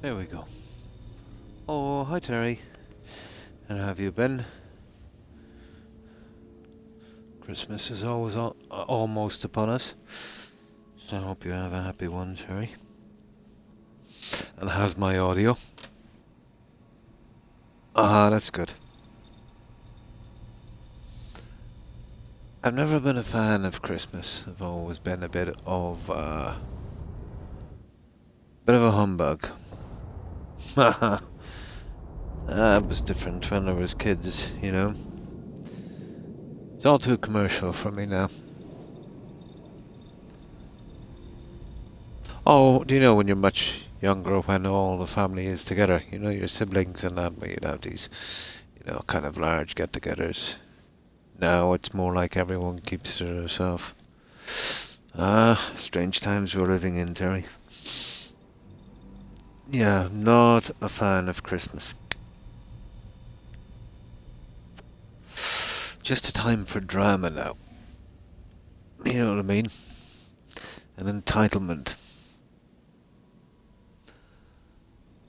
There we go. Oh, hi Terry. And how have you been? Christmas is always almost upon us. So I hope you have a happy one, Terry. And how's my audio? Ah, that's good. I've never been a fan of Christmas. I've always been a bit of a humbug. Haha. It was different when I was kids, you know. It's all too commercial for me now. Oh, do you know when you're much younger, when all the family is together, you know, your siblings and that, where you'd have these, you know, kind of large get-togethers. Now it's more like everyone keeps to herself. Ah, strange times we're living in, Terry. Yeah, not a fan of Christmas. Just a time for drama now. You know what I mean? An entitlement.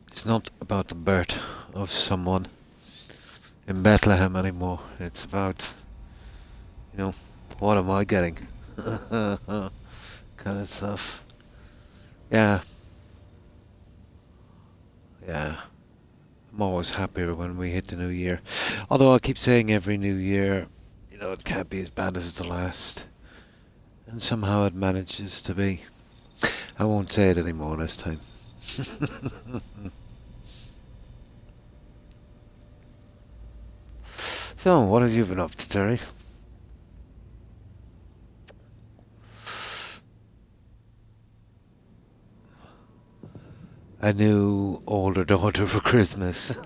It's not about the birth of someone in Bethlehem anymore. It's about, you know, what am I getting? Kind of stuff. Yeah. Yeah. I'm always happier when we hit the new year. Although I keep saying every new year, you know, it can't be as bad as the last. And somehow it manages to be. I won't say it anymore this time. So, what have you been up to, Terry? A new older daughter for Christmas.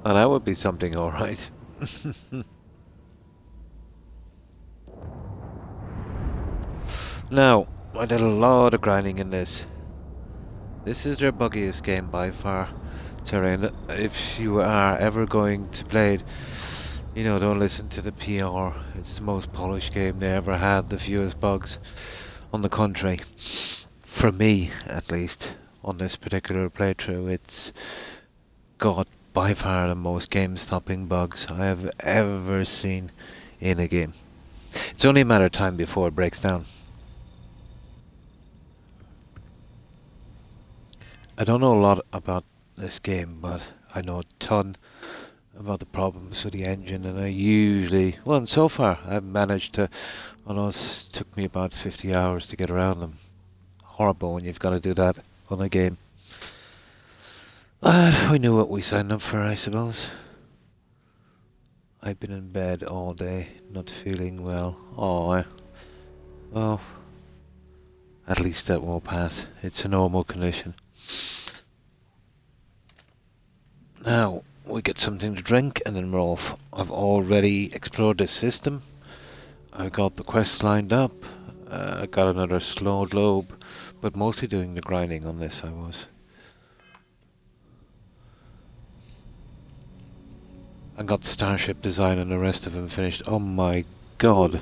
Oh, that would be something, alright. Now, I did a lot of grinding in this. This is their buggiest game by far, Terry, and if you are ever going to play it, you know, don't listen to the PR. It's the most polished game they ever had, the fewest bugs. On the contrary, for me at least, on this particular playthrough, it's got by far the most game-stopping bugs I have ever seen in a game. It's only a matter of time before it breaks down. I don't know a lot about this game, but I know a ton about the problems with the engine, and I usually, well, so far I've managed to, well, it took me about 50 hours to get around them. Horrible when you've got to do that on a game. But we knew what we signed up for, I suppose. I've been in bed all day, not feeling well. Oh, well, at least that won't pass. It's a normal condition. Now, we get something to drink and then we're off. I've already explored this system. I got the quest lined up. I got another slow globe, but mostly doing the grinding on this I was. I got the starship design and the rest of them finished. Oh my god,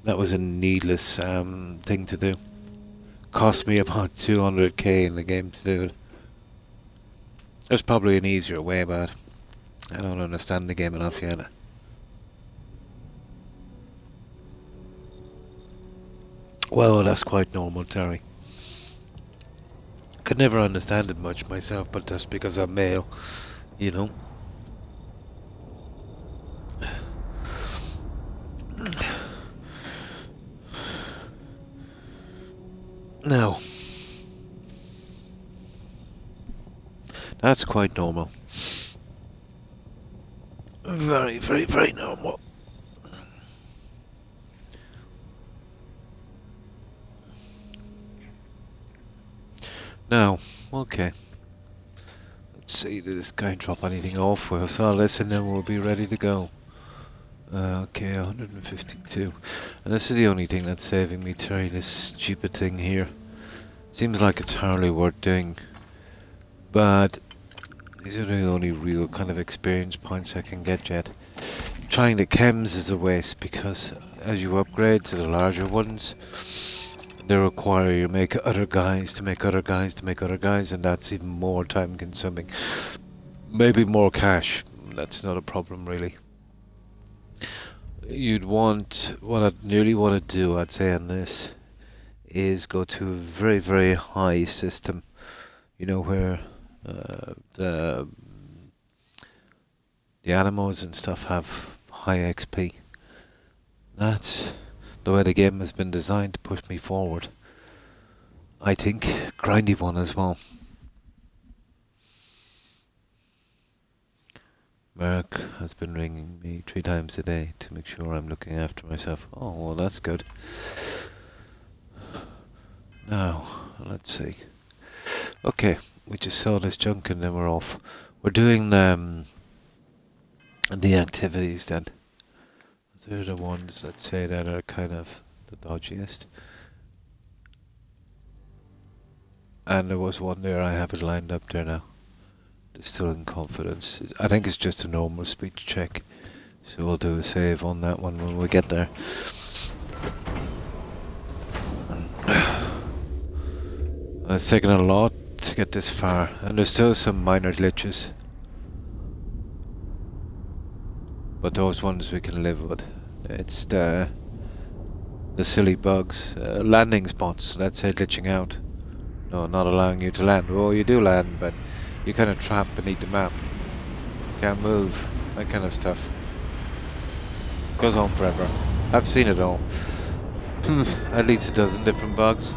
that was a needless thing to do. Cost me about 200k in the game to do it. There's probably an easier way, but I don't understand the game enough yet. Well, that's quite normal, Terry. Could never understand it much myself, but that's because I'm male, you know. Now, that's quite normal. Very, very, very normal. Now, okay. Let's see, did this guy drop anything off? We'll saw this and then we'll be ready to go. Okay, 152. And this is the only thing that's saving me, Terry, this stupid thing here. Seems like it's hardly worth doing. But these are the only real kind of experience points I can get yet. Trying the chems is a waste because as you upgrade to the larger ones, they require you make other guys to make other guys to make other guys, and that's even more time consuming. Maybe more cash. That's not a problem really. You'd want, what I'd nearly want to do, I'd say, on this is go to a very, very high system. You know, where the animals and stuff have high XP. That's the way the game has been designed to push me forward. I think grindy one as well. Mark has been ringing me 3 times a day to make sure I'm looking after myself. Oh, well, that's good. Now, let's see. Okay, we just saw this junk and then we're off. We're doing the activities then. They're the ones, let's say, that are kind of the dodgiest. And there was one there, I have it lined up there now. Distilling confidence. I think it's just a normal speech check. So we'll do a save on that one when we get there. It's taken a lot to get this far, and there's still some minor glitches. But those ones we can live with. It's the silly bugs. Landing spots, let's say, glitching out. No, not allowing you to land. Well, you do land, but you're kind of trapped beneath the map. Can't move. That kind of stuff. Goes on forever. I've seen it all. At least a dozen different bugs.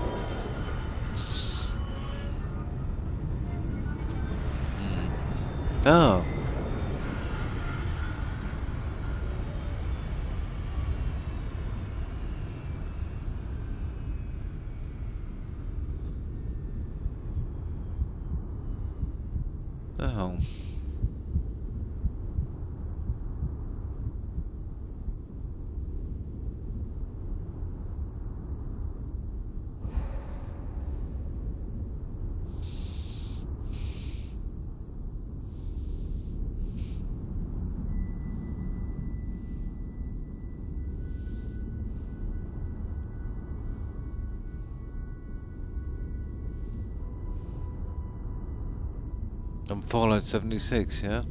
Oh. Oh. I'm Fallout 76, yeah?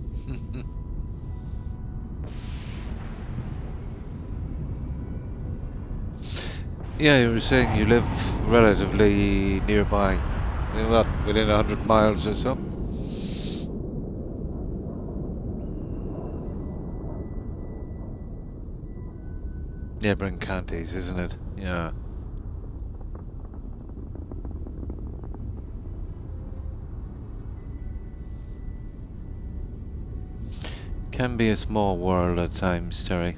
Yeah, you were saying you live relatively nearby. What, within 100 miles or so? Neighbouring counties, isn't it? Yeah. Can be a small world at times, Terry.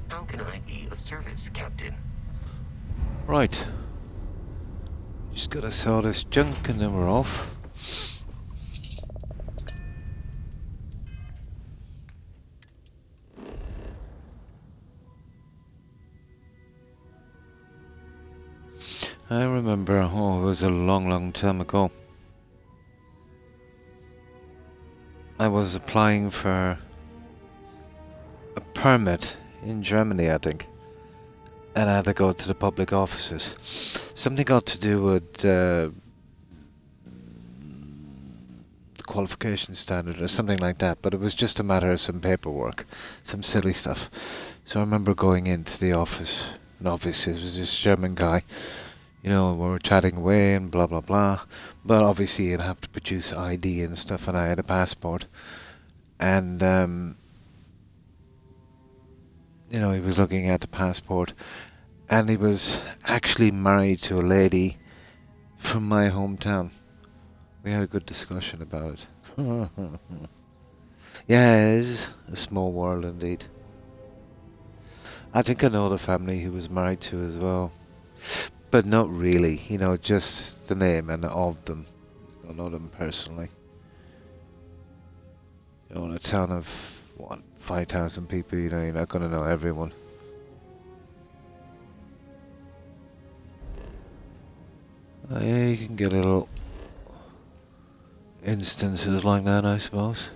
How can I be of service, Captain? Right. Just gotta sell this junk and then we're off. I remember, it was a long, long time ago. I was applying for a permit in Germany, I think. And I had to go to the public offices. Something got to do with the qualification standard or something like that, but it was just a matter of some paperwork, some silly stuff. So I remember going into the office, and obviously it was this German guy. You know, we were chatting away and blah blah blah. But obviously you'd have to produce ID and stuff, and I had a passport. And you know, he was looking at the passport, and he was actually married to a lady from my hometown. We had a good discussion about it. Yeah, it is a small world indeed. I think I know the family he was married to as well. But not really, you know, just the name and of them. Don't know them personally. You know, in a town of, what, 5,000 people, you know, you're not going to know everyone. Yeah, you can get little instances like that, I suppose.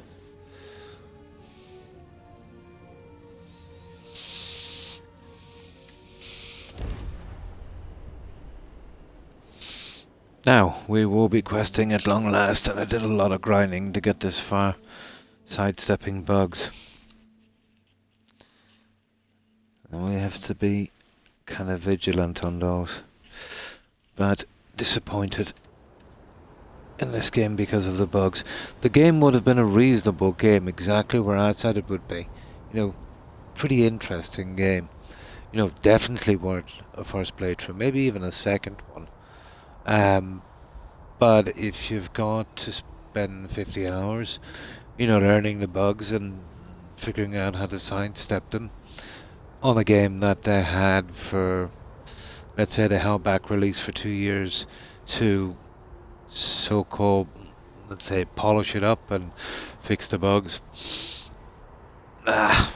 Now, we will be questing at long last, and I did a lot of grinding to get this far, sidestepping bugs. And we have to be kind of vigilant on those. But disappointed in this game because of the bugs. The game would have been a reasonable game, exactly where I said it would be. You know, pretty interesting game. You know, definitely worth a first playthrough, maybe even a second one. But if you've got to spend 50 hours, you know, learning the bugs and figuring out how to sidestep them on a game that they had for, let's say they held back release for 2 years to so-called, let's say, polish it up and fix the bugs. Yeah,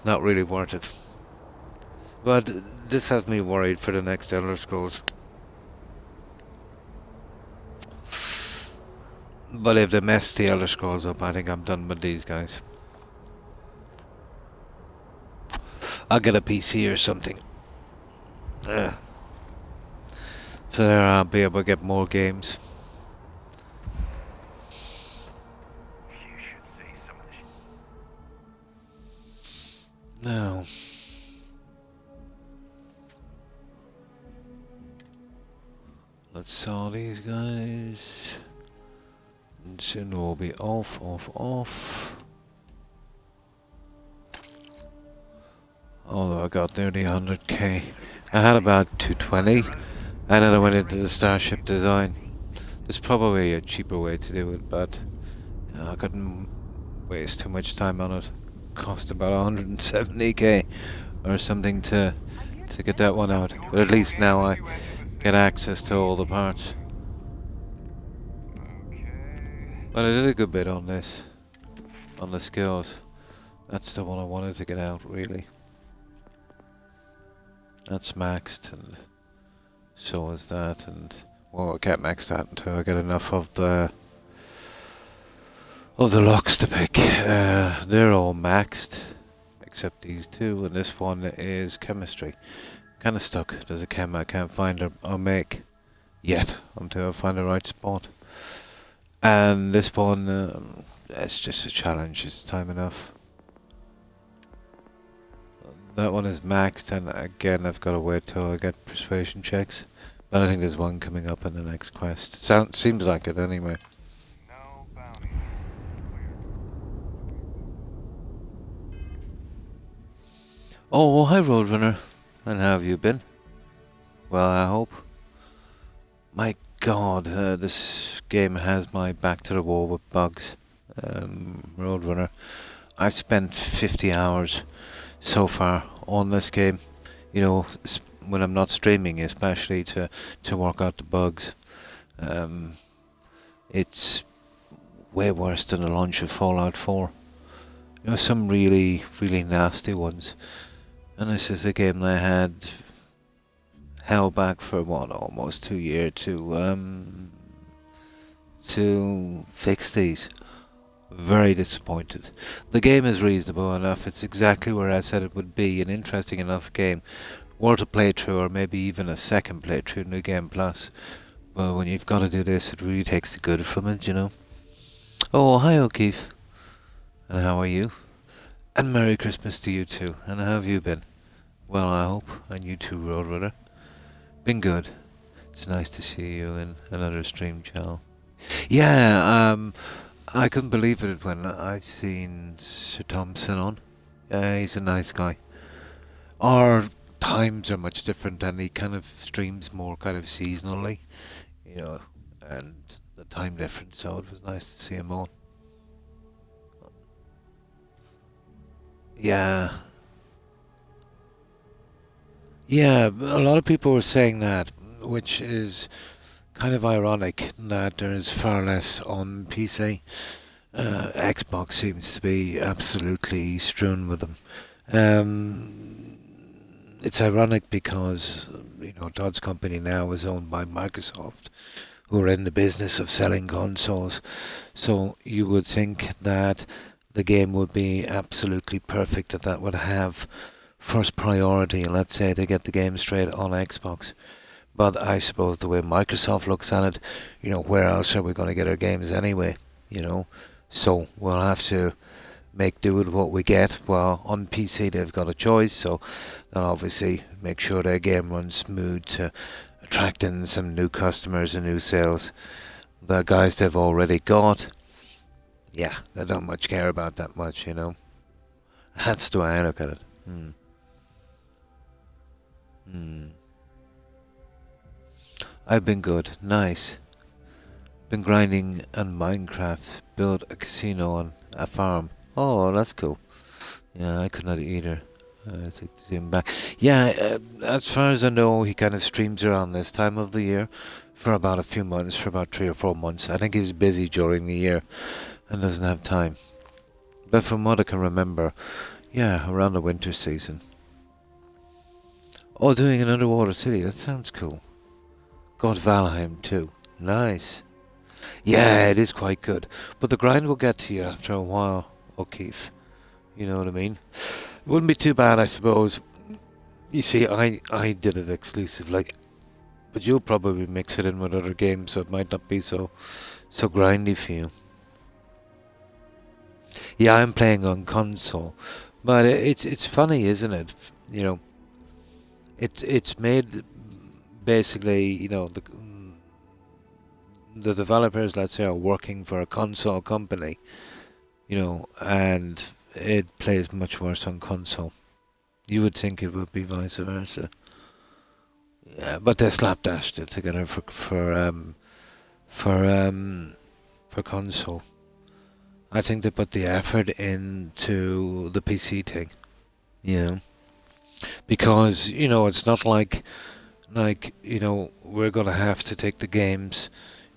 not really worth it. But this has me worried for the next Elder Scrolls. But if they mess the Elder Scrolls up, I think I'm done with these guys. I'll get a PC or something. So there I'll be able to get more games. Now, let's saw these guys. And soon we'll be off. Although I got nearly 100k. I had about 220, and then I went into the Starship design. There's probably a cheaper way to do it, but you know, I couldn't waste too much time on it. Cost about 170k or something to get that one out. But at least now I get access to all the parts. But I did a good bit on this, on the skills. That's the one I wanted to get out, really. That's maxed, and so is that, and well, I can't max that until I get enough of the locks to pick. They're all maxed, except these two, and this one is chemistry. Kind of stuck. There's a chem I can't find or make yet until I find the right spot. And this one, it's just a challenge. It's time enough. That one is maxed, and again I've got to wait till I get persuasion checks. But I think there's one coming up in the next quest. Seems like it anyway. No bounty. Oh, well, hi Roadrunner. And how have you been? Well, I hope. My god, this game has my back to the wall with bugs. Roadrunner. I've spent 50 hours so far on this game. You know, when I'm not streaming, especially to work out the bugs. It's way worse than the launch of Fallout 4. You know, some really, really nasty ones. And this is a game that I had held back for what, almost 2 years to fix these. Very disappointed. The game is reasonable enough. It's exactly where I said it would be. An interesting enough game. Worth a playthrough, or maybe even a second playthrough in New Game Plus. But when you've got to do this, it really takes the good from it, you know. Oh, hi O'Keefe. And how are you? And Merry Christmas to you too. And how have you been? Well, I hope. And you too, Roadrunner. Been good. It's nice to see you in another stream channel. Yeah, I couldn't believe it when I seen Sir Thompson on. He's a nice guy. Our times are much different, and he kind of streams more kind of seasonally, you know, and the time difference, so it was nice to see him on. Yeah. Yeah, a lot of people were saying that, which is kind of ironic that there is far less on PC. Xbox seems to be absolutely strewn with them. It's ironic because Todd's company now is owned by Microsoft, who are in the business of selling consoles. So you would think that the game would be absolutely perfect, that would have first priority, and let's say they get the game straight on Xbox. But I suppose the way Microsoft looks at it, where else are we going to get our games anyway? You know, so we'll have to make do with what we get. Well, on PC they've got a choice, so they'll obviously make sure their game runs smooth to attract in some new customers and new sales. The guys they've already got, yeah, they don't much care about that much. That's the way I look at it. Hmm. Hmm. I've been good. Nice. Been grinding on Minecraft. Build a casino on a farm. Oh, that's cool. Yeah, I could not either. I think to see him back. Yeah, as far as I know, he kind of streams around this time of the year for about a few months, for about 3 or 4 months. I think he's busy during the year and doesn't have time. But from what I can remember, yeah, around the winter season. Oh, doing an underwater city. That sounds cool. Got Valheim too. Nice. Yeah, it is quite good. But the grind will get to you after a while, O'Keefe. You know what I mean? Wouldn't be too bad, I suppose. You see, I did it exclusively, but you'll probably mix it in with other games, so it might not be so grindy for you. Yeah, I'm playing on console, but it's funny, isn't it? You know, it's made basically, the developers, let's say, are working for a console company, and it plays much worse on console. You would think it would be vice versa. Yeah, but they slapdashed it together for console. I think they put the effort into the PC thing. Yeah, because it's not like we're gonna have to take the games,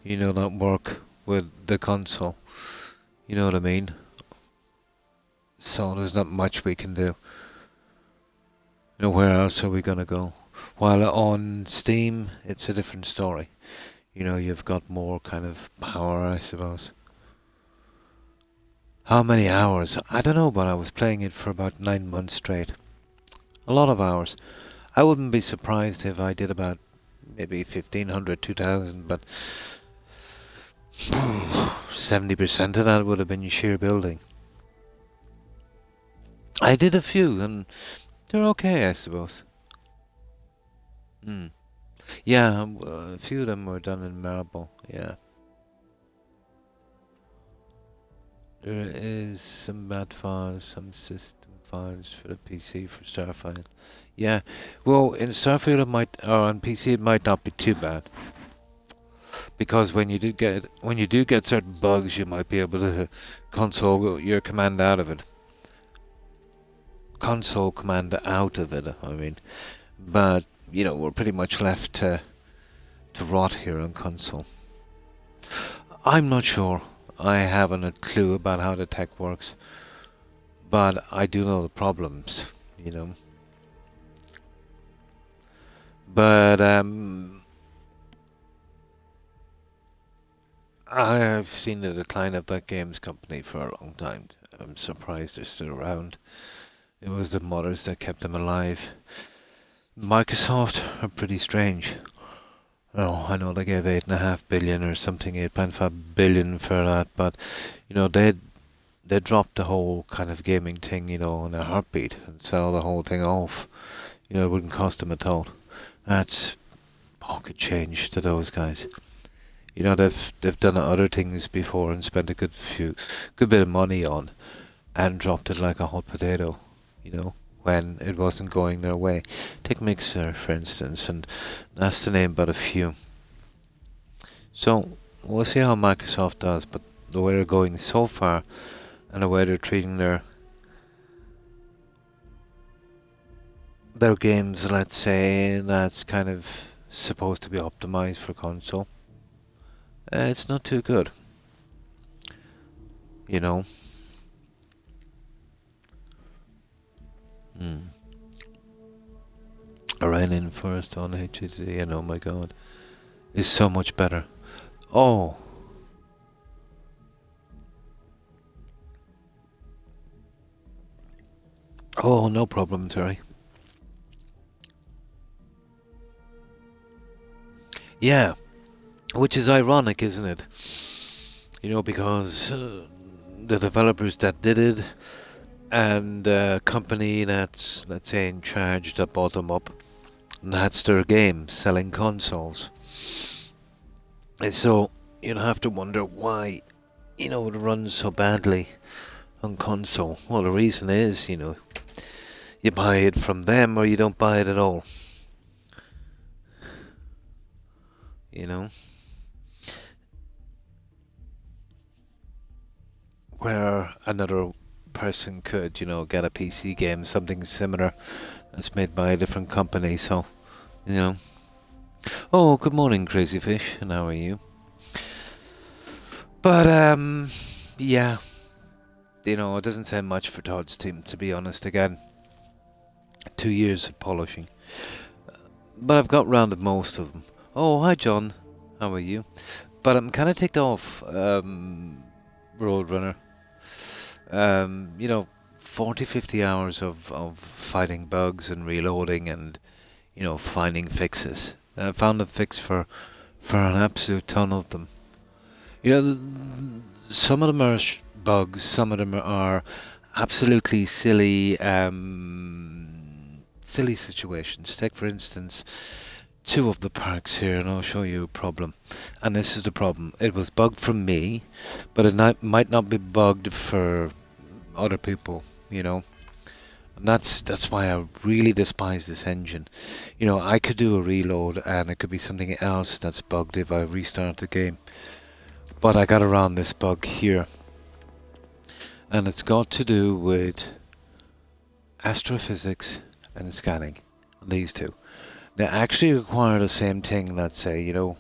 that work with the console. You know what I mean? So there's not much we can do. Where else are we gonna go? While on Steam, it's a different story. You've got more kind of power, I suppose. How many hours? I don't know, but I was playing it for about 9 months straight. A lot of hours. I wouldn't be surprised if I did about maybe 1,500, 2,000, but 70% of that would have been sheer building. I did a few, and they're okay, I suppose. Hmm. Yeah, a few of them were done in marble, yeah. There is some bad files, some system files for the PC for Starfield. Yeah, well, in Starfield it might, or on PC it might not be too bad, because when you do get certain bugs, you might be able to console your command out of it. Console command out of it, I mean. But we're pretty much left to rot here on console. I'm not sure. I haven't a clue about how the tech works, but I do know the problems. But I have seen the decline of that games company for a long time. I'm surprised they're still around. It was the modders that kept them alive. Microsoft are pretty strange. Oh, I know they gave 8.5 billion or something, 8.5 billion for that, but they dropped the whole kind of gaming thing, in a heartbeat and sell the whole thing off. It wouldn't cost them at all. That's pocket change to those guys. They've done other things before and spent a good bit of money on, and dropped it like a hot potato. When it wasn't going their way. Take Mixer, for instance, and that's to name but a few. So, we'll see how Microsoft does, but the way they're going so far, and the way they're treating There are games, let's say, that's kind of supposed to be optimized for console. It's not too good, you know. Hmm. I ran in first on HTC, and oh my god, it's so much better. Oh, oh, no problem, Terry. Yeah, which is ironic, isn't it? You know, because the developers that did it and the company that's, let's say, in charge that bought them up, and that's their game, selling consoles. And so you'd have to wonder why, it runs so badly on console. Well, the reason is, you buy it from them or you don't buy it at all. You know? Where another person could, get a PC game, something similar that's made by a different company, so, you know. Oh, good morning, Crazy Fish, and how are you? But, yeah, it doesn't say much for Todd's team, to be honest, again. 2 years of polishing. But I've got round of most of them. Oh, hi, John. How are you? But I'm kind of ticked off, Roadrunner. 40, 50 hours of fighting bugs and reloading and, finding fixes. I found a fix for an absolute ton of them. Some of them are bugs, some of them are absolutely silly, silly situations. Take, for instance, two of the parks here, and I'll show you a problem. And this is the problem. It was bugged from me, but it might not be bugged for other people, And that's why I really despise this engine. I could do a reload, and it could be something else that's bugged if I restart the game. But I got around this bug here. And it's got to do with astrophysics and scanning. These two. They actually require the same thing, let's say, to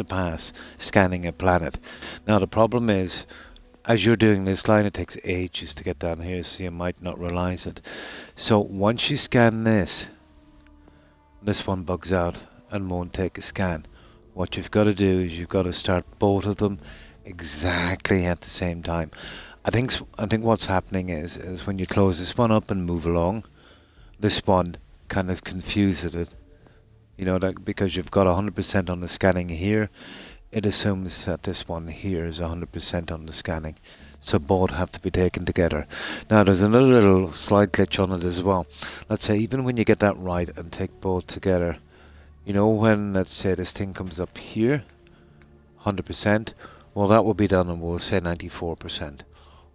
pass scanning a planet. Now the problem is, as you're doing this line, it takes ages to get down here, so you might not realize it. So once you scan this one bugs out and won't take a scan. What you've got to do is you've got to start both of them exactly at the same time. I think what's happening is when you close this one up and move along, this one kind of confuses it. That because you've got 100% on the scanning here, it assumes that this one here is 100% on the scanning. So both have to be taken together. Now there's another little slight glitch on it as well. Let's say even when you get that right and take both together, when, let's say, this thing comes up here, 100%, well, that will be done and we'll say 94%.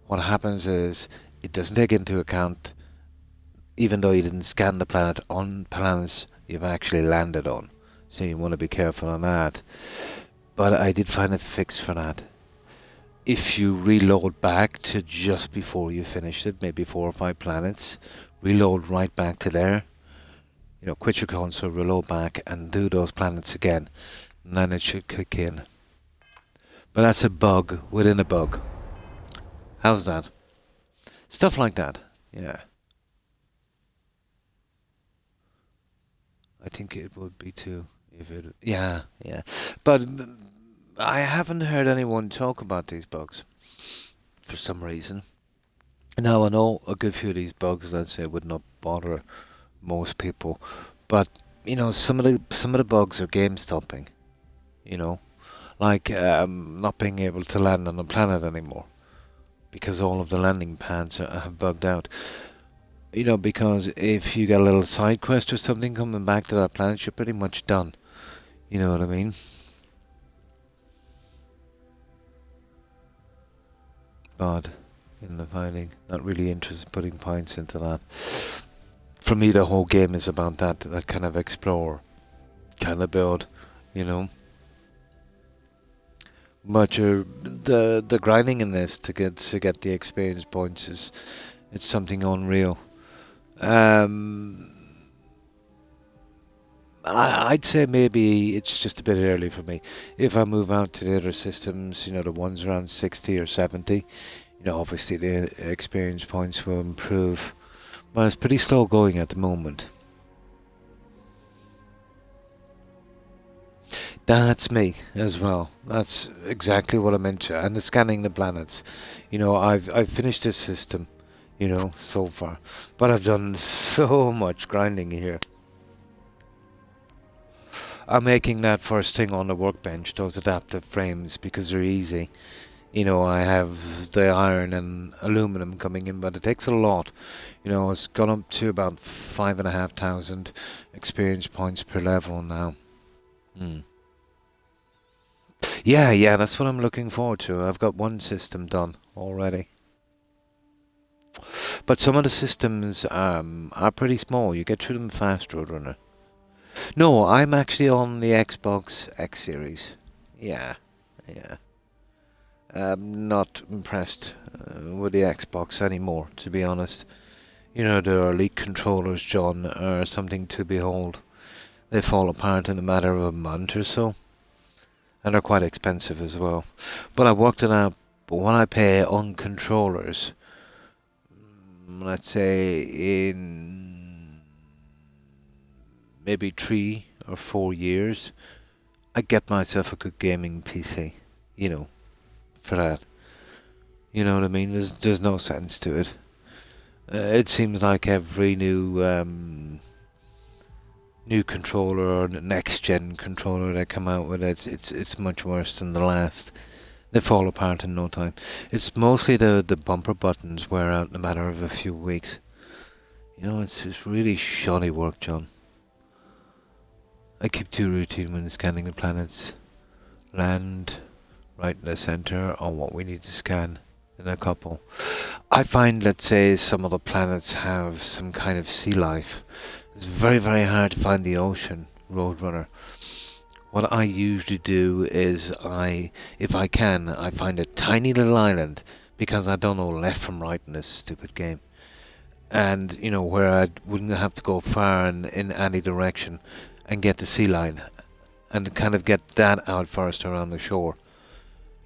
What happens is it doesn't take into account, even though you didn't scan the planet, on planets you've actually landed on. So you want to be careful on that. But I did find a fix for that. If you reload back to just before you finished it, maybe 4 or 5 planets, reload right back to there, quit your console, reload back, and do those planets again, and then it should kick in. But that's a bug within a bug. How's that? Stuff like that, yeah. I think it would be too, if it, yeah. But I haven't heard anyone talk about these bugs, for some reason. Now I know a good few of these bugs, let's say, would not bother most people, but some of the bugs are game stopping. Like not being able to land on a planet anymore because all of the landing pads have bugged out. Because if you get a little side quest or something coming back to that planet, you're pretty much done. You know what I mean? But in the fighting, not really interested in putting points into that. For me, the whole game is about that kind of explore, kind of build, But the grinding in this to get the experience points it's something unreal. I'd say maybe it's just a bit early for me. If I move out to the other systems, the ones around 60 or 70, obviously the experience points will improve. But it's pretty slow going at the moment. That's me as well. That's exactly what I meant to. And the scanning the planets. I've finished this system, so far. But I've done so much grinding here. I'm making that first thing on the workbench, those adaptive frames, because they're easy. I have the iron and aluminum coming in, but it takes a lot. It's gone up to about 5,500 experience points per level now. Hmm. Yeah, that's what I'm looking forward to. I've got one system done already. But some of the systems are pretty small. You get through them fast, Roadrunner. No, I'm actually on the Xbox X Series. Yeah, yeah. I'm not impressed with the Xbox anymore, to be honest. The Elite controllers, John, are something to behold. They fall apart in a matter of a month or so. And they're quite expensive as well. But I've worked it out. But when I pay on controllers, let's say in maybe 3 or 4 years, I get myself a good gaming PC. For that. You know what I mean? There's no sense to it. It seems like every new controller or next gen controller they come out with, it's much worse than the last. They fall apart in no time. It's mostly the bumper buttons wear out in a matter of a few weeks. It's really shoddy work, John. I keep to routine when scanning the planets. Land right in the center on what we need to scan in a couple. I find, let's say, some of the planets have some kind of sea life. It's very, very hard to find the ocean, Roadrunner. What I usually do is if I can, I find a tiny little island, because I don't know left from right in this stupid game. And, where I wouldn't have to go far in any direction and get the sea line. And kind of get that out first around the shore.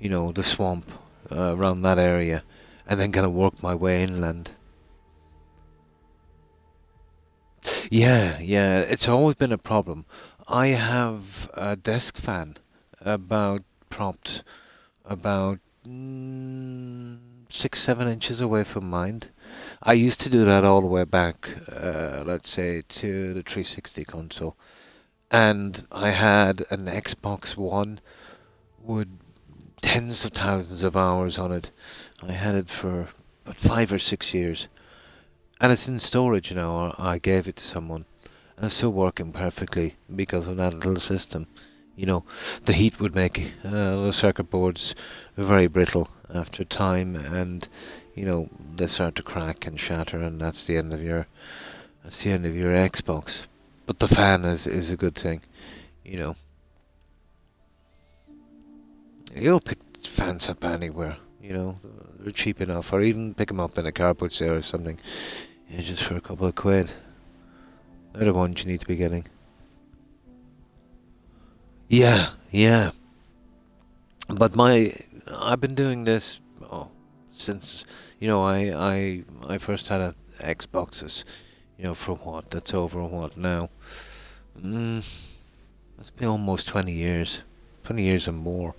The swamp around that area. And then kind of work my way inland. Yeah, it's always been a problem. I have a desk fan propped about 6, 7 inches away from mine. I used to do that all the way back, let's say, to the 360 console. And I had an Xbox One with tens of thousands of hours on it. I had it for about 5 or 6 years. And it's in storage now. I gave it to someone. And it's still working perfectly because of that little system. The heat would make the circuit boards very brittle after time, and they start to crack and shatter, and that's the end of your Xbox. But the fan is a good thing. You'll pick fans up anywhere. They're cheap enough, or even pick them up in a carpet sale or something. Just for a couple of quid. They're the ones you need to be getting. Yeah. But I've been doing this since I first had a Xboxes. For what? That's over what now? It's been almost 20 years. 20 years and more.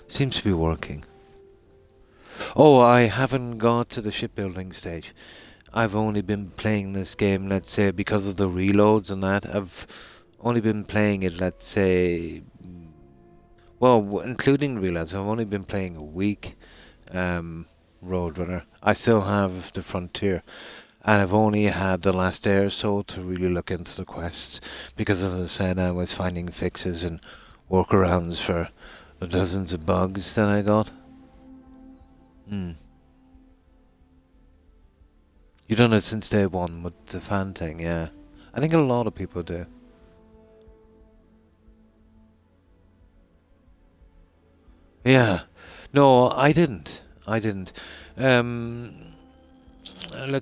Seems to be working. Oh, I haven't got to the shipbuilding stage. I've only been playing this game, let's say, because of the reloads and that. I've only been playing it, let's say, well, including reloads, I've only been playing a week. Roadrunner. I still have the Frontier, and I've only had the last day or so to really look into the quests, because as I said, I was finding fixes and workarounds for the dozens of bugs that I got. You've done it since day one with the fan thing, yeah. I think a lot of people do. Yeah. No, I didn't. Let's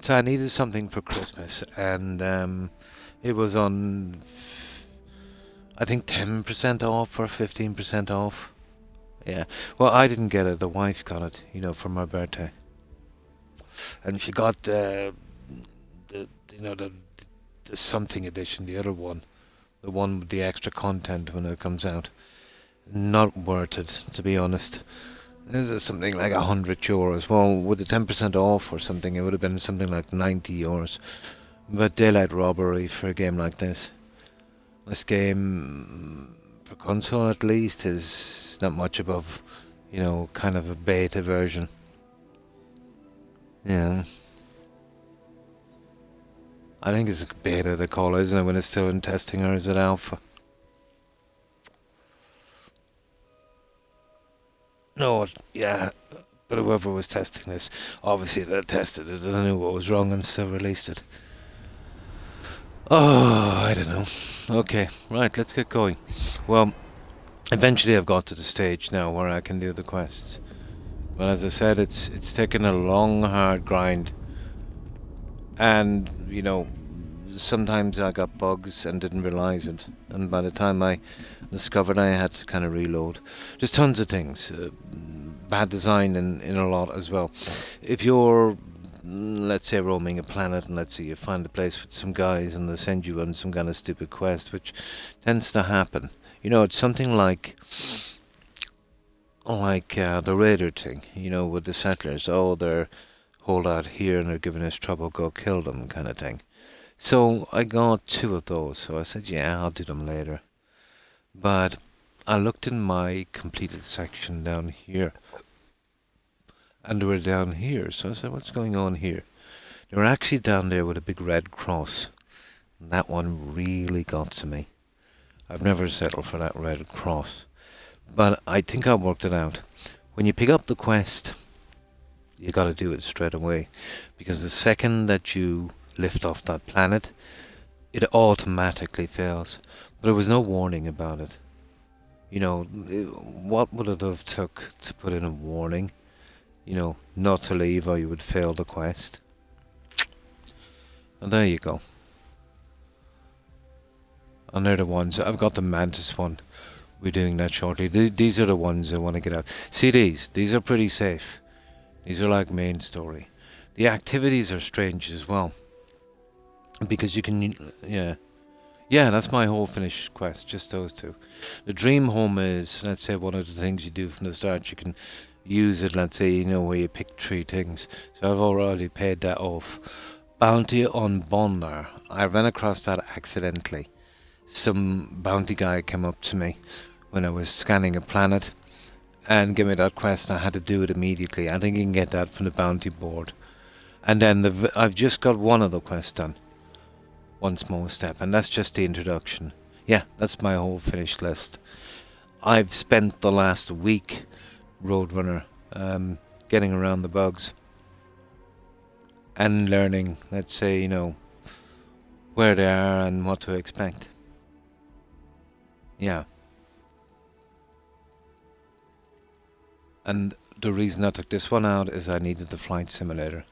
say I needed something for Christmas, and it was on I think 10% off or 15% off. Yeah. Well, I didn't get it. The wife got it, for my birthday. And she got the the something edition, the other one, the one with the extra content when it comes out. Not worth it, to be honest. This is something like €100. Well, with the 10% off or something, it would have been something like €90. But daylight robbery for a game like this. This game, for console at least, is not much above, kind of a beta version. Yeah. I think it's beta they call it, isn't it, when it's still in testing, or is it alpha? No, yeah, but whoever was testing this, obviously they tested it and knew what was wrong and still released it. Oh, I don't know. Okay, right, let's get going. Well, eventually I've got to the stage now where I can do the quests. But as I said, it's taken a long, hard grind. And, sometimes I got bugs and didn't realize it. And by the time I discovered, I had to kind of reload. There's tons of things. Bad design in a lot as well. If you're, let's say, roaming a planet, and let's say you find a place with some guys and they send you on some kind of stupid quest, which tends to happen. It's something like the Raider thing, with the settlers. Oh, they're hold out here and they're giving us trouble, go kill them, kind of thing. So I got 2 of those, so I said, yeah, I'll do them later. But I looked in my completed section down here, and they were down here, so I said, what's going on here? They were actually down there with a big red cross, and that one really got to me. I've never settled for that red cross, but I think I worked it out. When you pick up the quest, you gotta do it straight away, because the second that you lift off that planet, it automatically fails. But there was no warning about it. What would it have took to put in a warning? Not to leave or you would fail the quest. And there you go. And they're the ones. I've got the Mantis one. We're doing that shortly. These are the ones I want to get out. See these? These are pretty safe. These are like main story. The activities are strange as well. Because you can, yeah. Yeah, that's my whole finished quest, just those 2. The dream home is, let's say, one of the things you do from the start. You can use it, let's say, where you pick 3 things. So I've already paid that off. Bounty on Bonnar. I ran across that accidentally. Some bounty guy came up to me when I was scanning a planet and gave me that quest, and I had to do it immediately. I think you can get that from the bounty board. And then I've just got one of the quests done. One small step, and that's just the introduction. Yeah, that's my whole finished list. I've spent the last week Roadrunner, getting around the bugs and learning, let's say, where they are and what to expect. Yeah. And the reason I took this one out is I needed the flight simulator.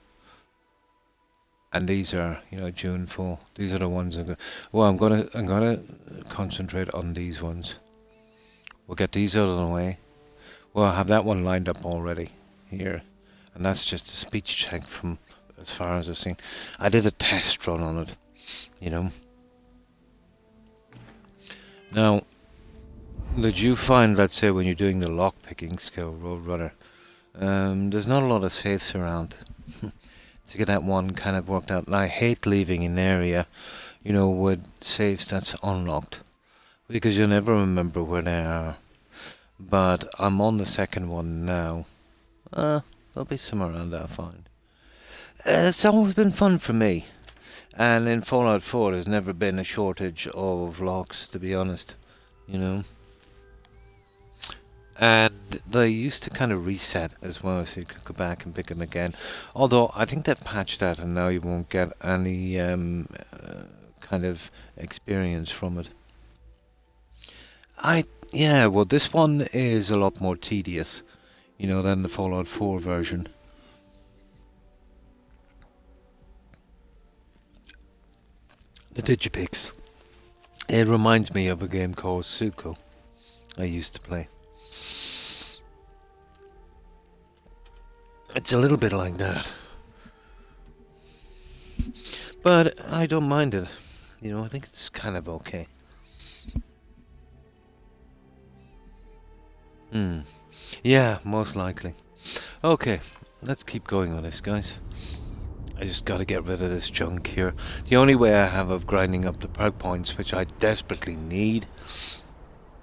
And these are, June 4. These are the ones I'm gonna concentrate on these ones. We'll get these out of the way. Well, I have that one lined up already here, and that's just a speech check from as far as I've seen. I did a test run on it, Now, did you find, let's say, when you're doing the lock-picking skill, Roadrunner, there's not a lot of safes around to get that one kind of worked out. And I hate leaving an area, with safes that's unlocked, because you'll never remember where they are. But I'm on the second one now. There'll be some around, I'll find. It's always been fun for me. And in Fallout 4, there's never been a shortage of locks, to be honest. And they used to kind of reset as well, so you could go back and pick them again. Although, I think they patched that, and now you won't get any kind of experience from it. Yeah, well, this one is a lot more tedious, than the Fallout 4 version. The Digipix. It reminds me of a game called Suko I used to play. It's a little bit like that. But I don't mind it. You know, I think it's kind of okay. Yeah, most likely. Okay, let's keep going on this, guys. I just gotta get rid of this junk here. The only way I have of grinding up the perk points, which I desperately need,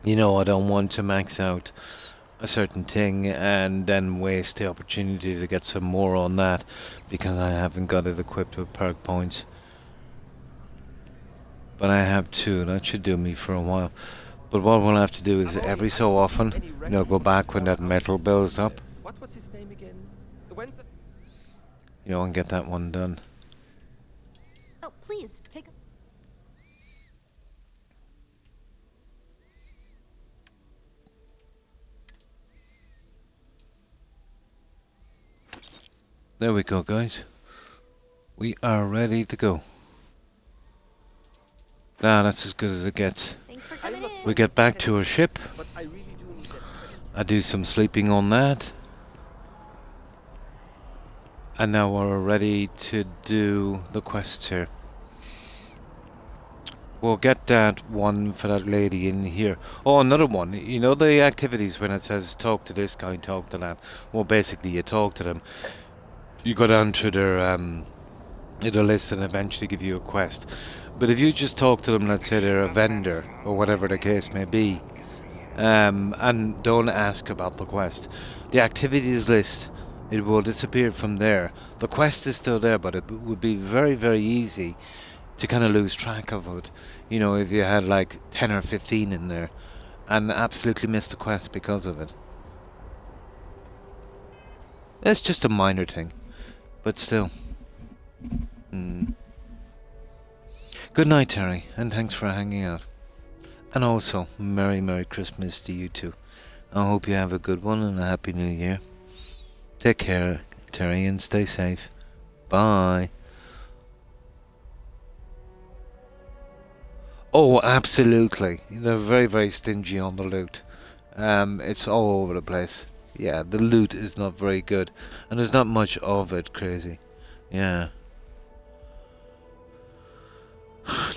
you know, I don't want to max out a certain thing and then waste the opportunity to get some more on that because I haven't got it equipped with perk points. But I have two, that should do me for a while. But what we'll have to do is every so often, you know, go back when that metal builds up. What was his name again? You know, and get that one done. Oh, please, take a... There we go, guys. We are ready to go. Now that's as good as it gets. Thanks for coming in. We get back to our ship. But I really do need that credit. I do some sleeping on that. And now we're ready to do the quests here. We'll get that one for that lady in here. Oh, another one. You know the activities when it says talk to this guy, talk to that. Well, basically you talk to them. You go down to their list and eventually give you a quest. But if you just talk to them, let's say they're a vendor or whatever the case may be, and don't ask about the quest, the activities list, it will disappear from there. The quest is still there, but it would be very, very easy to kind of lose track of it. You know, if you had like 10 or 15 in there and absolutely missed the quest because of it. It's just a minor thing, but still. Good night, Terry, and thanks for hanging out. And also, Merry Christmas to you too. I hope you have a good one and a Happy New Year. Take care, Terry, and stay safe. Bye. Oh, absolutely. They're very, very stingy on the loot. It's all over the place. Yeah, the loot is not very good. And there's not much of it, crazy. Yeah.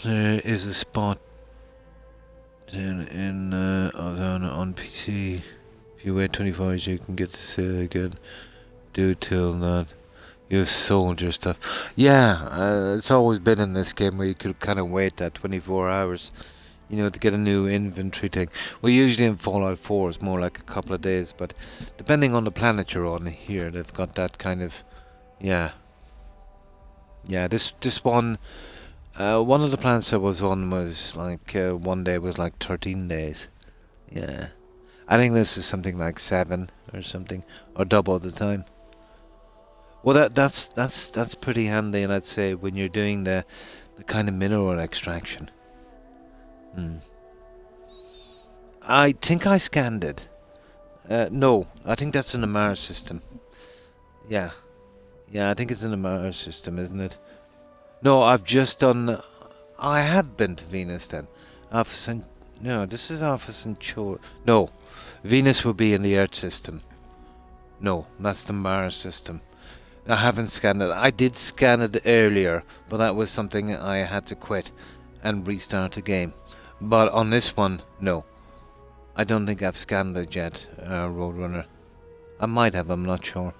There is a spot down on PC. If you wait 24 hours, you can get to say again. Do till that. You soldier stuff. Yeah, it's always been in this game where you could kind of wait that 24 hours, you know, to get a new inventory thing. Well, usually in Fallout 4 it's more like a couple of days, but depending on the planet you're on here, they've got that kind of, yeah. Yeah, this one, one of the planets I was on was like, one day was like 13 days. Yeah. I think this is something like 7 or something, or double the time. Well, that's pretty handy, and I'd say when you're doing the kind of mineral extraction. I think I scanned it. No, I think that's in the Mars system. Yeah, I think it's in the Mars system, isn't it? No, I've just done. I have been to Venus then. No, this is Alpha Centauri. No, Venus will be in the Earth system. No, that's the Mars system. I haven't scanned it. I did scan it earlier, but that was something I had to quit and restart the game. But on this one, no. I don't think I've scanned it yet, Roadrunner. I might have, I'm not sure.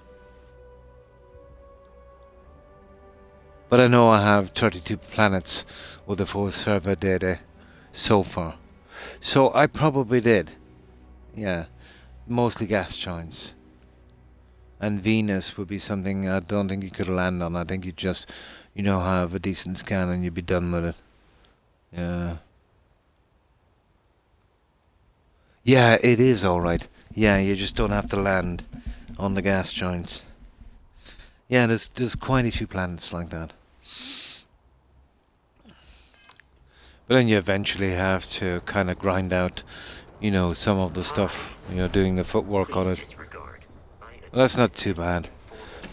But I know I have 32 planets with the full server data so far. So I probably did. Yeah, mostly gas giants. And Venus would be something I don't think you could land on. I think you just, you know, have a decent scan and you'd be done with it. Yeah. Yeah, it is alright. Yeah, you just don't have to land on the gas giants. Yeah, there's quite a few planets like that. But then you eventually have to kind of grind out, you know, some of the stuff, you know, doing the footwork on it. Well, that's not too bad.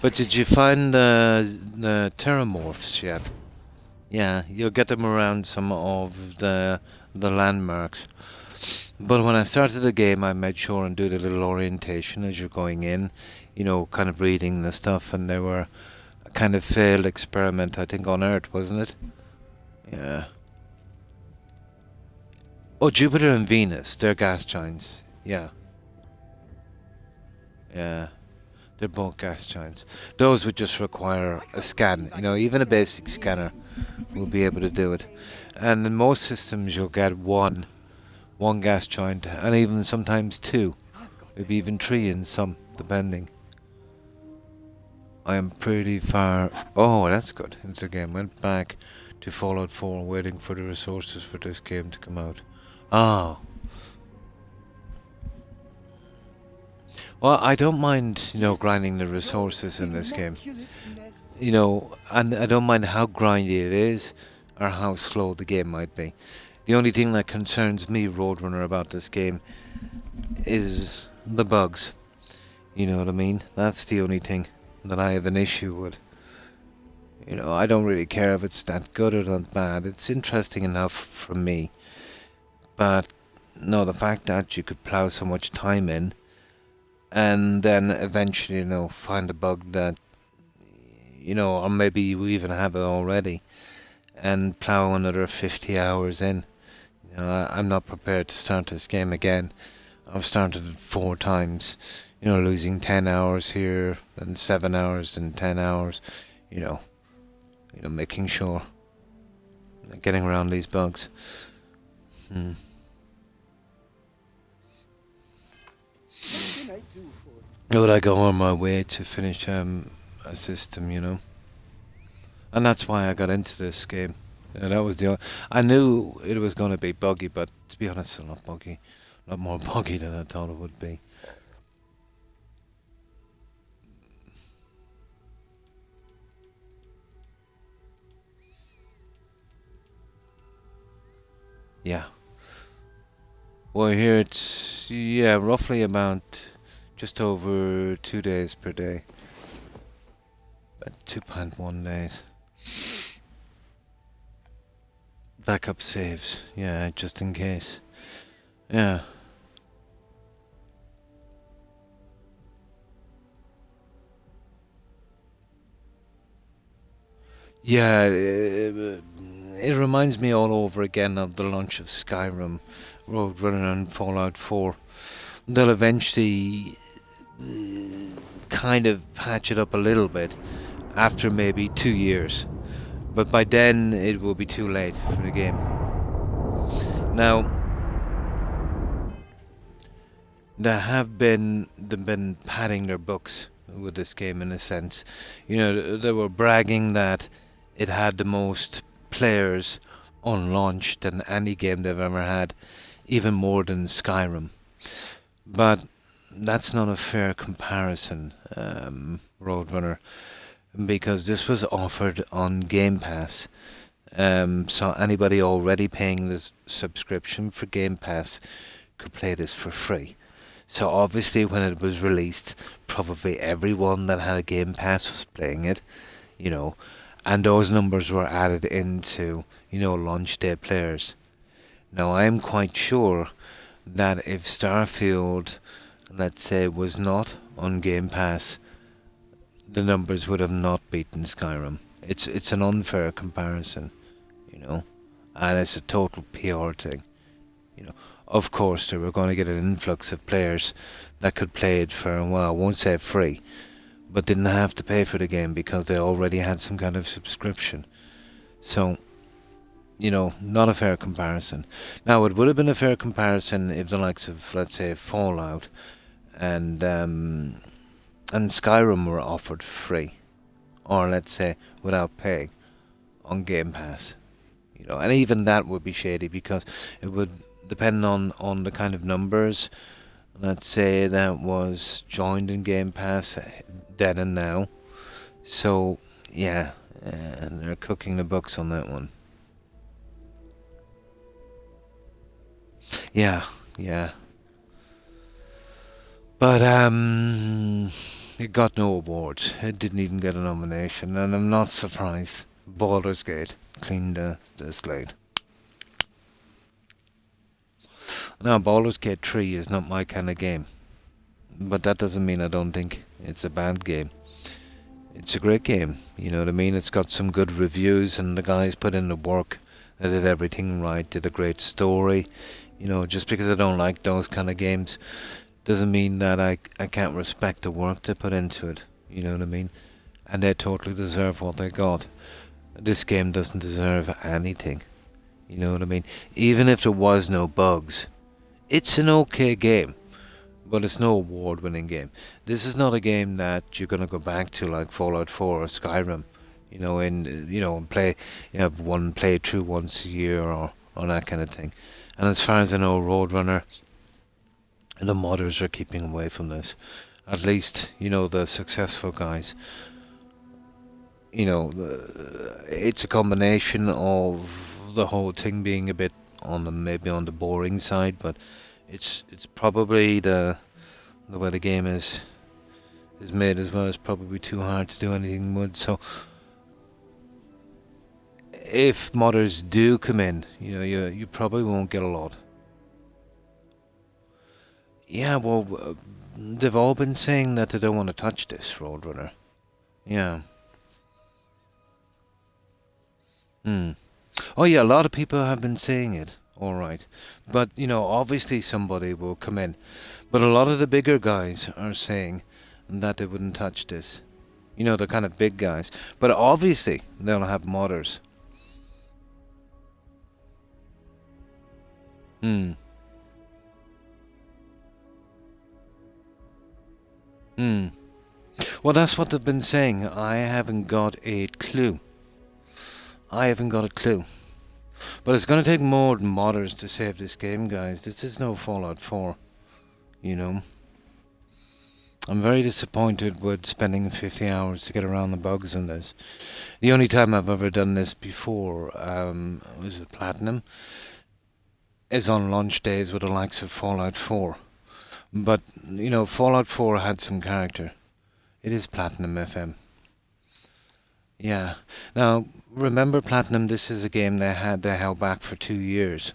But did you find the terramorphs yet? Yeah, you'll get them around some of the the landmarks. But when I started the game, I made sure and do the little orientation as you're going in, kind of reading the stuff, and they were a kind of failed experiment, I think, on Earth, wasn't it? Yeah. Oh, Jupiter and Venus, they're gas giants. Yeah. Yeah. They're both gas giants. Those would just require a scan. Even a basic scanner will be able to do it. And in most systems, you'll get one gas giant, and even sometimes two, maybe even three in some, depending. I am pretty far. Oh, that's good. Into the game. Went back to Fallout 4, waiting for the resources for this game to come out. Oh. Well, I don't mind, grinding the resources in this game. And I don't mind how grindy it is, or how slow the game might be. The only thing that concerns me, Roadrunner, about this game is the bugs. You know what I mean? That's the only thing that I have an issue with. I don't really care if it's that good or that bad. It's interesting enough for me. But, no, the fact that you could plow so much time in, and then eventually, find a bug that, or maybe you even have it already, and plow another 50 hours in. I'm not prepared to start this game again. I've started it 4 times, losing 10 hours here, then 7 hours, then 10 hours, making sure, getting around these bugs. What can I do for you? Would I go on my way to finish a system, And that's why I got into this game. That was I knew it was going to be buggy, but to be honest, it's not buggy. A lot more buggy than I thought it would be. Yeah. Well, here it's, roughly about just over 2 days per day. About 2.1 days. Backup saves, just in case. Yeah. Yeah, it reminds me all over again of the launch of Skyrim, Roadrunner and Fallout 4. They'll eventually kind of patch it up a little bit after maybe 2 years. But by then, it will be too late for the game. Now, they've been padding their books with this game in a sense. They were bragging that it had the most players on launch than any game they've ever had, even more than Skyrim. But that's not a fair comparison, Roadrunner, because this was offered on Game Pass. So anybody already paying the subscription for Game Pass could play this for free. So obviously when it was released, probably everyone that had a Game Pass was playing it, and those numbers were added into, launch day players. Now I'm quite sure that if Starfield, let's say, was not on Game Pass, the numbers would have not beaten Skyrim. It's an unfair comparison, and it's a total PR thing, Of course, they were going to get an influx of players that could play it for, well, I won't say free, but didn't have to pay for the game because they already had some kind of subscription. So, not a fair comparison. Now, it would have been a fair comparison if the likes of, let's say, Fallout and Skyrim were offered free, or let's say without paying, on Game Pass. And even that would be shady because it would depend on the kind of numbers. Let's say that was joined in Game Pass then and now. So yeah, and they're cooking the books on that one. Yeah. But it got no awards. It didn't even get a nomination, and I'm not surprised. Baldur's Gate cleaned the slate. Now, Baldur's Gate 3 is not my kind of game, but that doesn't mean I don't think it's a bad game. It's a great game, you know what I mean? It's got some good reviews, and the guys put in the work. They did everything right, did a great story. You know, just because I don't like those kind of games doesn't mean that I can't respect the work they put into it. You know what I mean? And they totally deserve what they got. This game doesn't deserve anything. You know what I mean? Even if there was no bugs, it's an okay game, but it's no award-winning game. This is not a game that you're gonna go back to like Fallout 4 or Skyrim. And play. You have one playthrough once a year or that kind of thing. And as far as I know, Roadrunner, the modders are keeping away from this. At least, the successful guys. It's a combination of the whole thing being a bit maybe on the boring side, but it's probably the way the game is made as well. It's probably too hard to do anything with. So if modders do come in, you probably won't get a lot. Yeah, well, they've all been saying that they don't want to touch this Roadrunner. Yeah. Oh yeah, a lot of people have been saying it. All right, but obviously somebody will come in. But a lot of the bigger guys are saying that they wouldn't touch this. The kind of big guys. But obviously they'll have modders. Well, that's what they've been saying. I haven't got a clue. But it's going to take more than modders to save this game, guys. This is no Fallout 4. I'm very disappointed with spending 50 hours to get around the bugs in this. The only time I've ever done this before, was it Platinum, is on launch days with the likes of Fallout 4. But, Fallout 4 had some character. It is Platinum FM. Yeah. Now, remember Platinum, this is a game they held back for 2 years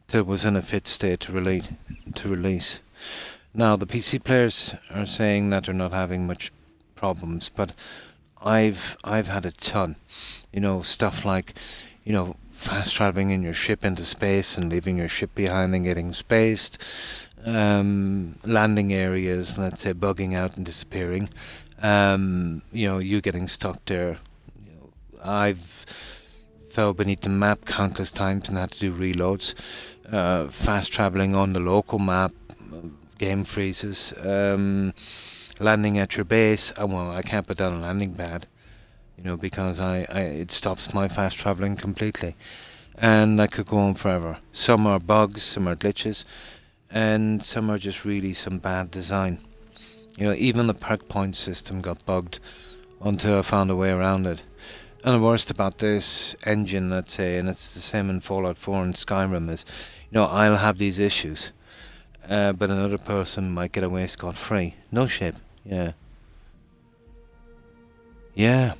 till it was in a fit state to release. Now, the PC players are saying that they're not having much problems, but I've had a ton. Stuff like, fast traveling in your ship into space and leaving your ship behind and getting spaced. Landing areas, let's say, bugging out and disappearing. You getting stuck there. I've fell beneath the map countless times and had to do reloads. Fast traveling on the local map, game freezes. Landing at your base. I can't put down a landing pad, because it stops my fast traveling completely, and that could go on forever. Some are bugs, some are glitches, and some are just really some bad design. Even the perk point system got bugged until I found a way around it. And the worst about this engine, let's say, and it's the same in Fallout 4 and Skyrim, is, I'll have these issues, but another person might get away scot-free. No shit. Yeah. Yeah,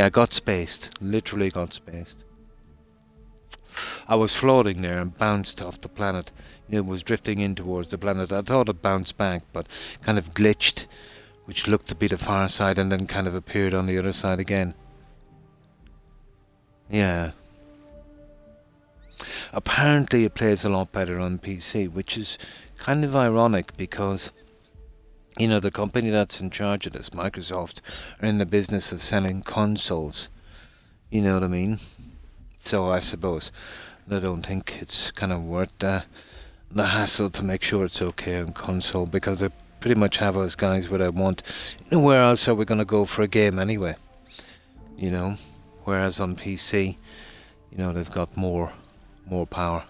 got spaced. Literally got spaced. I was floating there and bounced off the planet. It was drifting in towards the planet. I thought it bounced back, but kind of glitched, which looked to be the far side, and then kind of appeared on the other side again. Yeah. Apparently it plays a lot better on PC, which is kind of ironic because, the company that's in charge of this, Microsoft, are in the business of selling consoles. You know what I mean? So I suppose they don't think it's kind of worth the hassle to make sure it's okay on console, because they pretty much have us guys what I want. Where else are we going to go for a game anyway? Whereas on PC, they've got more power.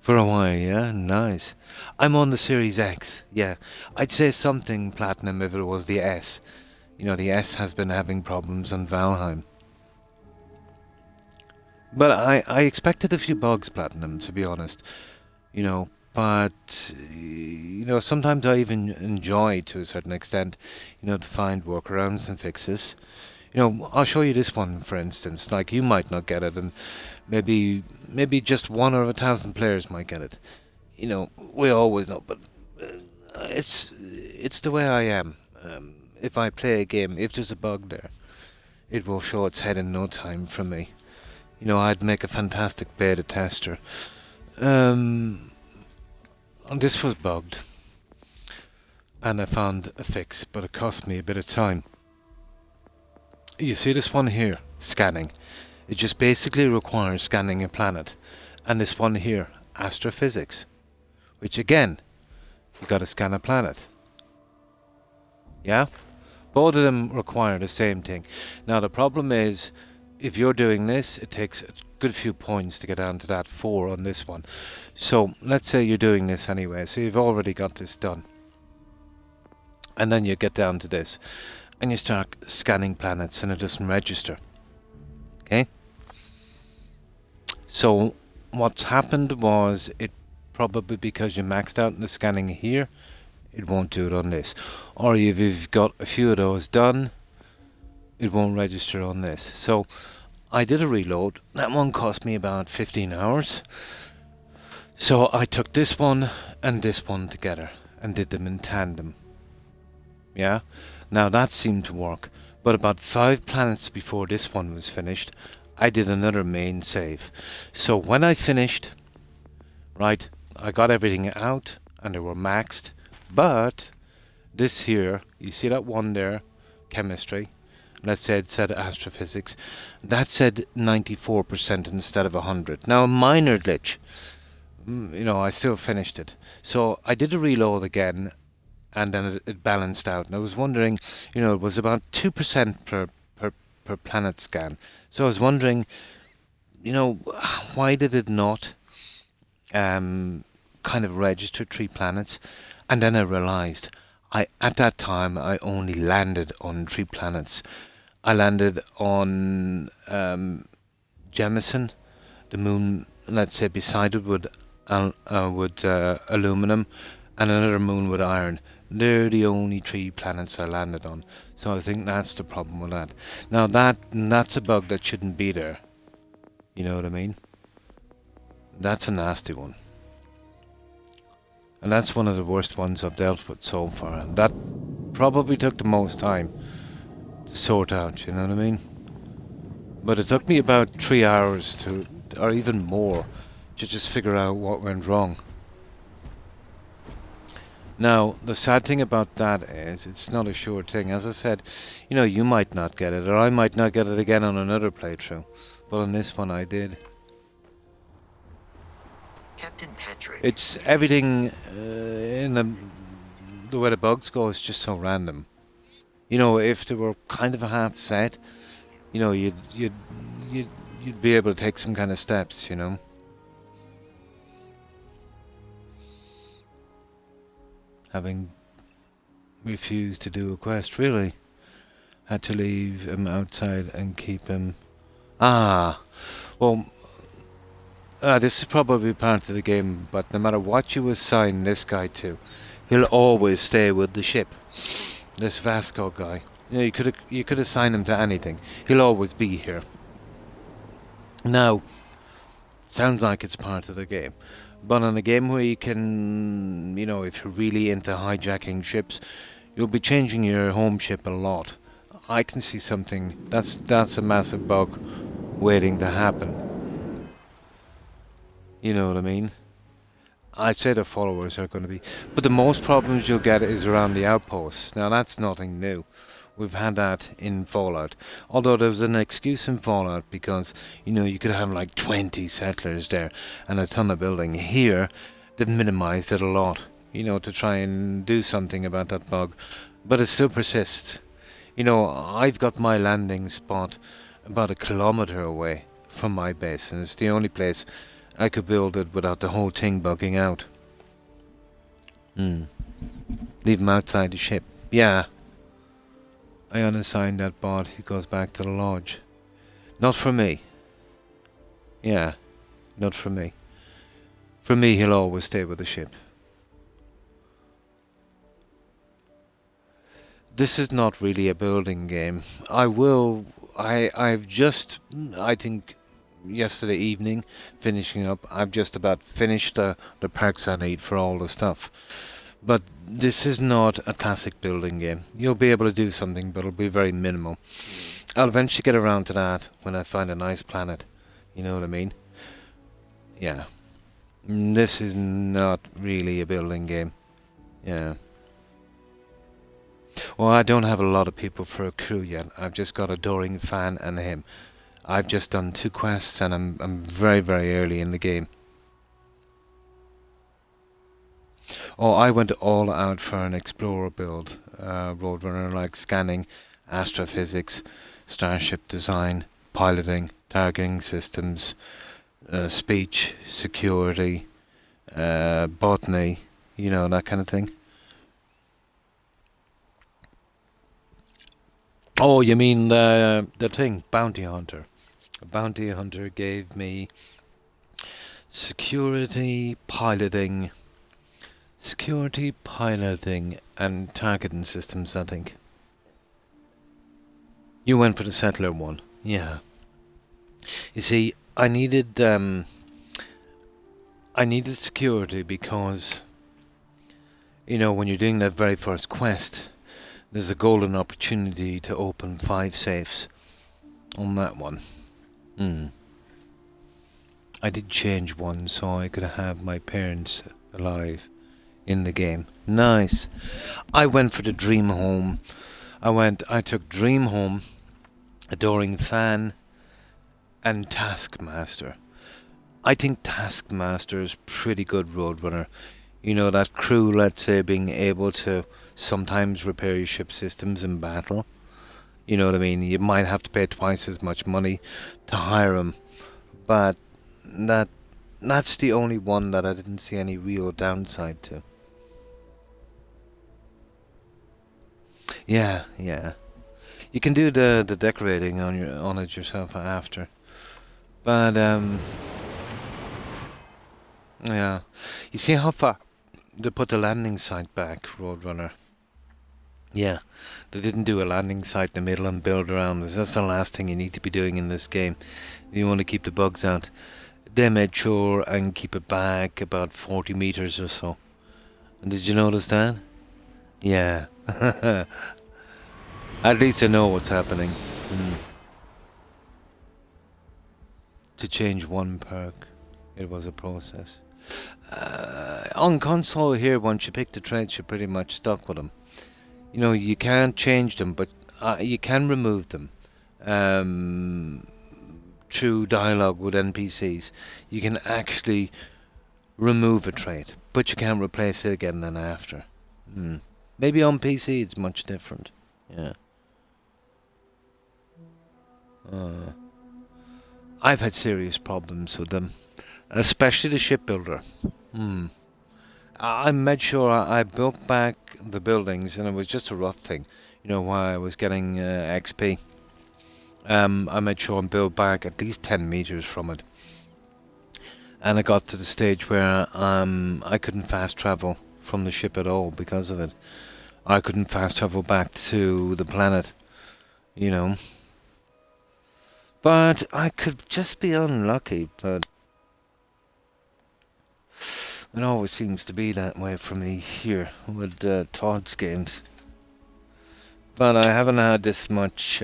For a while, yeah, nice. I'm on the Series X, yeah. I'd say something Platinum if it was the S. The S has been having problems on Valheim. But I expected a few bugs, Platinum, to be honest. But sometimes I even enjoy, to a certain extent, to find workarounds and fixes. You know, I'll show you this one, for instance. Like, you might not get it, and maybe just 1 or 1,000 players might get it. You know, we always know, but it's the way I am. If I play a game, if there's a bug there, it will show its head in no time from me. You know, I'd make a fantastic beta tester. And this was bugged, and I found a fix, but it cost me a bit of time. You see this one here, scanning. It just basically requires scanning a planet. And this one here, astrophysics, which again, you gotta scan a planet. Yeah? Both of them require the same thing. Now the problem is, if you're doing this, it takes a good few points to get down to that 4 on this one. So let's say you're doing this anyway, so you've already got this done. And then you get down to this, and you start scanning planets, and it doesn't register. Okay? So what's happened was, it probably because you maxed out in the scanning here, it won't do it on this. Or if you've got a few of those done, it won't register on this. So I did a reload. That one cost me about 15 hours. So I took this one and this one together and did them in tandem. Yeah? Now that seemed to work. But about 5 planets before this one was finished, I did another main save. So when I finished, right, I got everything out and they were maxed. But this here, you see that one there, chemistry, let's say it said astrophysics, that said 94% instead of 100. Now a minor glitch, you know, I still finished it. So I did a reload again, and then it balanced out. And I was wondering, you know, it was about 2% per planet scan. So I was wondering, you know, why did it not kind of register 3 planets? And then I realized, at that time I only landed on 3 planets. I landed on Jemison, the moon, let's say beside it with aluminum, and another moon with iron. They're the only 3 planets I landed on. So I think that's the problem with that. Now that's a bug that shouldn't be there. You know what I mean? That's a nasty one. And that's one of the worst ones I've dealt with so far. And that probably took the most time to sort out, you know what I mean? But it took me about 3 hours to, or even more, to just figure out what went wrong. Now, the sad thing about that is, it's not a sure thing. As I said, you know, you might not get it, or I might not get it again on another playthrough. But on this one I did. Captain Patrick. It's everything in the way the bugs go is just so random. You know, if they were kind of a half set, you know, you'd be able to take some kind of steps, you know. Having refused to do a quest, really. Had to leave him outside and keep him. Ah, well. This is probably part of the game, but no matter what you assign this guy to, he'll always stay with the ship. This Vasco guy. You know, you could assign him to anything. He'll always be here. Now, sounds like it's part of the game. But in a game where you can, you know, if you're really into hijacking ships, you'll be changing your home ship a lot. I can see something, that's a massive bug waiting to happen. You know what I mean? I'd say the followers are going to be... But the most problems you'll get is around the outposts. Now that's nothing new. We've had that in Fallout. Although there was an excuse in Fallout because, you know, you could have like 20 settlers there and a ton of building. Here, they've minimized it a lot, you know, to try and do something about that bug. But it still persists. You know, I've got my landing spot about 1 kilometer away from my base, and it's the only place I could build it without the whole thing bugging out. Leave him outside the ship. Yeah. I unassigned that bot. He goes back to the lodge. Not for me. Yeah. Not for me. For me, he'll always stay with the ship. This is not really a building game. I've just, I think, yesterday evening, finishing up, I've just about finished the parts I need for all the stuff. But this is not a classic building game. You'll be able to do something, but it'll be very minimal. I'll eventually get around to that when I find a nice planet. You know what I mean? Yeah. This is not really a building game. Yeah. Well, I don't have a lot of people for a crew yet. I've just got a Doring fan and him. I've just done 2 quests and I'm very, very early in the game. Oh, I went all out for an explorer build. Roadrunner, like scanning, astrophysics, starship design, piloting, targeting systems, speech, security, botany, you know, that kind of thing. Oh, you mean the thing, bounty hunter. A bounty hunter gave me security, piloting, and targeting systems, I think. You went for the settler one, yeah. You see, I needed security because, you know, when you're doing that very first quest, there's a golden opportunity to open 5 safes on that one. I did change one so I could have my parents alive in the game. Nice. I went for the dream home. I took dream home, adoring fan, and taskmaster. I think taskmaster is pretty good roadrunner. You know, that crew, let's say, being able to sometimes repair your ship systems in battle. You know what I mean? You might have to pay twice as much money to hire them, but that's the only one that I didn't see any real downside to. Yeah. You can do the decorating on it yourself after, but yeah. You see how far they put the landing site back, Roadrunner? Yeah, they didn't do a landing site in the middle and build around us. That's the last thing you need to be doing in this game if you want to keep the bugs out. They made sure and keep it back about 40 meters or so. And did you notice that? Yeah. At least I know what's happening. To change one perk, it was a process. On console here, once you pick the traits, you're pretty much stuck with them. You know, you can't change them, but you can remove them. Through dialogue with NPCs, you can actually remove a trait, but you can't replace it again then after. Maybe on PC it's much different. Yeah. I've had serious problems with them, especially the shipbuilder. I made sure I built back the buildings, and it was just a rough thing. You know, while I was getting XP, I made sure and built back at least 10 meters from it. And I got to the stage where I couldn't fast travel from the ship at all because of it. I couldn't fast travel back to the planet, you know. But I could just be unlucky, but it always seems to be that way for me here with Todd's games. But I haven't had this much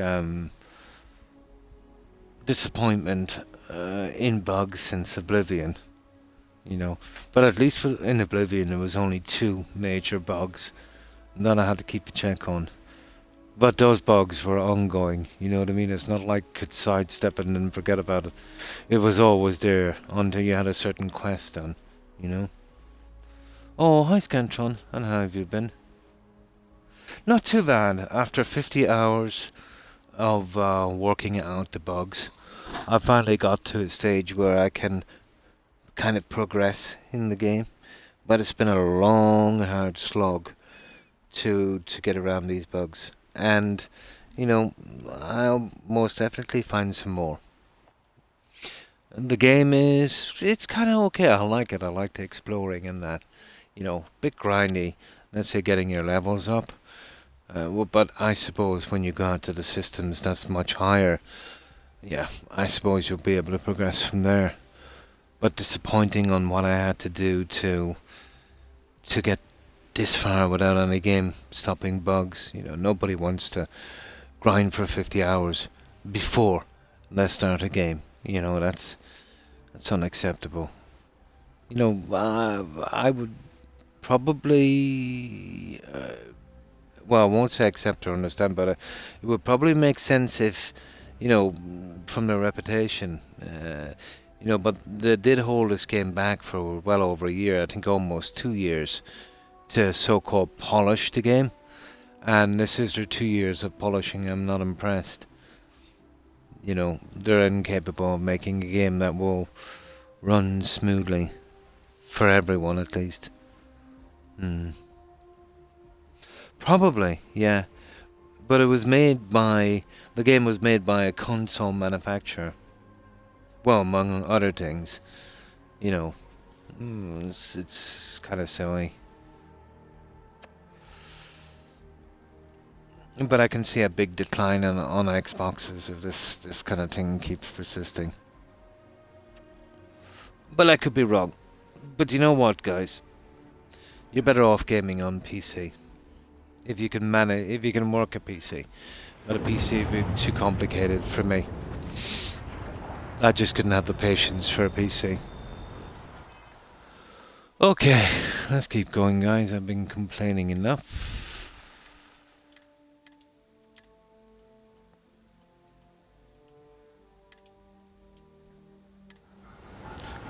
disappointment in bugs since Oblivion, you know. But at least in Oblivion there was only 2 major bugs that I had to keep a check on. But those bugs were ongoing, you know what I mean? It's not like you could sidestep it and then forget about it. It was always there until you had a certain quest done, you know? Oh, hi Scantron, and how have you been? Not too bad. After 50 hours of working out the bugs, I finally got to a stage where I can kind of progress in the game. But it's been a long, hard slog to get around these bugs. And, you know, I'll most definitely find some more. The game it's kind of okay. I like it. I like the exploring and that. You know, bit grindy. Let's say getting your levels up. But I suppose when you go out to the systems that's much higher, yeah, I suppose you'll be able to progress from there. But disappointing on what I had to do to get this far without any game stopping bugs. You know, nobody wants to grind for 50 hours before they start a game. You know, that's unacceptable. You know, I would probably, well, I won't say accept or understand, but it would probably make sense if, you know, from their reputation, you know, but they did hold this game back for well over a year, I think almost 2 years, to so-called polish the game. And this is their 2 years of polishing. I'm not impressed. You know, they're incapable of making a game that will run smoothly for everyone, at least. Probably, yeah. But it was made by the game was made by a console manufacturer. Well, among other things, you know, it's kind of silly. But I can see a big decline on Xboxes if this kind of thing keeps persisting. But I could be wrong. But you know what, guys? You're better off gaming on PC. If you can work a PC. But a PC would be too complicated for me. I just couldn't have the patience for a PC. Okay, let's keep going, guys. I've been complaining enough.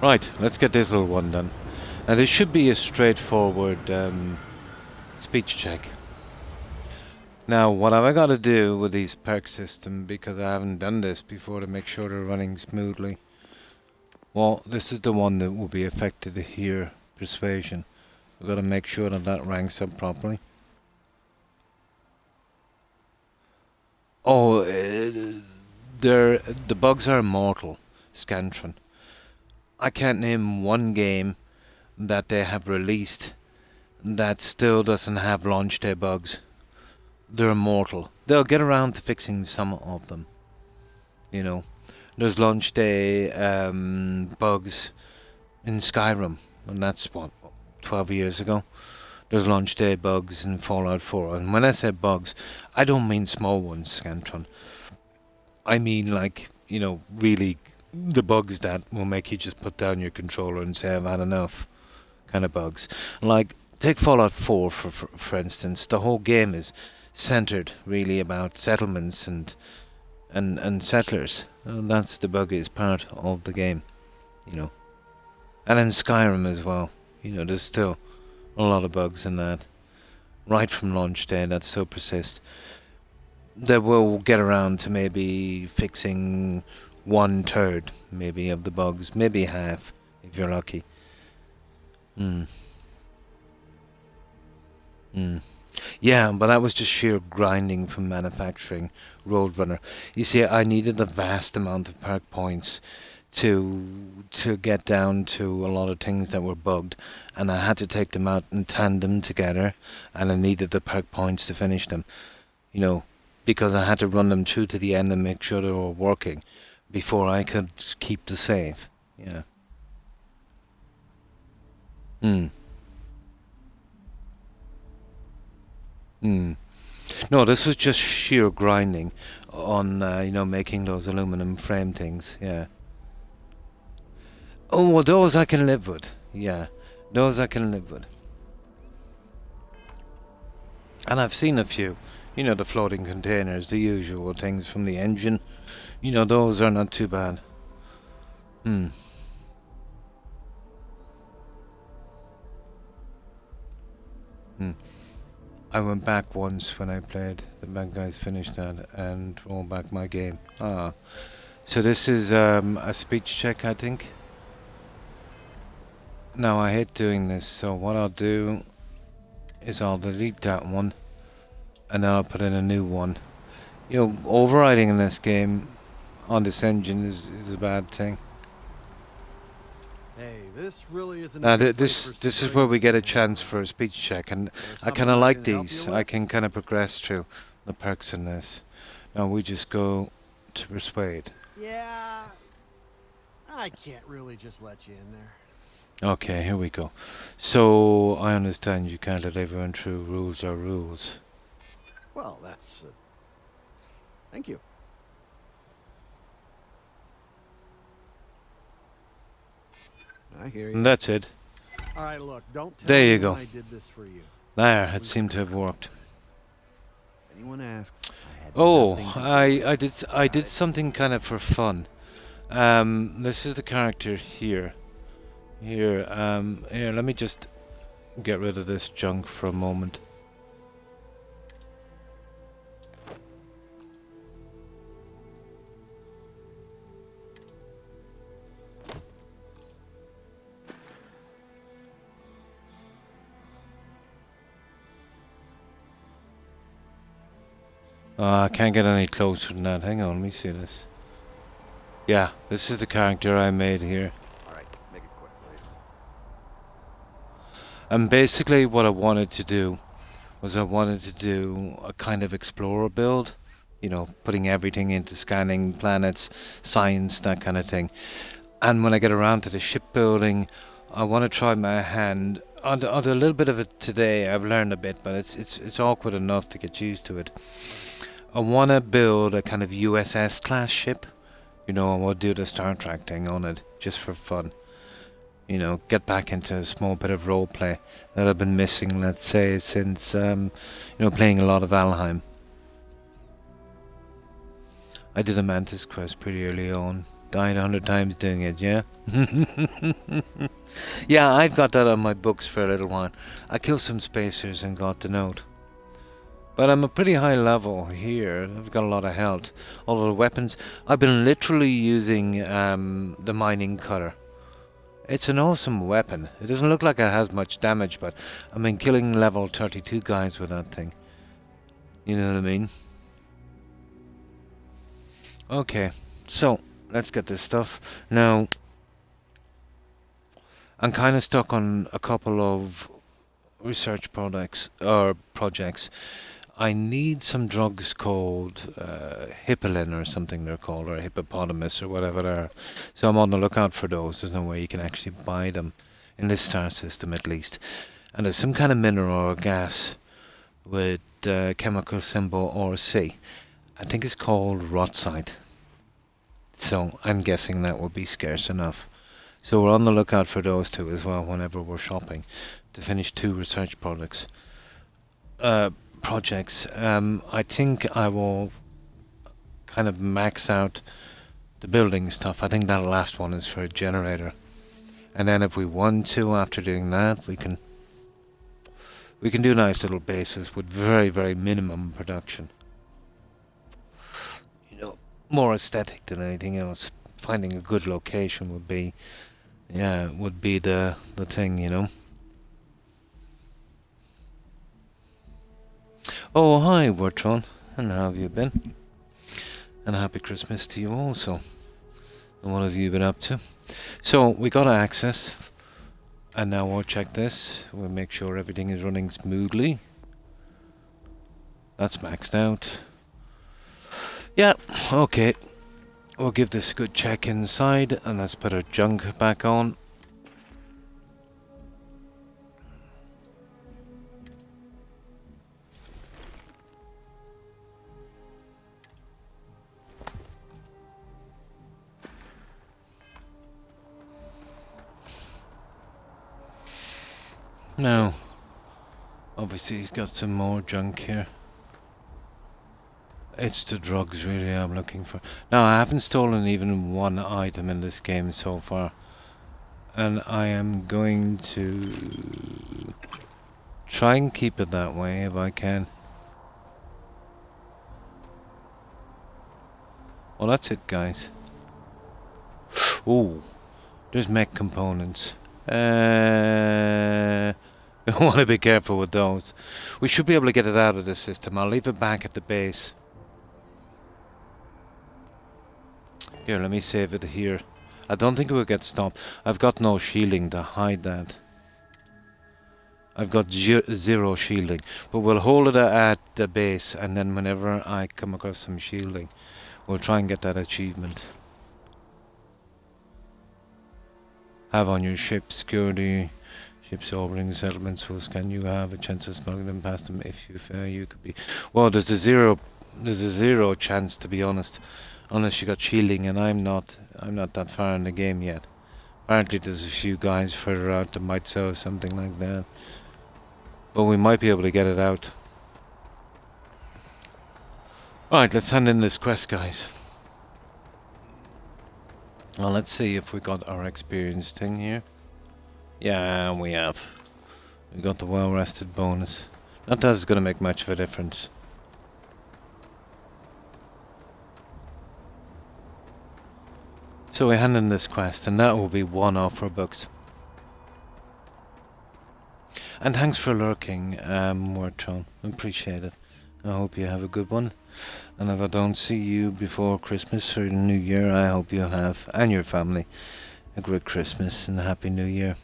Right, let's get this little one done. Now this should be a straightforward speech check. Now what have I got to do with these perk system, because I haven't done this before, to make sure they're running smoothly? Well, this is the one that will be affected here, persuasion. We've got to make sure that that ranks up properly. Oh, the bugs are immortal, Scantron. I can't name one game that they have released that still doesn't have launch day bugs. They're immortal. They'll get around to fixing some of them. You know, there's launch day bugs in Skyrim, and that's what, 12 years ago. There's launch day bugs in Fallout 4, and when I say bugs, I don't mean small ones, Scantron. I mean, like, you know, really the bugs that will make you just put down your controller and say I've had enough, kind of bugs. Like, take Fallout 4 for instance. The whole game is centered really about settlements and settlers. And that's the buggiest part of the game, you know. And in Skyrim as well, you know, there's still a lot of bugs in that. Right from launch day, that still persists. They will get around to maybe fixing 1/3 maybe of the bugs, maybe half if you're lucky. Yeah, but that was just sheer grinding from manufacturing Roadrunner. You see, I needed a vast amount of perk points to get down to a lot of things that were bugged, and I had to take them out in tandem together, and I needed the perk points to finish them, you know, because I had to run them through to the end and make sure they were working before I could keep the save. Yeah. No, this was just sheer grinding on, you know, making those aluminum frame things. Yeah. Oh, well, those I can live with. Yeah, those I can live with. And I've seen a few. You know, the floating containers, the usual things from the engine. You know, those are not too bad. I went back once when I played. The bad guys finished that and rolled back my game. So this is a speech check, I think. Now I hate doing this, so what I'll do is I'll delete that one and then I'll put in a new one. You know, overriding in this game on this engine is a bad thing. Hey, this really isn't Now a good place for this is where we civilians get to a hang out. chance for a speech check, and There's I kind something of like can help these. you I with? can kind of progress through the perks in this. Now we just go to persuade. Yeah, I can't really just let you in there. Okay, here we go. So I understand you can't let everyone through. Rules are rules. Well, that's... thank you. I hear you. And that's it. All right, look, don't tell There you anyone go. I did this for you. There, it seemed to have worked. If anyone asks, I had Oh, nothing to do with it. I Got did it? something kind of for fun. This is the character here. Here, let me just get rid of this junk for a moment. I can't get any closer than that. Hang on, let me see this. Yeah, this is the character I made here. All right, make it quick, please. And basically what I wanted to do was I wanted to do a kind of explorer build. You know, putting everything into scanning planets, science, that kind of thing. And when I get around to the shipbuilding, I want to try my hand on a little bit of it today. I've learned a bit, but it's awkward enough to get used to it. I want to build a kind of USS class ship. You know, I want to do the Star Trek thing on it, just for fun. You know, get back into a small bit of role play that I've been missing, let's say, since, playing a lot of Valheim. I did a Mantis quest pretty early on. Died 100 times doing it, yeah? Yeah, I've got that on my books for a little while. I killed some spacers and got the note. But I'm a pretty high level here. I've got a lot of health. All of the weapons. I've been literally using the mining cutter. It's an awesome weapon. It doesn't look like it has much damage, but I've been killing level 32 guys with that thing. You know what I mean? Okay, so let's get this stuff. Now, I'm kind of stuck on a couple of research projects. I need some drugs called hippolin or something they're called, or hippopotamus or whatever they are. So I'm on the lookout for those. There's no way you can actually buy them in this star system, at least. And there's some kind of mineral or gas with chemical symbol RC. I think it's called rotsite. So I'm guessing that would be scarce enough. So we're on the lookout for those two as well whenever we're shopping to finish 2 research projects. I think I will kind of max out the building stuff. I think that last one is for a generator. And then if we want to, after doing that, we can do nice little bases with very, very minimum production. More aesthetic than anything else. Finding a good location would be the thing, you know. Oh, hi, Wertron. And how have you been? And happy Christmas to you also. And what have you been up to? So, we got access. And now we'll check this. We'll make sure everything is running smoothly. That's maxed out. Yeah, okay. We'll give this a good check inside, and let's put our junk back on. Now, obviously he's got some more junk here. It's the drugs really I'm looking for. Now, I haven't stolen even one item in this game so far. And I am going to try and keep it that way if I can. Well, that's it, guys. Ooh, there's mech components. I want to be careful with those. We should be able to get it out of the system. I'll leave it back at the base. Here, let me save it here. I don't think we'll get stopped. I've got no shielding to hide that. I've got zero shielding, but we'll hold it at the base, and then whenever I come across some shielding, we'll try and get that achievement. Have on your ship security, ships orbiting settlements. So can you have a chance of smuggling them past them? If you fail, you could be. Well, there's a zero chance, to be honest, unless you got shielding, and I'm not that far in the game yet. Apparently, there's a few guys further out that might sell something like that. But we might be able to get it out. Alright, let's hand in this quest, guys. Well, let's see if we got our experience thing here. Yeah, we have. We got the well-rested bonus. Not that it's going to make much of a difference. So we hand in this quest, and that will be one off our books. And thanks for lurking, Wartron. Appreciate it. I hope you have a good one. And if I don't see you before Christmas or the New Year, I hope you have, and your family, a great Christmas and a Happy New Year.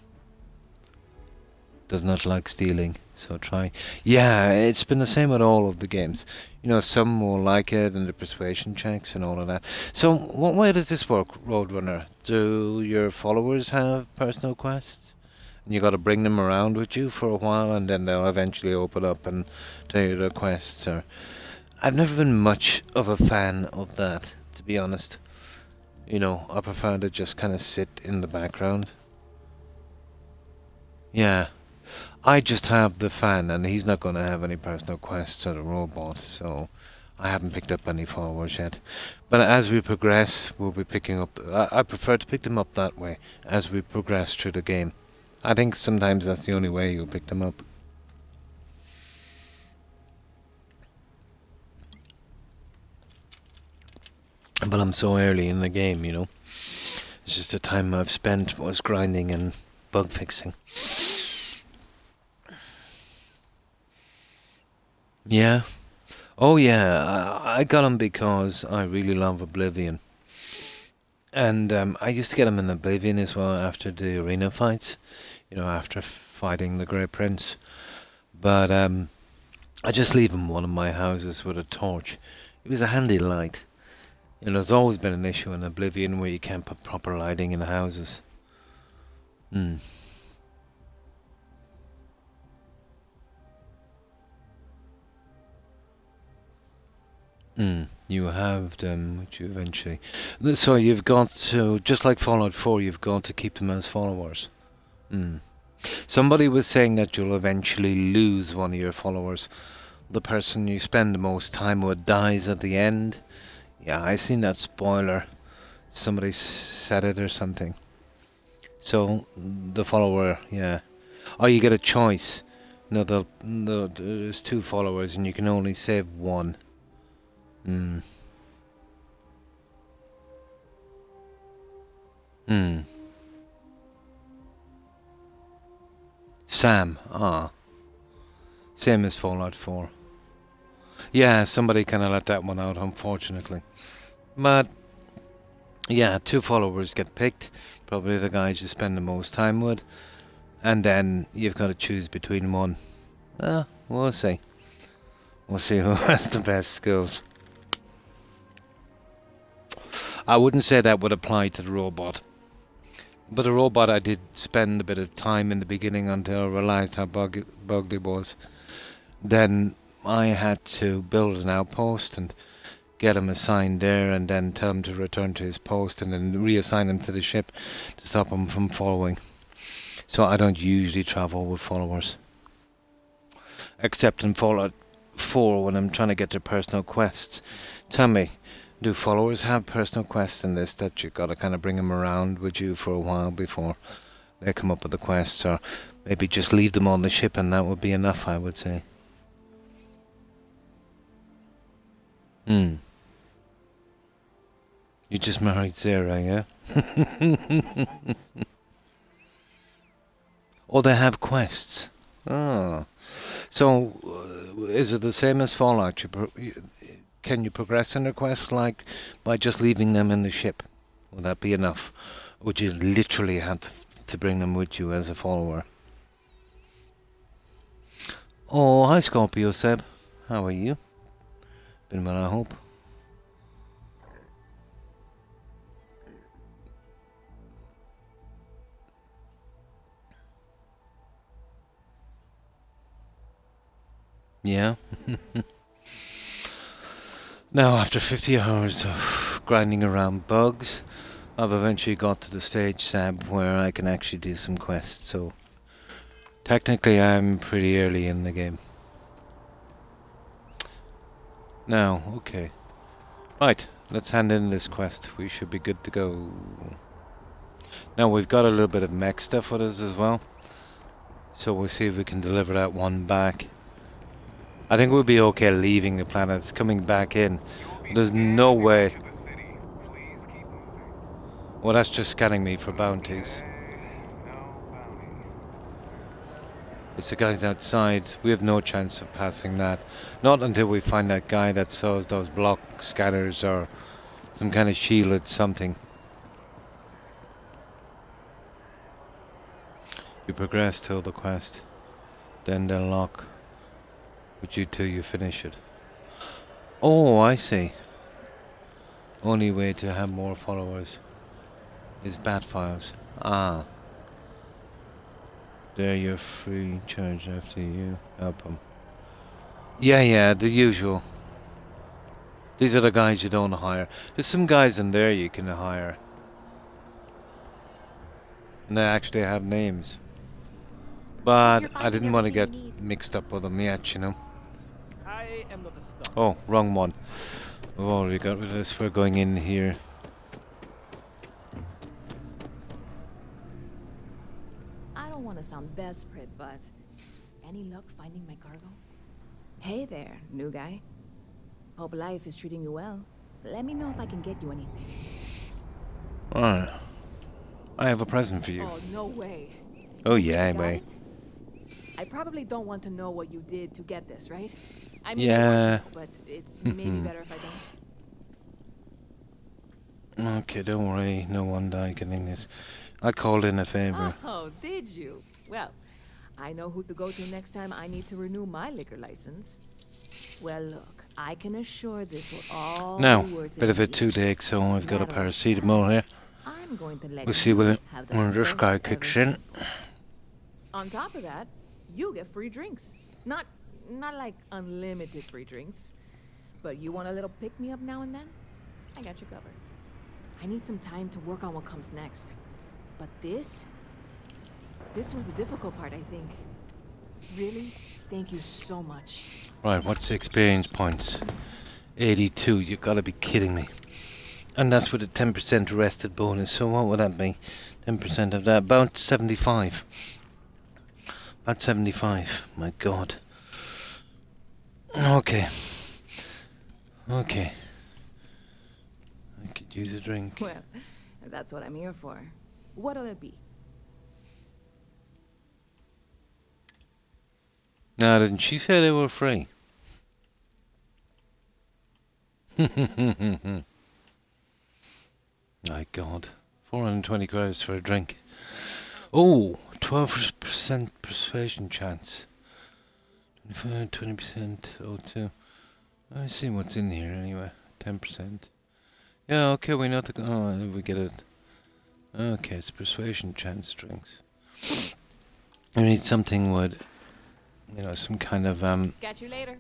Does not like stealing, so try. Yeah, it's been the same with all of the games. You know, some will like it and the persuasion checks and all of that. So, what way does this work, Roadrunner? Do your followers have personal quests? And you got to bring them around with you for a while, and then they'll eventually open up and tell you their quests. Or I've never been much of a fan of that, to be honest. You know, I prefer to just kind of sit in the background. Yeah, I just have the fan, and he's not going to have any personal quests or the robot, so I haven't picked up any followers yet. But as we progress, we'll be picking up. I prefer to pick them up that way as we progress through the game. I think sometimes that's the only way you'll pick them up. But I'm so early in the game, you know. It's just the time I've spent was grinding and bug fixing. Yeah. Oh yeah, I got him because I really love Oblivion. And I used to get him in Oblivion as well after the arena fights. You know, after fighting the Grey Prince. But I just leave him in one of my houses with a torch. It was a handy light. You know, there's always been an issue in Oblivion where you can't put proper lighting in houses. You have them, which you eventually... So you've got to, just like Fallout 4, you've got to keep them as followers. Somebody was saying that you'll eventually lose one of your followers. The person you spend the most time with dies at the end. Yeah, I seen that spoiler. Somebody said it or something. So, the follower, yeah. Oh, you get a choice. No, there's 2 followers and you can only save 1. Sam, same as Fallout 4. Yeah, somebody kind of let that one out, unfortunately. But, yeah, 2 followers get picked. Probably the guys you spend the most time with. And then you've got to choose between one. We'll see. We'll see who has the best skills. I wouldn't say that would apply to the robot. But the robot, I did spend a bit of time in the beginning until I realised how bugged it was. Then I had to build an outpost and get him assigned there, and then tell him to return to his post, and then reassign him to the ship to stop him from following. So I don't usually travel with followers. Except in Fallout 4 when I'm trying to get their personal quests. Tell me, do followers have personal quests in this that you gotta kind of bring them around with you for a while before they come up with the quests, or maybe just leave them on the ship and that would be enough, I would say. You just married Sarah, yeah? Oh, they have quests. Oh. So, is it the same as Fallout? Can you progress in their quests like by just leaving them in the ship? Will that be enough? Would you literally have to bring them with you as a follower? Oh, hi Scorpio Seb. How are you? Been well, I hope. Yeah. Now, after 50 hours of grinding around bugs, I've eventually got to the stage, Seb, where I can actually do some quests, so technically I'm pretty early in the game. Now, okay. Right, let's hand in this quest. We should be good to go. Now, we've got a little bit of mech stuff with us as well, so we'll see if we can deliver that one back. I think we'll be okay leaving the planet. It's coming back in. There's no way. Well, that's just scanning me for bounties. It's the guys outside. We have no chance of passing that. Not until we find that guy that sells those block scanners or some kind of shielded something. You progress till the quest. Then they'll lock. With you till you finish it. Oh, I see. Only way to have more followers is bat files. Ah. There you're free charge after you help them. Yeah, the usual. These are the guys you don't hire. There's some guys in there you can hire. And they actually have names. But I didn't want to get mixed up with them yet, you know. I am not a star. Oh, wrong one. We've already got rid of this. We're going in here. I don't want to sound desperate, but any luck finding my cargo? Hey there, new guy. Hope life is treating you well. Let me know if I can get you anything. Alright. I have a present for you. Oh, no way. Oh yeah, You got mate. it? I probably don't want to know what you did to get this, right? I mean, Yeah. I want to, but it's maybe better if I don't. Okay, don't worry. No one died getting this. I called in a favor. Oh, did you? Well, I know who to go to next time I need to renew my liquor license. Well, look, I can assure this will all Now, be worth bit of a it. toothache, so I've got a Matter of paracetamol here. I'm going to let We'll see you when have the this first guy ever kicks sip. in. On top of that, you get free drinks. Not like unlimited free drinks, but you want a little pick me up now and then? I got you covered. I need some time to work on what comes next. But this was the difficult part, I think. Really? Thank you so much. Right, what's the experience points? 82, you gotta be kidding me. And that's with a 10% arrested bonus, so what would that be? 10% of that, about 75. About 75, my god. Okay. Okay. I could use a drink. Well, that's what I'm here for. What'll it be? No, didn't she say they were free? My god. 420 credits for a drink. Oh, 12% persuasion chance. 25, 20%, 02. Let's see what's in here anyway. 10%. Yeah, okay, we know the... Oh, we get it. Okay, it's persuasion chance drinks. I need something with... You know, some kind of... Catch you later.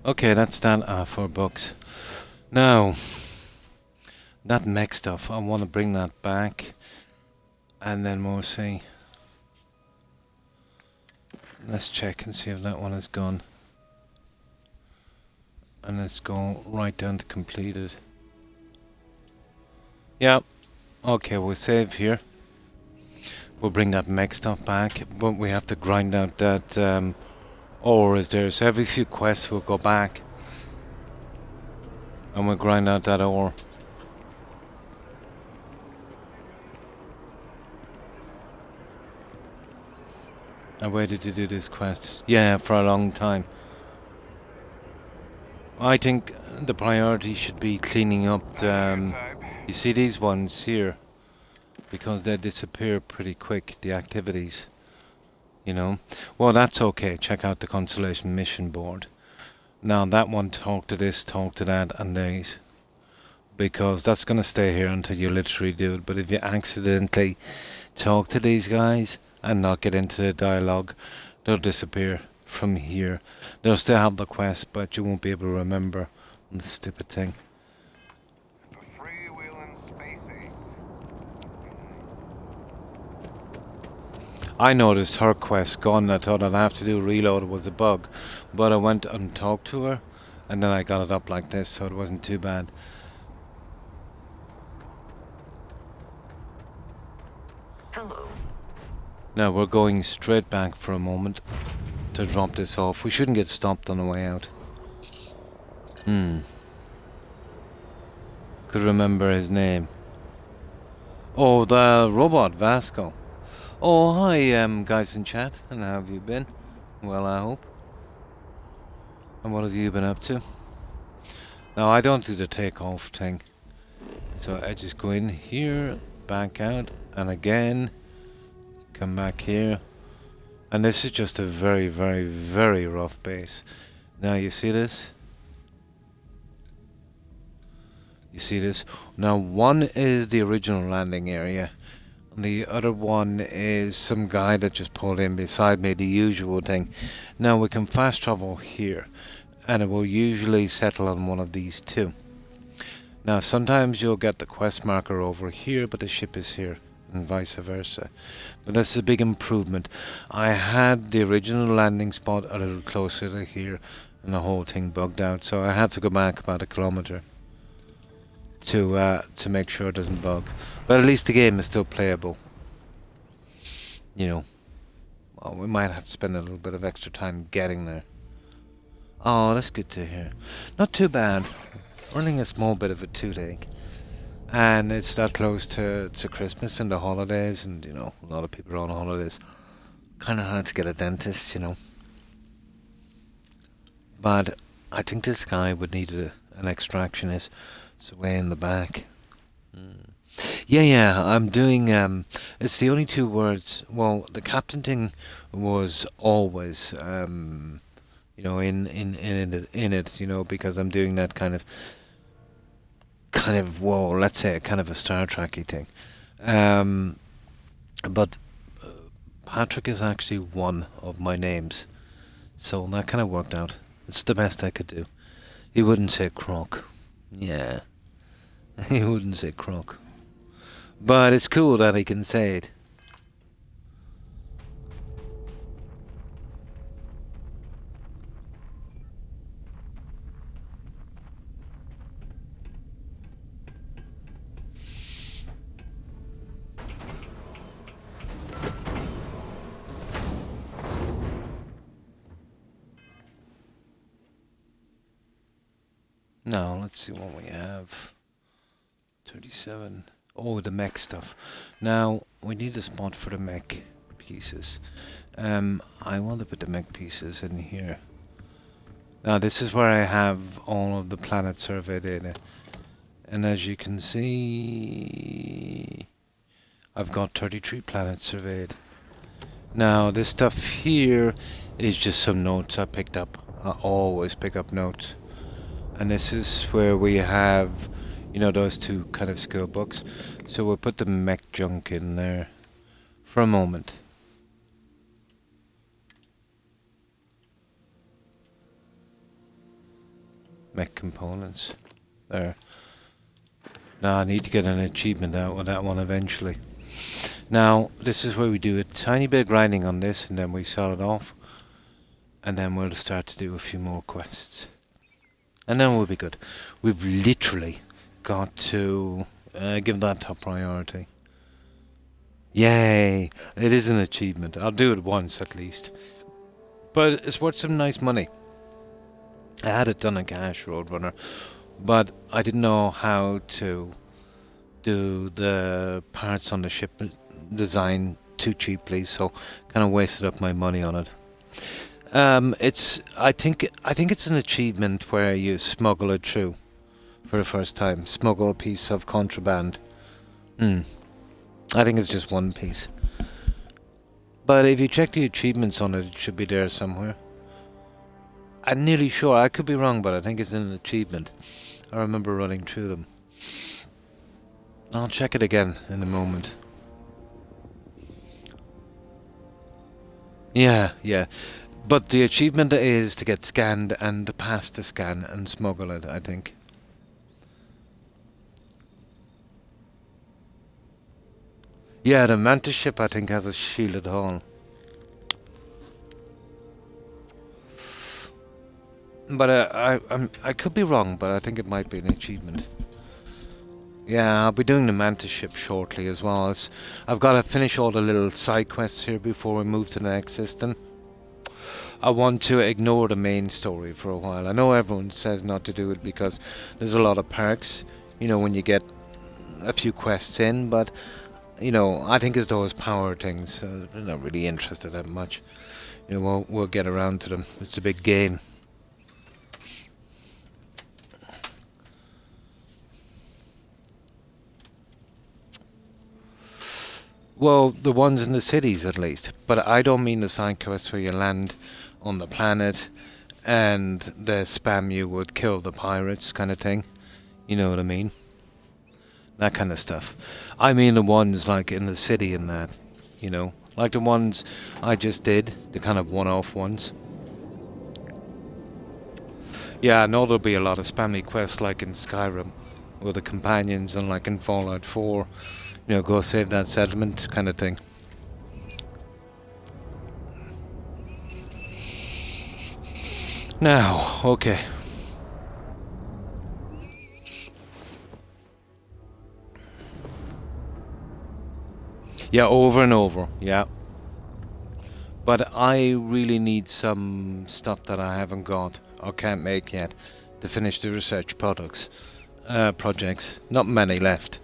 Okay, that's that. $4. Now... That mech stuff, I want to bring that back. And then we'll see. Let's check and see if that one is gone. And let's go right down to completed. Yeah. Okay, we'll save here. We'll bring that mech stuff back. But we have to grind out that ore is there. So every few quests we'll go back. And we'll grind out that ore. I waited to do this quest. Yeah, for a long time. I think the priority should be cleaning up the, you see these ones here? because they disappear pretty quick, the activities, you know. Well, that's okay. Check out the constellation mission board. Now that one, talk to this, talk to that, and these, because that's going to stay here until you literally do it. But if you accidentally talk to these guys and not get into the dialogue, they'll disappear from here. They'll still have the quest, but you won't be able to remember the stupid thing. The freewheeling space ace. I noticed her quest gone. I thought I'd have to do reload. It was a bug, but I went and talked to her, and then I got it up like this, so it wasn't too bad. Hello. Now we're going straight back for a moment to drop this off. We shouldn't get stopped on the way out. Could remember his name. Oh, the robot Vasco. Oh, hi, guys in chat. And how have you been? Well, I hope. And what have you been up to? Now, I don't do the takeoff thing. So I just go in here, back out, and again, come back here. And this is just a very, very, very rough base. Now, you see this? You see this? Now, one is the original landing area. And the other one is some guy that just pulled in beside me, the usual thing. Now, we can fast travel here. And it will usually settle on one of these two. Now, sometimes you'll get the quest marker over here, but the ship is here. And vice versa. But that's a big improvement. I had the original landing spot a little closer to here. And the whole thing bugged out. So I had to go back about 1 kilometer. To make sure it doesn't bug. But at least the game is still playable. You know. Well, we might have to spend a little bit of extra time getting there. Oh, that's good to hear. Not too bad. Running a small bit of a toothache. And it's that close to Christmas and the holidays. And, you know, a lot of people are on holidays. Kind of hard to get a dentist, you know. But I think this guy would need an extractionist. It's way in the back. Yeah, I'm doing, it's the only 2 words. Well, the captain thing was always, you know, in it, you know, because I'm doing that kind of, well, let's say kind of a Star Trek-y thing. But Patrick is actually one of my names. So that kind of worked out. It's the best I could do. He wouldn't say Croc. Yeah. He wouldn't say Croc. But it's cool that he can say it. Now, let's see what we have. 37. Oh, the mech stuff. Now, we need a spot for the mech pieces. I want to put the mech pieces in here. Now, this is where I have all of the planet survey data. And as you can see, I've got 33 planets surveyed. Now, this stuff here is just some notes I picked up. I always pick up notes. And this is where we have, you know, those 2 kind of skill books. So we'll put the mech junk in there for a moment. Mech components. There. Now I need to get an achievement out with that one eventually. Now, this is where we do a tiny bit of grinding on this and then we sell it off. And then we'll start to do a few more quests. And then we'll be good. We've literally got to give that top priority. Yay! It is an achievement. I'll do it once at least. But it's worth some nice money. I had it done in Cash Roadrunner, but I didn't know how to do the parts on the ship design too cheaply, so kind of wasted up my money on it. I think it's an achievement where you smuggle it through for the first time. Smuggle a piece of contraband. I think it's just one piece. But if you check the achievements on it, it should be there somewhere. I'm nearly sure. I could be wrong, but I think it's in an achievement. I remember running through them. I'll check it again in a moment. Yeah. But the achievement is to get scanned and to pass the scan and smuggle it, I think. Yeah, the Mantis ship, I think, has a shielded hull. But I could be wrong, but I think it might be an achievement. Yeah, I'll be doing the Mantis ship shortly as well. I've got to finish all the little side quests here before we move to the next system. I want to ignore the main story for a while. I know everyone says not to do it because there's a lot of perks, you know, when you get a few quests in, but, you know, I think it's those power things. I'm not really interested that much. You know, we'll get around to them. It's a big game. Well, the ones in the cities at least. But I don't mean the side quests where you land on the planet and they spam you with kill the pirates kind of thing. You know what I mean? That kind of stuff. I mean the ones like in the city and that, you know. Like the ones I just did, the kind of one-off ones. Yeah, I know there'll be a lot of spammy quests like in Skyrim with the companions and like in Fallout 4. You know, go save that settlement kind of thing. Now, okay. Yeah, over and over, yeah. But I really need some stuff that I haven't got or can't make yet to finish the research projects. Not many left.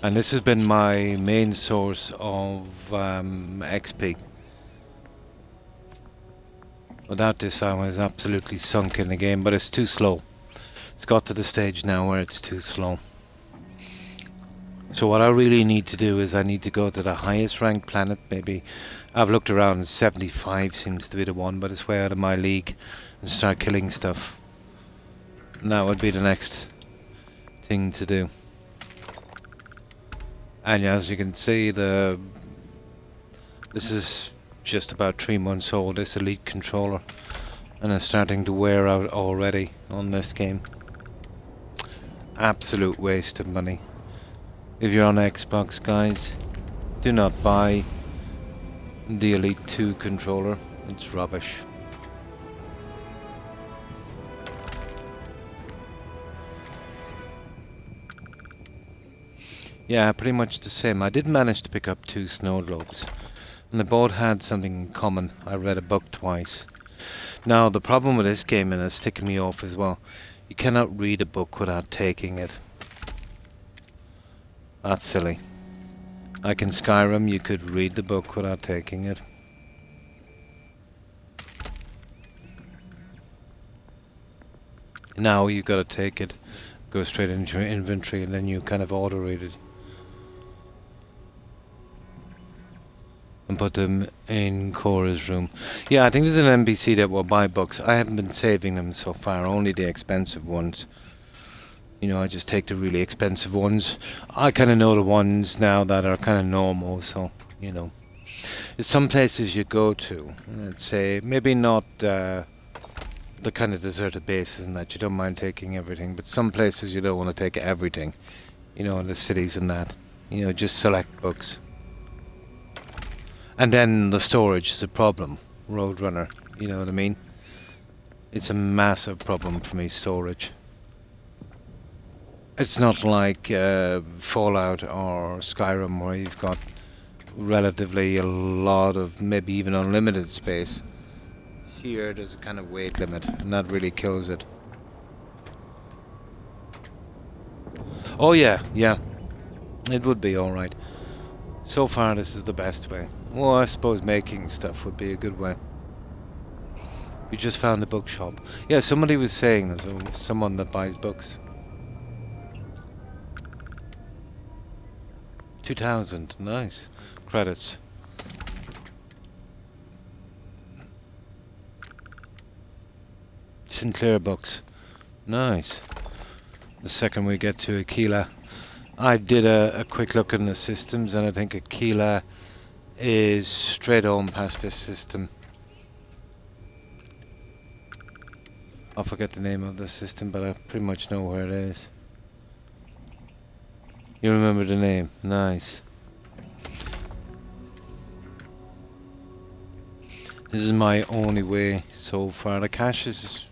And this has been my main source of XP. Without this I was absolutely sunk in the game, but it's too slow. It's got to the stage now where it's too slow. So what I really need to do is I need to go to the highest ranked planet. Maybe I've looked around, 75 seems to be the one, but it's way out of my league, and start killing stuff. And that would be the next thing to do. And as you can see, this is just about 3 months old, this Elite controller, and it's starting to wear out already on this game. Absolute waste of money. If you're on Xbox, guys, do not buy the Elite 2 controller. It's rubbish. Yeah, pretty much the same. I did manage to pick up 2 snow globes, and they both had something in common. I read a book twice. Now, the problem with this game, and it's ticking me off as well, you cannot read a book without taking it. That's silly. Like in Skyrim, you could read the book without taking it. Now you've got to take it, go straight into your inventory, and then you kind of auto-read it. And put them in Cora's room. Yeah, I think there's an NPC that will buy books. I haven't been saving them so far, only the expensive ones. You know, I just take the really expensive ones. I kind of know the ones now that are kind of normal, so, you know. There's some places you go to, let's say, maybe not the kind of deserted bases and that, you don't mind taking everything, but some places you don't want to take everything. You know, in the cities and that. You know, just select books. And then the storage is a problem. Roadrunner, you know what I mean? It's a massive problem for me, storage. It's not like Fallout or Skyrim where you've got relatively a lot of, maybe even unlimited space. Here there's a kind of weight limit, and that really kills it. Oh yeah, it would be alright. So far this is the best way. Well, I suppose making stuff would be a good way. We just found a bookshop. Yeah, somebody was saying there's someone that buys books. 2,000. Nice. Credits. Sinclair books. Nice. The second we get to Aquila. I did a quick look in the systems, and I think Aquila is straight on past this system. I forget the name of the system, but I pretty much know where it is. You remember the name? Nice. This is my only way so far. The cash is,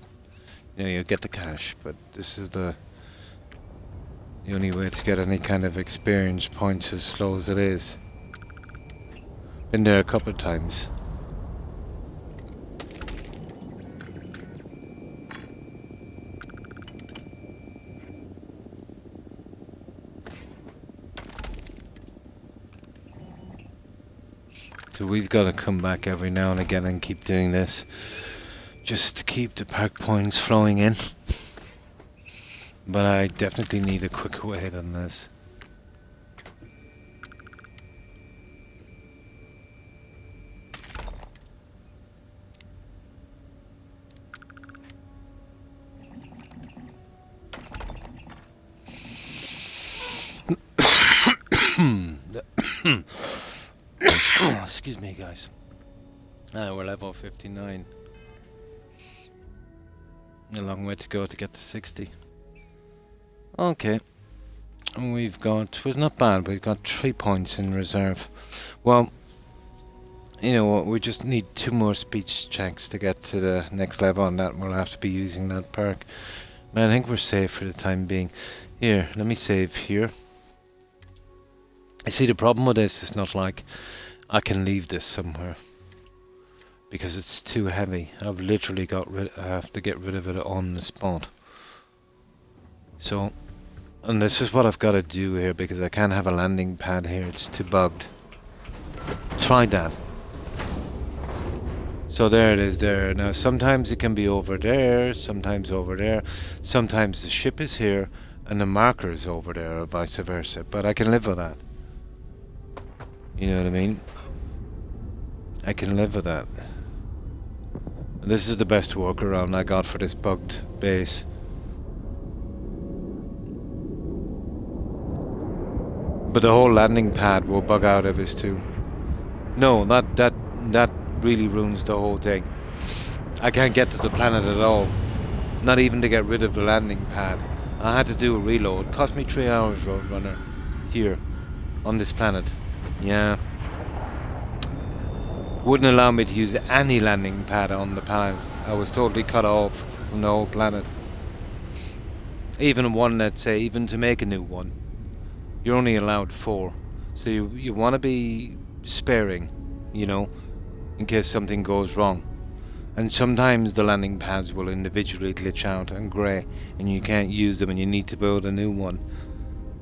you get the cash, but this is the only way to get any kind of experience points as slow as it is. Been there a couple of times. So we've got to come back every now and again and keep doing this, just to keep the park points flowing in. But I definitely need a quicker way than this. Excuse me, guys. We're level 59. A long way to go to get to 60. Okay. We've got... Well, not bad. We've got 3 points in reserve. Well, you know what? We just need 2 more speech checks to get to the next level, and that we'll have to be using that perk. But I think we're safe for the time being. Here, let me save here. I see the problem with this is not like I can leave this somewhere, because it's too heavy. I've literally I have to get rid of it on the spot. So, and this is what I've got to do here, because I can't have a landing pad here. It's too bugged. Try that. So there it is there. Now sometimes it can be over there, sometimes over there, sometimes the ship is here and the marker is over there, or vice versa. But I can live with that. You know what I mean? I can live with that. And this is the best workaround I got for this bugged base. But the whole landing pad will bug out of this too. No, that really ruins the whole thing. I can't get to the planet at all. Not even to get rid of the landing pad. I had to do a reload. Cost me 3 hours, Roadrunner. Here. On this planet. Yeah. Wouldn't allow me to use any landing pad on the planet. I was totally cut off from the whole planet. Even one, let's say, even to make a new one, you're only allowed 4. So you want to be sparing, you know, in case something goes wrong. And sometimes the landing pads will individually glitch out and grey, and you can't use them and you need to build a new one.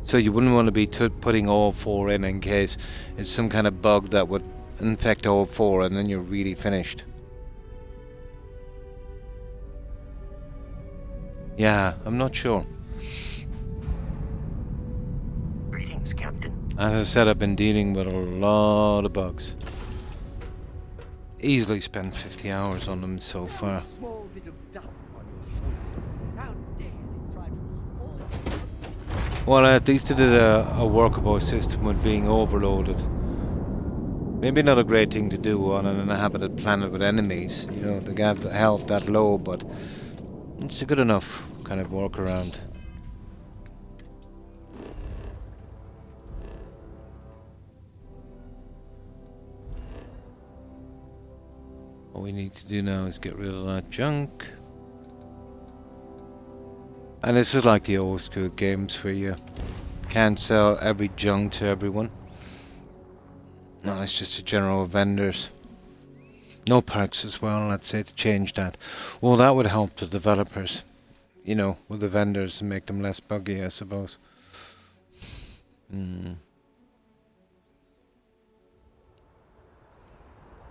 So you wouldn't want to be putting all 4 in case it's some kind of bug that would infect all 4, and then you're really finished. Yeah, I'm not sure. Greetings, Captain. As I said, I've been dealing with a lot of bugs. Easily spent 50 hours on them so far. Small bit of dust on your shoulder. How dare you try to spoil. Well, at least it did a workable system with being overloaded. Maybe not a great thing to do on an inhabited planet with enemies, you know, to get health that low, but it's a good enough kind of workaround. What we need to do now is get rid of that junk. And this is like the old school games where you can't sell every junk to everyone. No, it's just a general vendors. No perks as well, let's say, to change that. Well, that would help the developers, you know, with the vendors and make them less buggy, I suppose.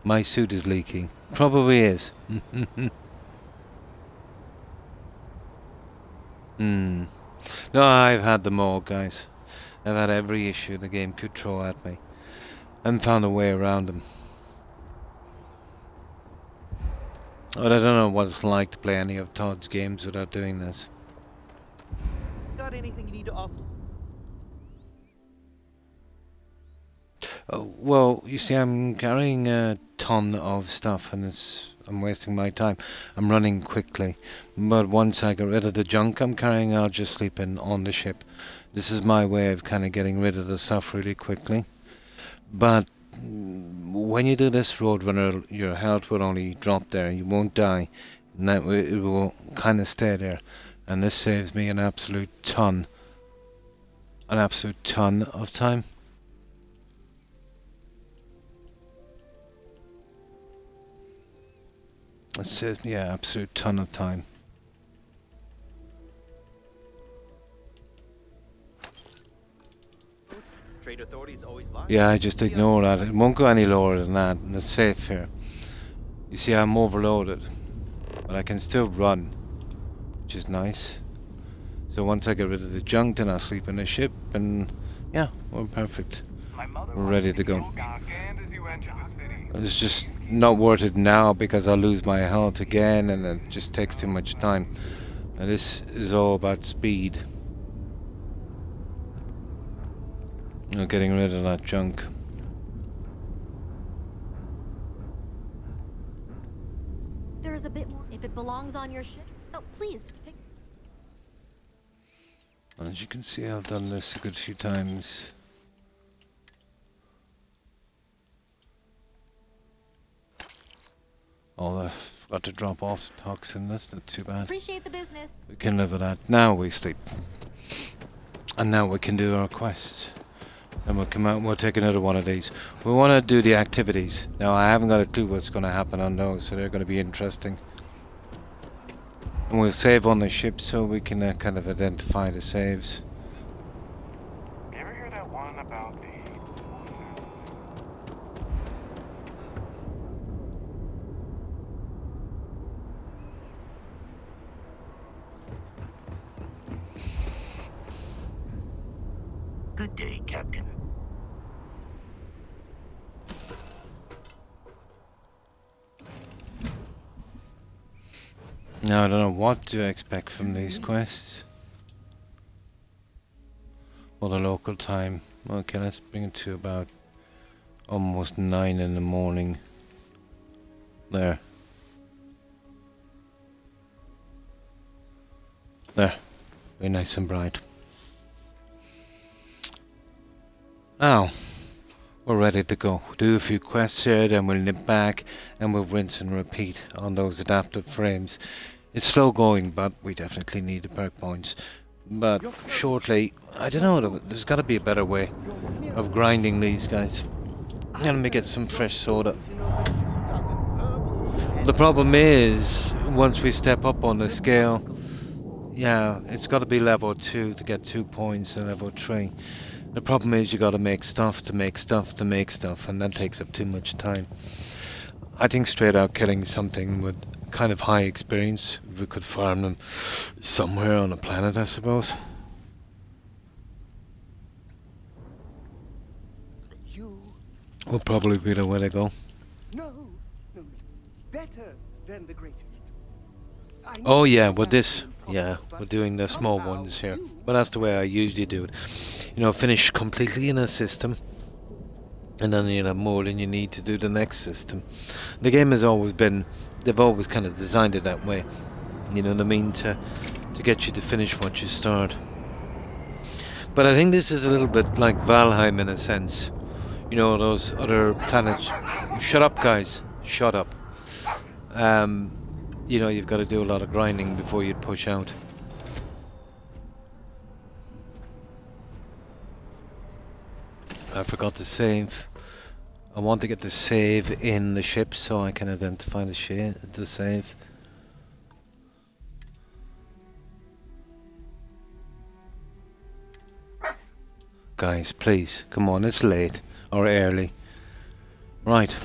My suit is leaking. Probably is. No, I've had them all, guys. I've had every issue the game could throw at me, and found a way around them. But I don't know what it's like to play any of Todd's games without doing this. Got anything you need to offer? Oh, well, you see, I'm carrying a ton of stuff, and I'm wasting my time. I'm running quickly, but once I get rid of the junk I'm carrying, I'll just sleep in on the ship. This is my way of kind of getting rid of the stuff really quickly. But when you do this Roadrunner, your health will only drop there. You won't die. And that way it will kind of stay there. And this saves me an absolute ton of time. It saves me an absolute ton of time. Trade authorities always buy. Yeah, I just ignore that. It won't go any lower than that, and it's safe here. You see, I'm overloaded, but I can still run, which is nice. So once I get rid of the junk, then I'll sleep in the ship, and yeah, we're perfect. We're ready to go. Scanned as you enter the city. It's just not worth it now because I'll lose my health again, and it just takes too much time. And this is all about speed. You know, getting rid of that junk. There is a bit more. If it belongs on your ship. Oh, please, take. As you can see, I've done this a good few times. Oh, I forgot to drop off the toxin. That's not too bad. Appreciate the business. We can live with that. Now we sleep. And now we can do our quests. And we'll come out and we'll take another one of these. We want to do the activities. Now, I haven't got a clue what's going to happen on those, so they're going to be interesting. And we'll save on the ship so we can kind of identify the saves. You ever hear that one about the... Good day, Captain. Now, I don't know what to expect from these quests. Well, the local time. Okay, let's bring it to about almost 9 in the morning. There. There. Very nice and bright. Now, we're ready to go. Do a few quests here, then we'll nip back and we'll rinse and repeat on those adaptive frames. It's slow going, but we definitely need the perk points. But shortly, I don't know, there's got to be a better way of grinding these guys. And let me get some fresh soda. The problem is, once we step up on the scale, yeah, it's got to be level 2 to get 2 points and level 3. The problem is you got to make stuff to make stuff to make stuff, and that takes up too much time. I think straight out killing something with kind of high experience, we could farm them somewhere on a planet, I suppose. Will probably be the way to go. No, better than the greatest. Oh yeah, with this, yeah, we're doing the small ones here. But that's the way I usually do it. You know, finish completely in a system, and then you have more than you need to do the next system. The game has always been, they've always kind of designed it that way. You know what I mean? To get you to finish what you start. But I think this is a little bit like Valheim in a sense. You know, those other planets. Shut up, guys. Shut up. You know, you've got to do a lot of grinding before you push out. I forgot to save. I want to get the save in the ship so I can identify the save. Guys, please, come on, it's late or early. Right.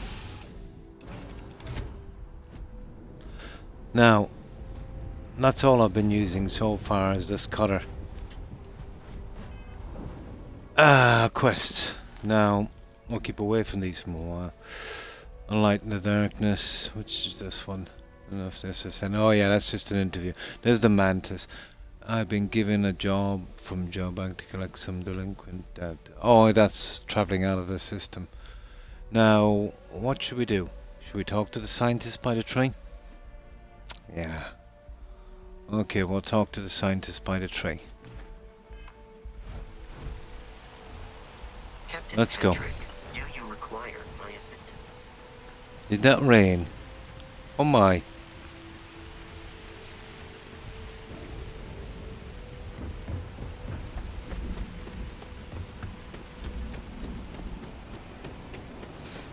Now, that's all I've been using so far is this cutter. Quests. Now, we'll keep away from these for a while. Enlighten the darkness. Which is this one? I don't know if this is... Oh yeah, that's just an interview. There's the mantis. I've been given a job from Joe Bank to collect some delinquent debt. Oh, that's travelling out of the system. Now, what should we do? Should we talk to the scientist by the tree? Yeah. Okay, we'll talk to the scientist by the tree. Captain Let's go. Patrick, do you require my assistance? Did that rain? Oh my.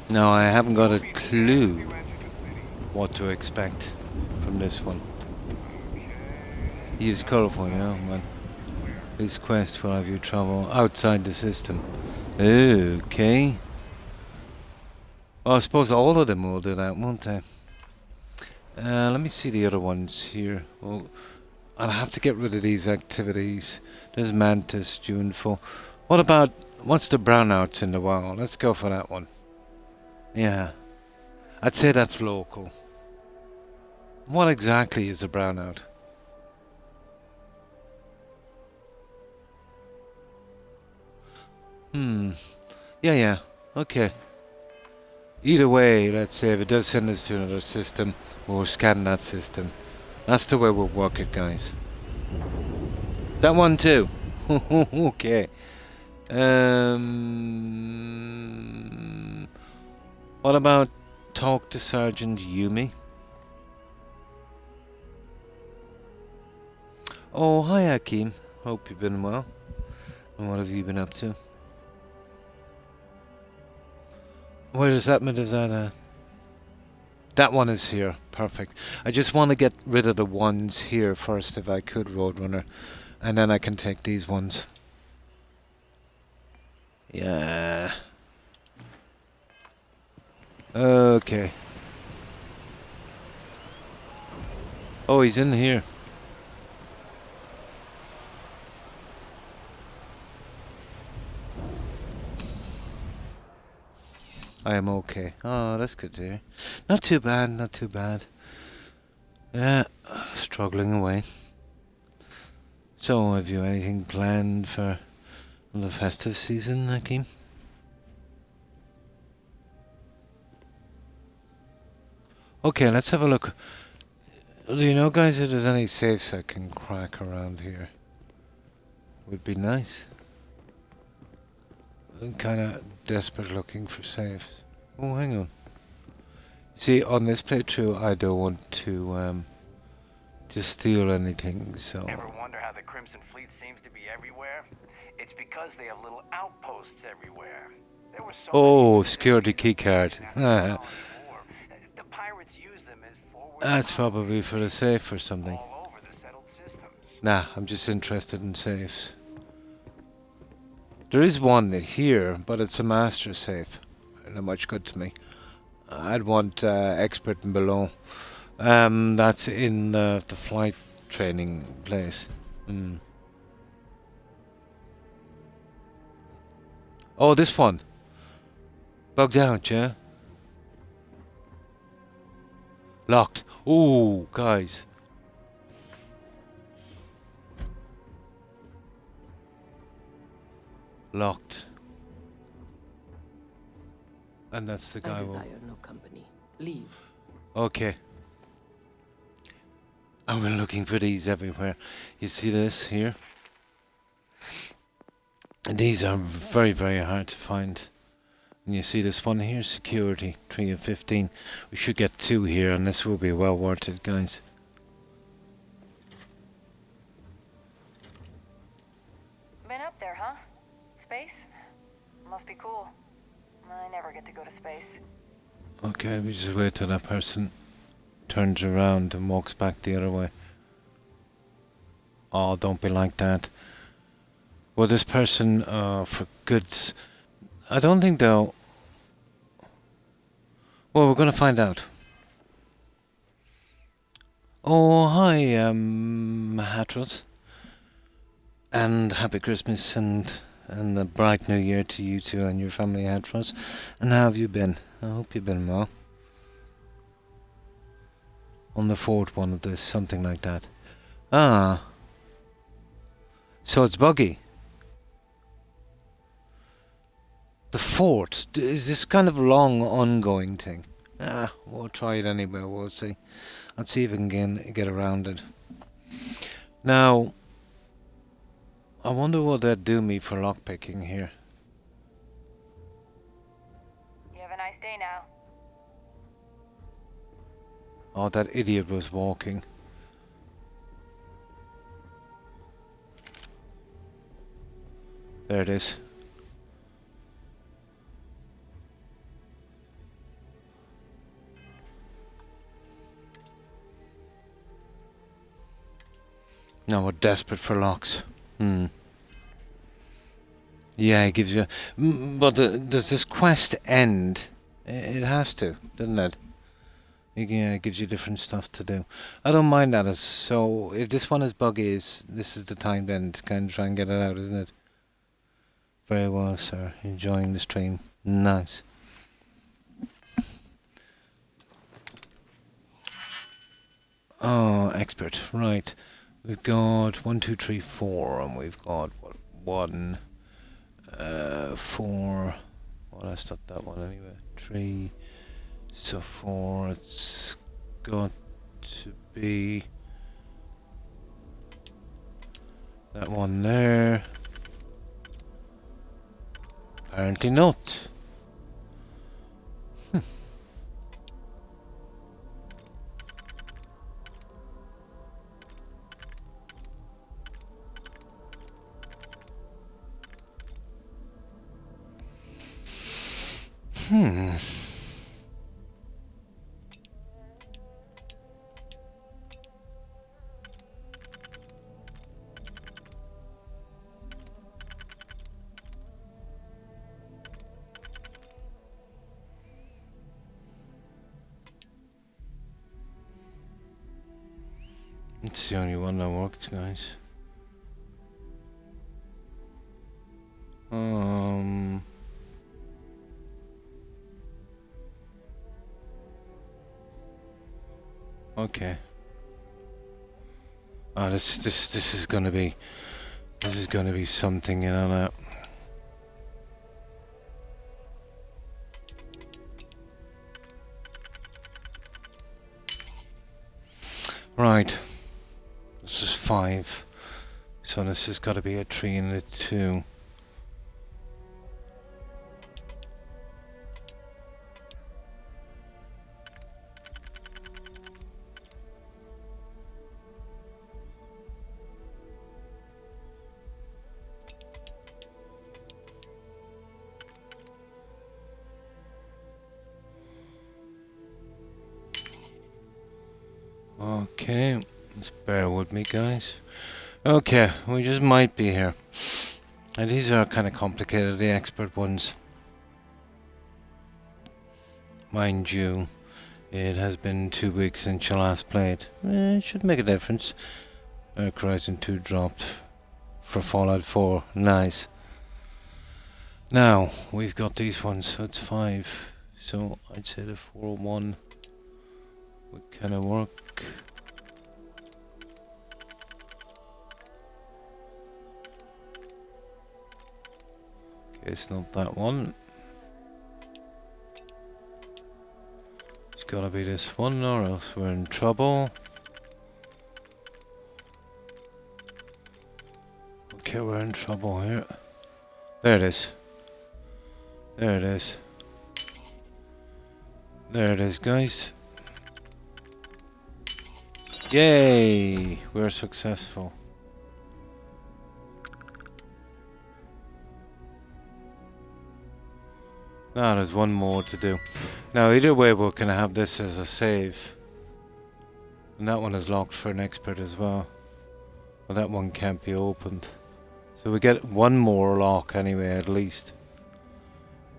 Now I haven't got a clue what to expect from this one. He is colourful, you know, man. This quest will have you travel outside the system. Okay. Well, I suppose all of them will do that, won't they? Let me see the other ones here. Well, I'll have to get rid of these activities. There's Mantis, June 4. What about, what's the brownouts in the wild? Let's go for that one. Yeah. I'd say that's local. What exactly is a brownout? Yeah. Okay. Either way, let's say if it does send us to another system, we'll scan that system. That's the way we'll work it, guys. That one too. Okay. What about talk to Sergeant Yumi? Oh, hi Hakeem. Hope you've been well. And what have you been up to? Where is that Meduzana? That one is here. Perfect. I just want to get rid of the ones here first if I could, Roadrunner. And then I can take these ones. Yeah. Okay. Oh, he's in here. I am okay. Oh, that's good to hear. Not too bad, not too bad. Yeah, struggling away. So, have you anything planned for the festive season, Hakeem? Okay, let's have a look. Do you know, guys, if there's any safes I can crack around here? Would be nice. I'm kind of desperate looking for safes. Oh, hang on. See, on this playthrough, I don't want to steal anything, so... Ever wonder how the Crimson Fleet seems to be everywhere? It's because they have little outposts everywhere. There were so Oh, security keycard. the pirates use them as forward That's probably for the safe or something. all over the settled systems. Nah, I'm just interested in safes. There is one here, but it's a master safe. Not much good to me. I'd want expert and below. That's in the flight training place. Oh, this one. Bugged out, yeah? Locked. Ooh, guys. Locked. And that's the guy. I desire no company. Leave. Okay. I've been looking for these everywhere. You see this here? And these are very, very hard to find. And you see this one here, security, 3 of 15. We should get 2 here, and this will be well worth it, guys. Been up there, huh? Space? Must be cool. I never get to go to space. Okay, we just wait till that person turns around and walks back the other way. Oh, don't be like that. Well, this person, for goods... I don't think they'll... Well, we're gonna find out. Oh, hi, Hatros. And happy Christmas and and a bright new year to you two and your family, Hatros. And how have you been? I hope you've been well. On the fourth one of this, something like that. Ah. So it's buggy. The fort. Is this kind of long ongoing thing? Ah, we'll try it anyway, we'll see. Let's see if we can get around it. Now, I wonder what they'd do me for lockpicking here. You have a nice day now. Oh, that idiot was walking. There it is. Now we're desperate for locks. Yeah, it gives you... But does this quest end? It has to, doesn't it? Yeah, it gives you different stuff to do. I don't mind that. So if this one is buggy, this is the time then to kind of try and get it out, isn't it? Very well, sir. Enjoying the stream. Nice. Oh, expert. Right. We've got 1, 2, 3, 4, and we've got what, 1, 4. Well, I stopped that one anyway. 3. So 4. It's got to be that one there. Apparently not. It's the only one that worked, guys. Okay. Ah, this is gonna be something, you know that. Right. This is 5. So this has got to be a 3 and a 2. Okay, just bear with me, guys. Okay, we just might be here. And these are kind of complicated, the expert ones. Mind you, it has been 2 weeks since you last played. It should make a difference. Horizon 2 dropped for Fallout 4. Nice. Now, we've got these ones, so it's 5. So, I'd say the 4-1 would kind of work. Okay, it's not that one. It's gotta be this one, or else we're in trouble. Okay, we're in trouble here. There it is. There it is. There it is, guys. Yay! We're successful. Now there's one more to do. Now either way we're gonna have this as a save. And that one is locked for an expert as well. But that one can't be opened. So we get one more lock anyway, at least.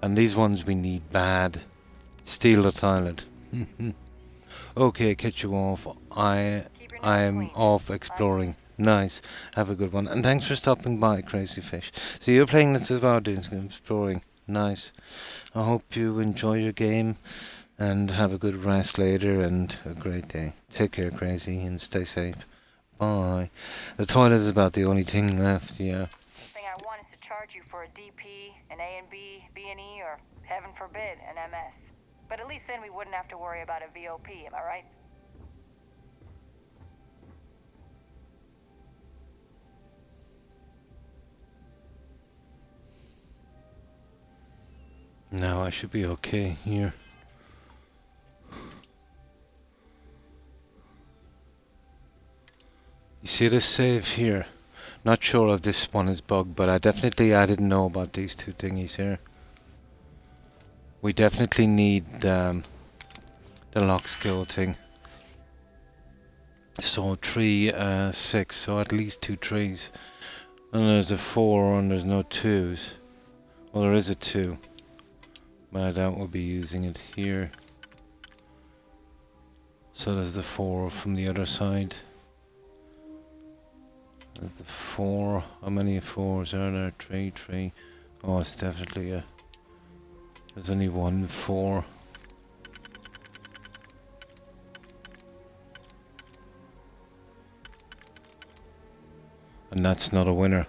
And these ones we need bad. Steal the toilet. Okay, catch you off. I am off exploring. Nice. Have a good one. And thanks for stopping by, Crazy Fish. So you're playing this as well, doing some exploring. Nice. I hope you enjoy your game and have a good rest later and a great day. Take care, Crazy, and stay safe. Bye. The toilet is about the only thing left, yeah. Thing I want is to charge you for a DP, an A&B, B&E, or heaven forbid, an MS. But at least then we wouldn't have to worry about a VOP, am I right? Now I should be okay here. You see this save here? Not sure if this one is bugged, but I didn't know about these two thingies here. We definitely need the lock skill thing. So 3, 6, so at least 2 trees. And there's a 4 and there's no 2s. Well, there is a 2. But I doubt we'll be using it here. So there's the 4 from the other side. There's the 4. How many 4s are there? 3, 3. Oh, it's definitely a... There's only 1 4. And that's not a winner.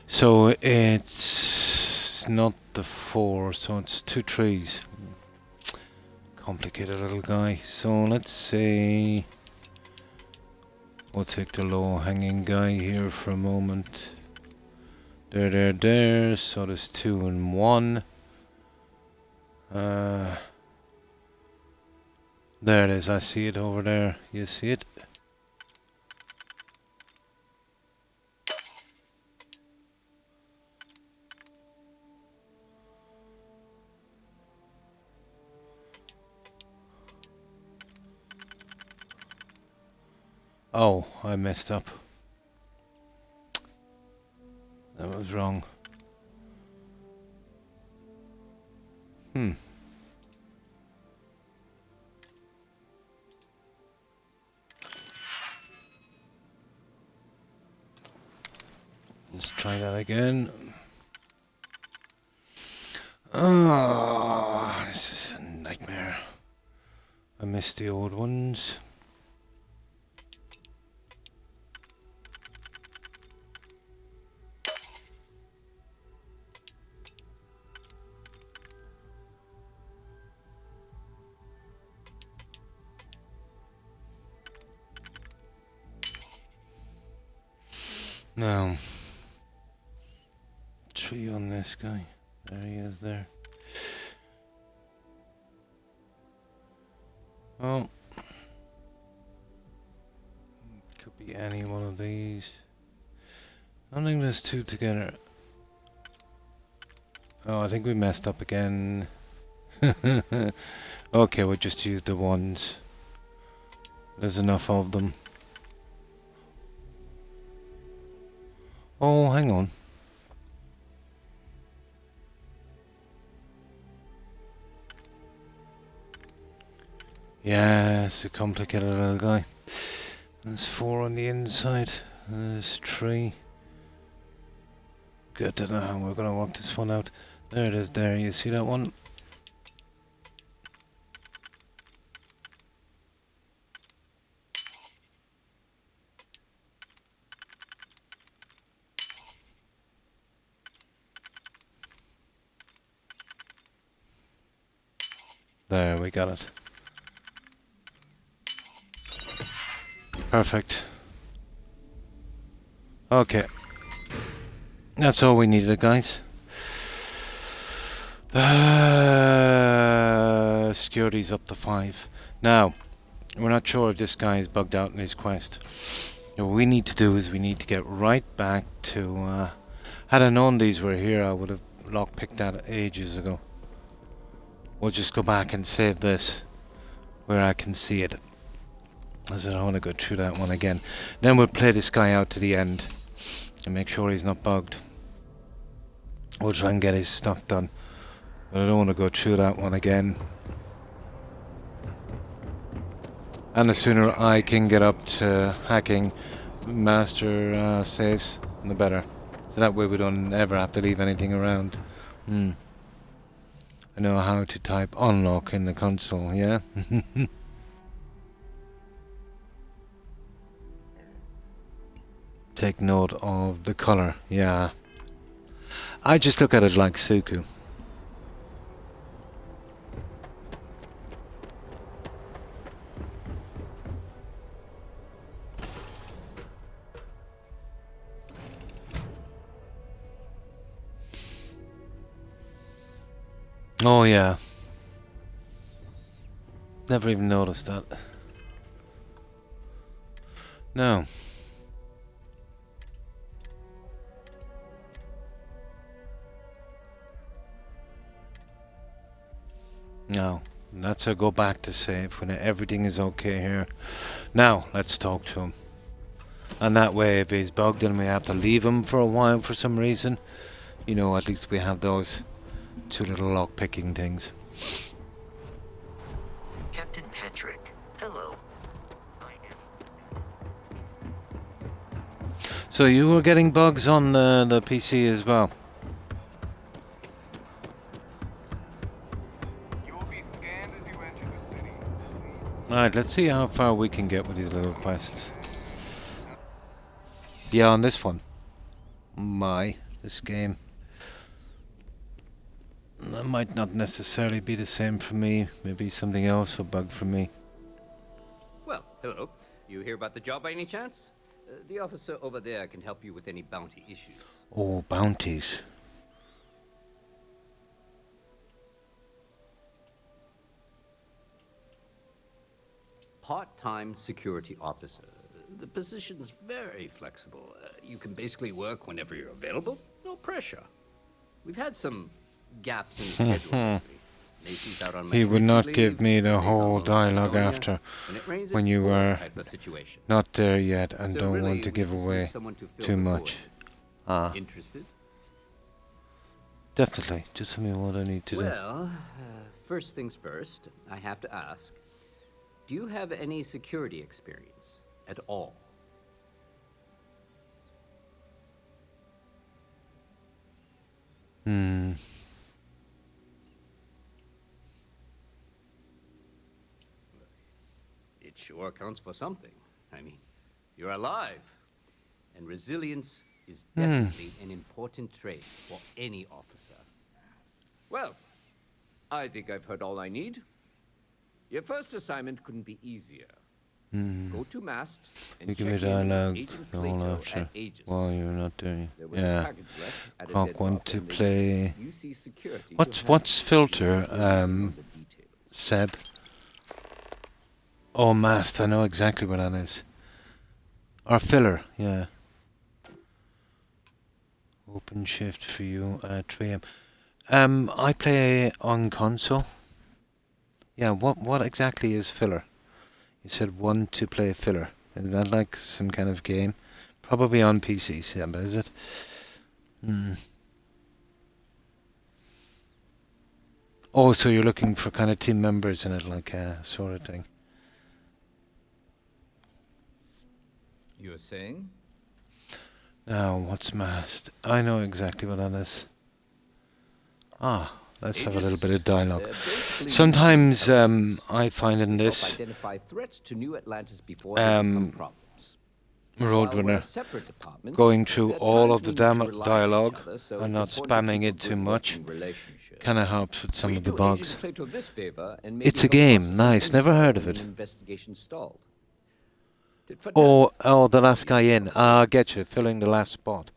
So it's not the 4, so it's 2 trees. Complicated little guy. So let's say we'll take the low hanging guy here for a moment. There. So there's 2 and 1. There it is. I see it over there. You see it? Oh, I messed up. That was wrong. Let's try that again. Oh, this is a nightmare. I missed the old ones. Now, 3 on this guy. There he is there. Oh. Could be any one of these. I don't think there's 2 together. Oh, I think we messed up again. Okay, we'll just use the ones. There's enough of them. Oh, hang on. Yeah, it's a complicated little guy. There's 4 on the inside. There's 3. Good to know how we're gonna work this one out. There it is there, you see that one? There, we got it. Perfect. Okay. That's all we needed, guys. Security's up to 5. Now, we're not sure if this guy is bugged out in his quest. What we need to do is we need to get right back to... had I known these were here, I would have lockpicked that ages ago. We'll just go back and save this where I can see it. As I don't want to go through that one again. Then we'll play this guy out to the end and make sure he's not bugged. We'll try and get his stuff done. But I don't want to go through that one again. And the sooner I can get up to hacking, master saves, the better. So that way we don't ever have to leave anything around. I know how to type unlock in the console, yeah? Take note of the color, yeah. I just look at it like Suku. Oh yeah. Never even noticed that. No. No. Let's go back to save when everything is okay here. Now, let's talk to him. And that way, if he's bugged and we have to leave him for a while for some reason, you know, at least we have those two little lock-picking things. Captain Patrick, hello. So you were getting bugs on the PC as well? You will be scanned as you enter the city. Alright, let's see how far we can get with these little quests. Yeah, on this one. This game. That might not necessarily be the same for me. Maybe something else will bug for me. Well, hello. You hear about the job by any chance? The officer over there can help you with any bounty issues. Oh, bounties. Part-time security officer. The position's very flexible. You can basically work whenever you're available. No pressure. We've had some gaps in the schedule lately. Macy's out on He would not maternity give leave, me the Zay's on whole loan in dialogue Estonia. after When it rains, when it you pours were type of situation. not there yet and So don't really, want to we give just need away someone to fill too the much. void. Interested? Definitely. Just tell me what I need to do. Well, first things first, I have to ask, do you have any security experience at all? It sure counts for something. I mean, you're alive. And resilience is definitely an important trait for any officer. Well, I think I've heard all I need. Your first assignment couldn't be easier. Go to mast and You give me check in with dialogue Agent all Plato after at Aegis. while you're not doing There it. was a Yeah. package left at a Croc dead want lock to and they play. used UC security to What's handle it. filter? The details. Seb. Oh, mast. I know exactly what that is. Or filler. Yeah. Open shift for you at 3 AM. I play on console. Yeah. What exactly is filler? You said one to play filler. Is that like some kind of game? Probably on PC, Seb, is it? Oh, so you're looking for kind of team members in it, like sort of thing. You're saying? Now, what's mast? I know exactly what that is. Ah, let's have a little bit of dialogue. Sometimes I find in this Identify threats to New Atlantis before they become problems. While we're a Roadrunner separate department, going through there are all times of the we need to rely on each dialogue other, so and it's not important to spamming keep a it too good much. working relationship. Kind of helps with some Will of you the do bugs. Agent Plato this favor and maybe It's a help game. process Nice. some Never intel heard of when it. an investigation stalled? Tit for tat. Oh, the last guy in. I get you. Filling the last spot.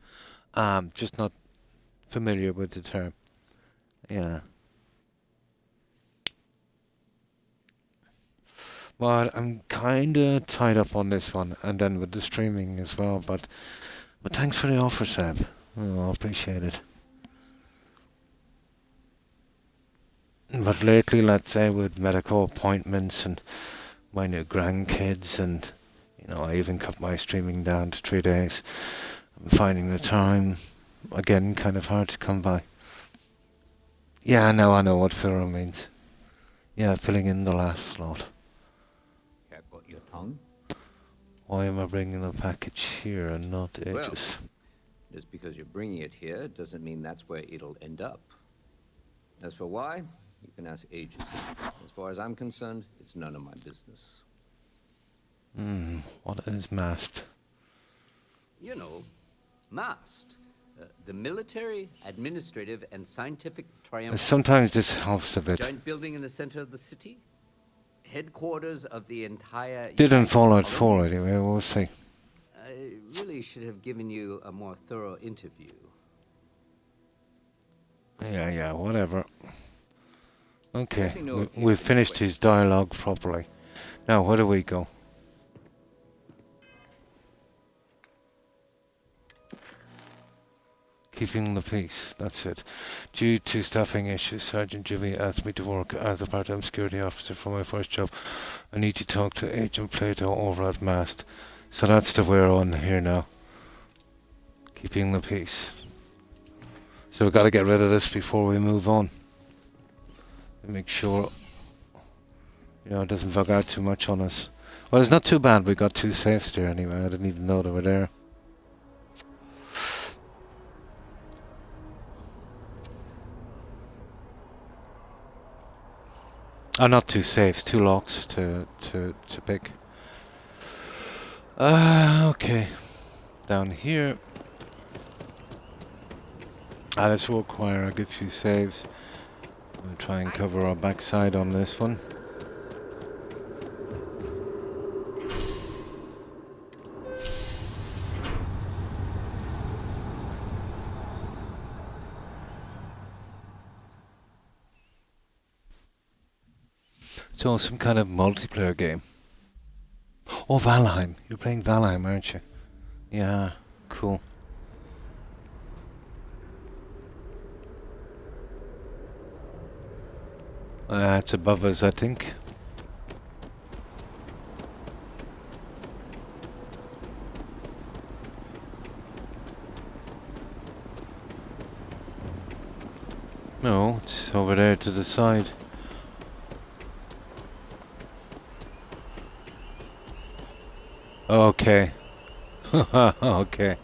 Just not familiar with the term. Yeah. Well, I'm kind of tied up on this one, and then with the streaming as well. But thanks for the offer, Seb. Oh, I appreciate it. But lately, let's say with medical appointments and my new grandkids, and I even cut my streaming down to 3 days. I'm finding the time again kind of hard to come by. Yeah, now I know what filler means. Yeah, filling in the last slot. Cat got your tongue? Why am I bringing the package here and not Well, Aegis? just because you're bringing it here doesn't mean that's where it'll end up. As for why, you can ask Aegis. As far as I'm concerned, it's none of my business. What is MAST? You know, MAST. The Military, Administrative, and Scientific Triumph. Sometimes this helps a bit. Giant building in the center of the city. Headquarters of the entire... Didn't Fallout United 4 Colonies. anyway, we'll see. I really should have given you a more thorough interview. Yeah, whatever. Okay, Let me know if you we've have any finished his dialogue properly. Now, where do we go? Keeping the peace, that's it. Due to staffing issues, Sergeant Jimmy asked me to work as a part-time security officer for my first job. I need to talk to Agent Plato over at MAST. So that's the we're on here now. Keeping the peace. So we've got to get rid of this before we move on. Make sure, it doesn't bug out too much on us. Well, it's not too bad. We got 2 safes there anyway. I didn't even know they were there. Oh, not 2 safes, 2 locks to pick. Okay. Down here. This will require a good few saves. We'll try and cover our backside on this one. So some kind of multiplayer game. Oh, Valheim. You're playing Valheim, aren't you? Yeah, cool. It's above us, I think. No, it's over there to the side. Okay. Okay.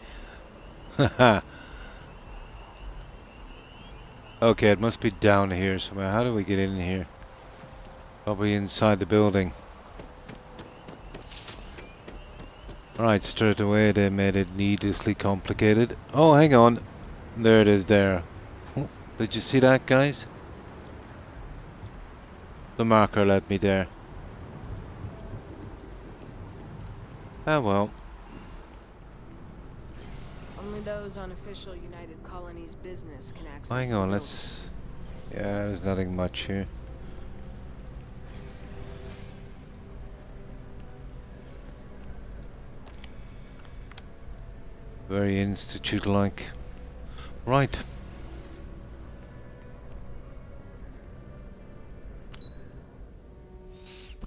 Okay, it must be down here somewhere. How do we get in here? Probably inside the building. Alright, straight away they made it needlessly complicated. Oh, hang on. There it is there. Did you see that, guys? The marker led me there. Ah, well. Only those on official United Colonies business can access. Hang on, let's... Yeah, there's nothing much here. Very institute-like. Right.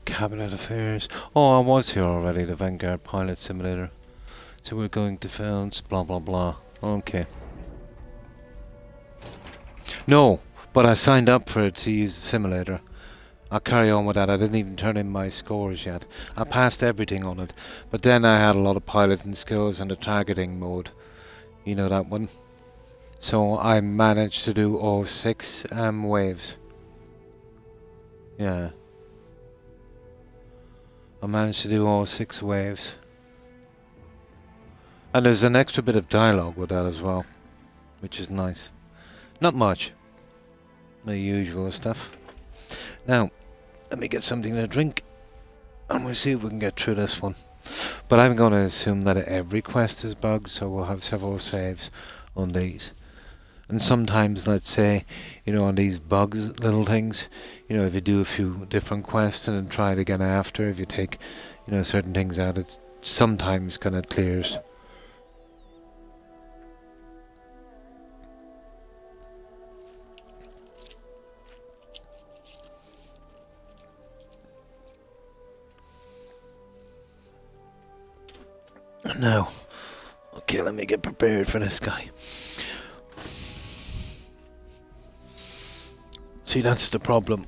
Cabinet Affairs. Oh, I was here already, the Vanguard Pilot Simulator. So we're going defense, blah blah blah. Okay. No, but I signed up for it to use the simulator. I'll carry on with that. I didn't even turn in my scores yet. I passed everything on it. But then I had a lot of piloting skills and the targeting mode. You know that one. So I managed to do all 6 waves. Yeah. I managed to do all 6 waves. And there's an extra bit of dialogue with that as well, which is nice. Not much. The usual stuff. Now, let me get something to drink, and we'll see if we can get through this one. But I'm going to assume that every quest is bugged, so we'll have several saves on these. And sometimes, let's say, on these bugs, little things, if you do a few different quests and then try it again after, if you take, certain things out, it sometimes kind of clears. Now, okay, let me get prepared for this guy. See, that's the problem.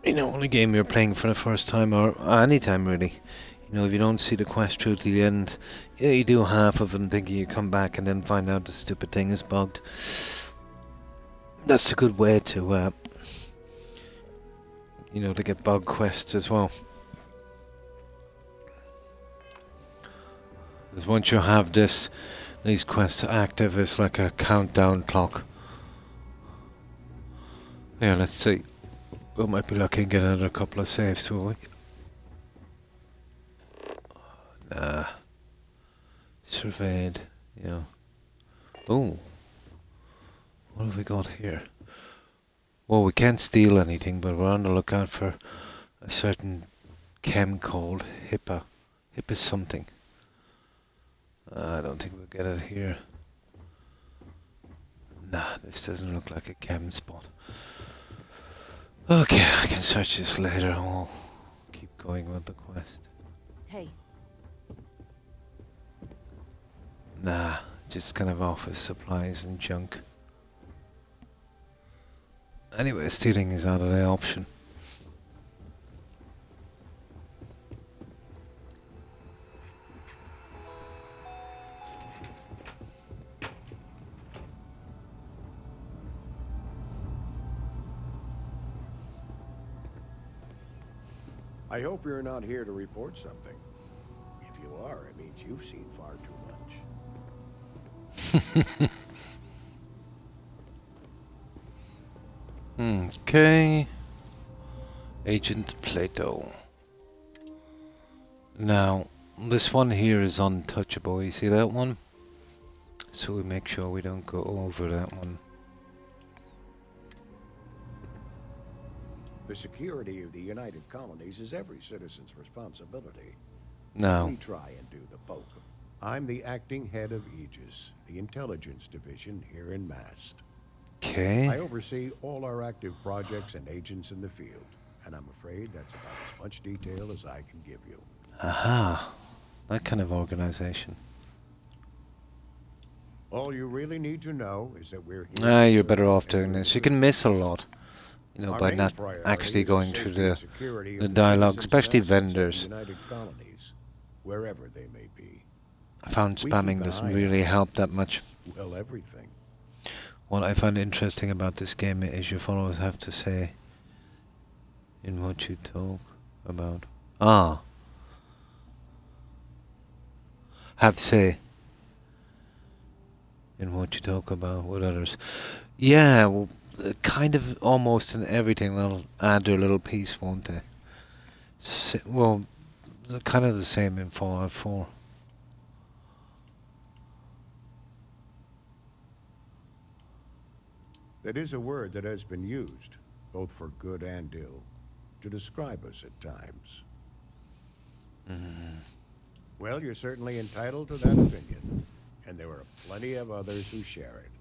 On a game you're playing for the first time, or any time really, You know, if you don't see the quest through to the end, yeah, you do half of them thinking you come back and then find out the stupid thing is bugged. That's a good way to, you know, to get bug quests as well. Because once you have these quests active, it's like a countdown clock. Yeah, let's see. We might be lucky and get another couple of saves, will we? Nah. Surveyed, yeah. Oh. What have we got here? Well, we can't steal anything, but we're on the lookout for a certain chem called HIPAA. HIPAA something. I don't think we'll get it here. Nah, this doesn't look like a chem spot. Okay, I can search this later and we'll keep going with the quest. Hey. Nah, just kind of office supplies and junk. Anyway, stealing is out of the option. I hope you're not here to report something. If you are, it means you've seen far too much. Okay. Agent Plato. Now, this one here is untouchable. You see that one? So we make sure we don't go over that one. The security of the United Colonies is every citizen's responsibility. No. We try and do the bulk of it. I'm the acting head of Aegis, the intelligence division here in Mast. Okay. I oversee all our active projects and agents in the field, and I'm afraid that's about as much detail as I can give you. Aha. That kind of organization. All you really need to know is that we're here. Ah, you're better off doing this. You can miss a lot. You know, Our by main not priority actually is the going through safety and security of the the dialogue, citizens especially and assets of the vendors. United Colonies, wherever they may be. I found We spamming keep an doesn't eye really on help that much. Well, everything. What I find interesting about this game is you always have to say in what you talk about. Ah. Have to say in what you talk about with others. Yeah, well, kind of almost in everything they'll add their little piece, won't they? Well, they're kind of the same in Fallout 4. That is a word that has been used, both for good and ill, to describe us at times. Well, you're certainly entitled to that opinion, and there are plenty of others who share it.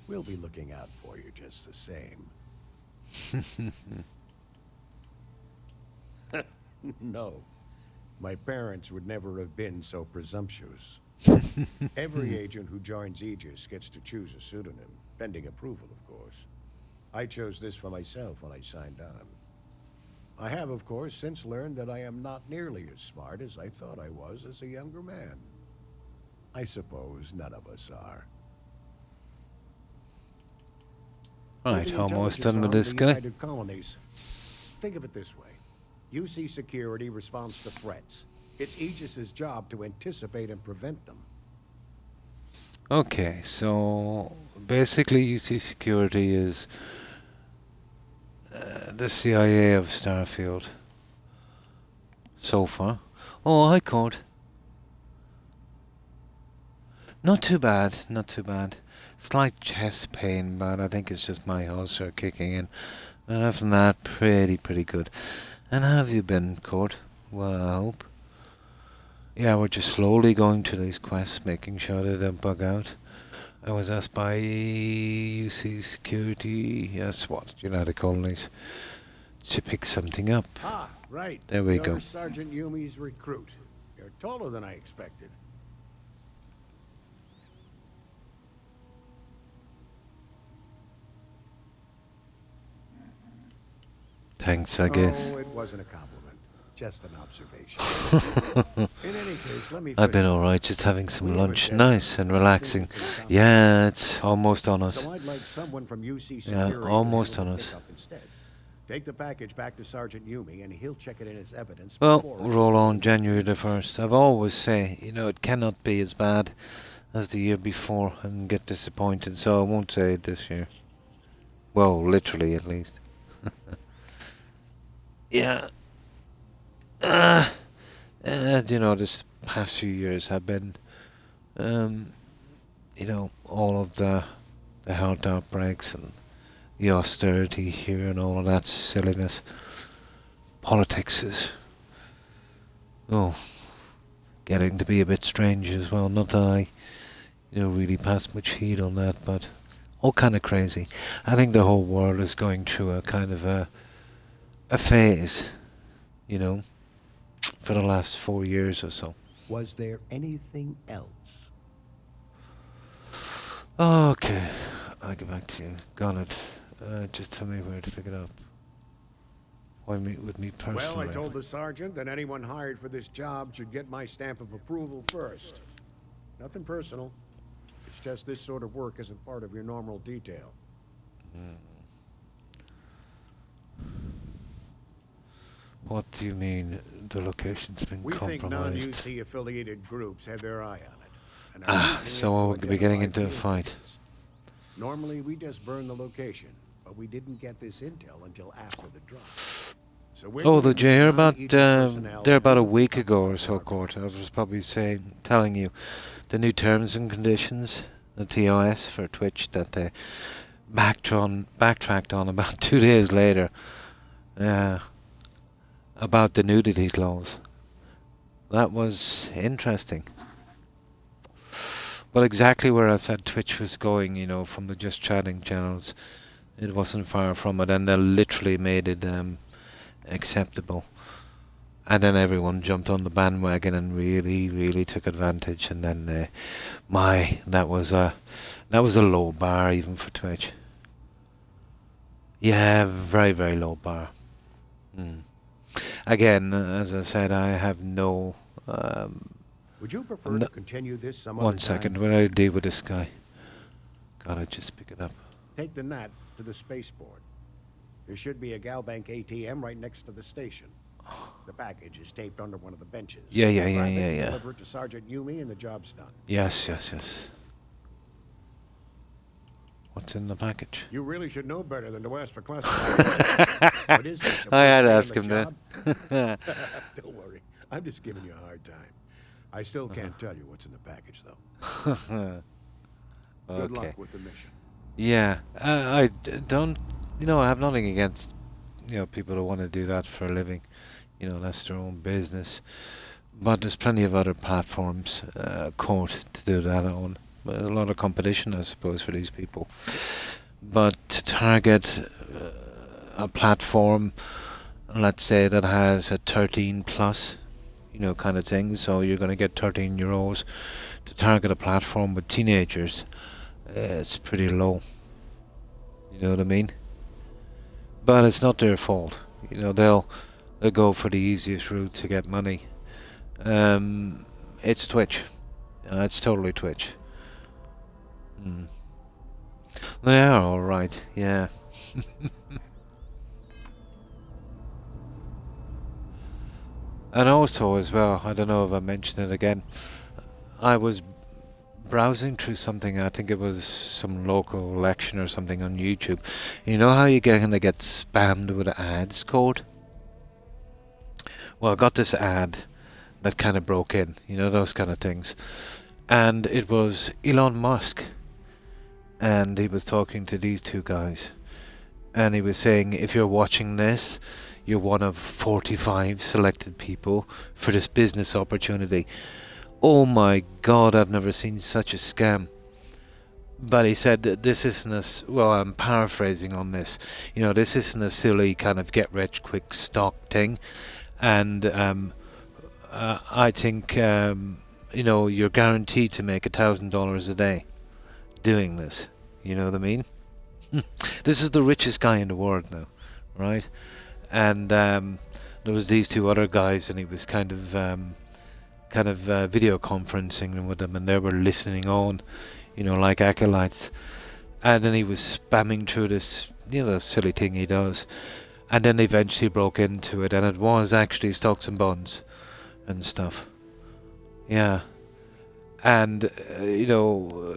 We'll be looking out for you just the same. No, my parents would never have been so presumptuous. Every agent who joins Aegis gets to choose a pseudonym, pending approval, of course. I chose this for myself when I signed on. I have, of course, since learned that I am not nearly as smart as I thought I was as a younger man. I suppose none of us are. Right, With the almost intelligence done with arm of this the guy. United Colonies. Think of it this way. UC Security responds to threats. It's Aegis's job to anticipate and prevent them. Okay, so basically UC Security is the CIA of Starfield. So far. Oh, hi, Cord. Not too bad, not too bad. Slight chest pain, but I think it's just my ulcer kicking in. But other than that, pretty good. And how have you been, Cord? Well, I hope. Yeah, we're just slowly going to these quests, making sure they don't bug out. I was asked by UC Security, yes, what, United Colonies, to pick something up. Ah, right. There we You're go. Sergeant Yumi's recruit. You're taller than I expected. Thanks, I guess. Oh, it wasn't a compliment. Just an observation. In any case, let me I've been finish. alright, just having some We have a lunch. deadline. Nice and relaxing. Yeah, it's almost on us. So I'd like someone from UC Yeah, Security to almost handle on the us. pickup instead. Take the package back to Sergeant Yumi, and he'll check it in as evidence. Well, before it roll goes on to January the 1st. I've always say, you know, it cannot be as bad as the year before and get disappointed, so I won't say it this year. Well, literally at least. Yeah. You know, this past few years have been, you know, all of the health outbreaks and the austerity here and all of that silliness. Politics is, getting to be a bit strange as well. Not that I, you know, really pass much heed on that, but all kind of crazy. I think the whole world is going through a kind of a phase, you know, for the last 4 years or so. Was there anything else? Okay, I'll get back to you. Got it. Just tell me where to pick it up. Why meet with me personally? Well, I told the sergeant that anyone hired for this job should get my stamp of approval first. Nothing personal. It's just this sort of work isn't part of your normal detail. What do you mean the location's been We think compromised? non-UC affiliated groups have their eye on it. And are using it So to we'll be getting identify into a field fight. agents. Normally, we just burn the location, but we didn't get this intel until after the drop. So we're Oh, using did you hear about non-Aegis personnel there about a to week cover ago or our so, target. Court? I was probably telling you the new terms and conditions, the TOS for Twitch that they backtracked on about 2 days later. About the nudity clause. That was interesting. But exactly where I said Twitch was going, you know, from the Just Chatting channels, it wasn't far from it, and they literally made it acceptable. And then everyone jumped on the bandwagon and really took advantage. And then, that was a low bar even for Twitch. Yeah, very low bar. Again, as I said, I have no. Would you prefer to continue this some other One time? second, when I deal with this guy, gotta just pick it up. Take the NAT to the spaceport. There should be a Galbank ATM right next to the station. The package is taped under one of the benches. Yeah. Deliver it to Sergeant Yumi and the job's done. Yes. What's in the package? You really should know better than to ask for classified. What is this, your I had first to day on ask the him that. job? Don't worry. I'm just giving you a hard time. I still can't tell you what's in the package, though. Good luck with the mission. Yeah, I don't, you know, I have nothing against, you know, people who want to do that for a living. You know, that's their own business. But there's plenty of other platforms, Court, to do that on. There's a lot of competition, I suppose, for these people. But to target a platform, let's say, that has a 13 plus, you know, kind of thing, so you're going to get 13-year-olds to target a platform with teenagers, it's pretty low. You know what I mean? But it's not their fault. You know, they'll go for the easiest route to get money. It's Twitch. It's totally Twitch. They are alright, yeah. And also as well, I don't know if I mentioned it again, I was browsing through something, I think it was some local election or something on YouTube. You know how you kind of get spammed with ads, Code? Well, I got this ad that kind of broke in, you know, those kind of things. And it was Elon Musk. And he was talking to these two guys. And he was saying, if you're watching this, you're one of 45 selected people for this business opportunity. Oh my God, I've never seen such a scam. But he said that this isn't a, well, I'm paraphrasing on this. You know, this isn't a silly kind of get-rich-quick stock thing. And I think, you know, you're guaranteed to make $1,000 a day doing this. You know what I mean? This is the richest guy in the world now, right? And there was these two other guys, and he was kind of video conferencing with them, and they were listening on, you know, like acolytes. And then he was spamming through this, you know, silly thing he does. And then eventually broke into it, and it was actually Stocks and Bonds and stuff. Yeah. And, you know,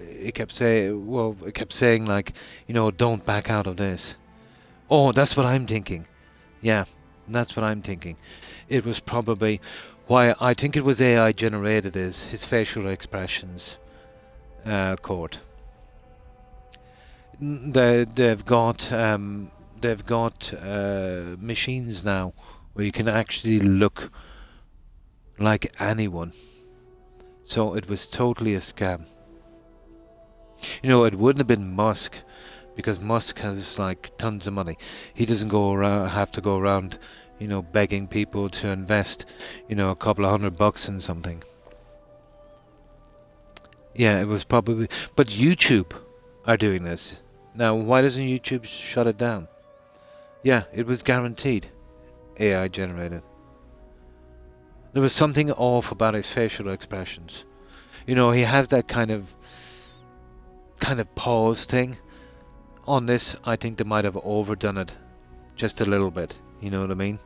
it kept saying, like, you know, don't back out of this. Oh, that's what I'm thinking. Yeah, that's what I'm thinking. It was probably, why I think it was AI generated, is his facial expressions code. They've got machines now where you can actually look like anyone. So it was totally a scam. You know, it wouldn't have been Musk, because Musk has like tons of money. He doesn't have to go around, you know, begging people to invest, you know, a couple of $100 in something. Yeah, it was probably, but YouTube are doing this. Now, why doesn't YouTube shut it down? Yeah, it was guaranteed AI generated. There was something off about his facial expressions. You know, he has that kind of pause thing. On this, I think they might have overdone it just a little bit. You know what I mean?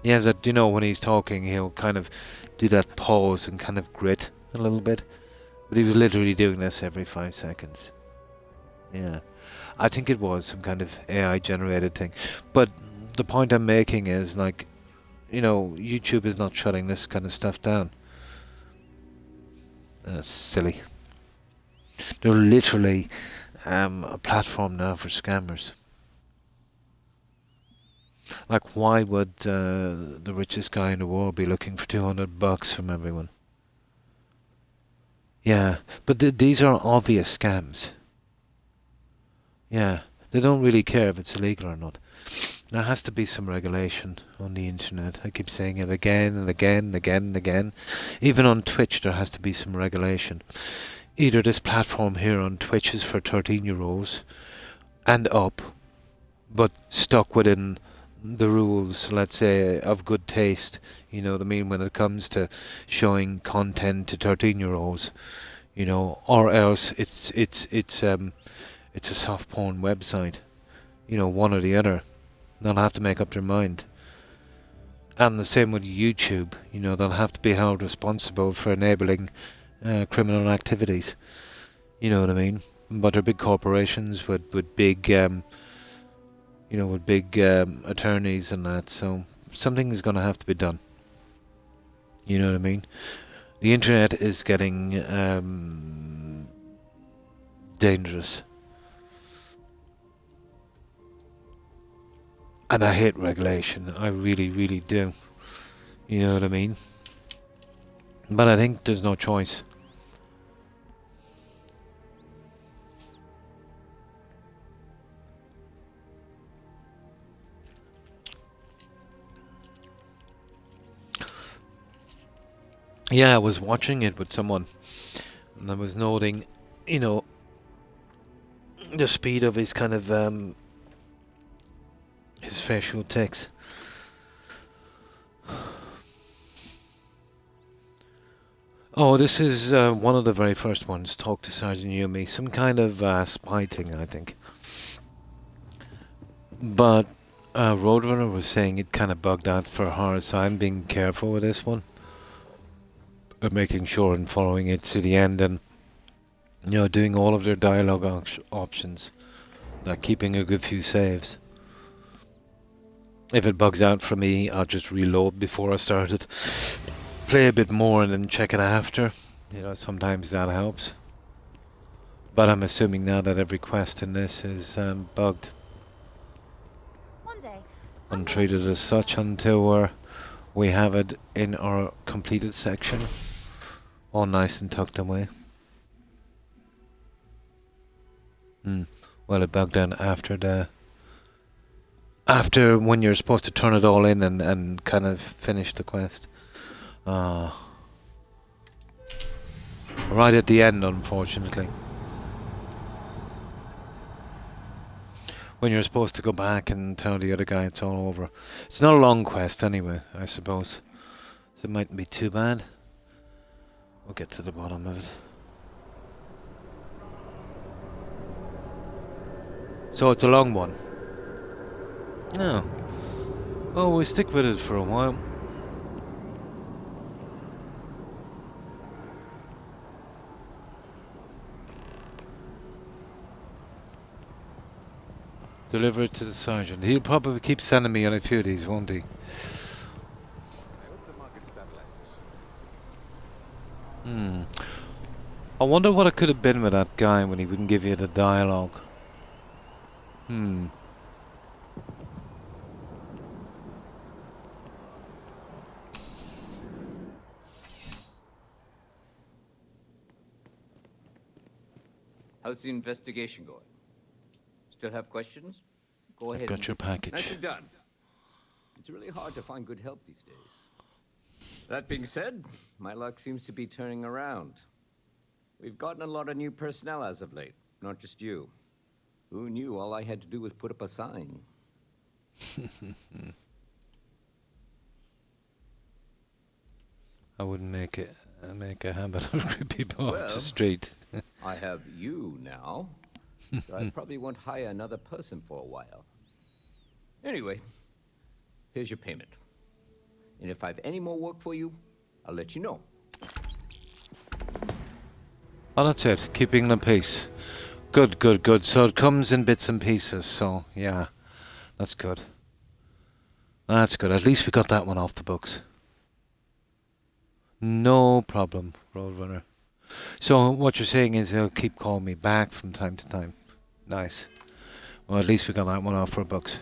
He has that, you know, when he's talking, he'll kind of do that pause and kind of grit a little bit. But he was literally doing this every 5 seconds. Yeah. I think it was some kind of AI generated thing. But the point I'm making is, like, you know, YouTube is not shutting this kind of stuff down. That's silly. They're literally a platform now for scammers. Like, why would the richest guy in the world be looking for $200 from everyone? Yeah, but these are obvious scams. Yeah, they don't really care if it's illegal or not. There has to be some regulation on the internet. I keep saying it again and again and again and again. Even on Twitch there has to be some regulation. Either this platform here on Twitch is for 13-year-olds and up, but stuck within the rules, let's say, of good taste, you know what I mean, when it comes to showing content to 13-year-olds, you know, or else it's a soft porn website, you know, one or the other. They'll have to make up their mind. And the same with YouTube, you know, they'll have to be held responsible for enabling criminal activities, you know what I mean. But they're big corporations with big attorneys and that, so something is going to have to be done, you know what I mean. The internet is getting dangerous, and I hate regulation. I really, really do, you know what I mean. But I think there's no choice. Yeah, I was watching it with someone, and I was noting, you know, the speed of his kind of his facial tics. Oh, this is one of the very first ones. Talk to Sergeant Yumi. Some kind of spy thing, I think. But Roadrunner was saying it kind of bugged out for her, so I'm being careful with this one. Making sure and following it to the end, and, you know, doing all of their dialogue options. Like keeping a good few saves. If it bugs out for me, I'll just reload before I start it. Play a bit more and then check it after. You know, sometimes that helps. But I'm assuming now that every quest in this is bugged. Untreated as such until we have it in our completed section. All nice and tucked away. Well, it bugged out after when you're supposed to turn it all in and kind of finish the quest. Right at the end, unfortunately. when you're supposed to go back and tell the other guy it's all over. It's not a long quest anyway, I suppose. So it mightn't be too bad. We'll get to the bottom of it. So it's a long one. No. Well, we'll stick with it for a while. Deliver it to the sergeant. He'll probably keep sending me on a few of these, won't he? I wonder what it could have been with that guy when he wouldn't give you the dialogue. How's the investigation going? Still have questions? Go ahead. Got your package. Nicely done. It's really hard to find good help these days. That being said, my luck seems to be turning around. We've gotten a lot of new personnel as of late, not just you. Who knew all I had to do was put up a sign? I wouldn't make a habit of ripping people off the street. I have you now, so I probably won't hire another person for a while. Anyway, here's your payment. And if I have any more work for you, I'll let you know. Oh, that's it. Keeping the peace. Good, good, good. So it comes in bits and pieces. So, yeah. That's good. That's good. At least we got that one off the books. No problem, Roadrunner. So what you're saying is he'll keep calling me back from time to time. Nice. Well, at least we got that one off our books.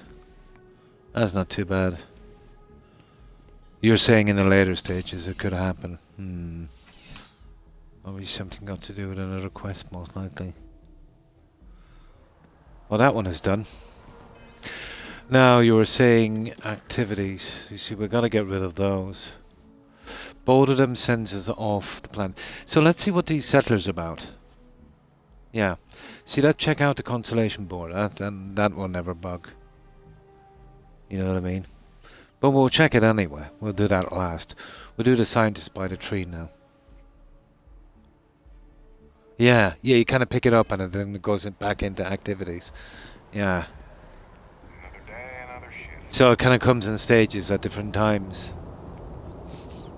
That's not too bad. You're saying in the later stages it could happen. Probably something got to do with another quest, most likely. Well, that one is done. Now, you were saying activities. You see, we've got to get rid of those. Both of them sends us off the plan. So let's see what these settlers are about. Yeah. See, let's check out the constellation board. That will never bug. You know what I mean? But we'll check it anyway. We'll do that last. We'll do the scientist by the tree now. Yeah, you kind of pick it up and then it goes back into activities. Yeah. Another day, another shit. So it kind of comes in stages at different times.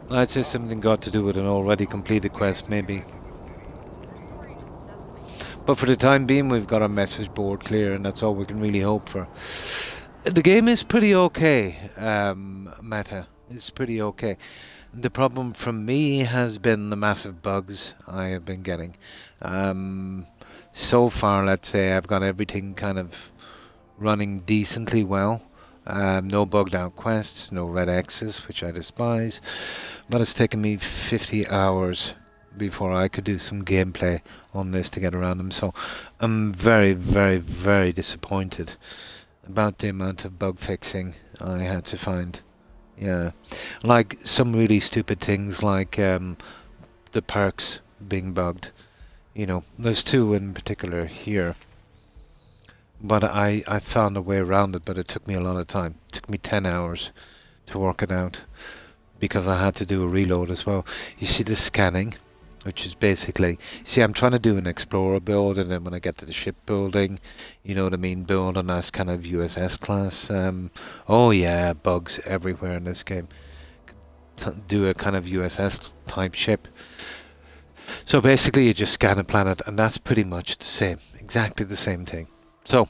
I'd say something got to do with an already completed quest, maybe. But for the time being, we've got our message board clear, and that's all we can really hope for. The game is pretty okay, meta. It's pretty okay. The problem from me has been the massive bugs I have been getting. So far, let's say, I've got everything kind of running decently well. No bugged out quests, no red X's, which I despise. But it's taken me 50 hours before I could do some gameplay on this to get around them. So I'm very, very, very disappointed about the amount of bug fixing I had to find. Yeah. Like some really stupid things like the perks being bugged. You know, there's two in particular here. But I found a way around it, but it took me a lot of time. It took me 10 hours to work it out because I had to do a reload as well. You see the scanning, which is basically... See, I'm trying to do an explorer build, and then when I get to the shipbuilding, you know what I mean, build a nice kind of USS class. Oh yeah, bugs everywhere in this game. Do a kind of USS type ship. So basically you just scan a planet, and that's pretty much the same. Exactly the same thing. So,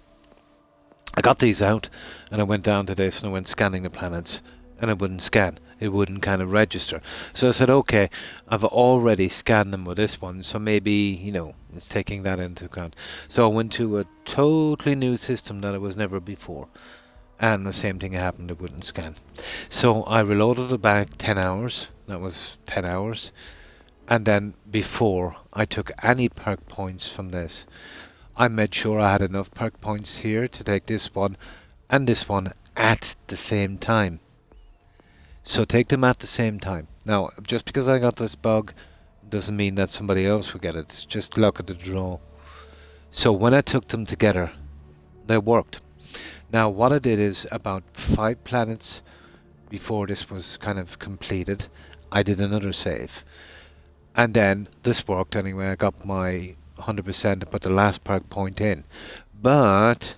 I got these out, and I went down to this, and I went scanning the planets, and it wouldn't scan. It wouldn't kind of register. So I said, okay, I've already scanned them with this one, so maybe, you know, it's taking that into account. So I went to a totally new system that it was never before, and the same thing happened, it wouldn't scan. So I reloaded it back 10 hours. That was 10 hours. And then before I took any perk points from this, I made sure I had enough perk points here to take this one and this one at the same time. So take them at the same time. Now, just because I got this bug doesn't mean that somebody else will get it. It's just luck of the draw. So when I took them together, they worked. Now what I did is about 5 planets before this was kind of completed, I did another save. And then this worked anyway. I got my 100% to put the last perk point in. But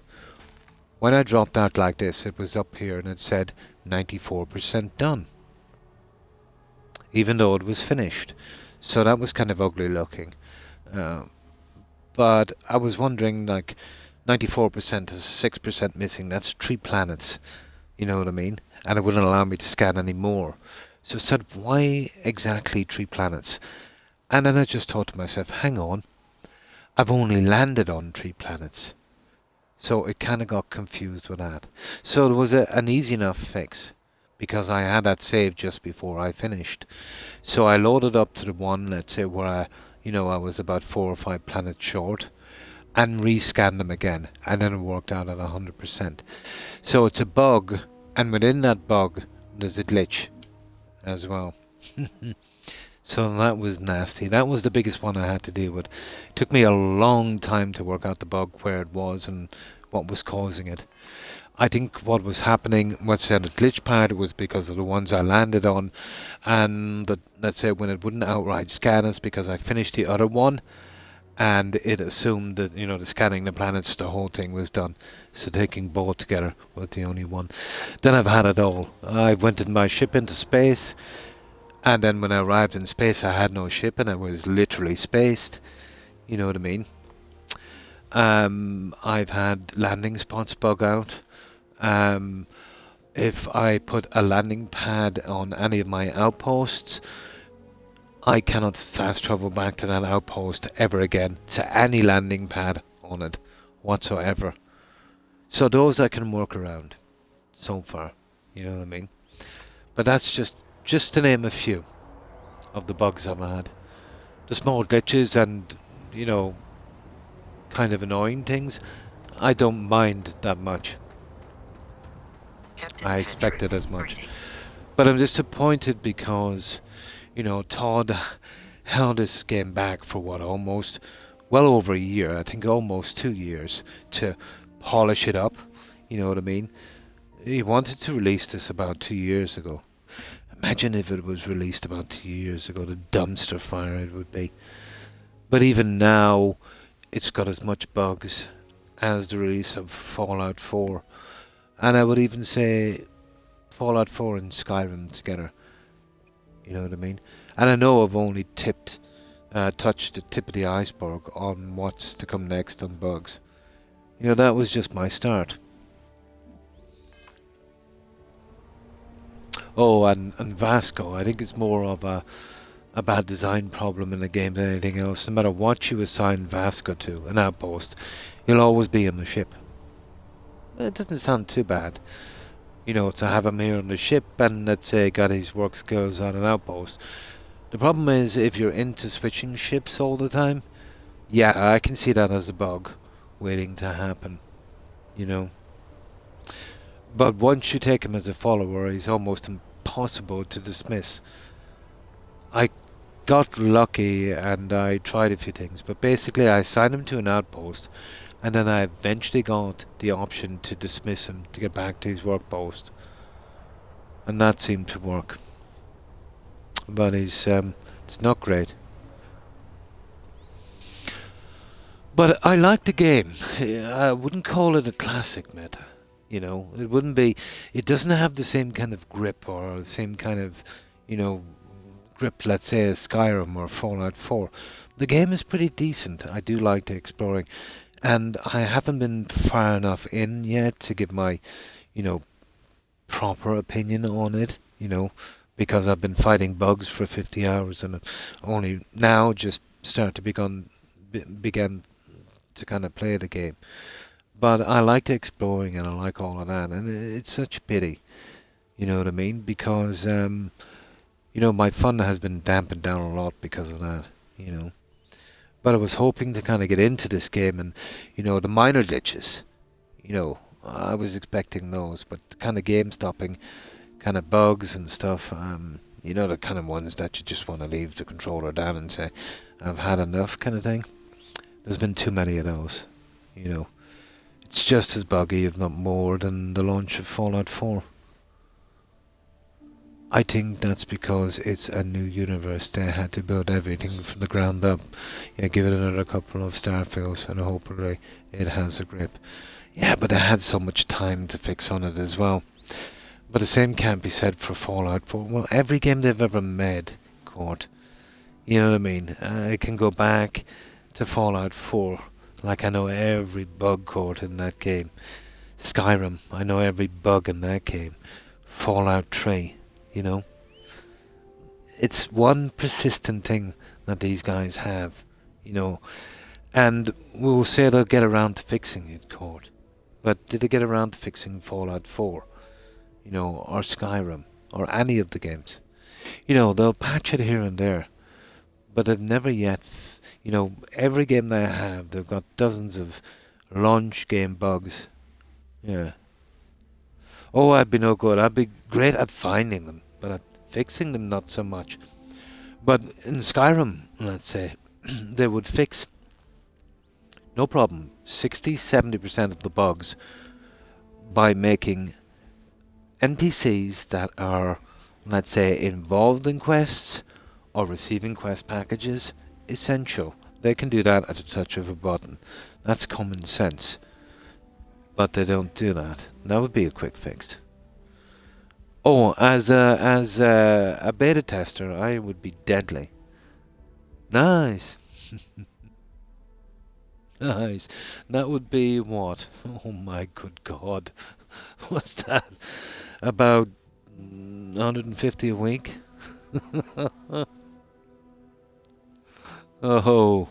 when I dropped out like this, it was up here and it said 94% done, even though it was finished. So that was kind of ugly looking. But I was wondering, like, 94% is 6% missing. That's 3 planets. You know what I mean? And it wouldn't allow me to scan any more. So I said, why exactly 3 planets? And then I just thought to myself, hang on, I've only landed on 3 planets. So it kind of got confused with that. So it was an easy enough fix, because I had that saved just before I finished. So I loaded up to the one, let's say, where I was about 4 or 5 planets short, and rescanned them again, and then it worked out at 100%. So it's a bug, and within that bug, there's a glitch as well. So that was nasty. That was the biggest one I had to deal with. It took me a long time to work out the bug, where it was and what was causing it. I think what was happening, let's say on the glitch part, it was because of the ones I landed on, and let's say when it wouldn't outright scan us because I finished the other one, and it assumed that, the scanning the planets, the whole thing was done. So taking both together was the only one. Then I've had it all. I went in my ship into space, and then when I arrived in space, I had no ship, and I was literally spaced. You know what I mean? I've had landing spots bug out. If I put a landing pad on any of my outposts, I cannot fast travel back to that outpost ever again, to any landing pad on it whatsoever. So those I can work around so far. You know what I mean? But that's just to name a few of the bugs I've had. The small glitches and, kind of annoying things, I don't mind that much. I expected as much. But I'm disappointed because, Todd held this game back for almost, well over a year, I think almost 2 years, to polish it up. You know what I mean? He wanted to release this about 2 years ago. Imagine if it was released about 2 years ago, the dumpster fire it would be. But even now, it's got as much bugs as the release of Fallout 4. And I would even say Fallout 4 and Skyrim together. You know what I mean? And I know I've only touched the tip of the iceberg on what's to come next on bugs. That was just my start. Oh, and Vasco, I think it's more of a bad design problem in the game than anything else. No matter what you assign Vasco to, an outpost, he'll always be on the ship. It doesn't sound too bad, to have him here on the ship and, let's say, got his work skills on an outpost. The problem is, if you're into switching ships all the time, yeah, I can see that as a bug waiting to happen, But once you take him as a follower, he's almost impossible to dismiss. I got lucky and I tried a few things, but basically I assigned him to an outpost, and then I eventually got the option to dismiss him to get back to his work post, and that seemed to work. But it's not great. But I like the game. I wouldn't call it a classic meta. It wouldn't be. It doesn't have the same kind of grip or the same kind of, grip, let's say, as Skyrim or Fallout 4. The game is pretty decent. I do like the exploring. And I haven't been far enough in yet to give my, proper opinion on it, because I've been fighting bugs for 50 hours and only now just start to began to kind of play the game. But I like the exploring and I like all of that, and it's such a pity, you know what I mean? Because, my fun has been dampened down a lot because of that, But I was hoping to kind of get into this game and, the minor glitches, I was expecting those, but the kind of game-stopping kind of bugs and stuff, the kind of ones that you just want to leave the controller down and say, I've had enough kind of thing. There's been too many of those, It's It's just as buggy, if not more, than the launch of Fallout 4. I think that's because it's a new universe. They had to build everything from the ground up. Yeah, give it another couple of Starfields and hopefully it has a grip. Yeah, but they had so much time to fix on it as well. But the same can't be said for Fallout 4. Well, every game they've ever made, Court. You know what I mean? I can go back to Fallout 4. Like I know every bug, Court, in that game. Skyrim, I know every bug in that game. Fallout 3. You know, it's one persistent thing that these guys have, you know, and we'll say they'll get around to fixing it, Court. But did they get around to fixing Fallout 4, you know, or Skyrim, or any of the games? You know, they'll patch it here and there, but they've never yet, you know, every game they have, they've got dozens of launch game bugs. Yeah. Oh, I'd be no good. I'd be great at finding them, but at fixing them, not so much. But in Skyrim, let's say, they would fix, no problem, 60-70% of the bugs by making NPCs that are, let's say, involved in quests or receiving quest packages essential. They can do that at the touch of a button. That's common sense. But they don't do that. That would be a quick fix. Oh, as a beta tester, I would be deadly. Nice. Nice. That would be what? Oh my good God. What's that? About 150 a week? Oh.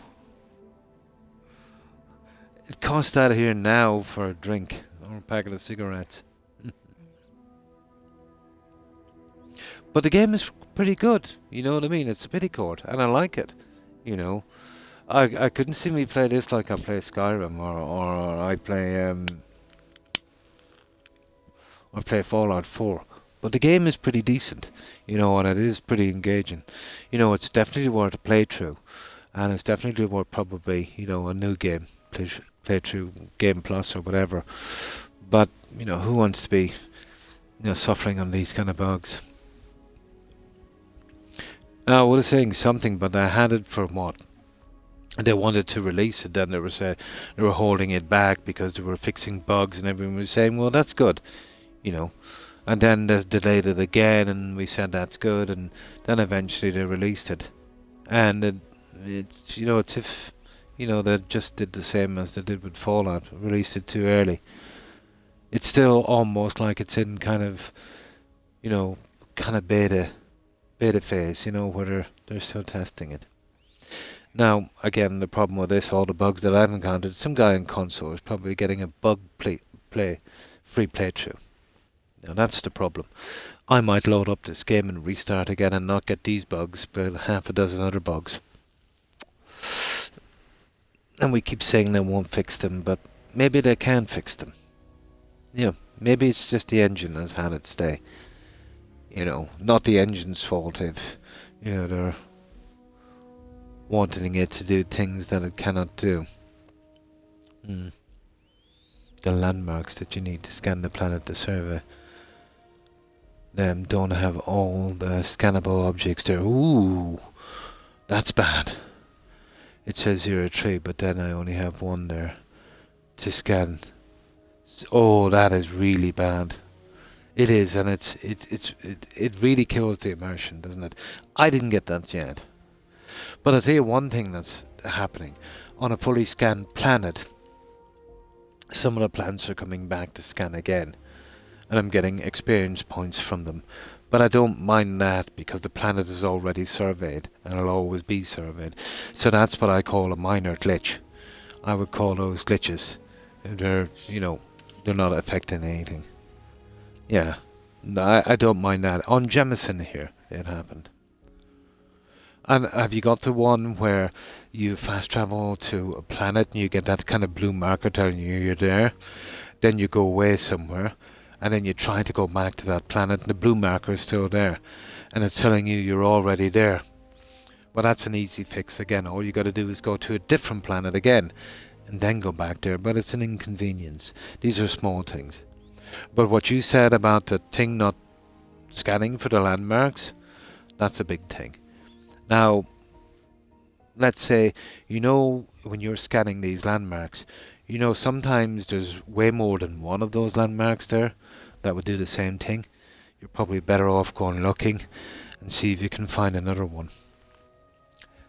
It costs that here now for a drink or a packet of cigarettes. But the game is pretty good, you know what I mean? It's a pity court, and I like it, you know. I couldn't see me play this like I play Skyrim or I play Fallout 4. But the game is pretty decent, you know, and it is pretty engaging. You know, it's definitely worth a playthrough, and it's definitely worth probably, you know, a new game. Play through Game Plus or whatever. But, you know, who wants to be, you know, suffering on these kind of bugs? Now, I was saying something, but I had it for what? They wanted to release it, then they were holding it back because they were fixing bugs, and everyone was saying, well, that's good, you know. And then they delayed it again, and we said that's good, and then eventually they released it. And it's, you know, it's if, you know, they just did the same as they did with Fallout, released it too early. It's still almost like it's in kind of, you know, kind of beta phase, you know, where they're still testing it. Now, again, the problem with this, all the bugs that I've encountered, some guy in console is probably getting a bug free playthrough. Now, that's the problem. I might load up this game and restart again and not get these bugs, but half a dozen other bugs. And we keep saying they won't fix them, but maybe they can fix them. Yeah, maybe it's just the engine has had its day. You know, not the engine's fault if, you know, they're wanting it to do things that it cannot do. The landmarks that you need to scan the planet to survey them don't have all the scannable objects there. Ooh, that's bad. It says 03, but then I only have one there to scan. Oh, that is really bad. It is, and it really kills the immersion, doesn't it? I didn't get that yet. But I'll tell you one thing that's happening. On a fully scanned planet, some of the planets are coming back to scan again, and I'm getting experience points from them. But I don't mind that because the planet is already surveyed, and it'll always be surveyed. So that's what I call a minor glitch. I would call those glitches. They're, you know, they're not affecting anything. Yeah, I don't mind that. On Jemison here, it happened. And have you got the one where you fast travel to a planet and you get that kind of blue marker telling you you're there? Then you go away somewhere, and then you try to go back to that planet, and the blue marker is still there, and it's telling you you're already there. Well, that's an easy fix again. All you got to do is go to a different planet again, and then go back there, but it's an inconvenience. These are small things. But what you said about the thing not scanning for the landmarks, that's a big thing. Now, let's say, you know, when you're scanning these landmarks, you know, sometimes there's way more than one of those landmarks there that would do the same thing. You're probably better off going looking and see if you can find another one.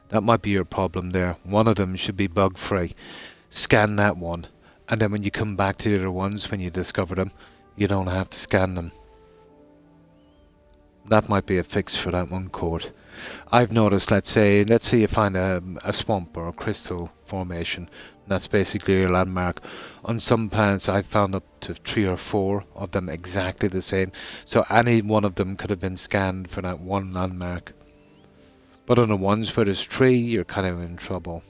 That might be your problem there. One of them should be bug free. Scan that one, and then when you come back to the other ones, when you discover them, you don't have to scan them. That might be a fix for that one, Court. I've noticed, let's say you find a swamp or a crystal formation. That's basically your landmark. On some planets, I've found up to 3 or 4 of them exactly the same. So any one of them could have been scanned for that one landmark. But on the ones where there's 3, you're kind of in trouble.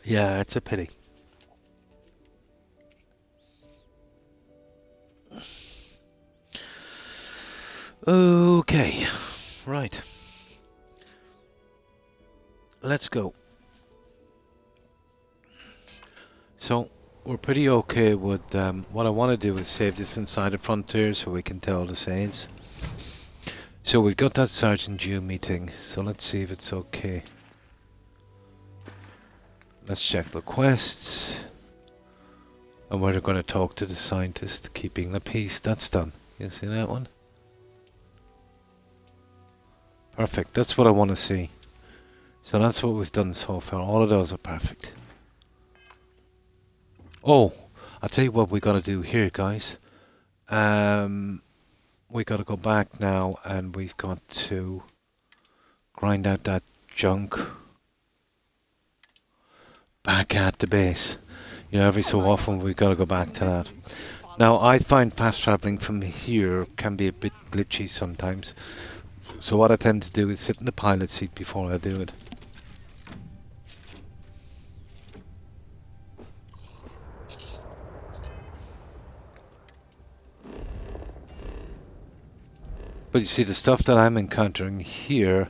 Yeah, it's a pity. Okay, right. Let's go. So, we're pretty okay with what I want to do is save this inside the frontier so we can tell the saves. So we've got that Sergeant Jew meeting, so let's see if it's okay. Let's check the quests. And we're going to talk to the scientist keeping the peace. That's done. You see that one? Perfect. That's what I want to see. So that's what we've done so far. All of those are perfect. Oh, I'll tell you what we got to do here, guys. We got to go back now, and we've got to grind out that junk back at the base. You know, every so often we've got to go back to that. Now, I find fast traveling from here can be a bit glitchy sometimes. So what I tend to do is sit in the pilot seat before I do it. But you see, the stuff that I'm encountering here,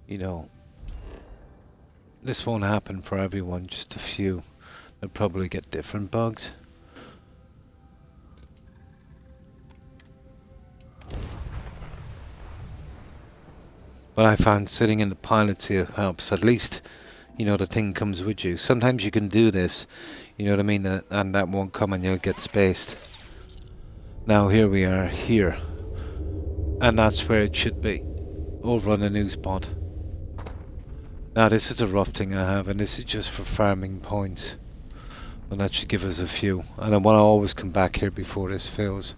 you know, this won't happen for everyone, just a few. They'll probably get different bugs. But I found sitting in the pilot seat helps. At least, you know, the thing comes with you. Sometimes you can do this, you know what I mean, and that won't come and you'll get spaced. Now here we are here. And that's where it should be. Over on the new spot. Now this is a rough thing I have, and this is just for farming points. And that should give us a few. And I want to always come back here before this fails.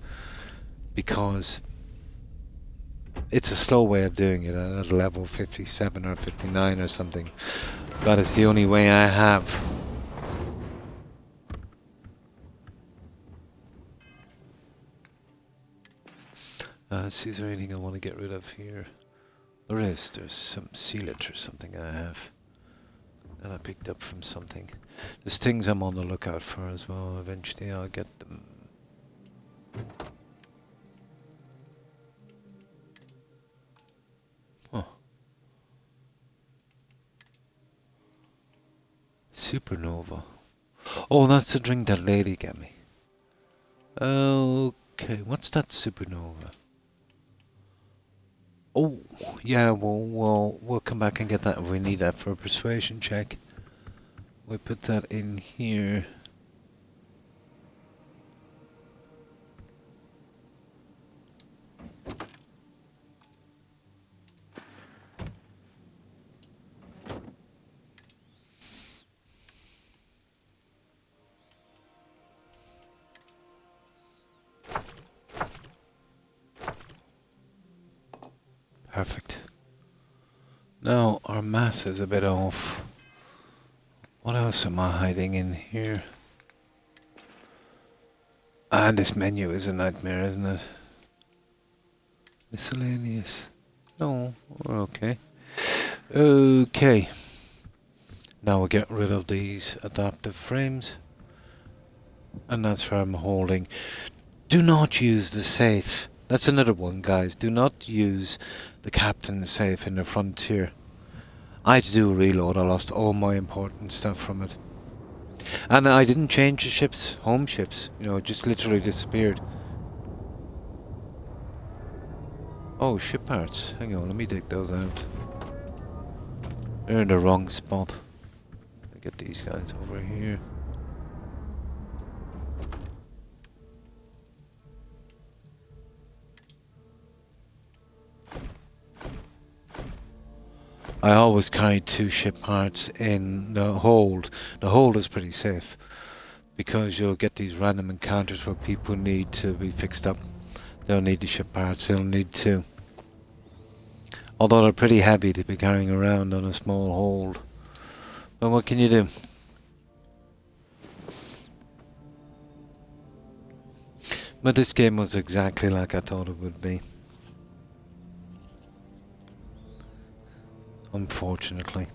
Because it's a slow way of doing it at level 57 or 59 or something. That is the only way I have. Let's see, is there anything I want to get rid of here? There's some sealant or something I have. And I picked up from something. There's things I'm on the lookout for as well. Eventually I'll get them. Huh. Supernova. Oh, that's the drink that lady gave me. Okay, what's that supernova? Oh, yeah, we'll come back and get that if we need that for a persuasion check. We put that in here. Perfect. Now our mass is a bit off. What else am I hiding in here? Ah, this menu is a nightmare, isn't it? Miscellaneous. No, we're okay. Okay. Now we'll get rid of these adaptive frames. And that's where I'm holding. Do not use the safe That's another one, guys. Do not use the captain's safe in the frontier. I had to do a reload. I lost all my important stuff from it. And I didn't change the ships, home ships. You know, it just literally disappeared. Oh, ship parts. Hang on, let me dig those out. They're in the wrong spot. Let me get these guys over here. I always carry 2 ship parts in the hold. The hold is pretty safe because you'll get these random encounters where people need to be fixed up. They'll need the ship parts, they'll need 2. Although they're pretty heavy to be carrying around on a small hold. But what can you do? But this game was exactly like I thought it would be. Unfortunately.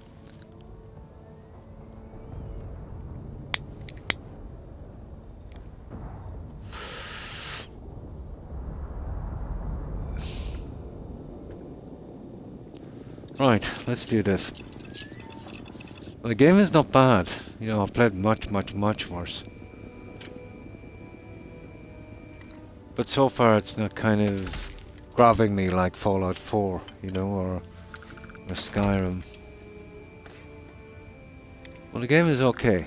Right, let's do this. Well, the game is not bad. You know, I've played much worse. But so far it's not kind of grabbing me like Fallout 4, you know, or Skyrim. Well, the game is okay.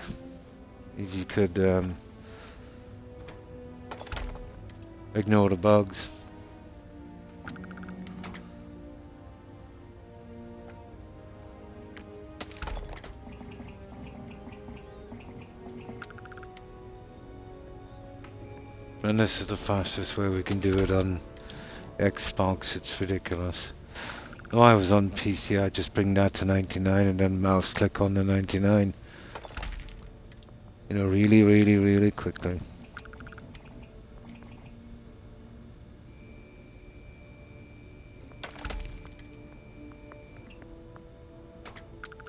If you could ignore the bugs. And this is the fastest way we can do it on Xbox. It's ridiculous. Oh, I was on PC, I just bring that to 99 and then mouse click on the 99. You know, really quickly.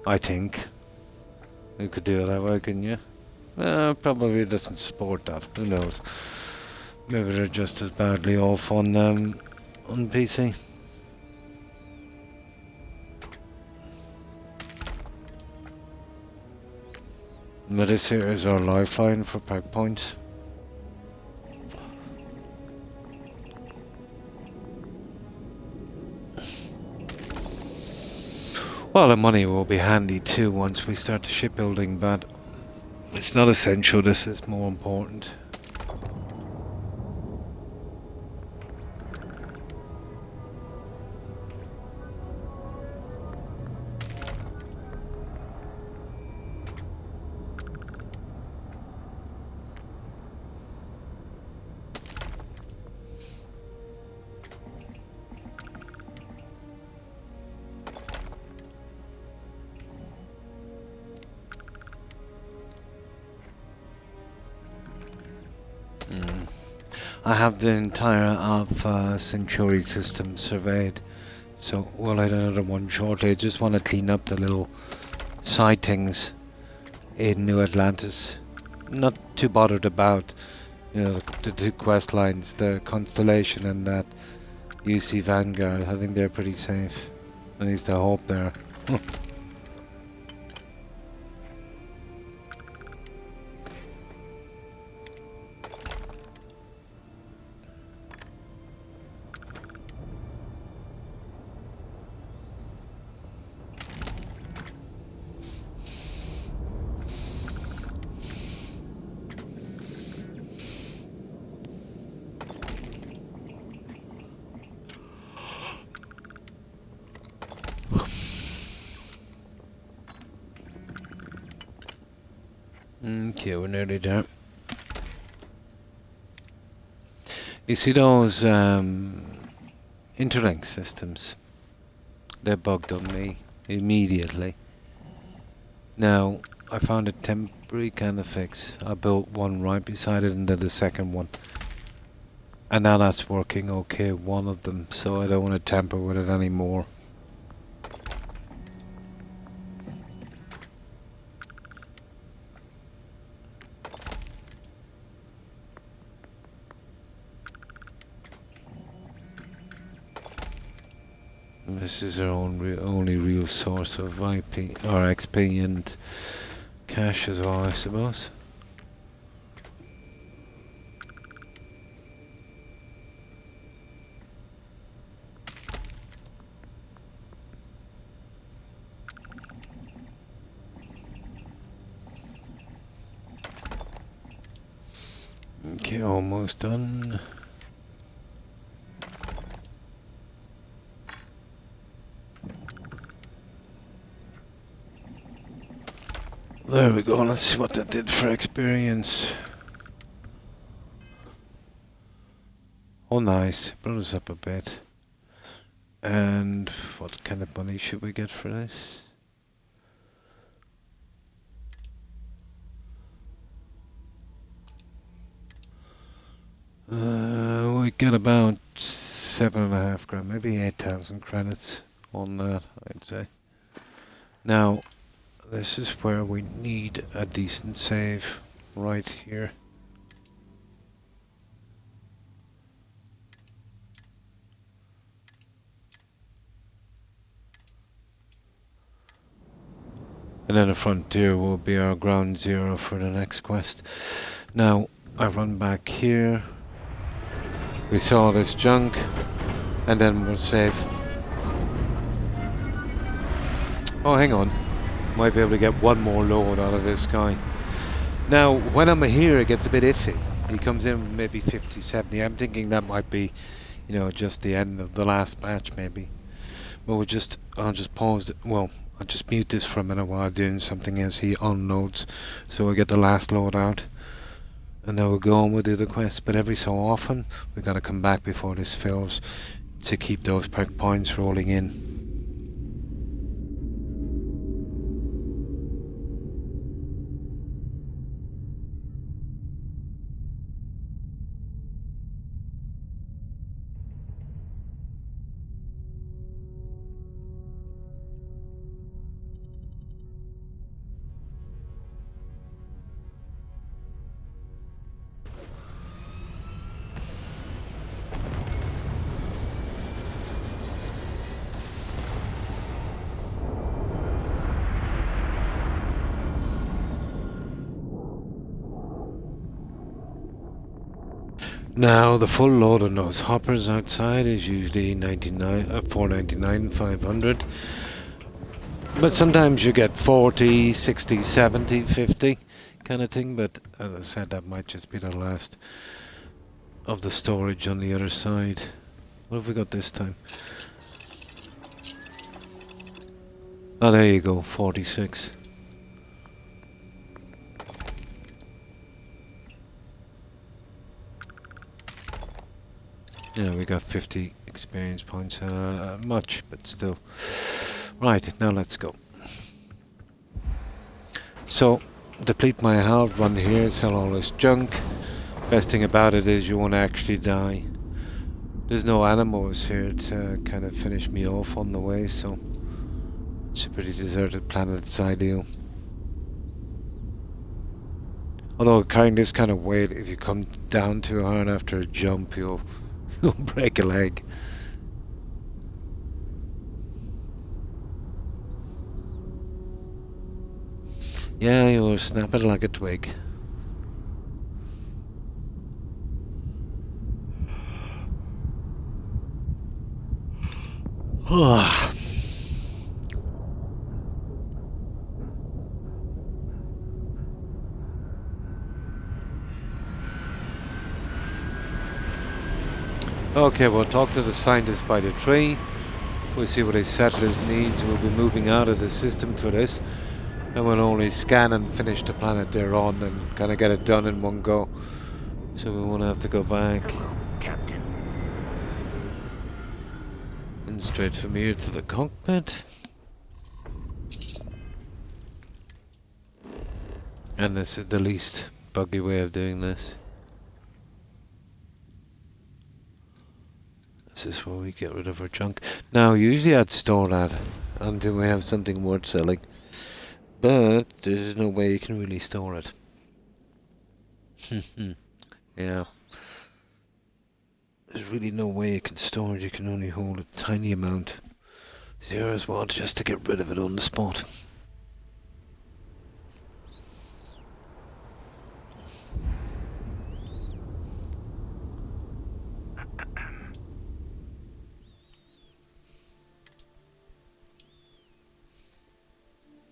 I think. You could do it that way, couldn't you? Probably doesn't support that. Who knows? Maybe they're just as badly off on PC. But this here is our lifeline for pack points. Well, the money will be handy too once we start the shipbuilding, but it's not essential. This is more important. I have the entire Alpha Centauri system surveyed, so we'll add another one shortly. I just want to clean up the little sightings in New Atlantis. Not too bothered about, you know, the 2 quest lines, the Constellation and that UC Vanguard. I think they're pretty safe. At least I hope they're. Okay, we're nearly there. You see those interlink systems? They're bugged on me immediately. Now, I found a temporary kind of fix. I built one right beside it and then the second one. And now that's working okay, one of them, so I don't want to tamper with it anymore. This is our only real source of IP or XP and cash as well, I suppose. Okay, almost done. There we go, let's see what that did for experience. Oh nice, brought us up a bit. And what kind of money should we get for this? We get about 7.5 grand, maybe 8,000 credits on that, I'd say. Now, this is where we need a decent save, right here. And then the frontier will be our ground zero for the next quest. Now, I run back here. We saw this junk, and then we'll save. Oh, hang on. Might be able to get one more load out of this guy. Now, when I'm here, it gets a bit iffy. He comes in maybe 50, 70. I'm thinking that might be, you know, just the end of the last batch, maybe. But I'll just pause it. Well, I'll just mute this for a minute while doing something as he unloads, so we get the last load out. And then we'll go on, we'll do the quest. But every so often, we gotta come back before this fills to keep those perk points rolling in. Now, the full load on those hoppers outside is usually 499, 500. But sometimes you get 40, 60, 70, 50 kind of thing. But as I said, that might just be the last of the storage on the other side. What have we got this time? Oh, there you go, 46. Yeah, we got 50 experience points. Much, but still. Right, now let's go. So, deplete my health, run here, sell all this junk. Best thing about it is you won't actually die. There's no animals here to kind of finish me off on the way, so it's a pretty deserted planet. It's ideal. Although carrying this kind of weight, if you come down too hard after a jump, you'll break a leg. Yeah, you'll snap it like a twig. Okay, we'll talk to the scientist by the tree. We'll see what his settlers needs. We'll be moving out of the system for this. Then we'll only scan and finish the planet they're on and kind of get it done in one go. So we won't have to go back. Hello, Captain. And straight from here to the cockpit. And this is the least buggy way of doing this. This is where we get rid of our junk. Now, usually I'd store that until we have something worth selling. But there's no way you can really store it. Yeah. There's really no way you can store it. You can only hold a tiny amount. Zero's what, just to get rid of it on the spot.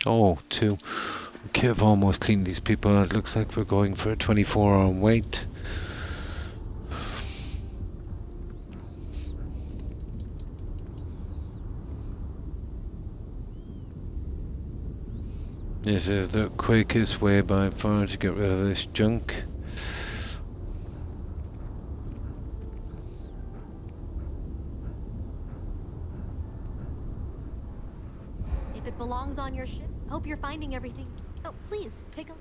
Oh, 2. Okay, I've almost cleaned these people out. Looks like we're going for a 24-hour wait. This is the quickest way by far to get rid of this junk. If it belongs on your ship, hope you're finding everything. Oh, please, take a...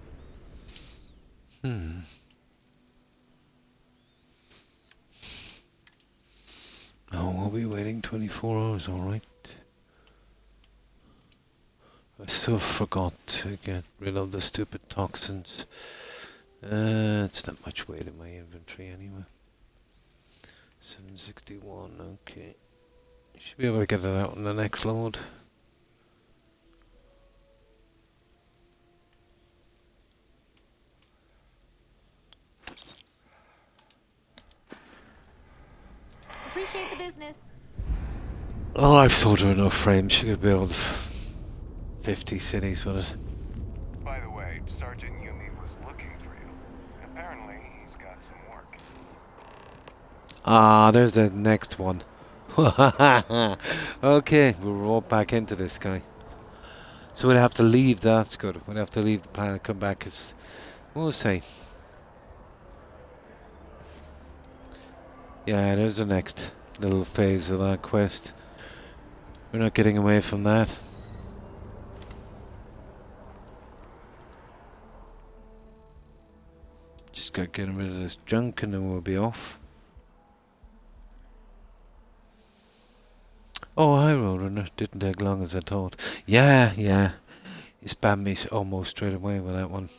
Oh, we'll be waiting 24 hours, alright. I still forgot to get rid of the stupid toxins. It's not much weight in my inventory anyway. 761, okay. Should be able to get it out on the next load. Appreciate the business. Oh, I've sold her enough frames. She could build 50 cities with it. By the way, Sergeant Yumi was looking for you. Apparently, he's got some work. Ah, there's the next one. Okay, we'll roll back into this guy. So we'd have to leave. That's good. We'd have to leave the planet, come back. Cause we'll see. Yeah, there's the next little phase of that quest. We're not getting away from that. Just got getting rid of this junk and then we'll be off. Oh, hi Roadrunner. Didn't take long as I thought. Yeah. He spammed me almost straight away with that one.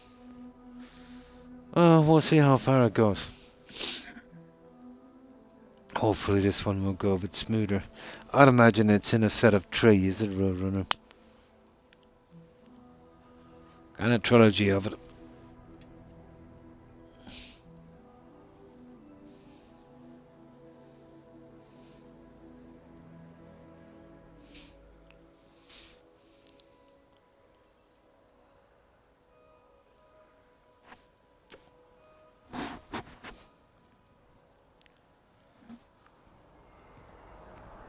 Oh, we'll see how far it goes. Hopefully this one will go a bit smoother. I'd imagine it's in a set of 3, is it, Roadrunner? Kind of trilogy of it.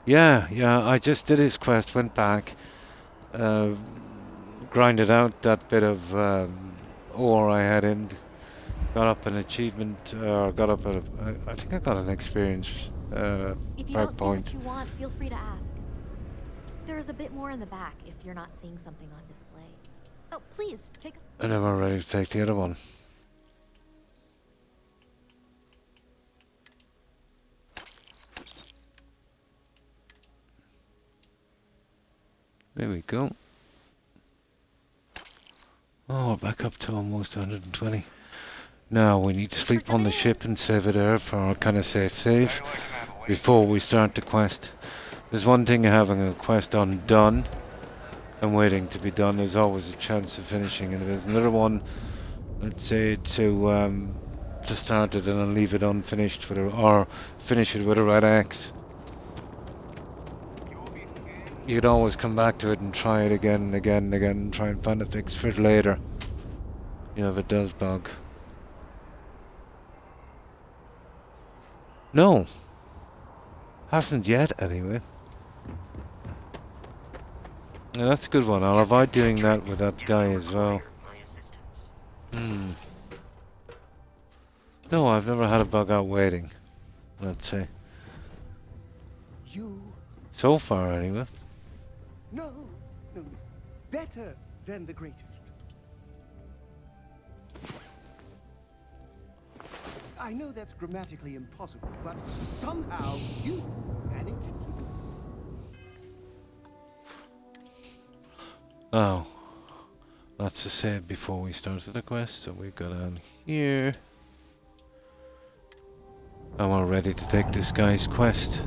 Yeah, I just did his quest, went back, grinded out that bit of ore I had in, got up an achievement, or got up a, I think I got an experience If you perk don't see point. what you want, feel free to ask. There is a bit more in the back if you're not seeing something on display. Oh, please, take a... And then we're ready to take the other one. There we go. Oh, we're back up to almost 120. Now we need to sleep on the ship and save it there for a kind of safe save before we start the quest. There's one thing having a quest undone and waiting to be done. There's always a chance of finishing it. There's another one, let's say, to start it and then leave it unfinished with or finish it with a red axe. You could always come back to it and try it again and again and again and try and find a fix for it later. You know, if it does bug. No. Hasn't yet, anyway. Yeah, that's a good one. I'll avoid doing that with that guy as well. No, I've never had a bug out waiting. Let's say. You... So far, anyway. No. Better than the greatest. I know that's grammatically impossible, but somehow you managed to do it. Oh. That's a save before we started the quest, so we go down here. And we're ready to take this guy's quest.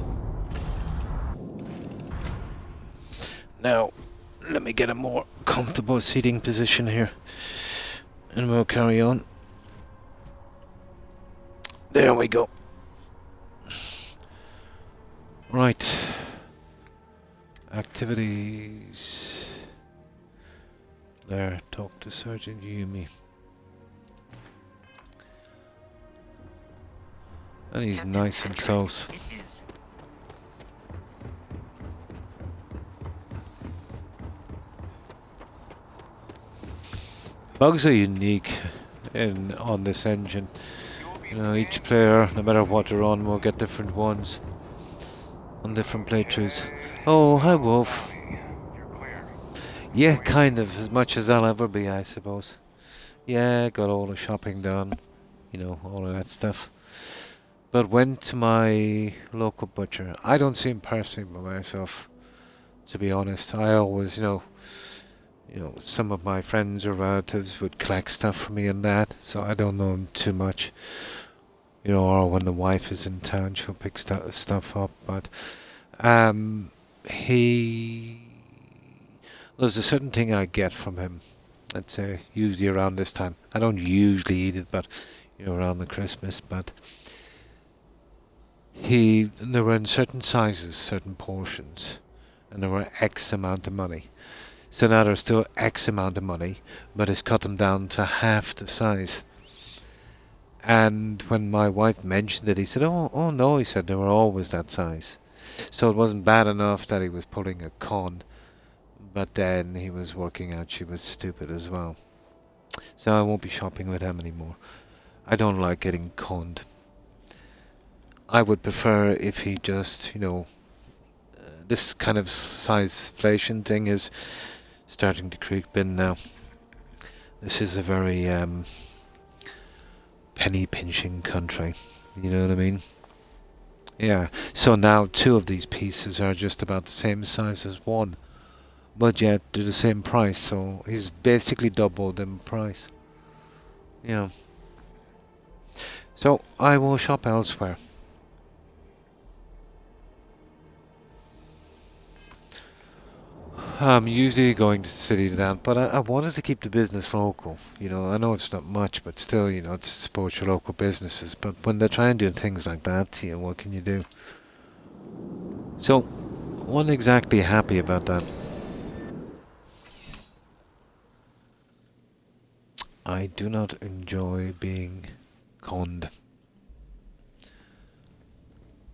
Now, let me get a more comfortable seating position here. And we'll carry on. There we go. Right. Activities. There, talk to Sergeant Yumi. And he's nice and close. Bugs are unique on this engine. You know, each player, no matter what they're on, will get different ones on different playthroughs. Oh, hi Wolf. Yeah, kind of, as much as I'll ever be, I suppose. Yeah, got all the shopping done, you know, all of that stuff. But went to my local butcher. I don't see him personally by myself, to be honest. I always, you know, some of my friends or relatives would collect stuff for me and that, so I don't know him too much. You know, or when the wife is in town, she'll pick stuff up. But there's a certain thing I get from him. Let's say usually around this time. I don't usually eat it, but you know, around the Christmas. But there were in certain sizes, certain portions, and there were X amount of money. So now there's still X amount of money, but it's cut them down to half the size. And when my wife mentioned it, he said, oh no, he said, they were always that size. So it wasn't bad enough that he was pulling a con, but then he was working out she was stupid as well. So I won't be shopping with him anymore. I don't like getting conned. I would prefer if he just, you know, this kind of size inflation thing is starting to creep in now. This is a very penny pinching country, you know what I mean? Yeah, so now 2 of these pieces are just about the same size as 1, but yet they're the same price, so he's basically doubled in price. Yeah. So I will shop elsewhere. I'm usually going to the city to that, but I wanted to keep the business local. You know, I know it's not much, but still, you know, to support your local businesses. But when they're trying to do things like that, you know, what can you do? So, wasn't exactly happy about that. I do not enjoy being conned.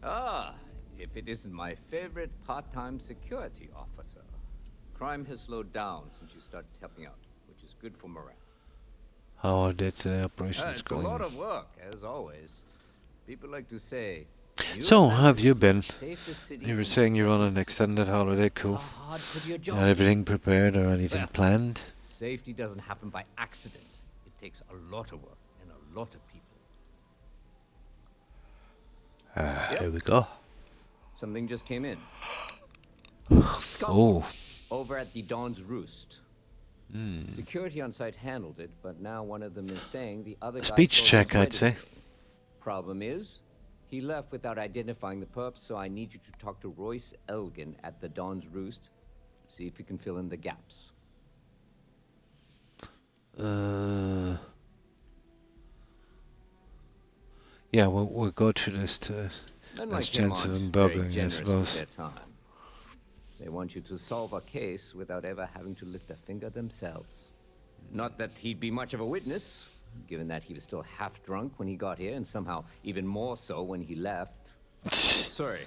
Ah, if it isn't my favorite part-time security officer. Crime has slowed down since you started helping out, which is good for morale. How are the operations It's going? a lot of work, as always. People like to say... So, how have you been? You were saying you're on an extended holiday, cool. Everything prepared or anything planned? Safety doesn't happen by accident. It takes a lot of work and a lot of people. Here we go. Something just came in. Oh. Over at the Dawn's Roost. Security on site handled it, but now one of them is saying the other guy Speech check, I'd say. Problem is, he left without identifying the perp, so I need you to talk to Royce Elgin at the Dawn's Roost. See if you can fill in the gaps. Yeah, we'll go through this to less chance of them bugging, I suppose. They want you to solve a case without ever having to lift a finger themselves. Not that he'd be much of a witness, given that he was still half drunk when he got here, and somehow even more so when he left. Sorry,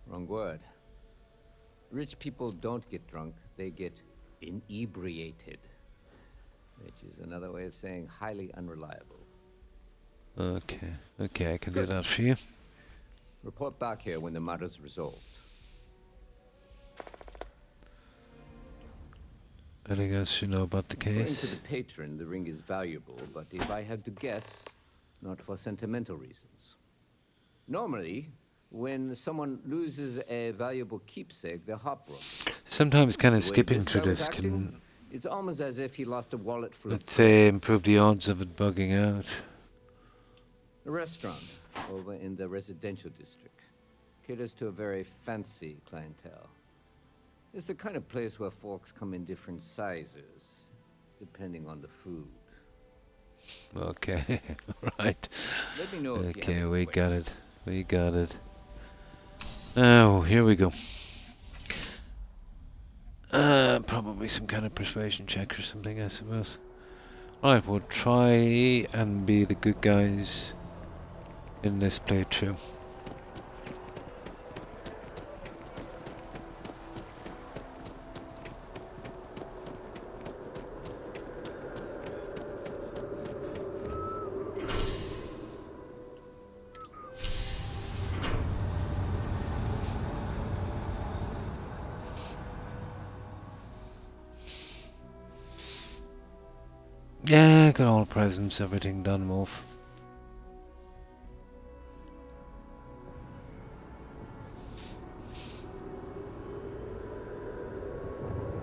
wrong word. Rich people don't get drunk, they get inebriated. Which is another way of saying highly unreliable. Okay, I can do that for you. Report back here when the matter's resolved. Anything else you know about the According case? to the patron, the ring is valuable, but if I had to guess, not for sentimental reasons. Normally, when someone loses a valuable keepsake, they're heartbroken. Sometimes kind of The way skipping this through guy was this acting, can, it's almost as if he lost a wallet full of let's say, improve the odds of it bugging out. A restaurant over in the residential district caters to a very fancy clientele. It's the kind of place where forks come in different sizes, depending on the food. Okay, right. Let me know if you have Okay, any we got questions. it. We got it. Oh, here we go. Probably some kind of persuasion check or something, I suppose. Right, we'll try and be the good guys in this playthrough. Yeah, got all the presents, everything done, Wolf.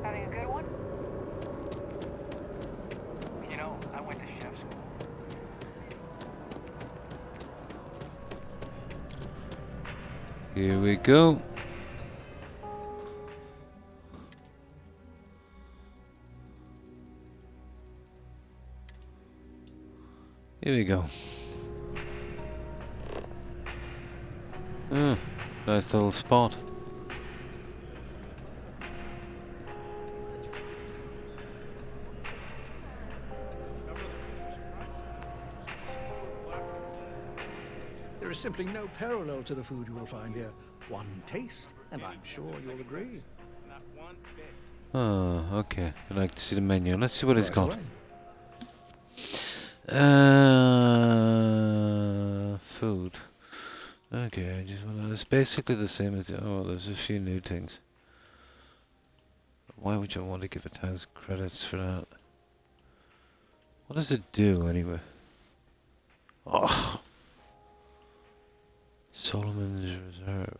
Having a good one? You know, I went to chef school. Here we go. Here we go. Nice little spot. There is simply no parallel to the food you will find here. One taste, and I'm sure you'll agree. Oh, okay. I'd like to see the menu. Let's see what it's Right got. away. Food. Okay, I just want to. It's basically the same as the. Oh, there's a few new things. Why would you want to give it 1,000 credits for that? What does it do anyway? Oh, Solomon's Reserve.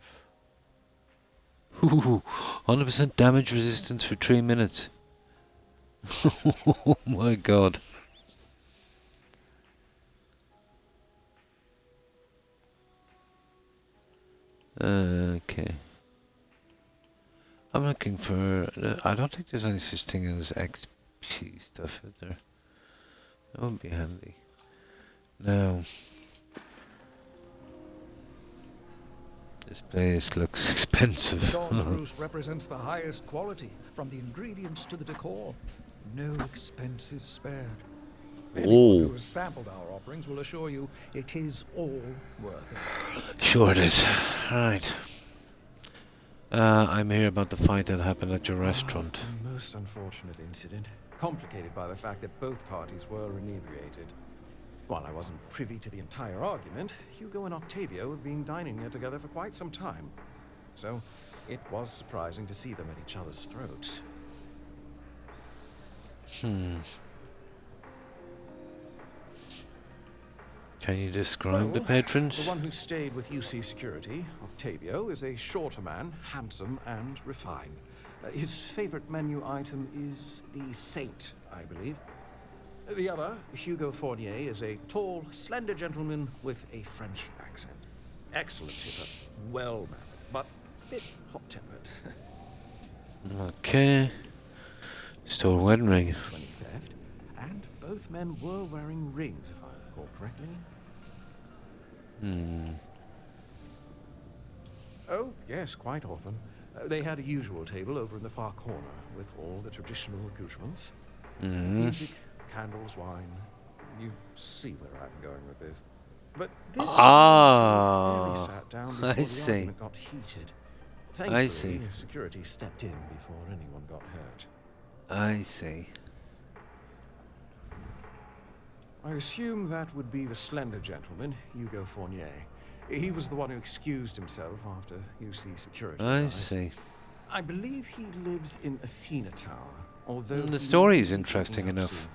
Ooh, 100% damage resistance for 3 minutes. Oh my god. Okay. I'm looking for... I don't think there's any such thing as XP stuff, is there? That would be handy. Now... This place looks expensive. Dawn Cruise represents the highest quality, from the ingredients to the decor. No expense is spared. Anyone who has sampled our offerings will assure you it is all worth it. Sure it is. Right. I'm here about the fight that happened at your restaurant. A most unfortunate incident, complicated by the fact that both parties were inebriated. While I wasn't privy to the entire argument, Hugo and Octavio have been dining here together for quite some time. So, it was surprising to see them at each other's throats. Can you describe the patrons? The one who stayed with UC Security, Octavio, is a shorter man, handsome and refined. His favorite menu item is the Saint, I believe. The other, Hugo Fournier, is a tall, slender gentleman with a French accent. Excellent tipper, well-mannered, but a bit hot-tempered. Okay. Stole a wedding ring. 20 theft, and both men were wearing rings, if I recall correctly. Oh, yes, quite often. They had a usual table over in the far corner with all the traditional accoutrements. Music, candles, wine. You see where I'm going with this. But this barely sat down before the argument got heated. Thankfully, security stepped in before anyone got hurt. I see. I assume that would be the slender gentleman, Hugo Fournier. He was the one who excused himself after UC Security. I see. I believe he lives in Athena Tower, although The story is interesting enough.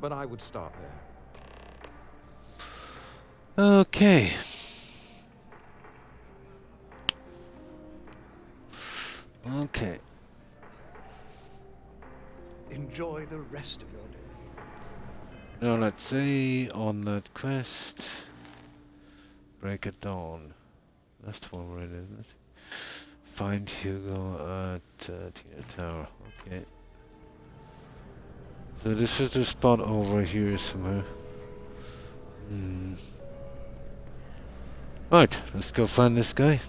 But I would start there. Okay. Okay. Enjoy the rest of your day. Now let's see, on that quest, Break at Dawn. That's the one we're in, isn't it? find Hugo at Tina Tower. Okay. So this is the spot over here somewhere. Right, let's go find this guy.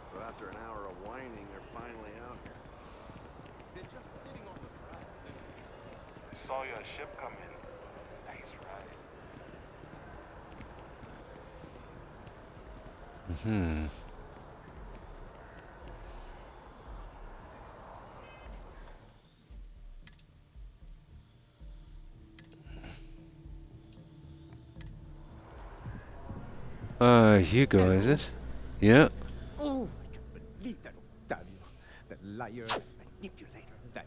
So after an hour of whining, they're finally out here. They're just sitting on the grass. I saw your ship come in. Nice ride. Hugo, is it? Yeah. Oh, I can't believe that Octavio. That liar, that manipulator, that...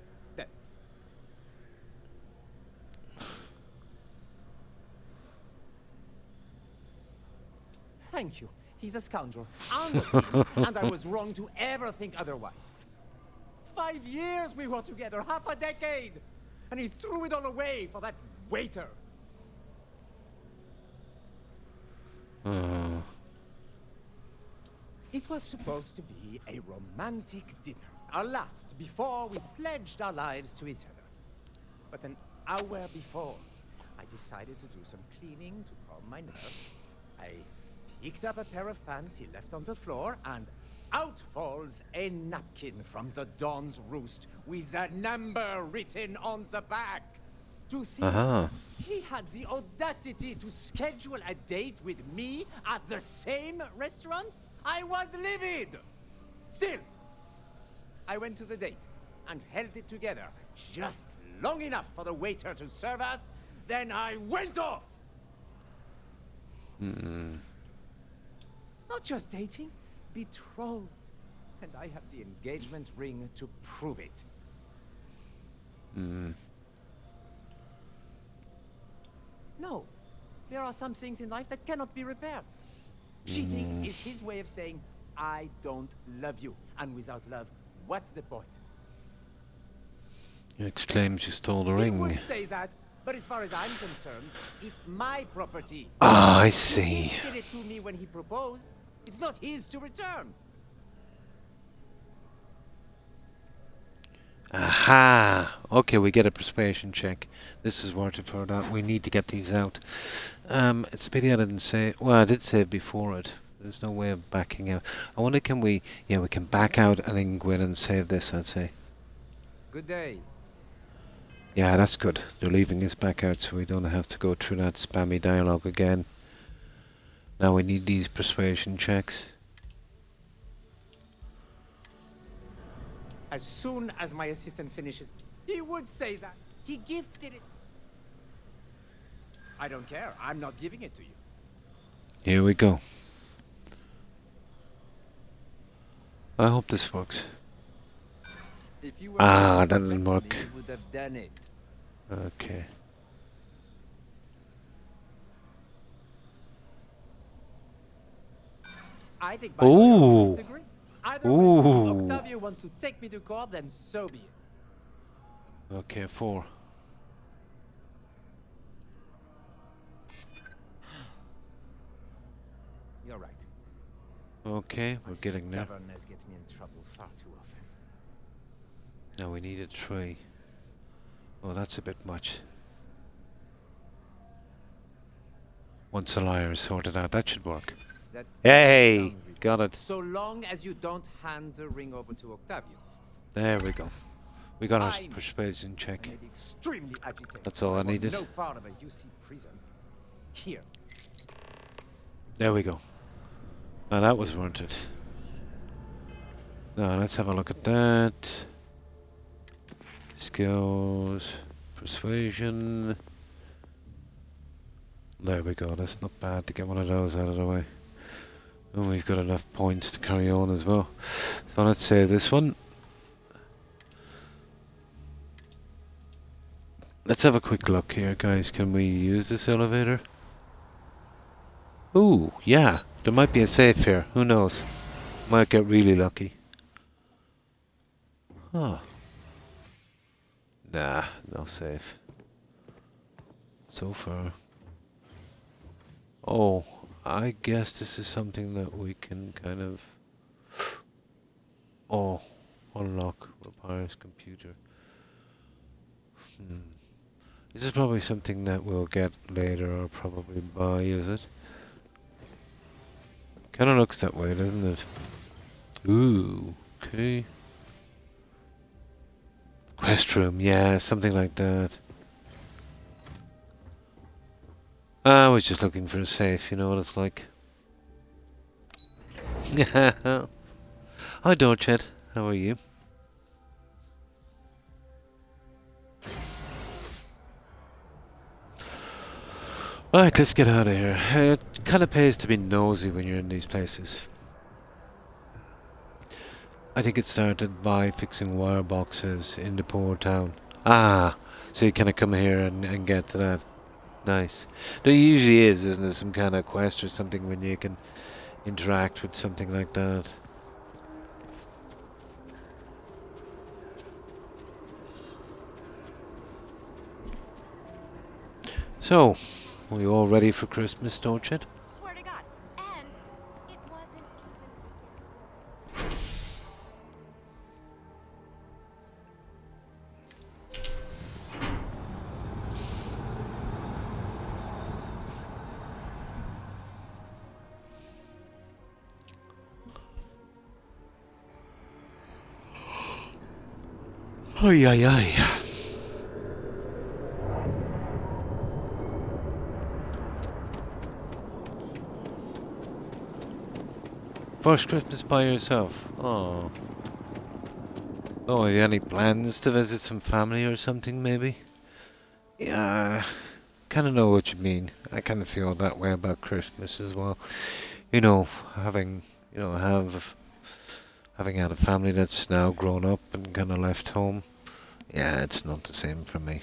Thank you. He's a scoundrel. And a thief, and I was wrong to ever think otherwise. 5 years we were together, half a decade! And he threw it all away for that waiter. It was supposed to be a romantic dinner, our last before we pledged our lives to each other. But an hour before, I decided to do some cleaning to calm my nerves. I picked up a pair of pants he left on the floor, and out falls a napkin from the Dawn's Roost with a number written on the back. To think he had the audacity to schedule a date with me at the same restaurant? I was livid! Still, I went to the date and held it together just long enough for the waiter to serve us, then I went off! Not just dating, betrothed. And I have the engagement ring to prove it. No, there are some things in life that cannot be repaired. Cheating is his way of saying, I don't love you. And without love, what's the point? He exclaims you stole the He ring. would say that, but as far as I'm concerned, it's my property. Ah, I see. He gifted it to me when he proposed. It's not his to return. Aha! Okay, we get a persuasion check. This is worth it for that. We need to get these out. It's a pity I didn't say... Well, I did say it before it. There's no way of backing out. I wonder, can we... Yeah, we can back out and then go in and save this, I'd say. Good day. Yeah, that's good. They're leaving us back out so we don't have to go through that spammy dialogue again. Now we need these persuasion checks. As soon as my assistant finishes, he would say that. He gifted it. I don't care. I'm not giving it to you. Here we go. I hope this works. If you were That didn't work. you would have done it. Okay. I think by now we disagree. Either way, if Octavio wants to take me to court, then so be it. Okay, 4. You're right. Okay, we're getting there. Stubbornness gets me in trouble far too often. Now we need a 3. Oh, that's a bit much. Once the liar is sorted out, that should work. That Hey! Got it. So long as you don't hand the ring over to Octavio. There we go. We got our I'm persuasion check. I may be extremely agitated. That's all I want needed. No part of a UC prison. Here. There we go. Now that was worth it. Now let's have a look at that. Skills, persuasion. There we go. That's not bad to get one of those out of the way. And we've got enough points to carry on as well. So let's save this one. Let's have a quick look here, guys. Can we use this elevator? Ooh, yeah. There might be a safe here. Who knows? Might get really lucky. Huh. Nah, no safe. So far. Oh, I guess this is something that we can kind of... Oh, unlock Repair's computer. This is probably something that we'll get later or probably buy, is it? Kinda looks that way, doesn't it? Ooh, okay. Quest room, yeah, something like that. I was just looking for a safe, you know what it's like. Hi Dorchet, how are you? Alright, let's get out of here. It kind of pays to be nosy when you're in these places. I think it started by fixing wire boxes in the poor town. Ah, so you kind of come here and get to that. Nice. There usually is, isn't there, some kind of quest or something when you can interact with something like that. So, are you all ready for Christmas, Dorchet? Swear to God. And it wasn't Ay, ay, ay. First Christmas by yourself? Oh. Oh, have you any plans to visit some family or something, maybe? Yeah, kind of know what you mean. I kind of feel that way about Christmas as well. You know, having had a family that's now grown up and kind of left home. Yeah, it's not the same for me.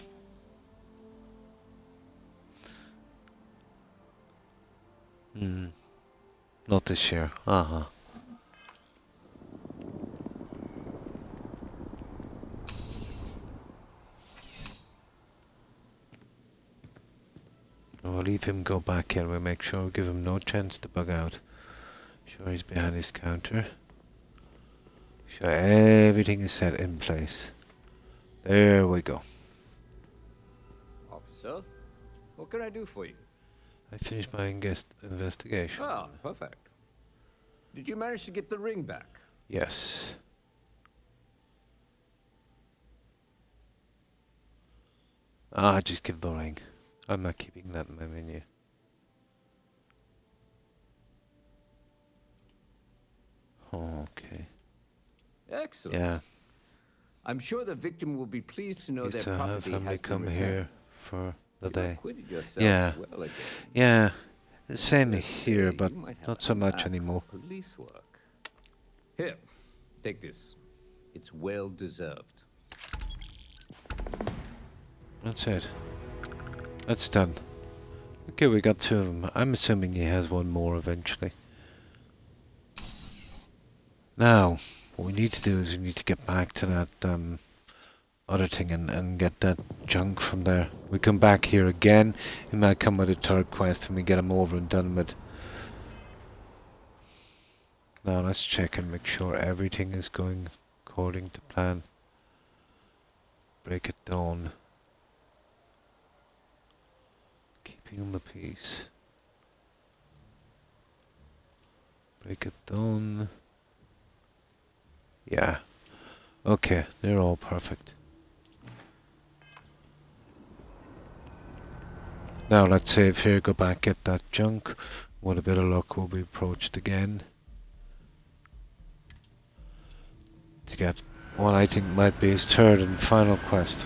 Not this year. Uh-huh. We'll leave him go back in. We'll make sure we give him no chance to bug out. Sure he's behind his counter. Sure everything is set in place. There we go. Officer, what can I do for you? I finished my investigation. Ah, perfect. Did you manage to get the ring back? Yes. Ah, just give the ring. I'm not keeping that in my menu. Okay. Excellent. Yeah. I'm sure the victim will be pleased to know Used that to have property family has been come returned. here for the You day. acquitted yourself Yeah. well again. Yeah. The same Let's here, say but you might have not to so come much back anymore. for police work. Here, take this. It's well deserved. That's it. That's done. Okay, we got two of them. I'm assuming he has one more eventually. Now, what we need to do is we need to get back to that other thing and get that junk from there. We come back here again, he might come with a third quest and we get him over and done with. Now let's check and make sure everything is going according to plan. Break it down. Keeping the peace. Break it down. Yeah. Okay, they're all perfect. Now let's save here, go back, get that junk. With a bit of luck we'll be approached again. To get what I think might be his third and final quest.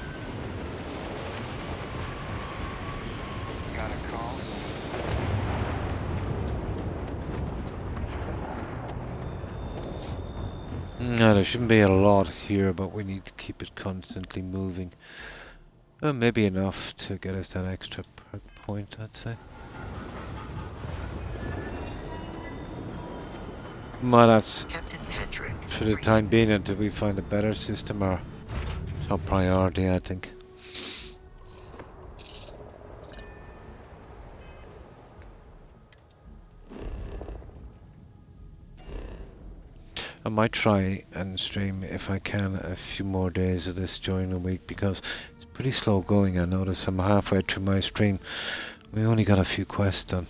Got a call? No, there shouldn't be a lot here, but we need to keep it constantly moving. Maybe enough to get us that extra perk point, I'd say. Well, that's Captain Patrick. for the time being until we find a better system or top priority, I think. I might try and stream, if I can, a few more days of this during the week because it's pretty slow going. I notice I'm halfway through my stream. We only got a few quests done.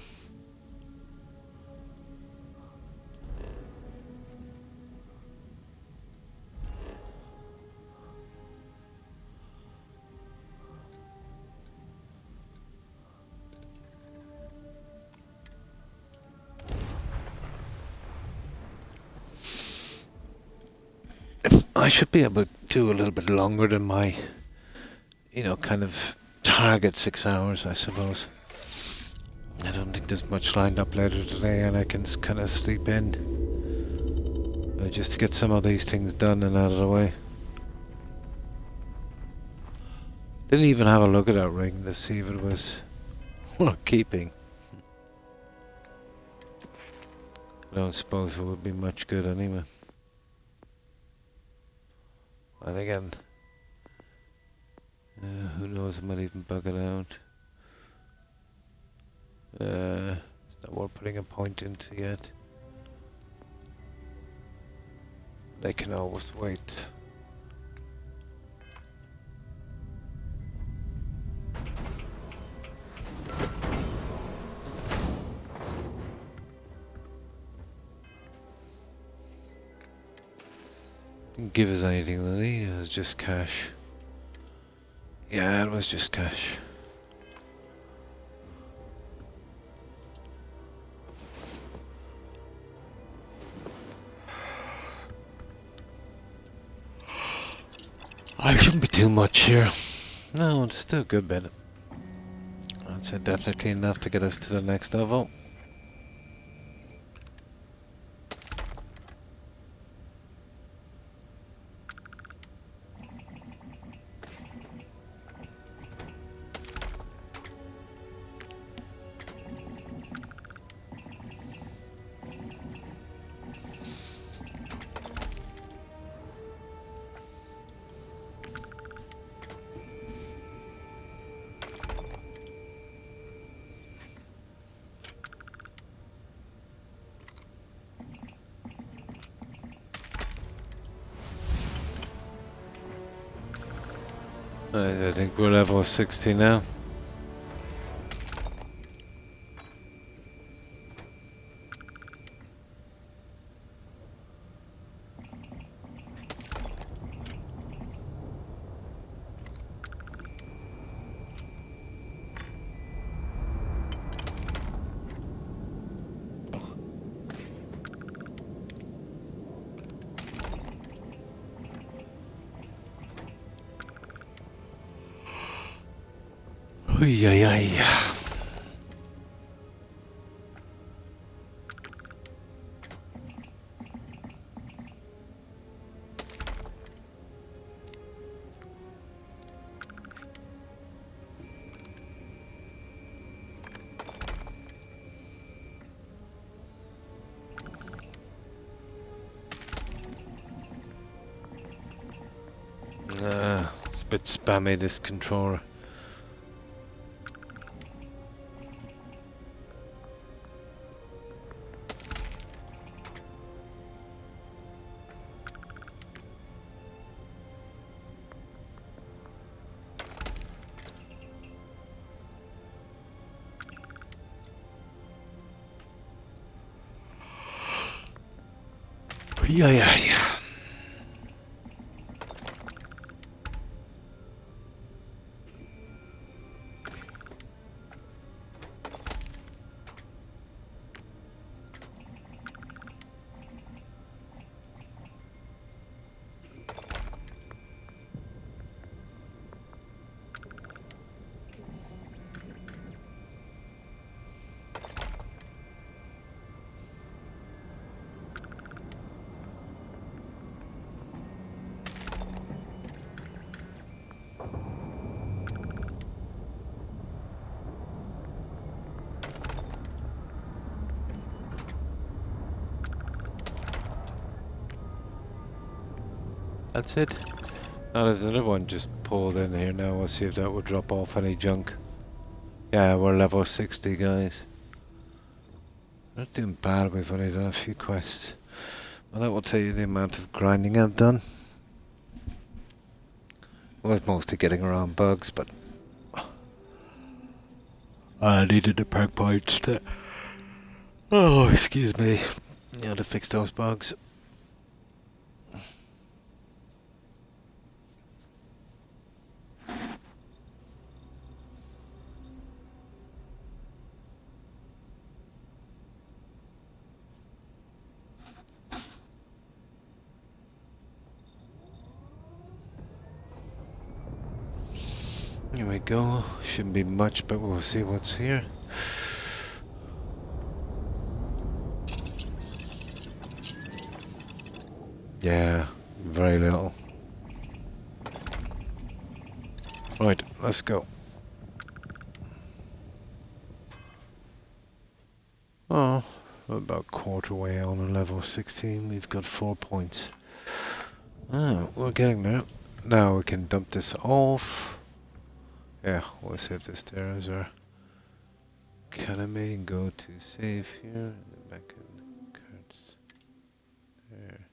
I should be able to do a little bit longer than my, kind of target 6 hours, I suppose. I don't think there's much lined up later today, and I can kind of sleep in just to get some of these things done and out of the way. Didn't even have a look at that ring to see if it was worth keeping. I don't suppose it would be much good anyway. And again, who knows, I might even bug it out. It's not worth putting a point into yet. They can always wait. Didn't give us anything, Lily. It was just cash. Yeah, it was just cash. I shouldn't be too much here. No, it's still a good bit. I'd say definitely enough to get us to the next level. I think we're level 60 now. Ay, ay. It's a bit spammy, this controller. Yeah, yeah, yeah. That's it. Oh, there's another one just pulled in here now. We'll see if that will drop off any junk. Yeah, we're level 60, guys. Not doing bad. We've only done a few quests. Well, that will tell you the amount of grinding I've done. It was mostly getting around bugs, but I needed the perk points to... Oh, excuse me. Yeah, to fix those bugs. Here we go. Shouldn't be much, but we'll see what's here. Yeah, very little. Right, let's go. Oh, about quarter way on a level 16. We've got 4 points. Oh, we're getting there. Now we can dump this off. Yeah, we'll save this there as our academy and go to save here. And then back in cards. There.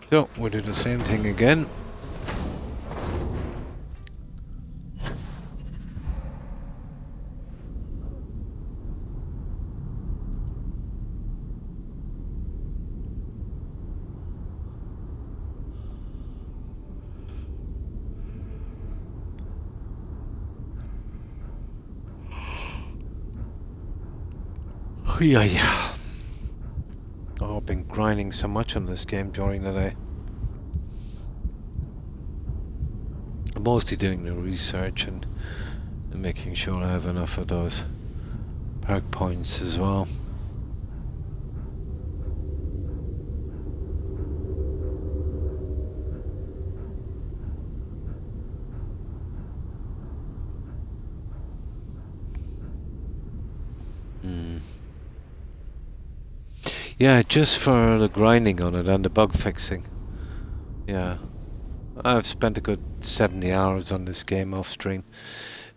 So, we'll do the same thing again. Yeah. Oh, I've been grinding so much on this game during the day. I'm mostly doing the research and making sure I have enough of those perk points as well. Yeah, just for the grinding on it and the bug fixing. Yeah. I've spent a good 70 hours on this game off stream.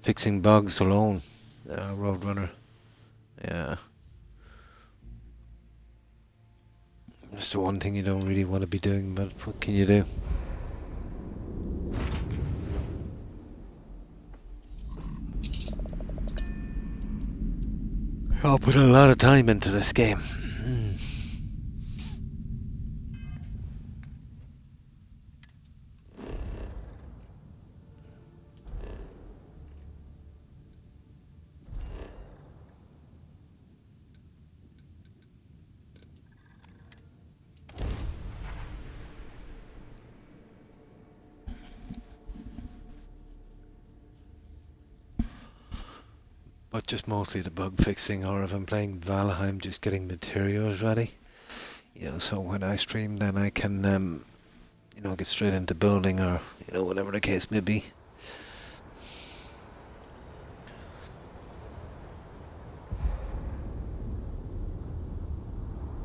Fixing bugs alone. Roadrunner. Yeah. That's the one thing you don't really want to be doing, but what can you do? I'll put a lot of time into this game. But just mostly the bug fixing, or if I'm playing Valheim, just getting materials ready. You know, so when I stream, then I can, you know, get straight into building, or, you know, whatever the case may be.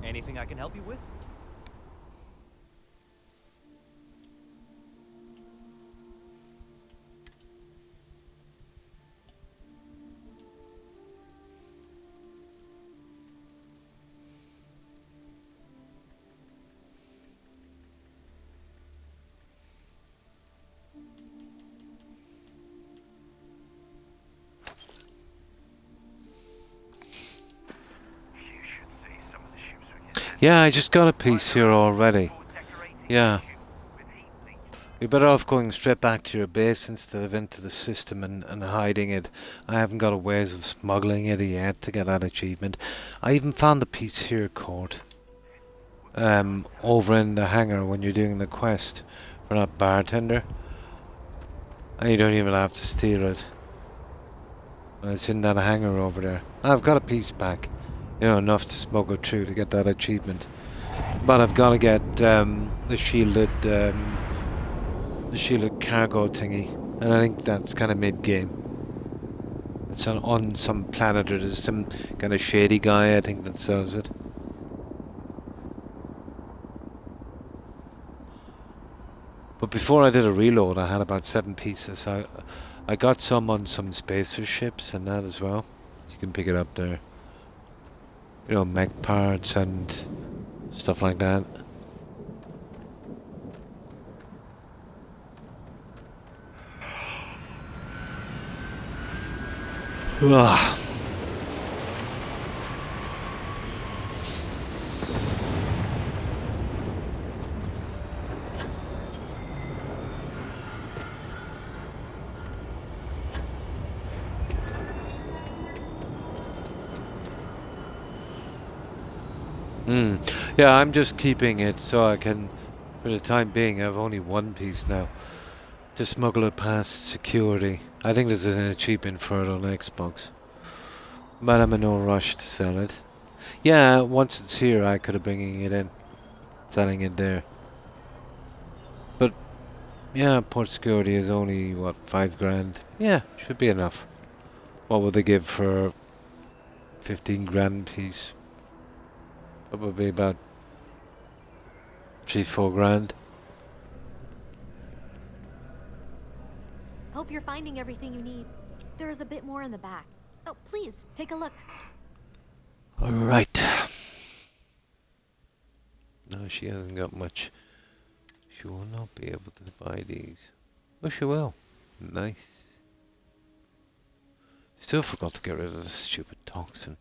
Anything I can help you with? Yeah, I just got a piece here already. Yeah. You're better off going straight back to your base instead of into the system and hiding it. I haven't got a ways of smuggling it yet to get that achievement. I even found the piece here, Court. Over in the hangar when you're doing the quest for that bartender. And you don't even have to steal it. It's in that hangar over there. I've got a piece back. You know, enough to smuggle through to get that achievement. But I've got to get the shielded cargo thingy, and I think that's kind of mid-game. It's on some planet, or there's some kind of shady guy, I think, that sells it. But before I did a reload, I had about 7 pieces. I got some on some spacer ships and that as well. You can pick it up there. You know, mech parts and stuff like that. Ugh. Yeah, I'm just keeping it so I can, for the time being, I have only 1 piece now to smuggle it past security. I think there's an achievement for it on Xbox, but I'm in no rush to sell it. Yeah, once it's here, I could have bringing it in, selling it there. But yeah, port security is only what, 5 grand? Yeah, should be enough. What would they give for 15 grand piece? Probably about 3-4 grand. Hope you're finding everything you need. There is a bit more in the back. Oh, please, take a look. Alright. No, she hasn't got much. She will not be able to buy these. Oh, she will. Nice. Still forgot to get rid of the stupid toxin.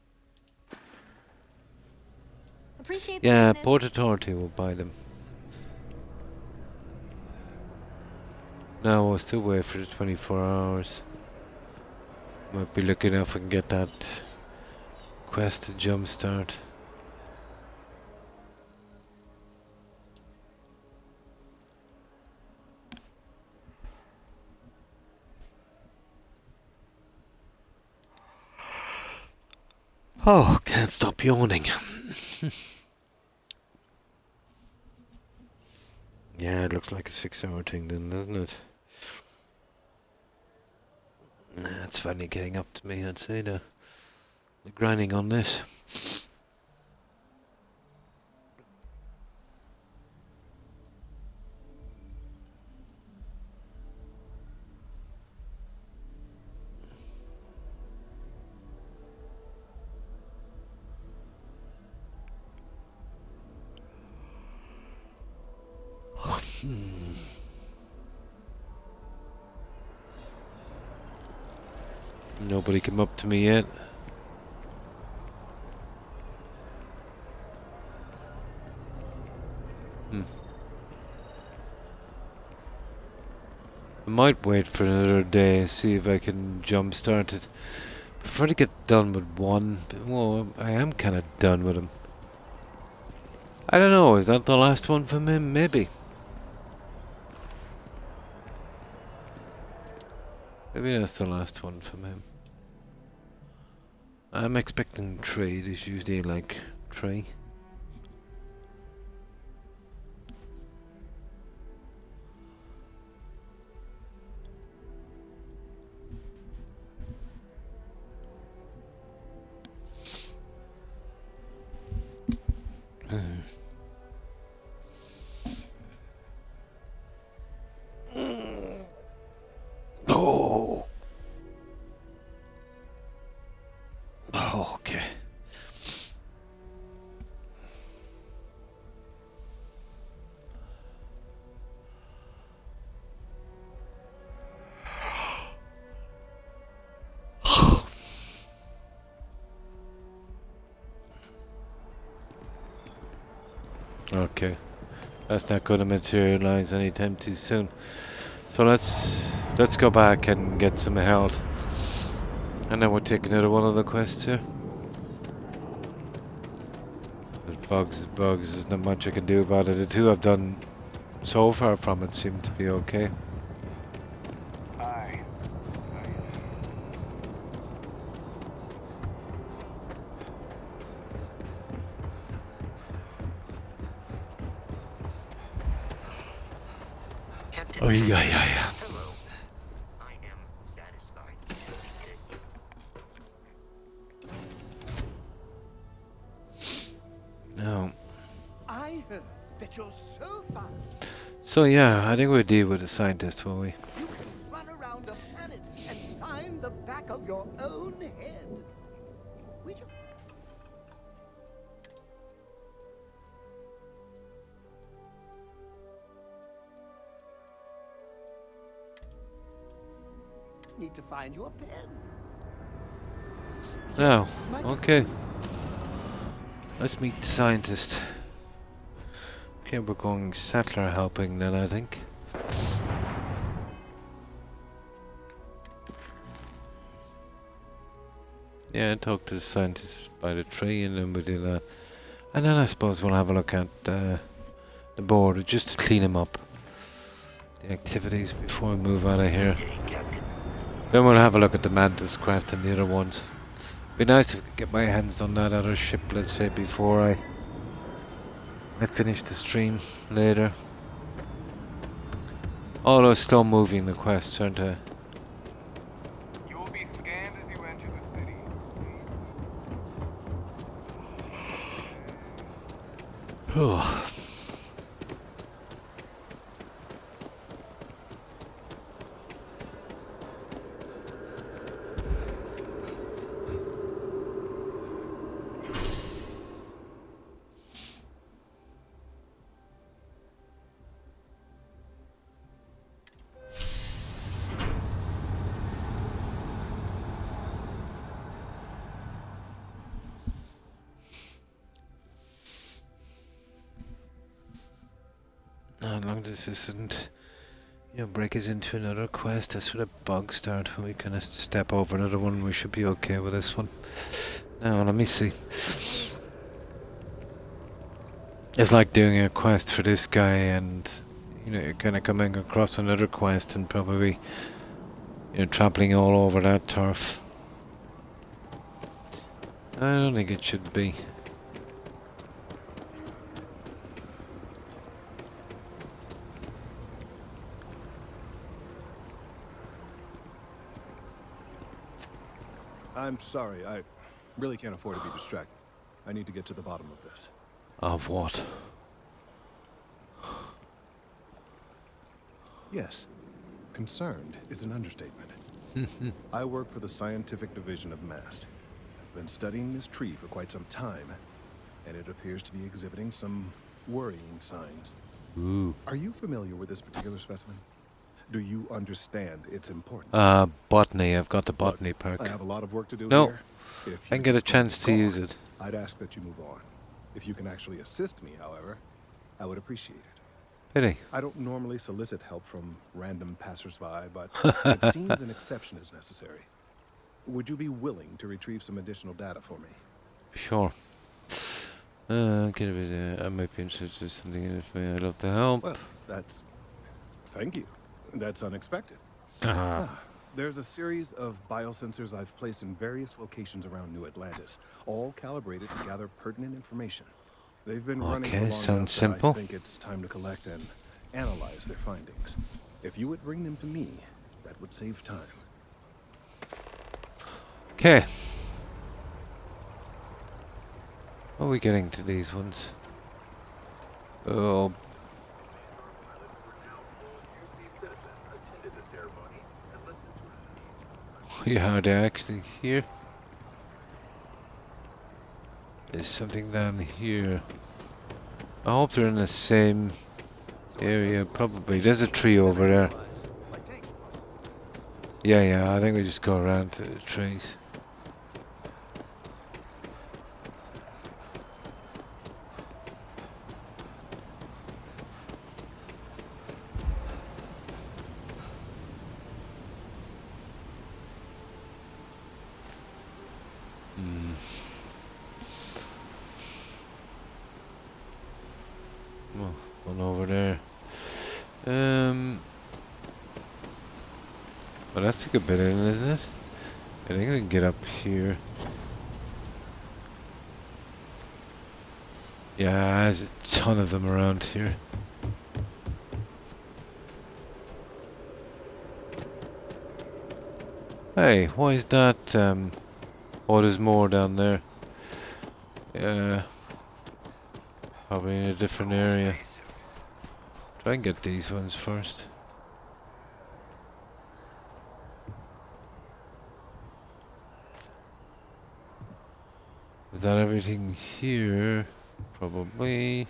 Appreciate yeah, the Port Authority will buy them. No, we'll still wait for the 24 hours. Might be looking if I can get that quest to jumpstart. Oh, can't stop yawning. Yeah, it looks like a 6-hour thing then, doesn't it? It's finally getting up to me, I'd say, the grinding on this. Nobody came up to me yet. I might wait for another day, see if I can jumpstart it. Prefer to get done with one. Well, I am kind of done with him. I don't know, is that the last one from him? Maybe. Maybe that's the last one from him. I'm expecting 3. There's usually like 3. Oh. Oh, okay. Okay. That's not going to materialize anytime too soon. So let's go back and get some health. And then we'll take another one of the quests here. There's bugs, there's not much I can do about it. The 2 I've done so far from it seem to be okay. Hi. Captain Oh, yeah, Patrick, yeah, yeah. hello. I am satisfied to see that No. I heard that you're so fast. So yeah, I think we'll deal with the scientist, will we? You can run around the planet and find the back of your own head. We just need to find your pen. Now, okay. Let's meet the scientist. Okay, we're going settler helping then, I think. Yeah, talk to the scientist by the tree and then we'll do that. And then I suppose we'll have a look at the board just to clean him up. The activities before we move out of here. Then we'll have a look at the Mantis quest and the other ones. Be nice if I could get my hands on that other ship, let's say, before I finish the stream later. All those slow moving the quests, aren't they? You will be scanned as you enter the city. As long as this isn't, break us into another quest, that's where the bugs start. We kind of step over another one, we should be okay with this one. Now, let me see. It's like doing a quest for this guy and, you're kind of coming across another quest and probably, trampling all over that turf. I don't think it should be. I'm sorry, I really can't afford to be distracted. I need to get to the bottom of this. Of what? Yes. Concerned is an understatement. I work for the scientific division of MAST. I've been studying this tree for quite some time, and it appears to be exhibiting some worrying signs. Ooh. Are you familiar with this particular specimen? Do you understand its importance? Botany. I've got the botany perk. I have a lot of work to do here. If I can get a chance to use it. I'd ask that you move on. If you can actually assist me, however, I would appreciate it. Pity. I don't normally solicit help from random passersby, but it seems an exception is necessary. Would you be willing to retrieve some additional data for me? Sure. I might be interested in something if I'd love to help. Well, thank you. That's unexpected. There's a series of biosensors I've placed in various locations around New Atlantis, all calibrated to gather pertinent information. They've been running for long sounds enough that simple. I think it's time to collect and analyze their findings. If you would bring them to me, that would save time. Okay. Are we getting to these ones? Oh. Yeah, are they actually here? There's something down here. I hope they're in the same area, probably. There's a tree over there. Yeah, I think we just go around to the trees. One over there. Well, that's a good bit in, isn't it? I think we can get up here. Yeah, there's a ton of them around here. Hey, why is that, oh, there's more down there. Probably in a different area. Try and get these ones first. Is that everything here? Probably.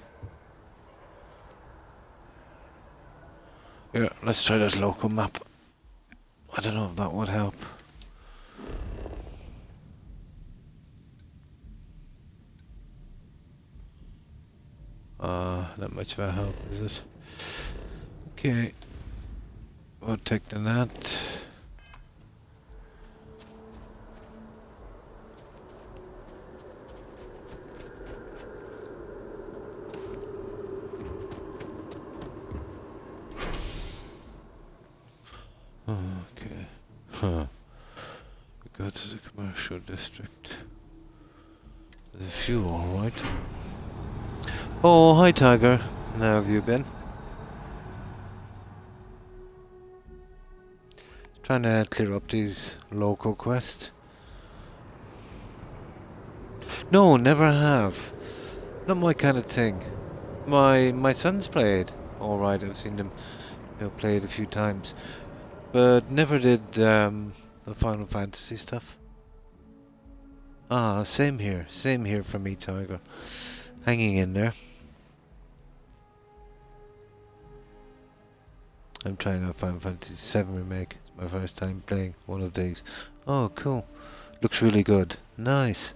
Yeah, let's try that local map. I don't know if that would help. Not much of a help, is it? Okay. We'll take the net. Okay. Huh. We go to the commercial district. There's a few, alright. Oh, hi Tiger. How have you been? Trying to clear up these local quests. No, never have. Not my kind of thing. My son's played. Alright, I've seen them play it a few times. But never did the Final Fantasy stuff. Ah, same here for me, Tiger. Hanging in there. I'm trying out Final Fantasy VII Remake. It's my first time playing one of these. Oh, cool. Looks really good. Nice.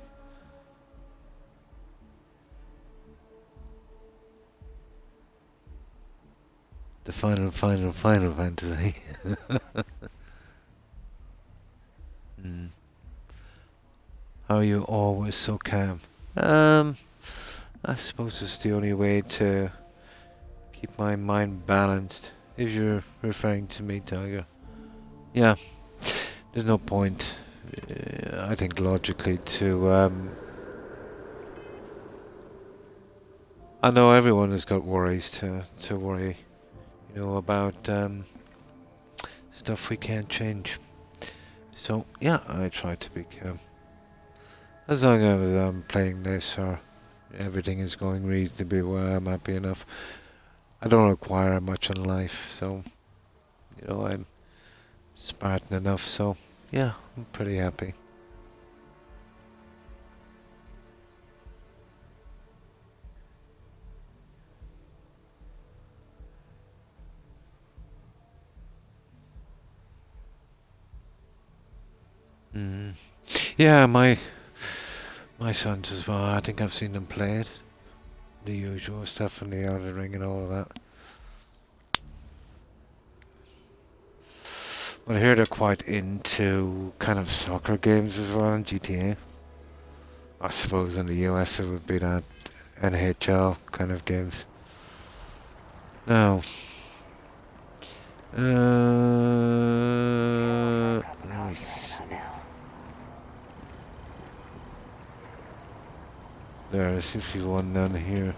The final Fantasy. How are you always so calm? I suppose it's the only way to keep my mind balanced. If you're referring to me, Tiger. Yeah. There's no point, I think, logically to, I know everyone has got worries to worry, about, stuff we can't change. So, yeah, I try to be calm. As long as I'm playing this or everything is going reasonably well, I'm happy enough. I don't require much in life, so, I'm Spartan enough, so, yeah, I'm pretty happy. Yeah, my sons as well. I think I've seen them play it. The usual stuff in the Outer Ring and all of that. But I hear they're quite into kind of soccer games as well in GTA. I suppose in the US it would be that NHL kind of games. Now, let me see. There seems to be one down here.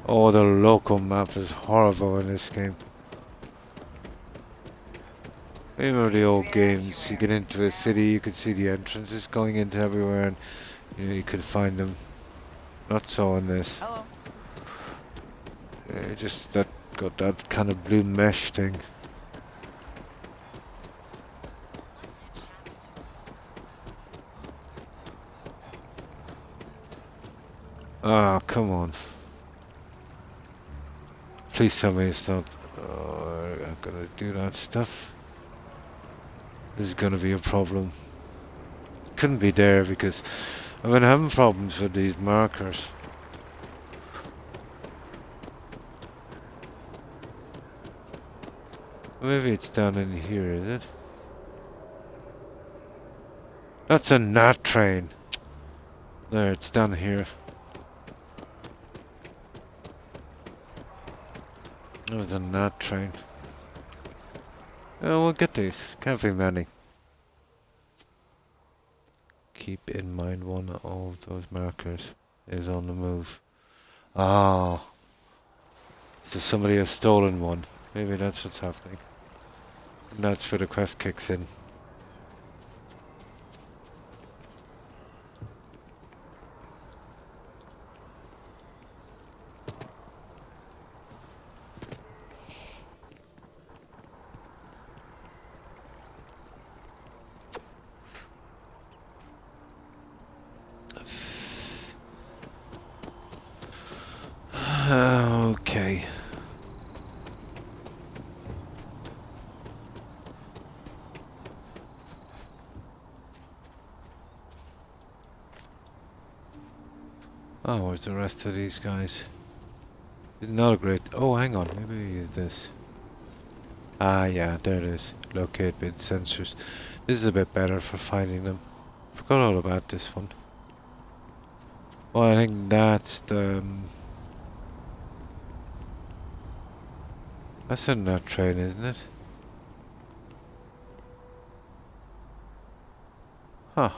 Oh, the local map is horrible in this game. Remember the old games, you get into a city, you could see the entrances going into everywhere and you could find them. Not so in this. Hello. Just that got that kind of blue mesh thing. Ah, come on. Please tell me it's not... Oh, I'm gonna do that stuff. This is gonna be a problem. Couldn't be there because I've been having problems with these markers. Maybe it's down in here, is it? That's a gnat train. There, it's down here. That was a gnat train. Oh, we'll get these. Can't be many. Keep in mind one of those markers is on the move. Ah. So somebody has stolen one. Maybe that's what's happening. And that's where the quest kicks in. Okay. Oh, where's the rest of these guys? It's not a great... Oh, hang on. Maybe we use this. Ah, yeah, there it is. Locate bid sensors. This is a bit better for finding them. Forgot all about this one. Well, I think that's the... that's in that train, isn't it? Huh.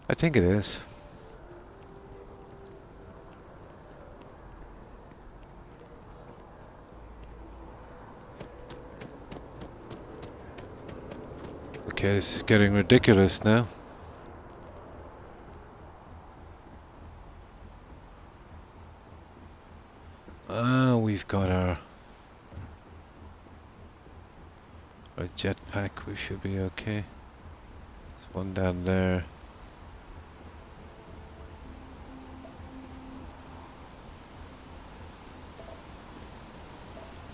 I think it is. Okay, this is getting ridiculous now. We've got our jetpack. We should be okay. There's one down there.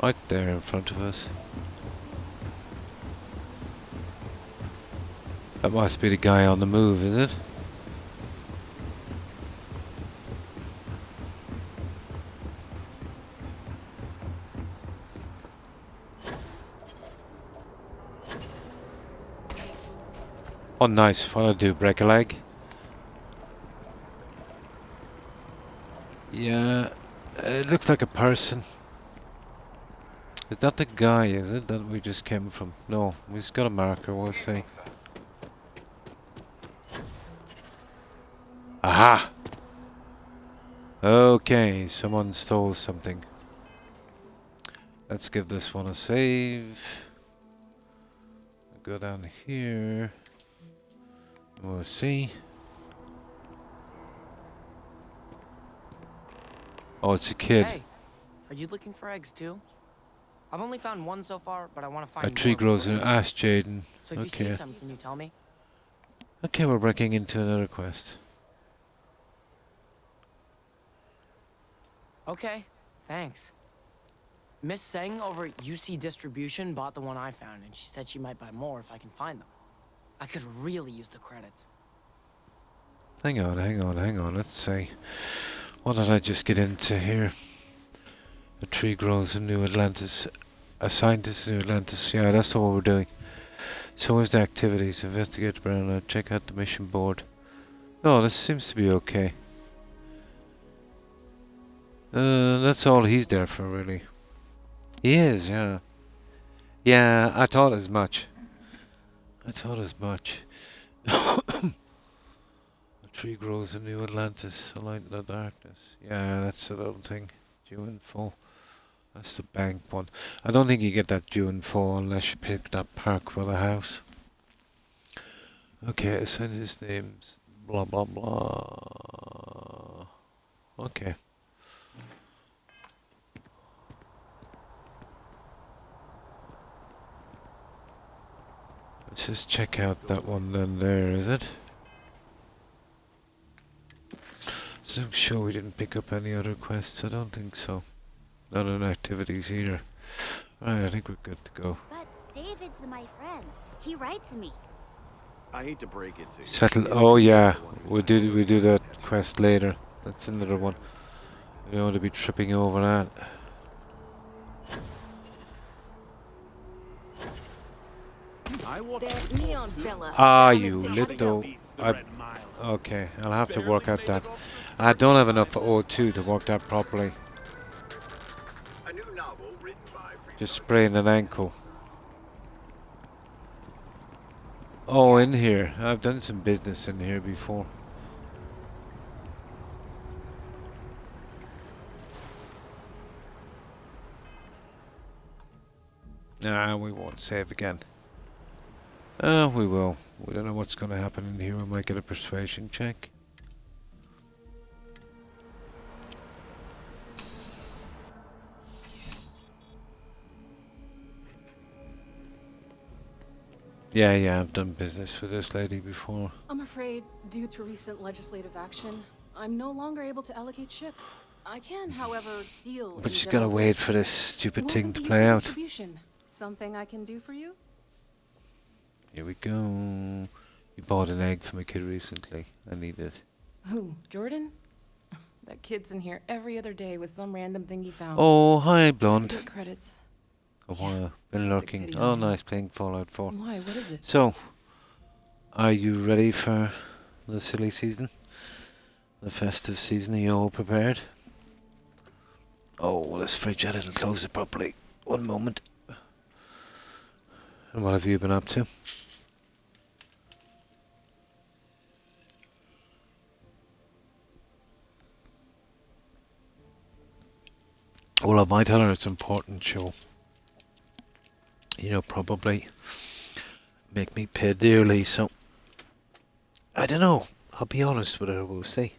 Right there in front of us. That must be the guy on the move, is it? Oh, nice. What'll I do? Break a leg? Yeah. It looks like a person. Is that the guy, is it? That we just came from? No. We've got a marker, we'll see. Aha! Okay, someone stole something. Let's give this one a save. Go down here. We'll see. Oh, it's a kid. Hey, are you looking for eggs too? I've only found one so far, but I want to find A more tree grows before in... we leave. Ask Jaden. So if you see Okay. some, can you tell me? Okay, we're breaking into another quest. Okay, thanks. Miss Seng over at UC Distribution bought the one I found, and she said she might buy more if I can find them. I could really use the credits. Hang on. Let's see. What did I just get into here? A tree grows in New Atlantis. A scientist in New Atlantis. Yeah, that's what we're doing. So where's the activities? Investigate around. Check out the mission board. No, this seems to be okay. That's all he's there for, really. He is, yeah. Yeah, I thought as much. A tree grows in New Atlantis, a light in the darkness. Yeah, that's the little thing. Due in full. That's the bank one. I don't think you get that due in full unless you pick that park for the house. Okay, assign his names. Blah, blah, blah. Okay. Let's just check out that one then there, is it? So I'm sure we didn't pick up any other quests, I don't think so. Not on activities either. Alright, I think we're good to go. But David's my friend. He writes me. I hate to break it to you. Settle. Oh yeah, we do that quest later. That's another one. We don't want to be tripping over that. That neon fella. Ah, you little... Okay, I'll have to work out that. I don't have enough O2 to work that properly. Just spraying an ankle. Oh, in here. I've done some business in here before. Nah, we won't save again. We will. We don't know what's going to happen in here. We might get a persuasion check. Yeah, I've done business with this lady before. I'm afraid, due to recent legislative action, I'm no longer able to allocate ships. I can, however, deal. But in she's general gotta wait goods. for this stupid thing Welcome to to play UC out. Distribution. Something I can do for you? Here we go. You bought an egg for my kid recently. I need it. Who? Jordan? That kid's in here every other day with some random thing he found. Oh, hi, Blonde. Get credits. A while. Been lurking. pity Oh, on him. nice playing Fallout 4. Why? What is it? So, are you ready for the silly season? The festive season? Are you all prepared? Oh, this fridge, I didn't close it properly. One moment. And what have you been up to? Well, I might tell her it's important, she'll, you know, probably make me pay dearly, so I don't know. I'll be honest with her, we'll see.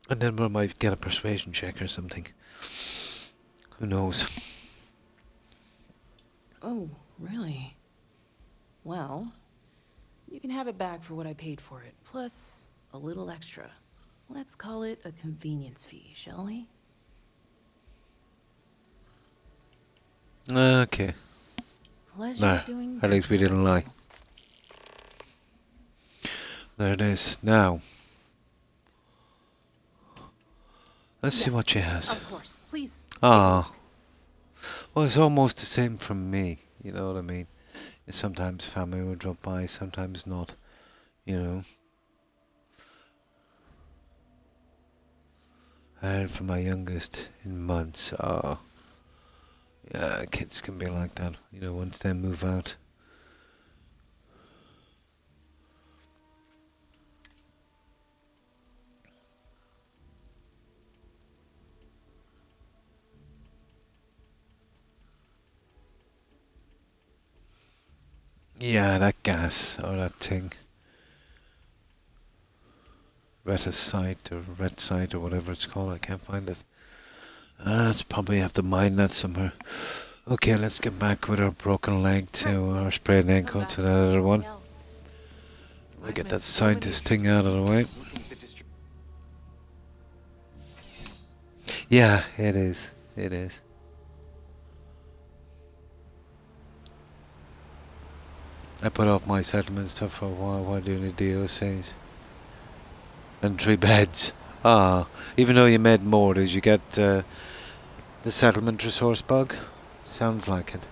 And then we might get a persuasion check or something. Who knows? Oh, really? Well, you can have it back for what I paid for it, plus a little extra. Let's call it a convenience fee, shall we? Okay. Pleasure No, doing at least we business didn't with lie. There it is. Now, let's see what she has. Of course, please. Ah. Well, it's almost the same from me. You know what I mean? Sometimes family will drop by, sometimes not. You know. I heard from my youngest in months. Ah. Yeah, kids can be like that. You know, once they move out. Yeah, that gas, or that thing. Reticite, or Redsite, or whatever it's called, I can't find it. It's probably have to mine that somewhere. Okay, let's get back with our broken leg to our sprained ankle to that other one. We'll get that scientist thing out of the way. Yeah, it is. It is. I put off my settlement stuff for a while while doing the DLCs. And 3 beds. Ah, even though you made more, did you get the settlement resource bug? Sounds like it.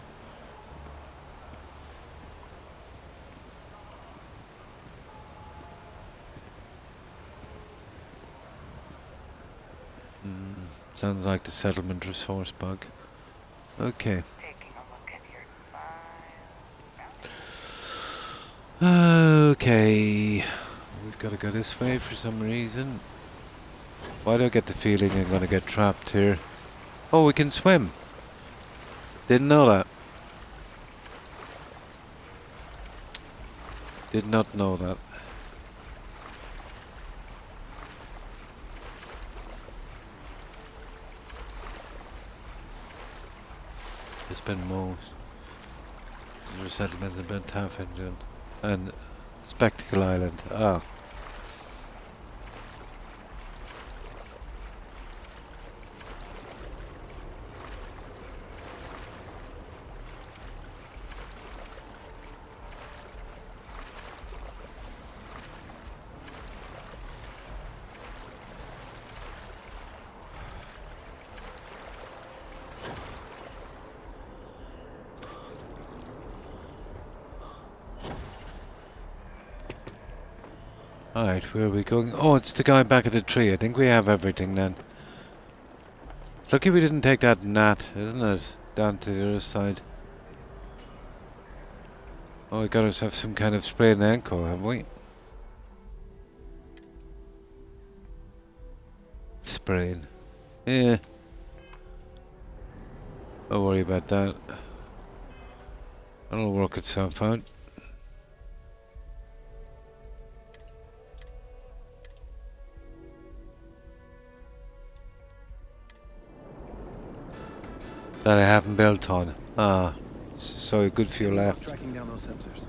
Sounds like the settlement resource bug. Okay. Okay. We've got to go this way for some reason. Why do I get the feeling I'm going to get trapped here? Oh, we can swim. Didn't know that. Did not know that. It's been most. The settlements have been Taffington and Spectacle Island. Ah. Alright, where are we going? Oh, it's the guy back at the tree. I think we have everything then. It's lucky we didn't take that gnat, isn't it? Down to the other side. Oh, we got ourselves some kind of sprained ankle, have we? Sprain. Yeah. Don't worry about that. That'll work itself out. That I haven't built on. Ah, so a good few left. Tracking down those sensors.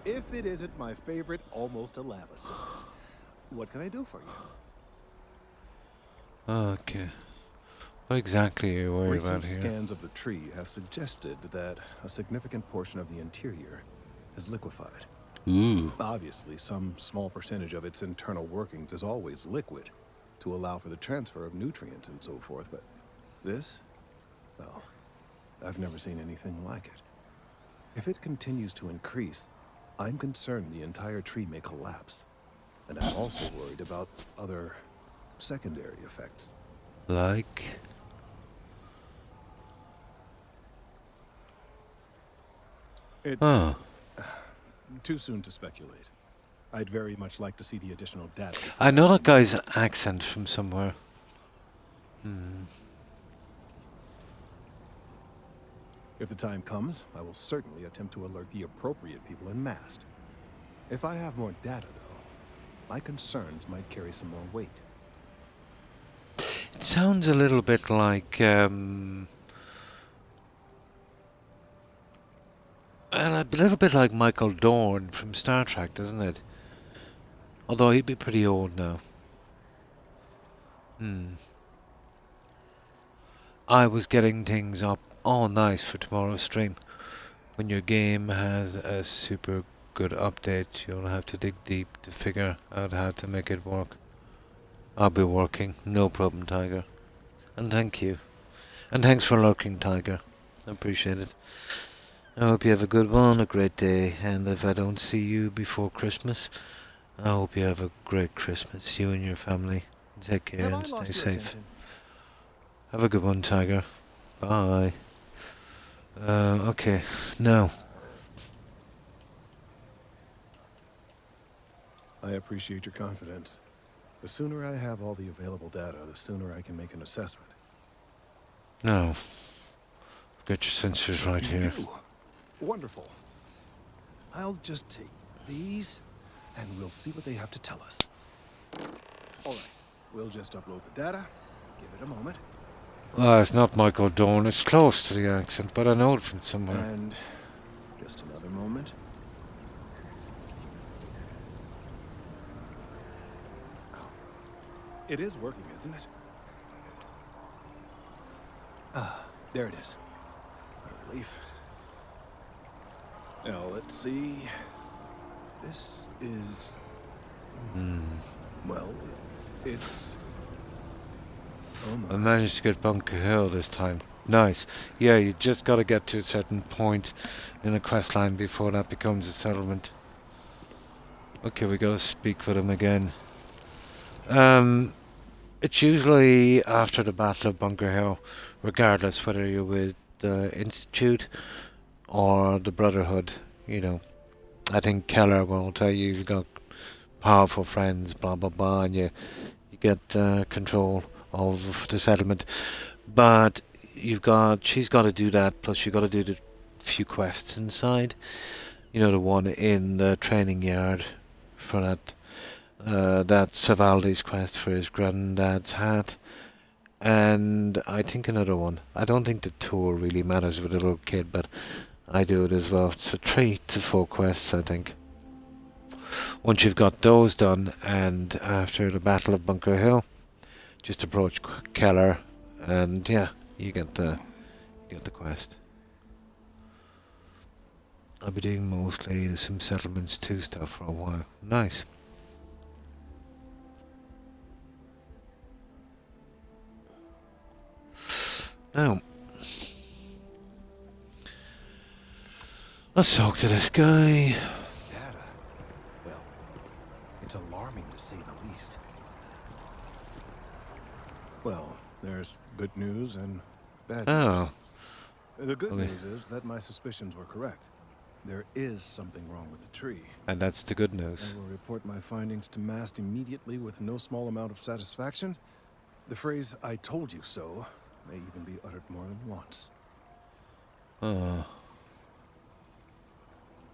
If it isn't my favorite almost a lab assistant. What can I do for you? Okay. What exactly are you worried Recent about here? scans of the tree have suggested that a significant portion of the interior is liquefied. Ooh. Obviously, some small percentage of its internal workings is always liquid to allow for the transfer of nutrients and so forth, but this, well, I've never seen anything like it. If it continues to increase, I'm concerned the entire tree may collapse. And I'm also worried about other secondary effects. Like? It's too soon to speculate. I'd very much like to see the additional data. I know that guy's accent from somewhere. If the time comes, I will certainly attempt to alert the appropriate people en masse. If I have more data, though, my concerns might carry some more weight. It sounds a little bit like, a little bit like Michael Dorn from Star Trek, doesn't it? Although he'd be pretty old now. I was getting things up all nice for tomorrow's stream. When your game has a super good update, you'll have to dig deep to figure out how to make it work. I'll be working, no problem, Tiger. And thank you. And thanks for lurking, Tiger. I appreciate it. I hope you have a good one, a great day, and if I don't see you before Christmas, I hope you have a great Christmas, you and your family. Take care and stay safe. Have a good one, Tiger. Bye. Okay, now. I appreciate your confidence. The sooner I have all the available data, the sooner I can make an assessment. Now. Get your sensors right here. Wonderful. I'll just take these, and we'll see what they have to tell us. All right, we'll just upload the data. Give it a moment. It's not Michael Dorn. It's close to the accent, but I know it from somewhere. And just another moment. Oh. It is working, isn't it? Ah, there it is. A relief. Now, let's see. This is... Well, it's... I managed to get Bunker Hill this time. Nice. Yeah, you just gotta get to a certain point in the quest line before that becomes a settlement. Okay, we gotta speak with him again. It's usually after the Battle of Bunker Hill, regardless whether you're with the Institute or the Brotherhood, you know. I think Keller will tell you you've got powerful friends, blah blah blah, and you get control of the settlement. But she's got to do that, plus you've got to do the few quests inside. You know, the one in the training yard for that Savaldi's quest for his granddad's hat. And I think another one. I don't think the tour really matters with a little kid, but I do it as well. So 3 to 4 quests, I think. Once you've got those done, and after the Battle of Bunker Hill, just approach Keller, and yeah, you get the quest. I'll be doing mostly some Settlements 2 stuff for a while. Nice. Now, let's talk to this guy. This data, well, it's alarming to say the least. Well, there's good news and bad news. The good news is that my suspicions were correct. There is something wrong with the tree. And that's the good news. I will report my findings to Mast immediately with no small amount of satisfaction. The phrase, "I told you so," may even be uttered more than once.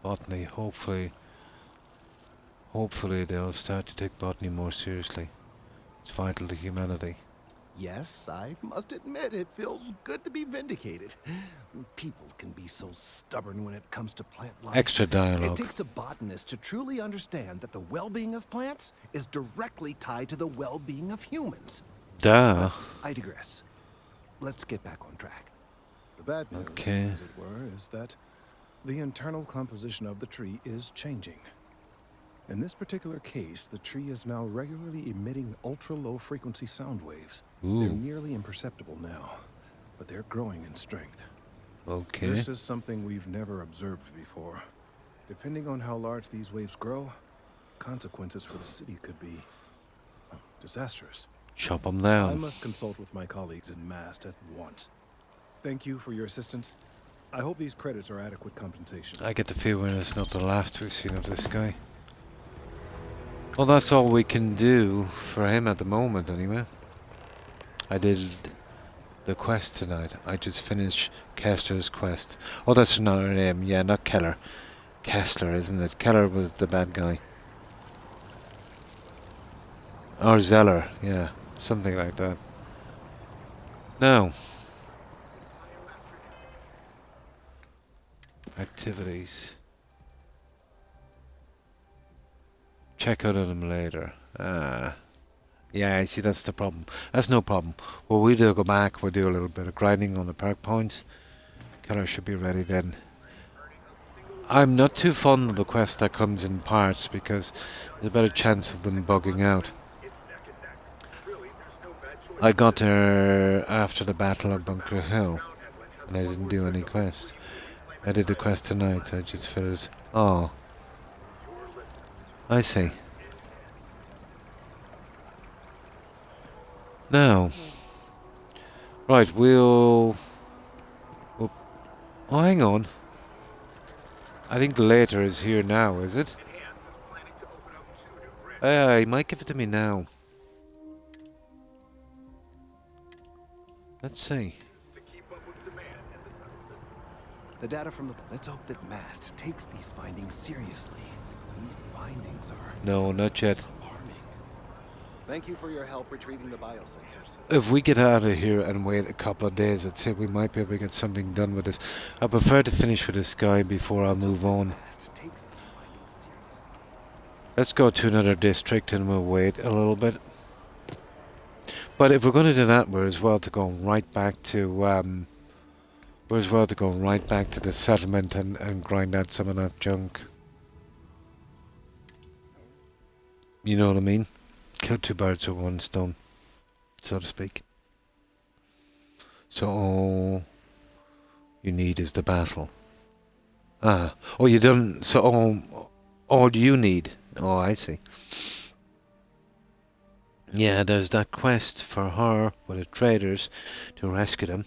Botany, hopefully they'll start to take botany more seriously. It's vital to humanity. Yes, I must admit it feels good to be vindicated. People can be so stubborn when it comes to plant life. Extra dialogue. It takes a botanist to truly understand that the well-being of plants is directly tied to the well-being of humans. Duh. But I digress. Let's get back on track. The bad news, Okay. as it were, is that the internal composition of the tree is changing. In this particular case, the tree is now regularly emitting ultra-low frequency sound waves. Ooh. They're nearly imperceptible now, but they're growing in strength. Okay. This is something we've never observed before. Depending on how large these waves grow, consequences for the city could be disastrous. Chop them down. I must consult with my colleagues in Mast at once. Thank you for your assistance. I hope these credits are adequate compensation. I get the feeling it's not the last we've seen of this guy. Well, that's all we can do for him at the moment, anyway. I did the quest tonight. I just finished Kessler's quest. Oh, that's another name. Yeah, not Keller. Kessler, isn't it? Keller was the bad guy. Or Zeller, yeah. Something like that. Now. Activities. Check out on them later. Yeah, I see, that's the problem. That's no problem. Well, we do go back, we'll do a little bit of grinding on the perk points. Killer should be ready then. I'm not too fond of the quest that comes in parts because there's a better chance of them bugging out. I got there after the Battle of Bunker Hill and I didn't do any quests. I did the quest tonight, I just finished. Oh. I see. Now. Right, we'll... Oh, hang on. I think the later is here now, is it? He might give it to me now. Let's see. The data from the... Let's hope that Mast takes these findings seriously. These findings are... No, not yet. alarming. Thank you for your help retrieving the biosensors. If we get out of here and wait a couple of days, I'd say we might be able to get something done with this. I prefer to finish with this guy before I move on. Let's go to another district and we'll wait a little bit. But if we're going to do that, we're as well to go right back to the settlement and grind out some of that junk. You know what I mean? Kill two birds with one stone, so to speak. So all you need is the battle. Oh, you don't. So all you need. Oh, I see. Yeah, there's that quest for her with the traders to rescue them.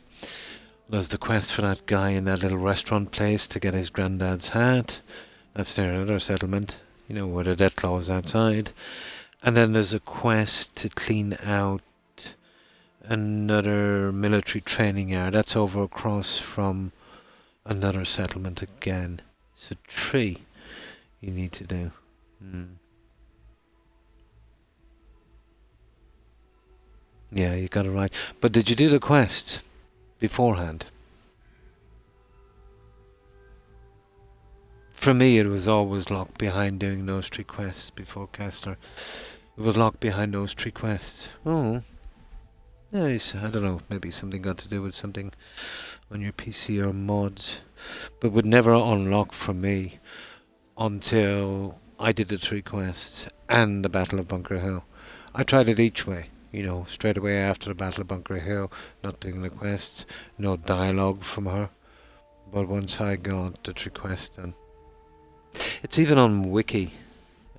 There's the quest for that guy in that little restaurant place to get his granddad's hat. That's their other settlement, you know, where the death claw is outside. And then there's a quest to clean out another military training area. That's over across from another settlement again. So 3 you need to do. Yeah, you got it right. But did you do the quest beforehand? For me, it was always locked behind doing those 3 quests before Kessler. It was locked behind those 3 quests. Oh. Nice. I don't know, maybe something got to do with something on your PC or mods. But would never unlock for me until I did the 3 quests and the Battle of Bunker Hill. I tried it each way. You know, straight away after the Battle of Bunker Hill, not doing the quests, no dialogue from her. But once I got the 3 quests done. It's even on Wiki.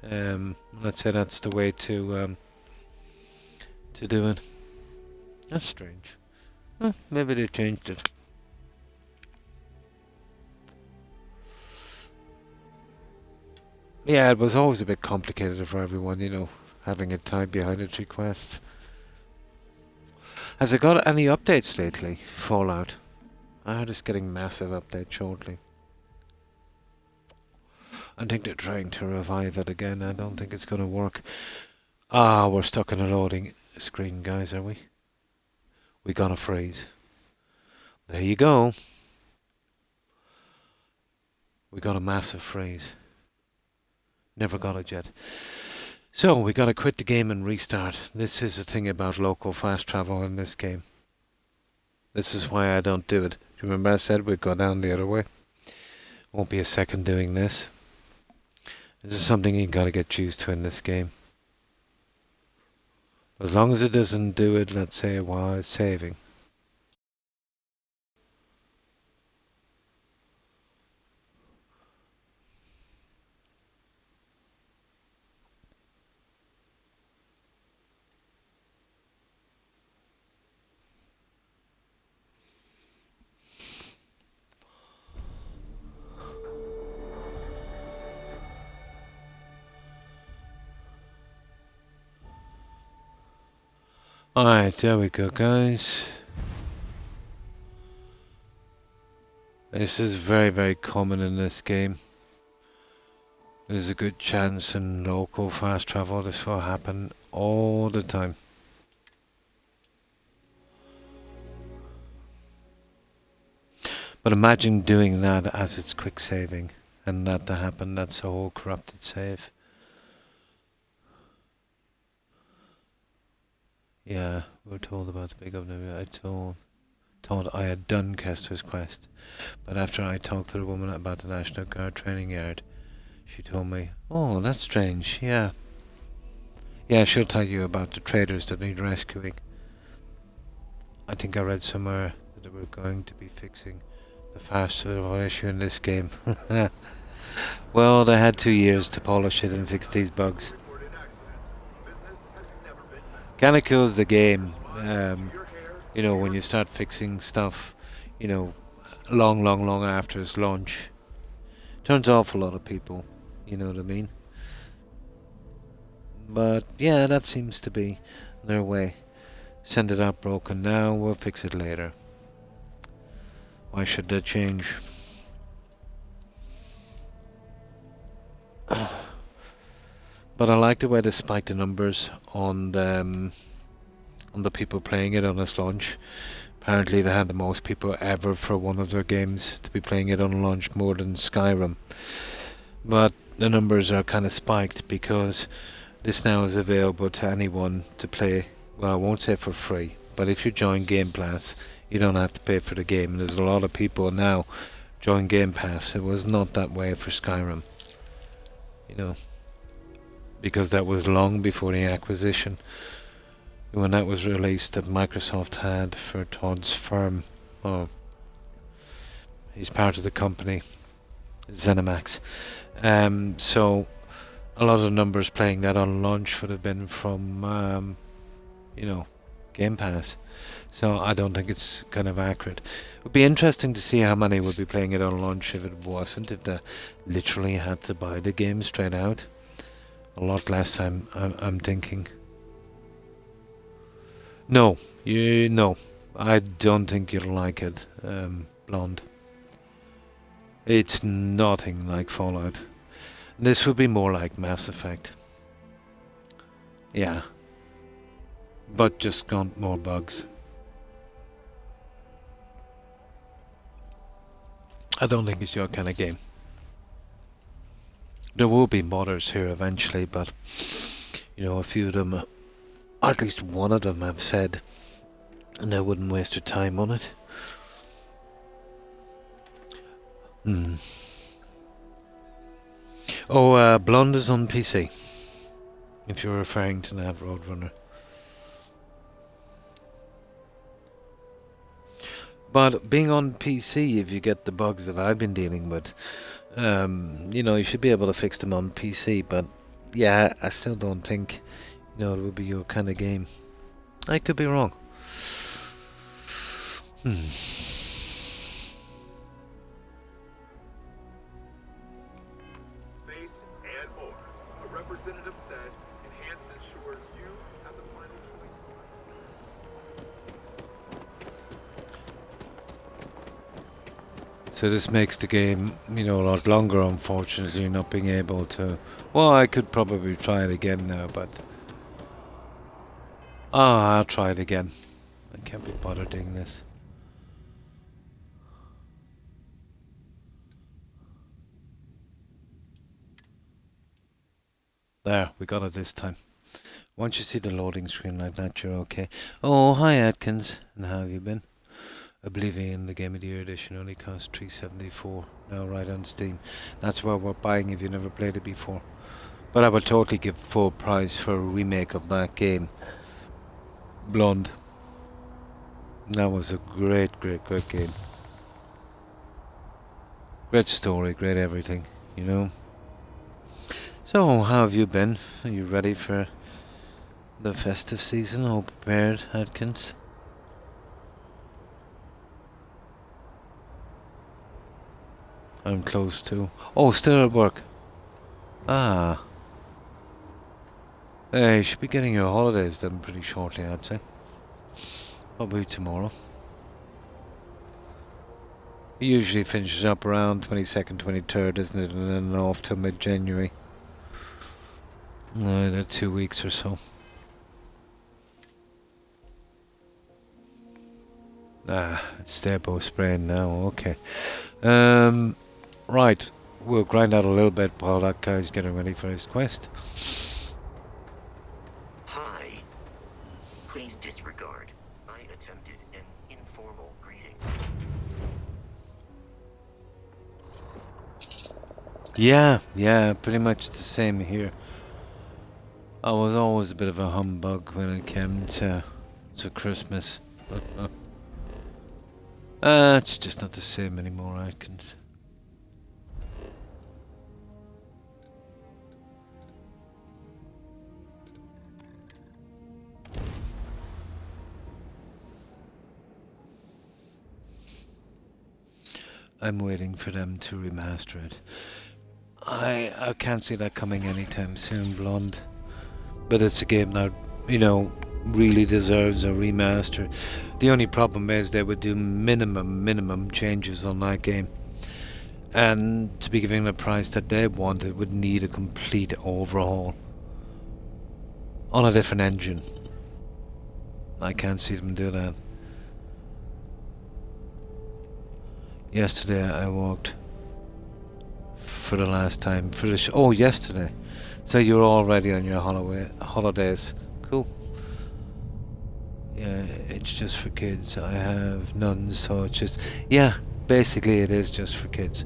Let's say that's the way to do it. That's strange. Maybe they changed it. Yeah, it was always a bit complicated for everyone, you know, having it tied behind the 3 quests. Has it got any updates lately, Fallout? I heard it's getting massive updates shortly. I think they're trying to revive it again. I don't think it's going to work. We're stuck in a loading screen, guys, are we? we got a freeze. There you go. We got a massive freeze. Never got it yet. So, we gotta quit the game and restart. This is the thing about local fast travel in this game. This is why I don't do it. Do you remember I said we'd go down the other way? Won't be a second doing this. This is something you gotta get used to in this game. As long as it doesn't do it, let's say, while it's saving. Alright, there we go, guys. This is very, very common in this game. There's a good chance in local fast travel this will happen all the time. But imagine doing that as it's quick saving and that to happen, that's a whole corrupted save. Yeah, we're told about the big governor. I told I had done Kester's quest, but after I talked to the woman about the National Guard training yard, she told me, "Oh, that's strange. Yeah, she'll tell you about the traders that need rescuing. I think I read somewhere that they were going to be fixing the fast travel issue in this game." Well, they had 2 years to polish it and fix these bugs. Kinda kills the game, you know, when you start fixing stuff, you know, long after its launch. Turns off a lot of people, you know what I mean? But, yeah, that seems to be their way. Send it out broken now, we'll fix it later. Why should that change? But I like the way they spike the numbers on the people playing it on its launch. Apparently they had the most people ever for one of their games to be playing it on launch, more than Skyrim. But the numbers are kind of spiked because this now is available to anyone to play. Well, I won't say for free, but if you join Game Pass, you don't have to pay for the game. And there's a lot of people now join Game Pass. It was not that way for Skyrim, you know, because that was long before the acquisition. When that was released, that Microsoft had for Todd's firm. Oh, he's part of the company, ZeniMax. So a lot of the numbers playing that on launch would have been from, you know, Game Pass. So I don't think it's kind of accurate. It would be interesting to see how many would be playing it on launch if it wasn't, if they literally had to buy the game straight out. A lot less, I'm thinking. No, I don't think you'll like it, Blonde. It's nothing like Fallout. This would be more like Mass Effect. Yeah. But just got more bugs. I don't think it's your kind of game. There will be modders here eventually, but you know, a few of them, or at least one of them, have said, and they wouldn't waste their time on it. Oh, Blonde is on PC, if you're referring to that Roadrunner. But being on PC, if you get the bugs that I've been dealing with, you know, you should be able to fix them on PC. But yeah, I still don't think, you know, it would be your kind of game. I could be wrong. So this makes the game, you know, a lot longer, unfortunately, not being able to... Well, I could probably try it again now, but... I'll try it again. I can't be bothered doing this. There, we got it this time. Once you see the loading screen like that, you're okay. Oh, hi Atkins, and how have you been? Oblivion, the Game of the Year edition, only costs $3.74 now, right on Steam. That's where we're buying if you never played it before. But I will totally give full price for a remake of that game. Blonde. That was a great game. Great story, great everything, you know. So, how have you been? Are you ready for the festive season? All prepared, Atkins? I'm close to. Oh, still at work. Ah. You should be getting your holidays done pretty shortly, I'd say. Probably tomorrow. It usually finishes up around 22nd, 23rd, isn't it? And then off till mid-January. No, 2 weeks or so. Ah, it's Stabo spraying now, okay. Right, we'll grind out a little bit while that guy's getting ready for his quest. Hi. Please disregard. I attempted an informal greeting. Yeah, pretty much the same here. I was always a bit of a humbug when it came to Christmas. It's just not the same anymore, Atkins. I'm waiting for them to remaster it. I can't see that coming anytime soon, Blonde. But it's a game that, you know, really deserves a remaster. The only problem is they would do minimum changes on that game. And to be given the price that they want, it would need a complete overhaul. On a different engine. I can't see them do that. Yesterday I walked for the last time for the oh, yesterday. So you're already on your holidays. Cool. Yeah, it's just for kids. I have none, so it's just... Yeah, basically it is just for kids.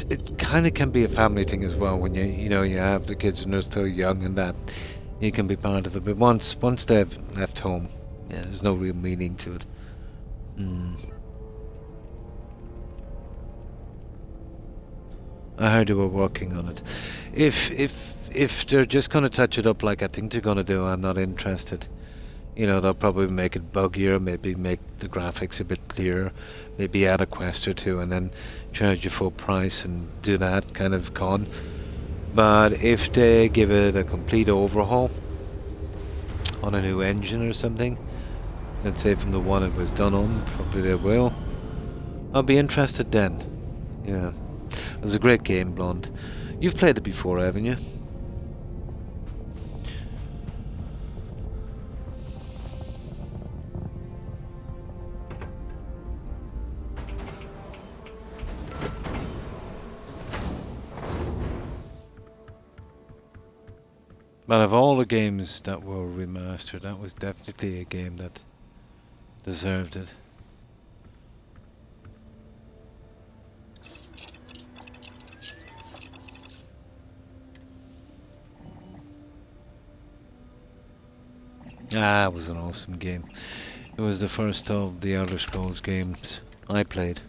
It kind of can be a family thing as well when you know, you have the kids and they're still young and that. You can be part of it. But once they've left home, yeah, there's no real meaning to it. I heard they were working on it. If they're just gonna touch it up like I think they're gonna do, I'm not interested. You know, they'll probably make it buggier, maybe make the graphics a bit clearer, maybe add a quest or two, and then charge you full price and do that kind of con. But if they give it a complete overhaul on a new engine or something, let's say from the one it was done on, probably they will. I'll be interested then. Yeah. It was a great game, Blonde. You've played it before, haven't you? But of all the games that were remastered, that was definitely a game that deserved it. Ah, it was an awesome game. It was the first of the Elder Scrolls games I played.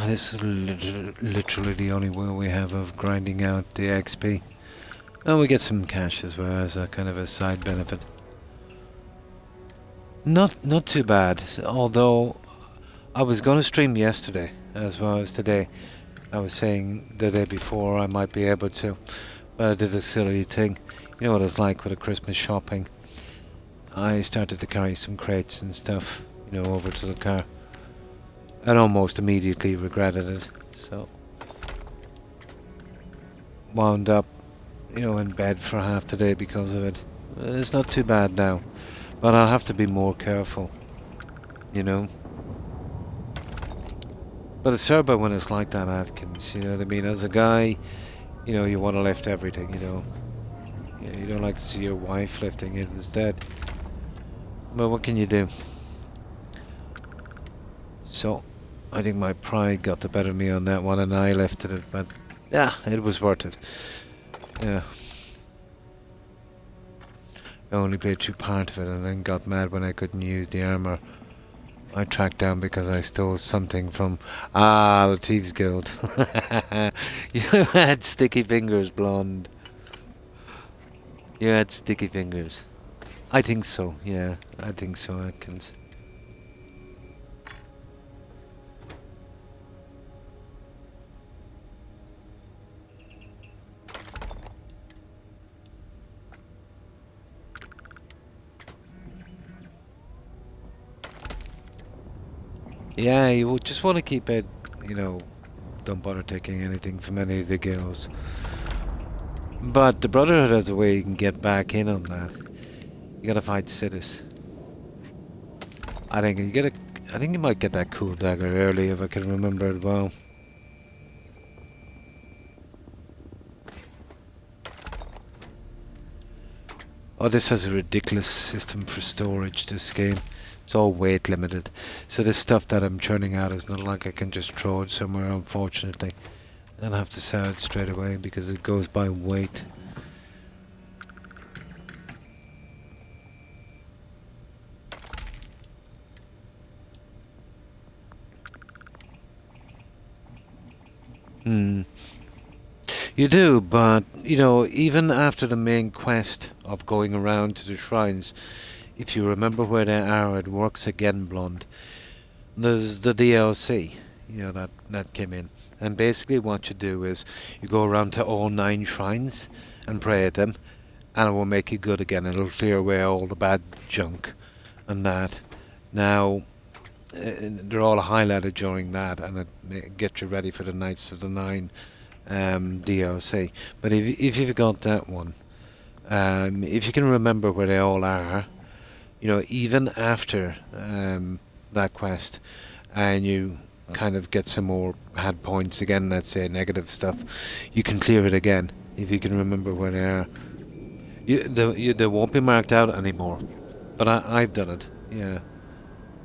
This is literally the only way we have of grinding out the XP. And we get some cash as well as a kind of a side benefit. Not too bad, although I was going to stream yesterday as well as today. I was saying the day before I might be able to, but I did a silly thing. You know what it's like with the Christmas shopping. I started to carry some crates and stuff, you know, over to the car. And almost immediately regretted it. So wound up, in bed for half the day because of it. It's not too bad now, but I'll have to be more careful, But it's terrible when it's like that, Atkins, you know what I mean? As a guy, you want to lift everything, Yeah, you don't like to see your wife lifting it instead. But what can you do? So, I think my pride got the better of me on that one and I lifted it, but yeah, it was worth it. Yeah. I only played through part of it and then got mad when I couldn't use the armor I tracked down because I stole something from the Thieves Guild. You had sticky fingers, blonde. You had sticky fingers. I think so, yeah. I think so, Atkins. Yeah, you would just want to keep it, don't bother taking anything from any of the girls. But the Brotherhood has a way you can get back in on that. You gotta fight Sidus. I think you might get that cool dagger early if I can remember it well. Oh, this has a ridiculous system for storage, this game. It's all weight limited. So this stuff that I'm churning out is not like I can just throw it somewhere, unfortunately. I'll have to sell it straight away because it goes by weight. You do, but, even after the main quest of going around to the shrines, if you remember where they are, it works again, blonde. There's the DLC, that came in. And basically what you do is you go around to all 9 shrines and pray at them, and it will make you good again. It'll clear away all the bad junk and that. Now, they're all highlighted during that, and it gets you ready for the Knights of the Nine DLC. But if you've got that one, if you can remember where they all are, even after that quest, and you kind of get some more bad points again, let's say negative stuff, you can clear it again if you can remember where they are. They won't be marked out anymore, but I've done it, yeah.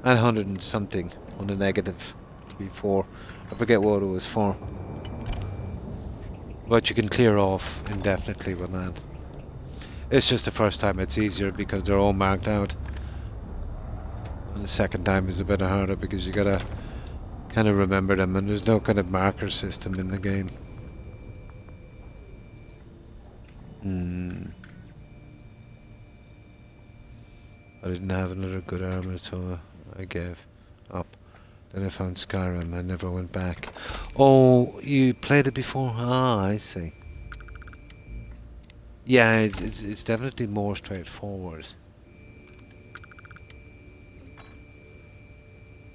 I had 100 and something on the negative before. I forget what it was for. But you can clear off indefinitely with that. It's just the first time it's easier because they're all marked out. And the second time is a bit harder because you gotta kind of remember them, and there's no kind of marker system in the game. I didn't have another good armor, so I gave up. Then I found Skyrim. I never went back. Oh, you played it before? Ah, I see. Yeah, it's definitely more straightforward.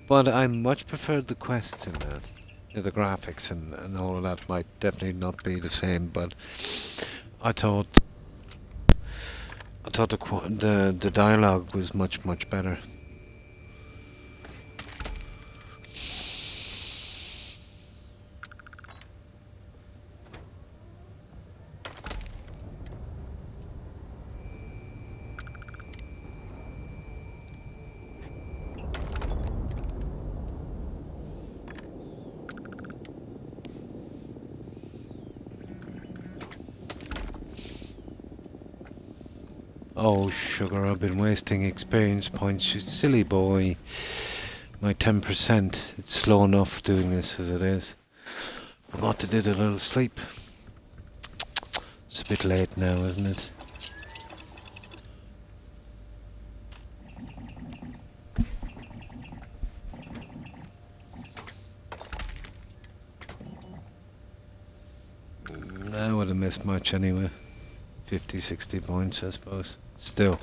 But I much preferred the quests in that. The graphics and all of that might definitely not be the same, but I thought the dialogue was much better. Oh, sugar, I've been wasting experience points, you silly boy. My 10%, it's slow enough doing this as it is. Forgot to do the little sleep. It's a bit late now, isn't it? I would have missed much anyway. 50, 60 points, I suppose. Still.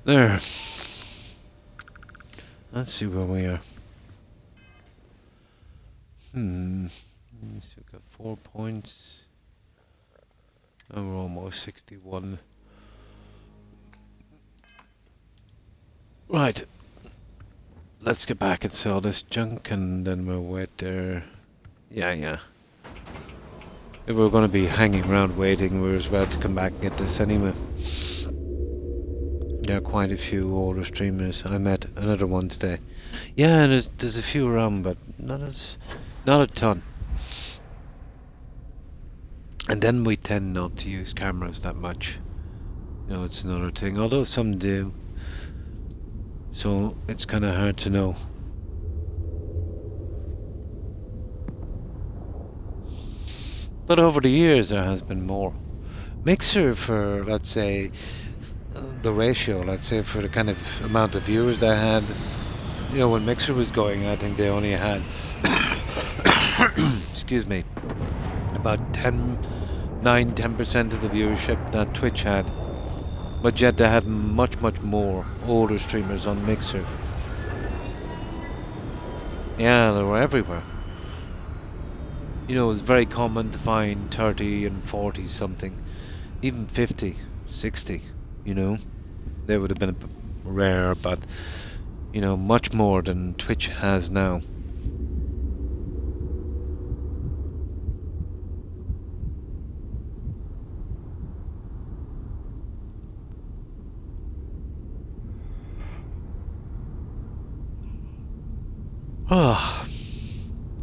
There. Let's see where we are. Still got 4 points. And we're almost 61. Right. Let's get back and sell this junk, and then we'll wait there. Yeah. If we're going to be hanging around waiting, we're about to come back and get this anyway. There are quite a few older streamers. I met another one today. Yeah, there's a few around, but not a ton. And then we tend not to use cameras that much. You know, it's another thing. Although some do. So it's kind of hard to know. But over the years there has been more. Mixer for, let's say, the ratio, let's say for the kind of amount of viewers they had. You know, when Mixer was going, I think they only had, excuse me, about 9-10% of the viewership that Twitch had. But yet they had much more older streamers on Mixer. Yeah, they were everywhere. You know, it was very common to find 30 and 40 something, even 50, 60, you know. They would have been a bit rare, but, you know, much more than Twitch has now.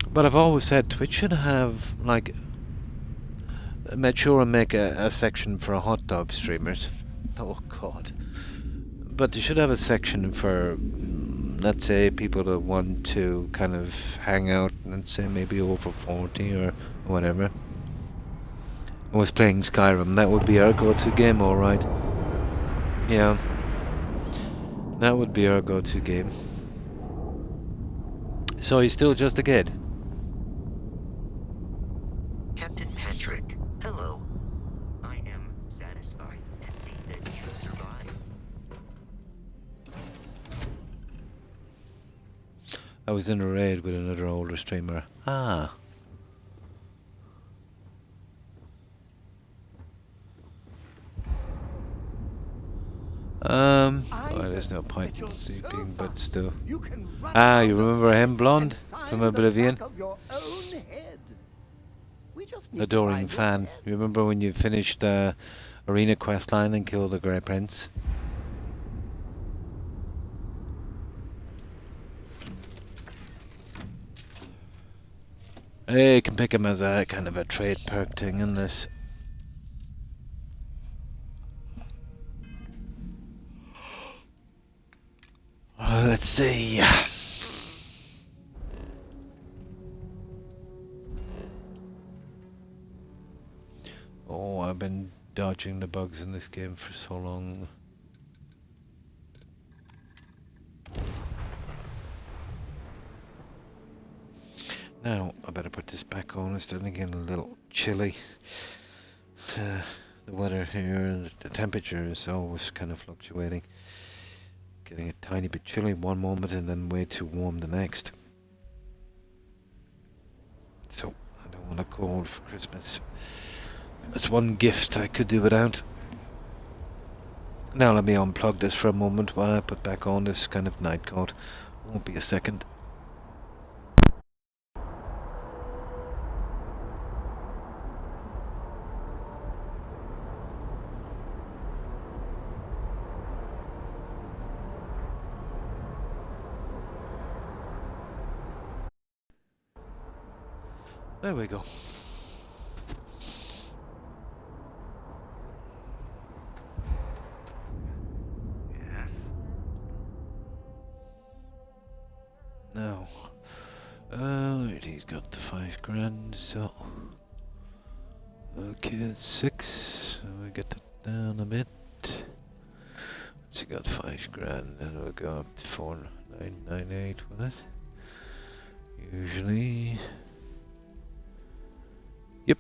But I've always said Twitch should have, like, made sure and make a section for hot tub streamers. Oh God. But they should have a section for, let's say, people that want to kind of hang out, let's say maybe over 40 or whatever. I was playing Skyrim, that would be our go-to game, alright. Yeah. That would be our go-to game. So he's still just a kid. Captain Patrick, hello. I am satisfied to see that you survived. I was in a raid with another older streamer. Ah. Well, there's no point in sleeping, but still. Ah, you remember him, blonde, from Oblivion? Adoring fan. You remember when you finished the arena questline and killed the Grey Prince? Hey, you can pick him as a kind of a trade perk thing in this. Let's see. Oh, I've been dodging the bugs in this game for so long. Now, I better put this back on. It's starting to get a little chilly. The weather here, the temperature is always kind of fluctuating. Getting a tiny bit chilly one moment and then way too warm the next. So, I don't want a cold for Christmas. That's one gift I could do without. Now let me unplug this for a moment while I put back on this kind of night coat. Won't be a second. There we go. Yes. Now, he's got the 5 grand, so okay, that's 6. So we get that down a bit. Once you got 5 grand, then we'll go up to 4998 with it. Usually. Yep.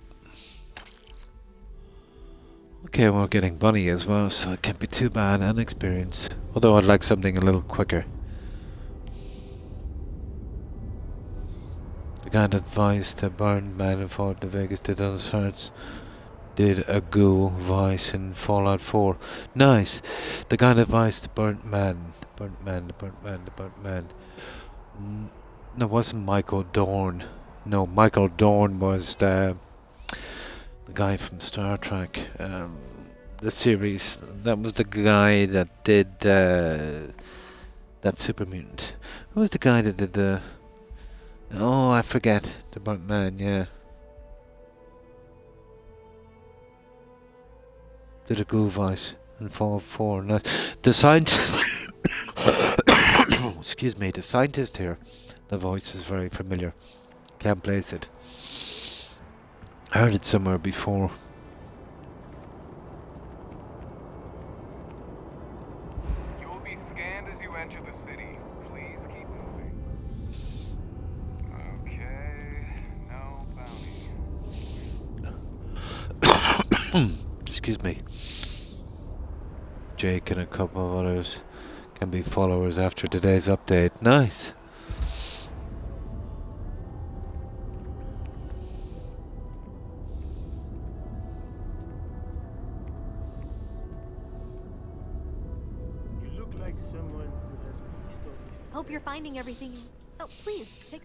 Okay, we're getting bunny as well, so it can't be too bad, and experience. Although I'd like something a little quicker. The guy that advised the burned man in Fallout New Vegas did on his hearts. Did a ghoul voice in Fallout 4. Nice. The guy that advised the burnt man. The burnt man. No, it wasn't Michael Dorn. No, Michael Dorn was the guy from Star Trek. The series. That was the guy that did that Super Mutant. Who was the guy that did the... Oh, I forget. The burnt man, yeah. Did a ghoul voice in Fallout 4. Nice. The scientist... Excuse me, the scientist here. The voice is very familiar. Can't place it. I heard it somewhere before. You will be scanned as you enter the city. Please keep moving. Okay, no bounty. Excuse me. Jake and a couple of others can be followers after today's update. Nice. You look like someone who has many stories to Hope you're finding everything. Oh, please, take.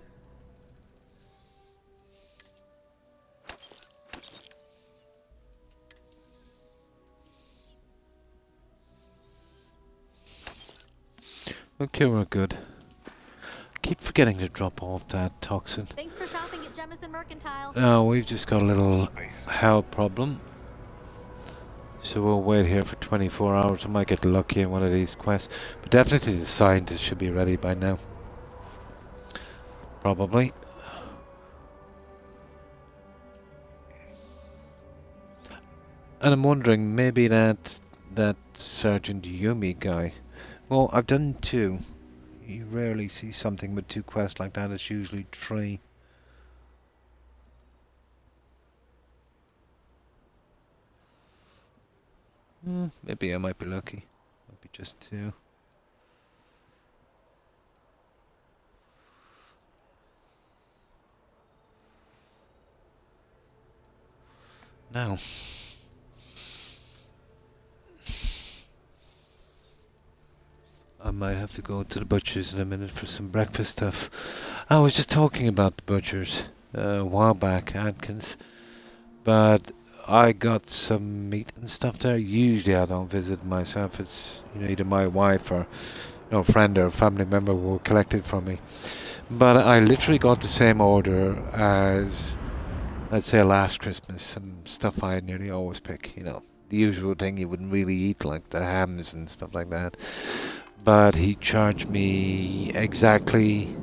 Okay, we're good. Keep forgetting to drop off that toxin. Thanks for shopping at Jemison Mercantile. No, we've just got a little health problem. So we'll wait here for 24 hours. We might get lucky in one of these quests. But definitely the scientist should be ready by now. Probably. And I'm wondering, maybe that Sergeant Yumi guy. Well, I've done 2. You rarely see something with 2 quests like that. It's usually 3. Maybe I might be lucky. Might be just 2. Now. I might have to go to the butcher's in a minute for some breakfast stuff. I was just talking about the butcher's a while back, Atkins. But I got some meat and stuff there. Usually I don't visit myself. It's either my wife or a friend or a family member will collect it from me. But I literally got the same order as, let's say, last Christmas. Some stuff I nearly always pick. The usual thing you wouldn't really eat, like the hams and stuff like that. But he charged me exactly...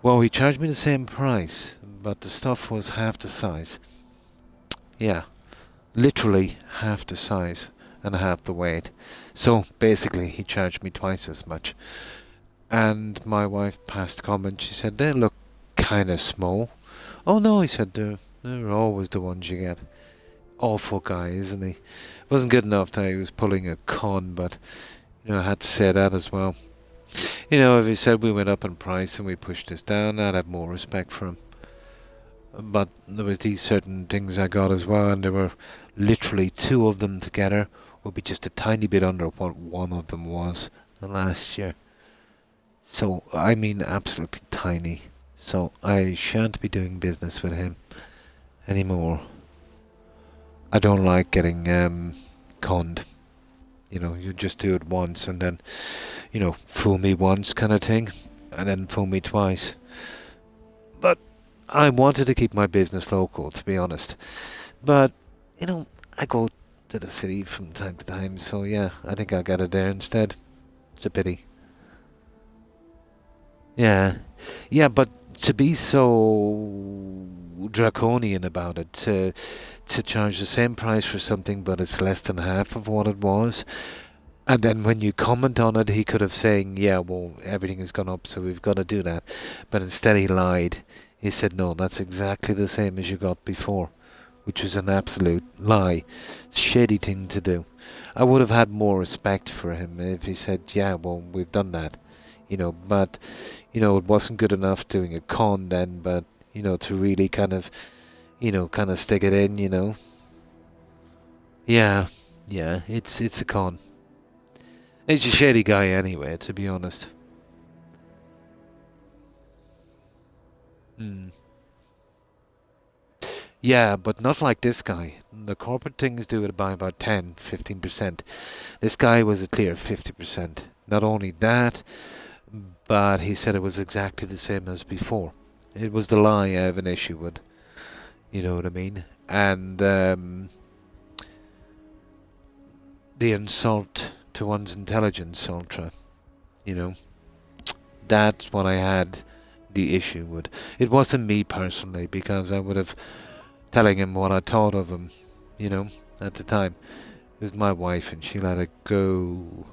Well, he charged me the same price, but the stuff was half the size. Yeah, literally half the size and half the weight. So, basically, he charged me twice as much. And my wife passed a comment. She said, they look kind of small. Oh, no, he said, they're always the ones you get. Awful guy, isn't he? Wasn't good enough that he was pulling a con, but... I had to say that as well. If he said we went up in price and we pushed this down, I'd have more respect for him. But there was these certain things I got as well, and there were literally 2 of them together would be just a tiny bit under what one of them was last year. So, I mean absolutely tiny. So, I shan't be doing business with him anymore. I don't like getting conned. You just do it once and then, fool me once kind of thing, and then fool me twice. But I wanted to keep my business local, to be honest. But, I go to the city from time to time, so yeah, I think I'll get it there instead. It's a pity. Yeah, but to be so draconian about it, to charge the same price for something but it's less than half of what it was, and then when you comment on it he could have saying, yeah, well, everything has gone up so we've got to do that, but instead he lied. He said, no, that's exactly the same as you got before, which was an absolute lie. Shady thing to do. I would have had more respect for him if he said, yeah, well, we've done that. But it wasn't good enough doing a con then, but to really kind of stick it in. Yeah, it's a con. He's a shady guy anyway, to be honest. Yeah, but not like this guy. The corporate things do it by about 10-15%. This guy was a clear 50%. Not only that, but he said it was exactly the same as before. It was the lie I have an issue with. You know what I mean? And the insult to one's intelligence, Ultra. That's what I had the issue with. It wasn't me personally, because I would have telling him what I thought of him, at the time. It was my wife and she let it go.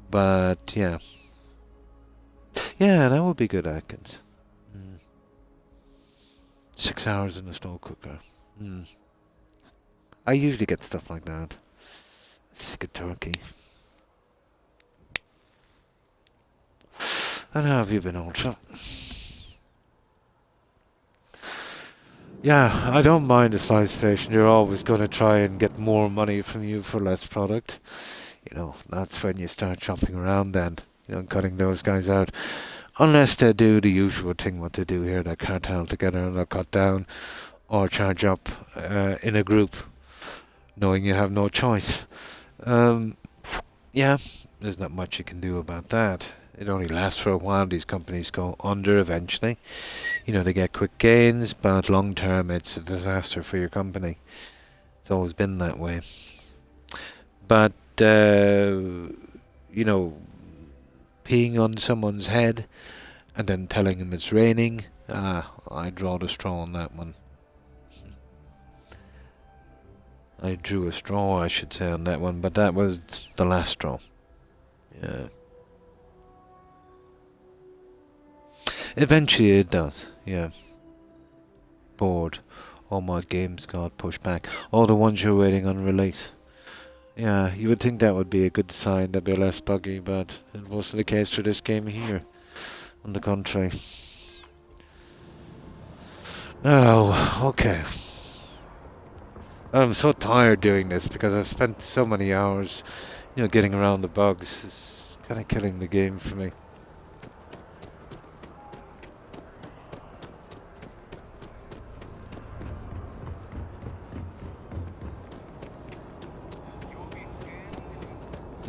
But, yeah. Yeah, that would be good, Atkins. 6 hours in a slow cooker. I usually get stuff like that. Sick of turkey. And how have you been, Ultra? Yeah, I don't mind the science station. You're always going to try and get more money from you for less product. That's when you start chopping around then, cutting those guys out. Unless they do the usual thing what they do here, they cartel together and they'll cut down or charge up in a group, knowing you have no choice. Yeah, there's not much you can do about that. It only lasts for a while. These companies go under eventually. They get quick gains, but long term it's a disaster for your company. It's always been that way. But, peeing on someone's head and then telling him it's raining, I draw the straw on that one. I drew a straw, I should say, on that one, but that was the last straw. Yeah. Eventually it does, yeah. Bored. All my games got pushed back. All the ones you're waiting on release. Yeah, you would think that would be a good sign, that'd be less buggy, but it wasn't the case for this game here. On the contrary. Oh, okay. I'm so tired doing this because I've spent so many hours, getting around the bugs. It's kind of killing the game for me.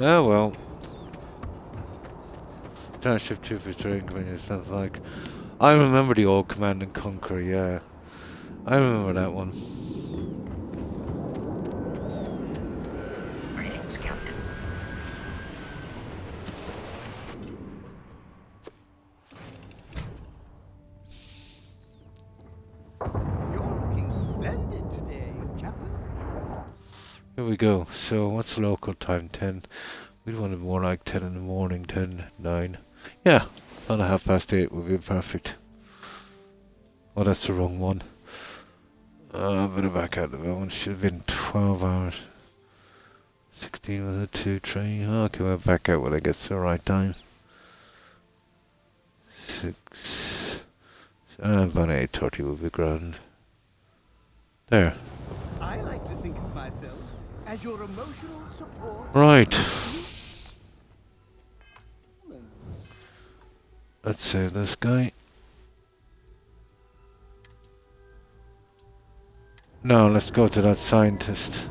Oh well. Starship Troopers training company sounds like. I remember the old Command and Conquer, yeah. I remember that one. Greetings, Captain. You're looking splendid today, Captain. Here we go. So, what's local time? 10. We'd want it more like 10 in the morning, 10, 9. Yeah, about 8:30 would be perfect. Oh, that's the wrong one. Better back out of that one. Should have been 12 hours. 16 with a 2, 3. Okay, we'll back out when I get to the right time. 6. About 8:30 would be grand. There. I like to think of myself as your emotional support. Right. Let's save this guy. No, let's go to that scientist.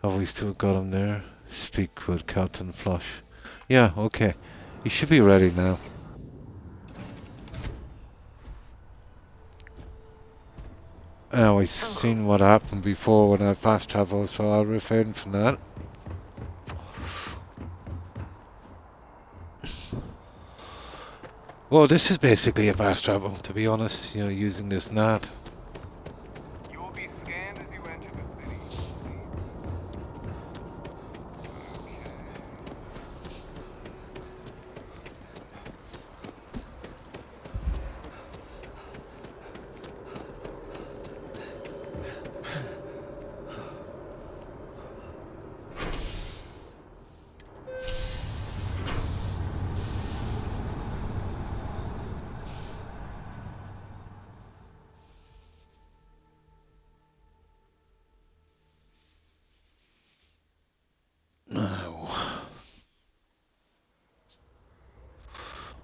Have we still got him there? Speak with Captain Flush. Yeah, okay. He should be ready now. We've seen what happened before when I fast travel, so I'll refrain from that. Well, this is basically a fast travel, to be honest, using this NAT. You will be scanned as you enter the city.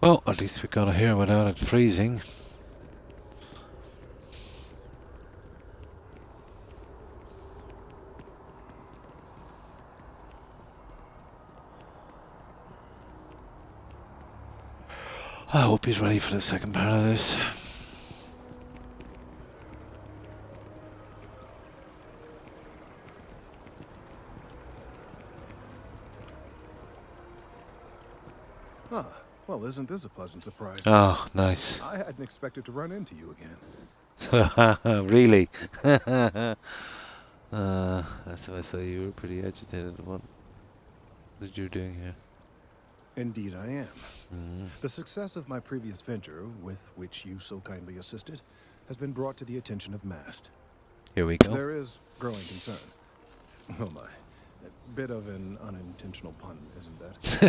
Well, at least we got here without it freezing. I hope he's ready for the second part of this. Huh. Well, isn't this a pleasant surprise? Oh, nice. I hadn't expected to run into you again. Really? That's why I saw you were pretty agitated. What did you doing here? Indeed I am. Mm. The success of my previous venture, with which you so kindly assisted, has been brought to the attention of MAST. Here we go. There is growing concern. Oh my. A bit of an unintentional pun, isn't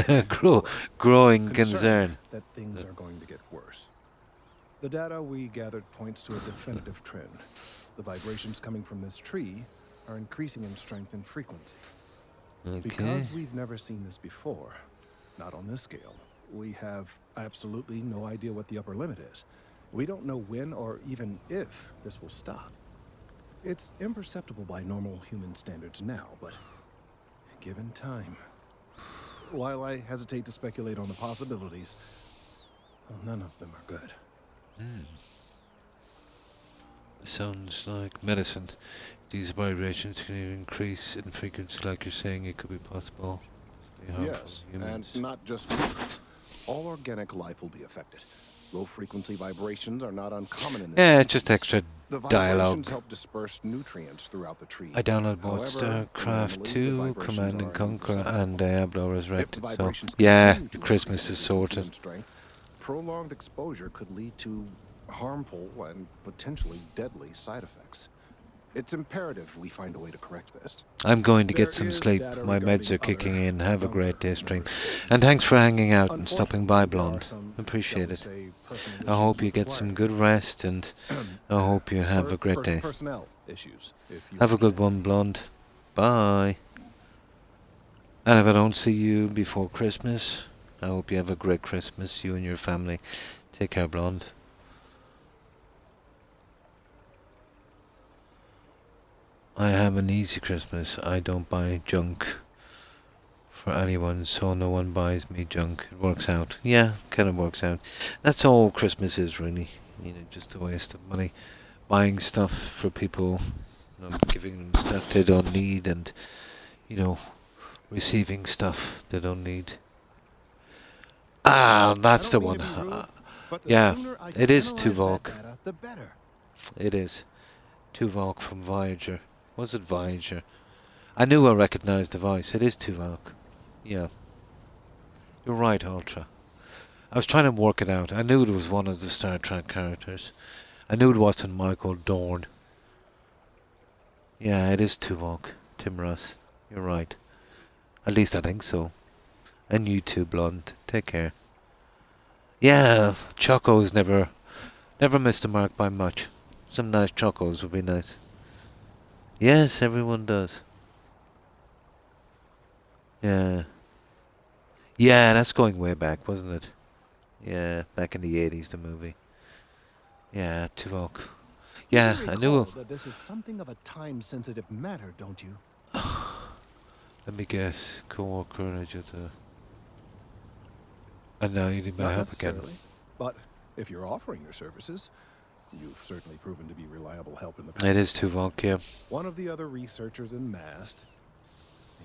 that? Growing concern. That things are going to get worse. The data we gathered points to a definitive trend. The vibrations coming from this tree are increasing in strength and frequency. Okay. Because we've never seen this before, not on this scale, we have absolutely no idea what the upper limit is. We don't know when or even if this will stop. It's imperceptible by normal human standards now, but given time. While I hesitate to speculate on the possibilities, well, none of them are good. Sounds like medicine. These vibrations can even increase in frequency, like you're saying. It could be possible to be harmful Yes, to humans. and not just humans. All organic life will be affected. Low-frequency vibrations are not uncommon in this. Yeah, it's just extra the dialogue. vibrations help disperse nutrients throughout the tree. I downloaded both However, StarCraft normally 2, the vibrations Command and are Conquer, imperceptible. and Diablo If the Resurrected. So, vibrations yeah, continue to Christmas increase is in frequency sorted. and strength, prolonged exposure could lead to harmful and potentially deadly side effects. It's imperative we find a way to correct this. I'm going to get There some is sleep. data My meds are regarding kicking other in. Have a great day, younger stream. species. And thanks for hanging out and stopping by, Unfortunately, there are Blonde. some, Appreciate shall we it. say, personal I hope issues you get required. some good rest, and I hope you have a great day. Personnel issues, if you Have a good understand. one, Blonde. Bye. And if I don't see you before Christmas, I hope you have a great Christmas, you and your family. Take care, Blonde. I have an easy Christmas. I don't buy junk for anyone, so no one buys me junk. It works out. Yeah, kind of works out. That's all Christmas is, really. You know, just a waste of money. Buying stuff for people, you know, giving them stuff they don't need, and, you know, receiving stuff they don't need. Ah, that's the one. Yeah, it is Tuvok. It is. Tuvok from Voyager. Was it Voyager? I knew I recognized the voice. It is Tuvok. Yeah. You're right, Ultra. I was trying to work it out. I knew it was one of the Star Trek characters. I knew it wasn't Michael Dorn. Yeah, it is Tuvok. Tim Russ. You're right. At least I think so. And you too, Blonde. Take care. Yeah, Chocos never missed the mark by much. Some nice chocos would be nice. Yes, everyone does. Yeah. Yeah, that's going way back, wasn't it? Yeah, back in the 80s, the movie. Yeah, Tuvok. Yeah, I knew it. That this is something of a time-sensitive matter, don't you? Let me guess. Co-worker and and now you need my Not help again. necessarily, but if you're offering your services, you've certainly proven to be reliable help in the past. It is Tuvok, yeah. One of the other researchers in MAST,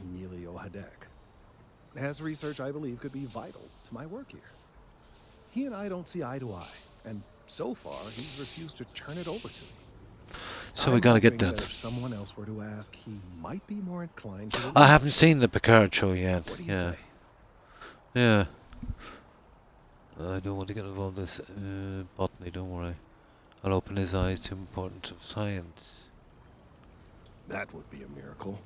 Emilio Hadek, has research I believe could be vital to my work here. He and I don't see eye to eye, and so far he's refused to turn it over to me. So we gotta get hoping that. If someone else were to ask, he might be more inclined to. I haven't seen the Picard show yet. What do you Yeah. say? Yeah. I don't want to get involved in this botany, don't worry. I'll open his eyes to the importance of science. That would be a miracle.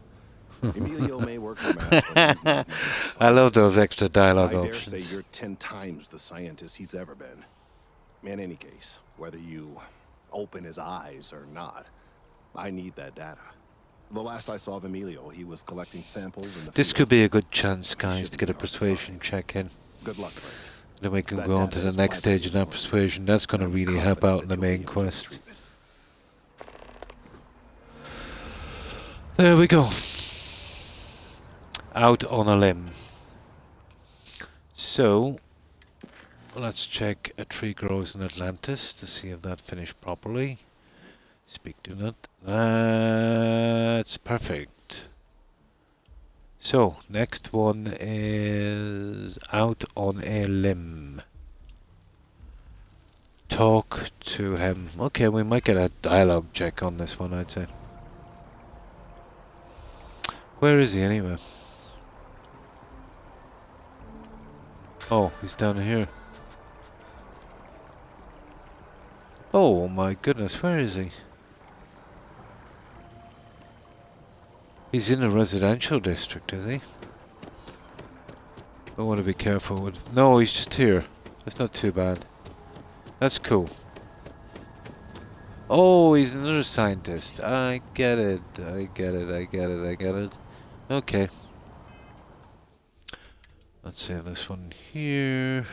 Emilio may work for MAST, but he's not much I love those extra dialogue I dare options. say you're 10 times the scientist he's ever been. In any case, whether you open his eyes or not, I need that data. The last I saw of Emilio, he was collecting samples in the This field. could be a good chance, guys, to get a persuasion check in. Good luck, friend. Then we can That go on data to the is next my stage in our valuable. persuasion. That's going to I'm really help confident out in that the you'll main be able to quest. retrieve it. There we go. Out on a limb. So, let's check a tree grows in Atlantis to see if that finished properly. Speak to that. That's perfect. So, next one is out on a limb. Talk to him. Okay, we might get a dialogue check on this one, I'd say. Where is he anyway? Oh, he's down here. Oh my goodness, where is he? He's in a residential district, is he? I want to be careful with... No, he's just here. That's not too bad. That's cool. Oh, he's another scientist. I get it. I get it. I get it. I get it. Okay. Let's save this one here.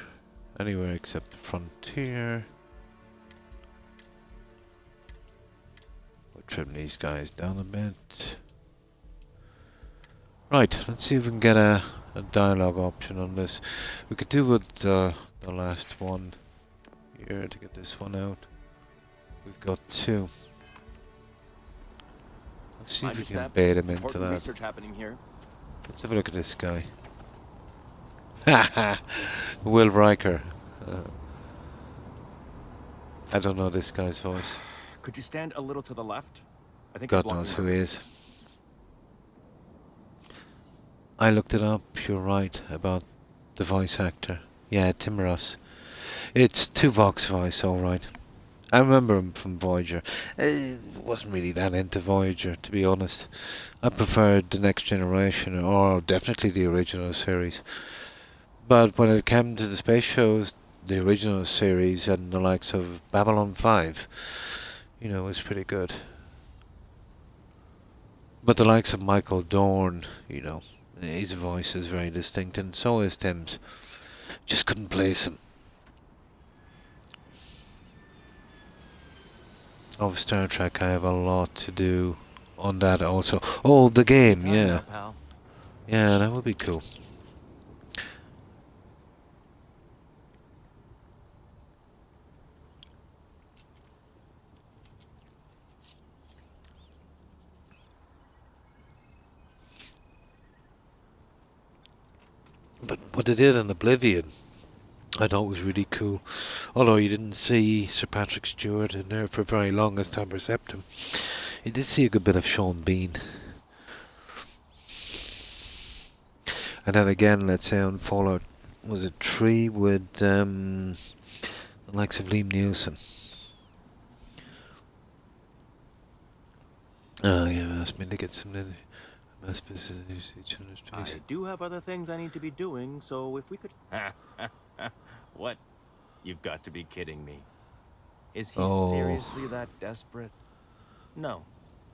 Anywhere except the frontier. We'll trim these guys down a bit. Right, let's see if we can get a dialogue option on this. We could do with the last one here to get this one out. We've got two. Let's see if we can bait him into that. Research happening here. Let's have a look at this guy. Haha! Will Riker. I don't know this guy's voice. Could you stand a little to the left? I think God knows who he is. I looked it up, you're right, about the voice actor. Yeah, Tim Russ. It's Tuvok's voice, alright. I remember him from Voyager. Wasn't really that into Voyager, to be honest. I preferred The Next Generation, or definitely the original series. But when it came to the space shows, the original series and the likes of Babylon 5, you know, was pretty good. But the likes of Michael Dorn, you know, his voice is very distinct, and so is Tim's. Just couldn't place him. Of Star Trek, I have a lot to do on that also. Oh, the game, yeah. Yeah, that would be cool. But what they did in Oblivion, I thought was really cool. Although you didn't see Sir Patrick Stewart in there for very long as Tom Septim, you did see a good bit of Sean Bean. And then again, let's say on Fallout, was it 3 with the likes of Liam Neeson. Oh yeah, asked me to get some I do have other things I need to be doing, so if we could... What? You've got to be kidding me. Is he seriously that desperate? No.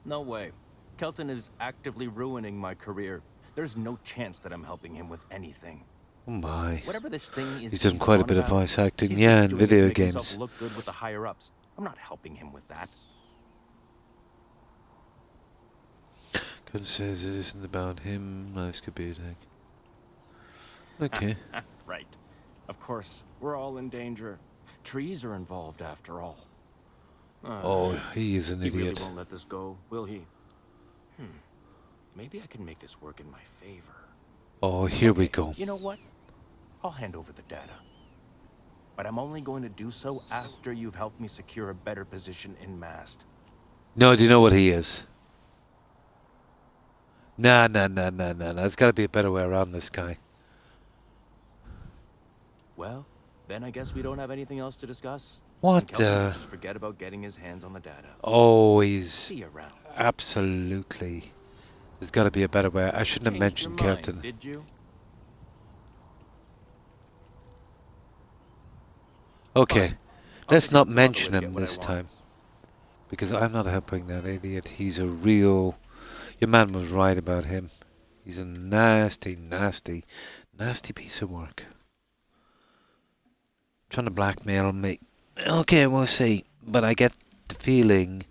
No way. Kelton is actively ruining my career. There's no chance that I'm helping him with anything. Oh my. Whatever this thing is, he's done quite a bit of voice acting, he's yeah, in doing it to video make himself games. Look good with the higher ups. I'm not helping him with that. Kun says it isn't about him. Lives could be a thing. Okay. Right. Of course, we're all in danger. Trees are involved after all. Oh, he is an He really idiot. won't let this go, will he? Maybe I can make this work in my favor. Oh, here we go. You know what? I'll hand over the data. But I'm only going to do so after you've helped me secure a better position in Mast. No, do you know what he is? Nah. There's got to be a better way around this guy. Well, then I guess we don't have anything else to discuss. What? And Kelvin can just forget about getting his hands on the data. Oh, he's See you around. absolutely. There's got to be a better way. I shouldn't have Changed your mentioned mind, Captain. Did you? Okay, let's not mention get him what I this want. time. Because I'm not helping that idiot. He's a real... Your man was right about him. He's a nasty piece of work. Trying to blackmail me. Okay, we'll see. But I get the feeling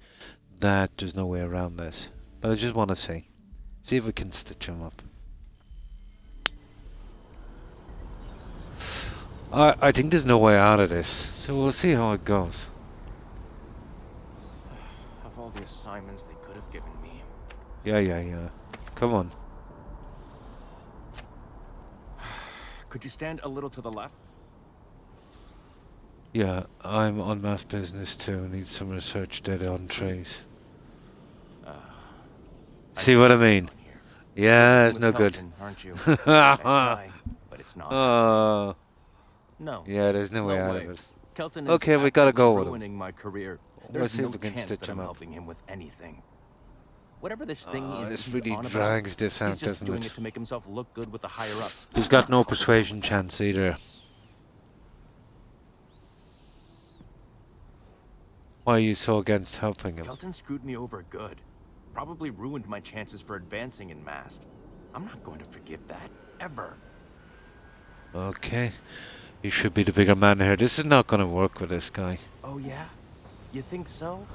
that there's no way around this. But I just want to see. See if we can stitch him up. I think there's no way out of this. So we'll see how it goes. Of all the assignments they could have given me. Yeah. Come on. Could you stand a little to the left? Yeah, I'm on mass business too. Need some research data on trees. See what I mean? Yeah, it's no good. Kelton, aren't you? Nice try, but it's not. No. Yeah, there's no way No out way. of it. Kelton is Okay, we gotta go with him. ruining my career. Let's There's see no if we can chance stitch that him I'm up. helping him with anything. Whatever this thing is, This he's really on about, drags this out, he's just doesn't doing it? it to make himself look good with the higher ups. He's got no persuasion chance either. Why are you so against helping him? Kelton screwed me over good. Probably ruined my chances for advancing in Mast. I'm not going to forgive that, ever. Okay. You should be the bigger man here. This is not going to work with this guy. Oh yeah? You think so?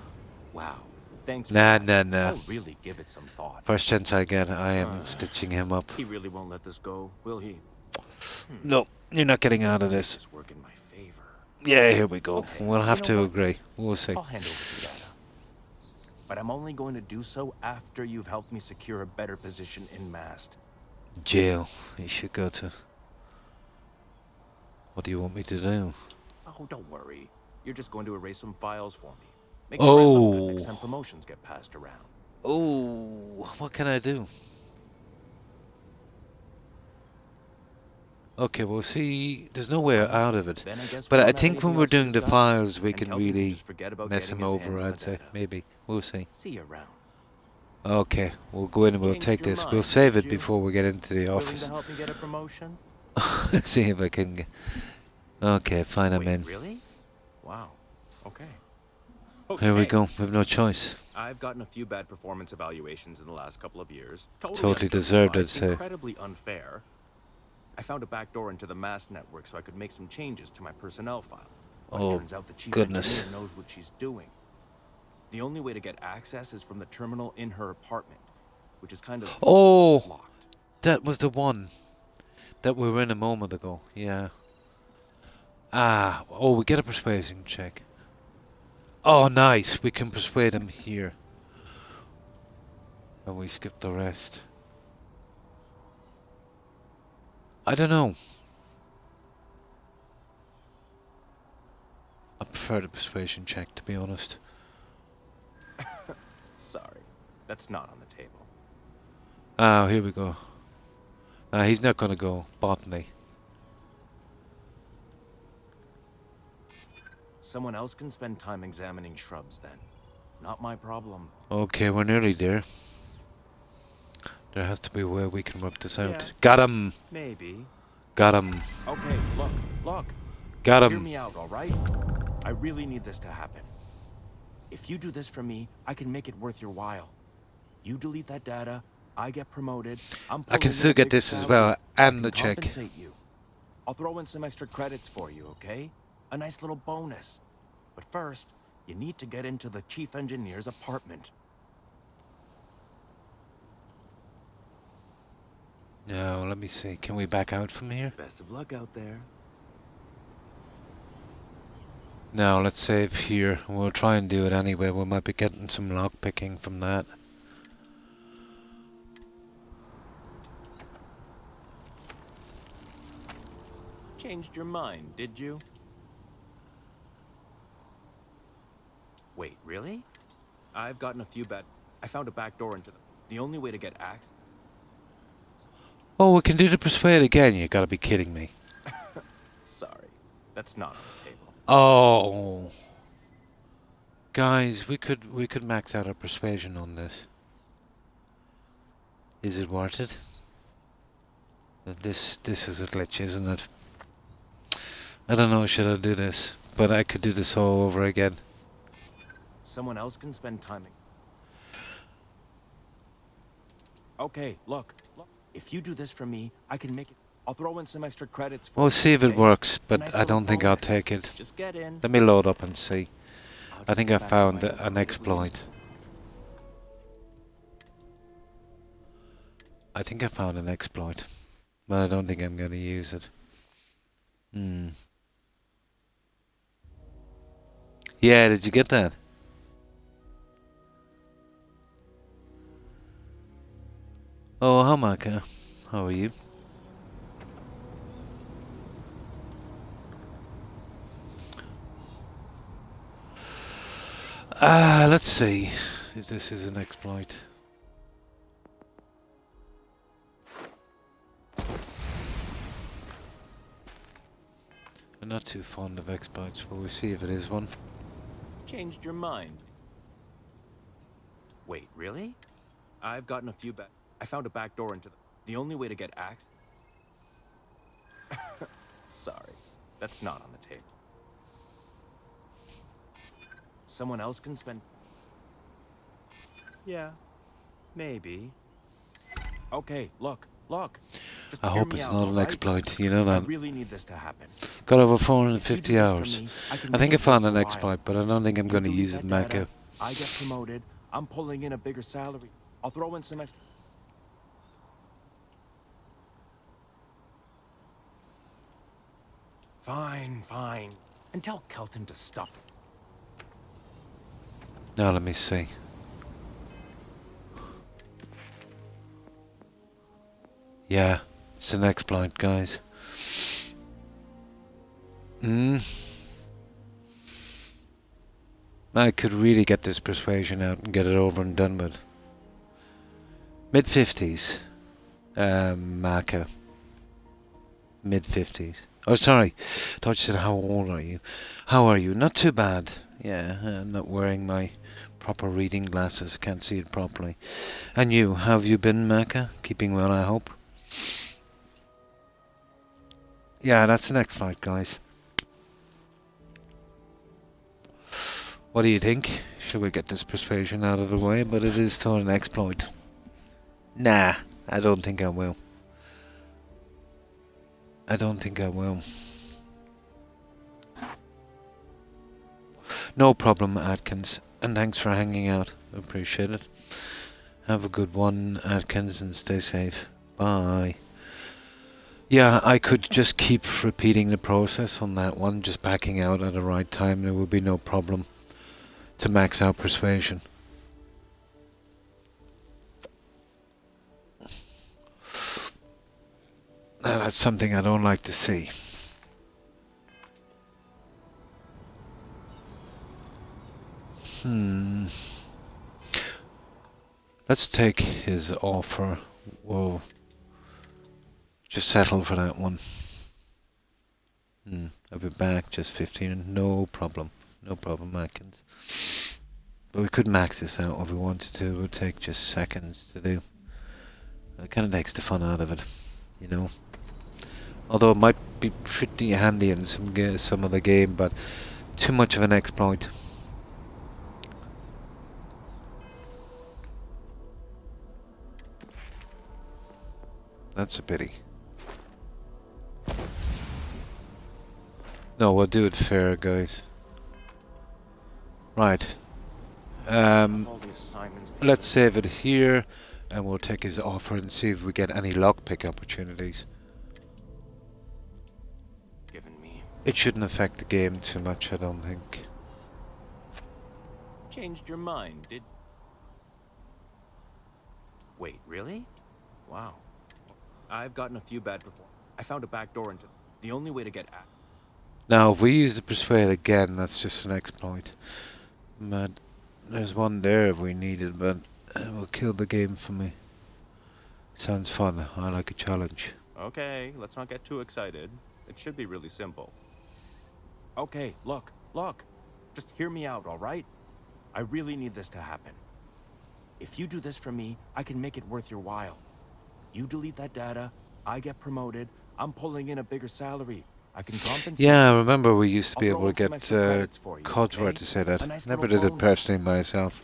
Wow. Thanks for Nah. that. I'll really give it some thought. First chance I get, I am stitching him up. He really won't let this go, will he? No, you're not getting out of this. Work in my favor. Yeah, here we go. Okay, We'll have you to know what? agree. We'll see. I'll hand over the data. But I'm only going to do so after you've helped me secure a better position in Mast. Jail. You should go to. What do you want me to do? Oh, don't worry. You're just going to erase some files for me. Make sure I look good next time promotions get passed around. Oh, what can I do? Okay, we'll see. There's no way out of it. Then I guess we But don't I have think when anything we're else to doing the discuss, files, we and can Kelton can really just forget about mess getting him his hands over, on I'd the say. data. Maybe. We'll see. See you around. Okay, we'll go in and we'll Changed take your this. mind, We'll save did it you? before we get into the Willing office. to help me get a promotion? See if I can get... Okay, fine, I'm in. Really? Wow. Okay. Here we Okay. go. We've no choice. I've gotten a few bad performance evaluations in the last couple of years. Totally deserved, I'd say. Incredibly unfair. I found a back door into the Mast network so I could make some changes to my personnel file. But it turns out the chief goodness. engineer knows what she's doing. The only way to get access is from the terminal in her apartment, which is kind of Oh! That was the one that we were in a moment ago. Yeah. Oh, we get a persuasion check. Oh, nice. We can persuade him here. And we skip the rest. I don't know. I prefer the persuasion check, to be honest. Sorry, that's not on the table. Oh, here we go. He's not gonna go botany. Someone else can spend time examining shrubs then. Not my problem. Okay, we're nearly there. There has to be a way we can work this out. Yeah, Got him! maybe. Got him. Okay, look. Got Hear him. me out, all right? I really need this to happen. If you do this for me, I can make it worth your while. You delete that data, I get promoted. I can still get this as well, and the check. Compensate you. I'll throw in some extra credits for you, okay? A nice little bonus. But first, you need to get into the chief engineer's apartment. No, let me see. Can we back out from here? Best of luck out there. No, let's save here. We'll try and do it anyway. We might be getting some lockpicking from that. Changed your mind, did you? Wait, really? I've gotten a few I found a back door into the only way to get access. Oh, we can do the persuade again. You gotta be kidding me. Sorry, that's not on the table. Oh, guys, we could max out our persuasion on this. Is it worth it? This is a glitch, isn't it? I don't know. Should I do this? But I could do this all over again. Someone else can spend time. Okay, look. If you do this for me, I can make it. I'll throw in some extra credits for We'll you, see if it okay? works, A but nice I little don't think I'll bonus. take it. Just get in. Let me load up and see. I'll I just think go I back to found my old an creative exploit. I think I found an exploit, but I don't think I'm going to use it. Yeah, did you get that? Oh, hi, Micah. How are you? Let's see if this is an exploit. I'm not too fond of exploits, but we'll see if it is one. Changed your mind. Wait, really? I've gotten a few back. I found a back door into the only way to get access. Sorry, that's not on the table. Someone else can spend. Yeah, maybe. Okay, look. Just I hear hope me it's out, not an alright? exploit, you know I that. really need this to happen. Got over If you 450 do this for hours. me, I can think I make found it an worthwhile. exploit, but I don't think I'm You going to delete use it, that data, Mako. I get promoted. I'm pulling in a bigger salary. I'll throw in some extra. Fine. And tell Kelton to stop. Now let me see. Yeah, it's an exploit, guys. I could really get this persuasion out and get it over and done with. Mid-50s. Maka. Mid-50s. Oh, sorry. Thought you said, how old are you? How are you? Not too bad. Yeah, I'm not wearing my proper reading glasses. Can't see it properly. And you, how have you been, Maka? Keeping well, I hope. Yeah, that's an exploit, guys. What do you think? Should we get this persuasion out of the way? But it is still an exploit. Nah, I don't think I will. I don't think I will. No problem, Atkins. And thanks for hanging out. Appreciate it. Have a good one, Atkins, and stay safe. Bye. Yeah, I could just keep repeating the process on that one, just backing out at the right time. There would be no problem to max out persuasion. And that's something I don't like to see. Let's take his offer. We'll just settle for that one. I'll be back, just 15. No problem. No problem, Atkins. But we could max this out if we wanted to. It would take just seconds to do. It kind of takes the fun out of it, you know. Although it might be pretty handy in some of the game, but too much of an exploit. That's a pity. No, we'll do it fair, guys. Right. Let's save it here, and we'll take his offer and see if we get any lockpick opportunities. It shouldn't affect the game too much, I don't think. Changed your mind, did... Wait, really? Wow. I've gotten a few bad before. I found a back door into the only way to get at. Now, if we use the persuade again, that's just an exploit. But there's one there if we need it, but it will kill the game for me. Sounds fun. I like a challenge. Okay, let's not get too excited. It should be really simple. Okay, look. Just hear me out, alright? I really need this to happen. If you do this for me, I can make it worth your while. You delete that data, I get promoted, I'm pulling in a bigger salary. I can compensate. Yeah, I remember we used to be able to get Codsword to say that. Never did it personally myself.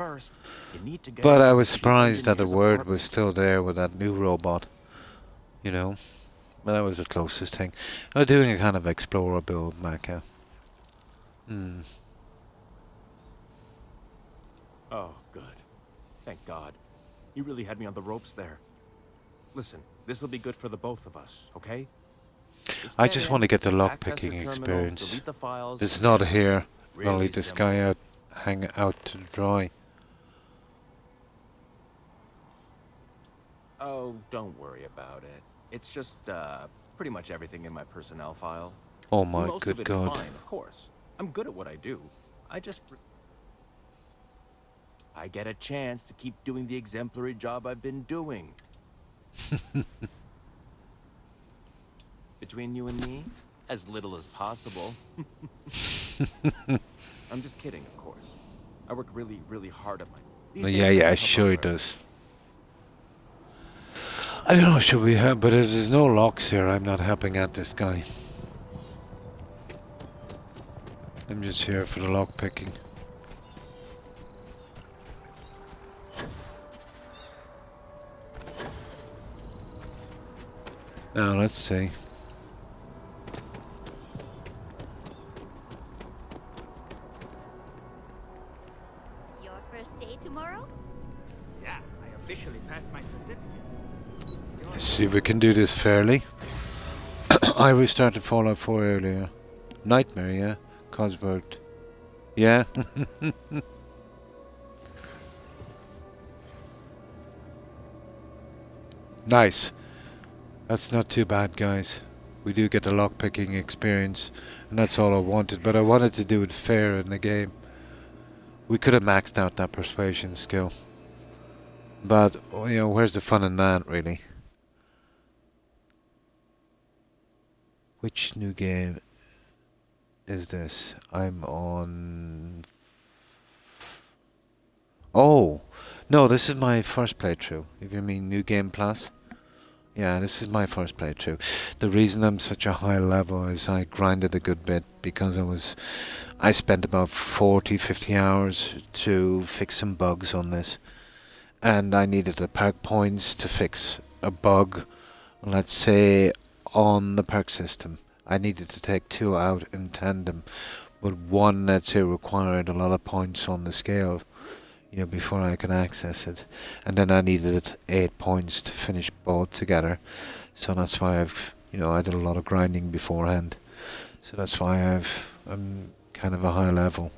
But I was surprised that the word was still there with that new robot. You know? But that was the closest thing. I was doing a kind of explorer build, Maka. Oh, good. Thank God. You really had me on the ropes there. Listen, this will be good for the both of us, okay? I just want to get the access the lockpicking terminal, experience. delete the files, It's and not then- here. I'll Really leave this simple. guy out, hang out to dry. Oh, don't worry about it. It's just, pretty much everything in my personnel file. Oh my Most good of it God. is fine, of course. I'm good at what I do. I get a chance to keep doing the exemplary job I've been doing. Between you and me, as little as possible. I'm just kidding, of course. I work really, really hard at my... These days Yeah, I yeah, just help sure out it wherever. does. I don't know, should we have, but if there's no locks here, I'm not helping out this guy. I'm just here for the lock picking. Now, let's see. Your first day tomorrow? Yeah, I officially passed my certificate. Let's see if we can do this fairly. I restarted Fallout 4 earlier. Nightmare, yeah? Cosworth. Yeah? Nice. That's not too bad, guys. We do get the lockpicking experience, and that's all I wanted, but I wanted to do it fair in the game. We could have maxed out that persuasion skill. But, you know, where's the fun in that, really? Which new game is this? I'm on... Oh! No, this is my first playthrough. If you mean New Game Plus. Yeah, this is my first playthrough. The reason I'm such a high level is I grinded a good bit because I spent about 40-50 hours to fix some bugs on this. And I needed the perk points to fix a bug, let's say, on the perk system. I needed to take 2 out in tandem, but one, let's say, required a lot of points on the scale, you know, before I could access it. And then I needed 8 points to finish both together. So that's why I did a lot of grinding beforehand. So that's why I'm kind of a high level.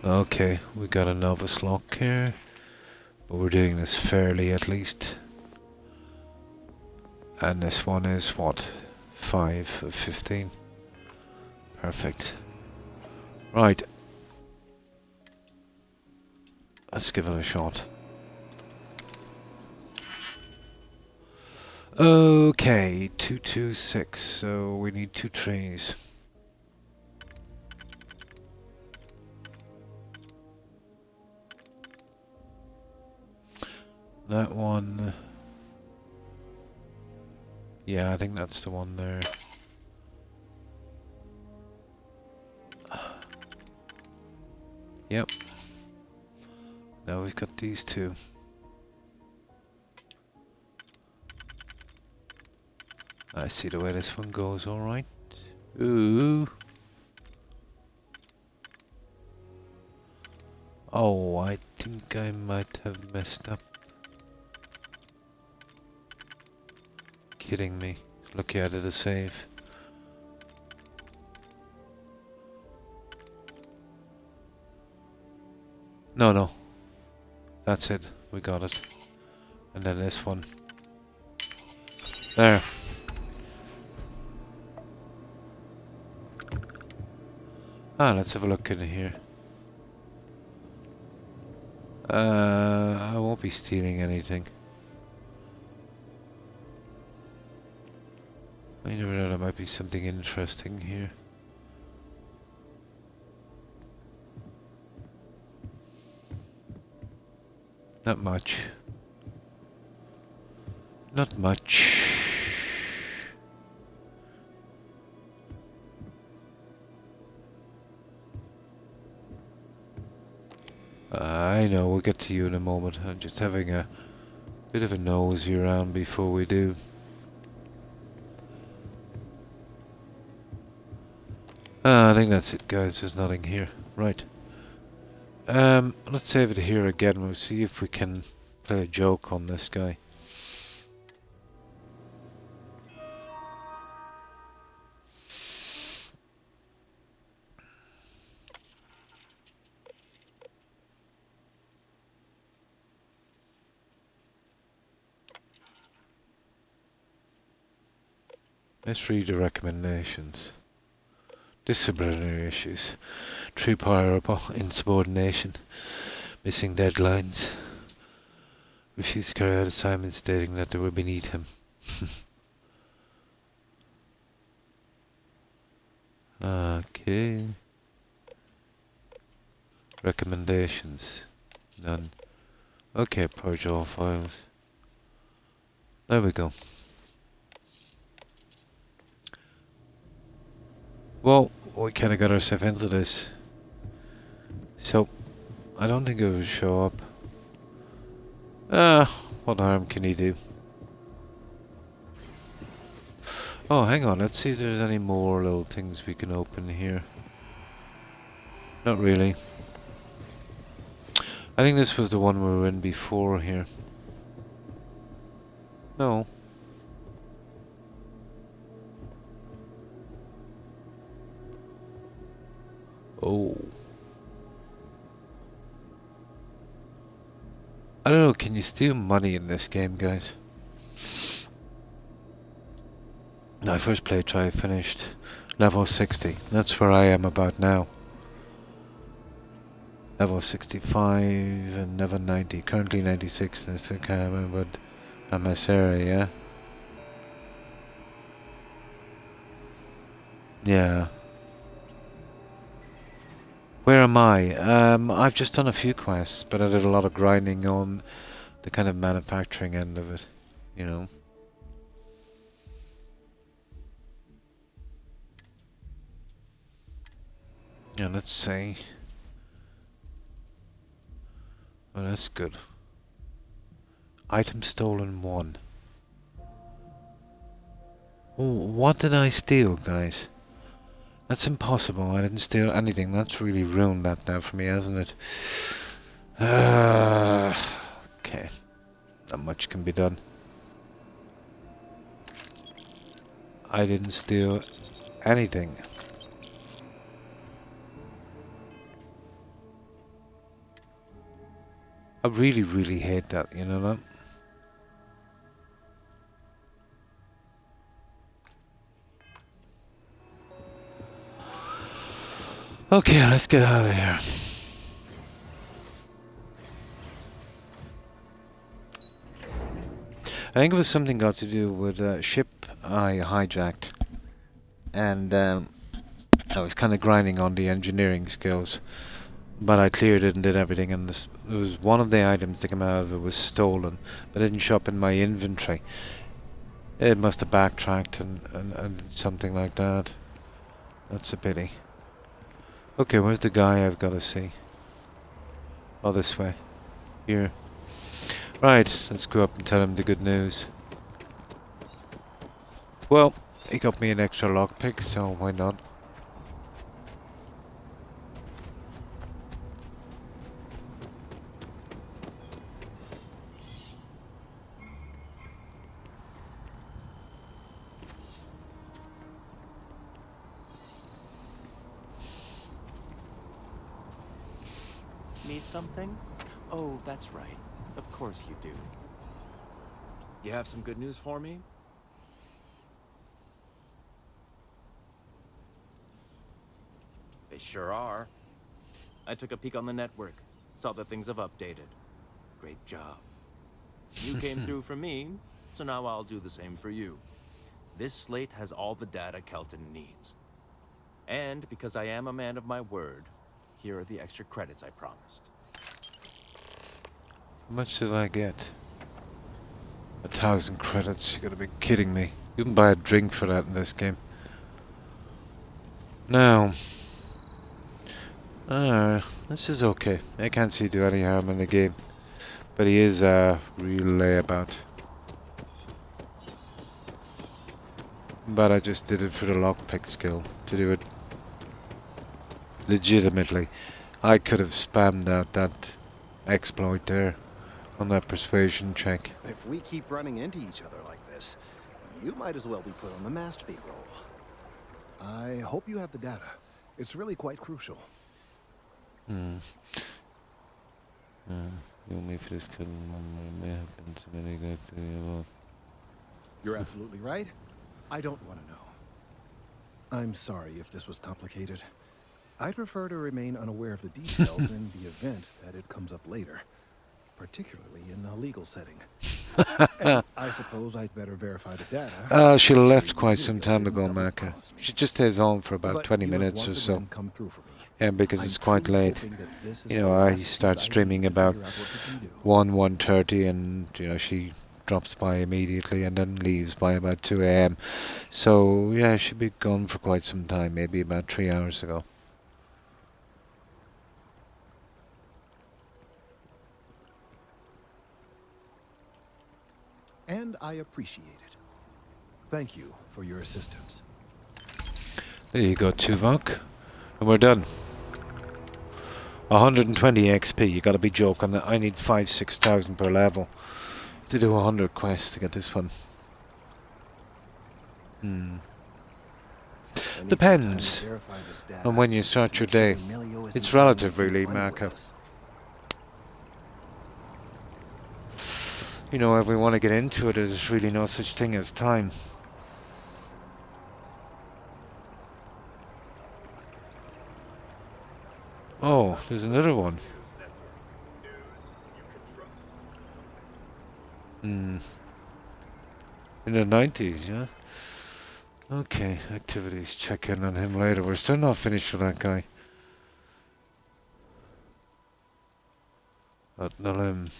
Okay, we got a novice lock here, but we're doing this fairly at least. And this one is what? 5 of 15. Perfect. Right. Let's give it a shot. Okay, 226, so we need 2 trees. That one... Yeah, I think that's the one there. Yep. Now we've got these 2. I see the way this one goes, alright. Ooh. Oh, I think I might have messed up. Kidding me. Lucky I did a save. No. That's it. We got it. And then this one. There. Let's have a look in here. I won't be stealing anything. I never know, there might be something interesting here. Not much. Not much. I know, we'll get to you in a moment. I'm just having a bit of a nosy around before we do. I think that's it, guys. There's nothing here. Right. Let's save it here again. We'll see if we can play a joke on this guy. Let's read the recommendations. Disciplinary issues. Tree power insubordination. Missing deadlines. Refused to carry out assignments stating that they were beneath him. Okay. Recommendations. None. Okay, purge all files. There we go. Well, we kind of got ourselves into this. So, I don't think it will show up. What harm can he do? Oh, hang on. Let's see if there's any more little things we can open here. Not really. I think this was the one we were in before here. No. Oh. I don't know, can you steal money in this game, guys? My first playtry finished level 60. That's where I am about now. Level 65 and level 90. Currently 96. I still can't remember MS area, yeah? Yeah. Where am I? I've just done a few quests, but I did a lot of grinding on the kind of manufacturing end of it, you know. Yeah, let's see. Oh, that's good. Item stolen 1. Oh, what did I steal, guys? That's impossible. I didn't steal anything. That's really ruined that now for me, hasn't it? Okay. Not much can be done. I didn't steal anything. I really, really hate that, you know that? Okay, let's get out of here. I think it was something got to do with a ship I hijacked. And I was kind of grinding on the engineering skills. But I cleared it and did everything, and there was one of the items that came out of it was stolen, but it didn't show up in my inventory. It must have backtracked and something like that. That's a pity. Okay, where's the guy I've got to see? Oh, this way. Here. Right, let's go up and tell him the good news. Well, he got me an extra lockpick, so why not? Need something? Oh, that's right. Of course you do. You have some good news for me? They sure are. I took a peek on the network. Saw that things have updated. Great job. You came through for me, so now I'll do the same for you. This slate has all the data Kelton needs. And because I am a man of my word, here are the extra credits I promised. How much did I get? 1,000 credits. You gotta be kidding me. You can buy a drink for that in this game. Now, This is okay. I can't see do any harm in the game. But he is a real layabout. But I just did it for the lockpick skill, to do it legitimately. I could have spammed out that exploit there on that persuasion check. If we keep running into each other like this, you might as well be put on the masked feed roll. I hope you have the data. It's really quite crucial. You're absolutely right. I don't want to know. I'm sorry if this was complicated. I'd prefer to remain unaware of the details in the event that it comes up later, particularly in a legal setting. And I suppose I'd better verify the data. She left quite some time ago, Maka. She just stays home for about 20 minutes or so. Yeah, because it's quite late. You know, I start streaming about 1:30, and you know she drops by immediately and then leaves by about 2 a.m. So yeah, she'll be gone for quite some time, maybe about 3 hours ago. And I appreciate it. Thank you for your assistance. There you go, Tuvok. And we're done. 120 XP, you gotta be joking. I need 5,000-6,000 per level to do 100 quests to get this one. Depends on when you start your day. It's relative, really, Marco. You know, if we want to get into it, there's really no such thing as time. Oh, there's another one. In the 90s, yeah? Okay, activities. Check in on him later. We're still not finished with that guy. Nalim.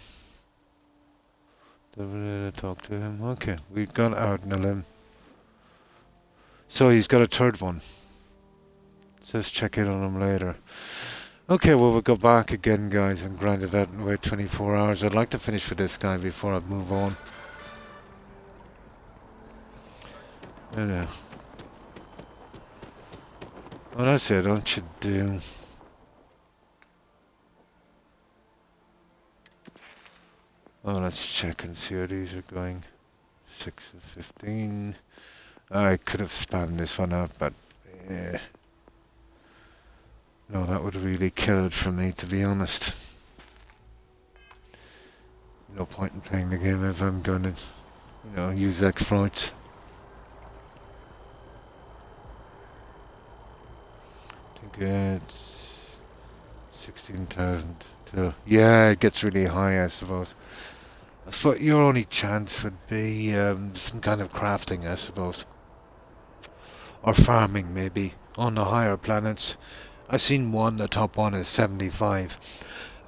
Talk to him. Okay, we've gone out Nalim. So he's got a third one. Let's check in on him later. Okay, well, we'll go back again, guys, and grind it out and wait 24 hours. I'd like to finish with this guy before I move on. Yeah. Well, that's it, don't you do? Oh, let's check and see how these are going. 6 of 15. I could have spammed this one out, but yeah. No, that would really kill it for me, to be honest. No point in playing the game if I'm going to, you know, use exploits. To get 16,000 to... Yeah, it gets really high, I suppose. I thought your only chance would be some kind of crafting, I suppose. Or farming, maybe, on the higher planets. I've seen one, the top one is 75.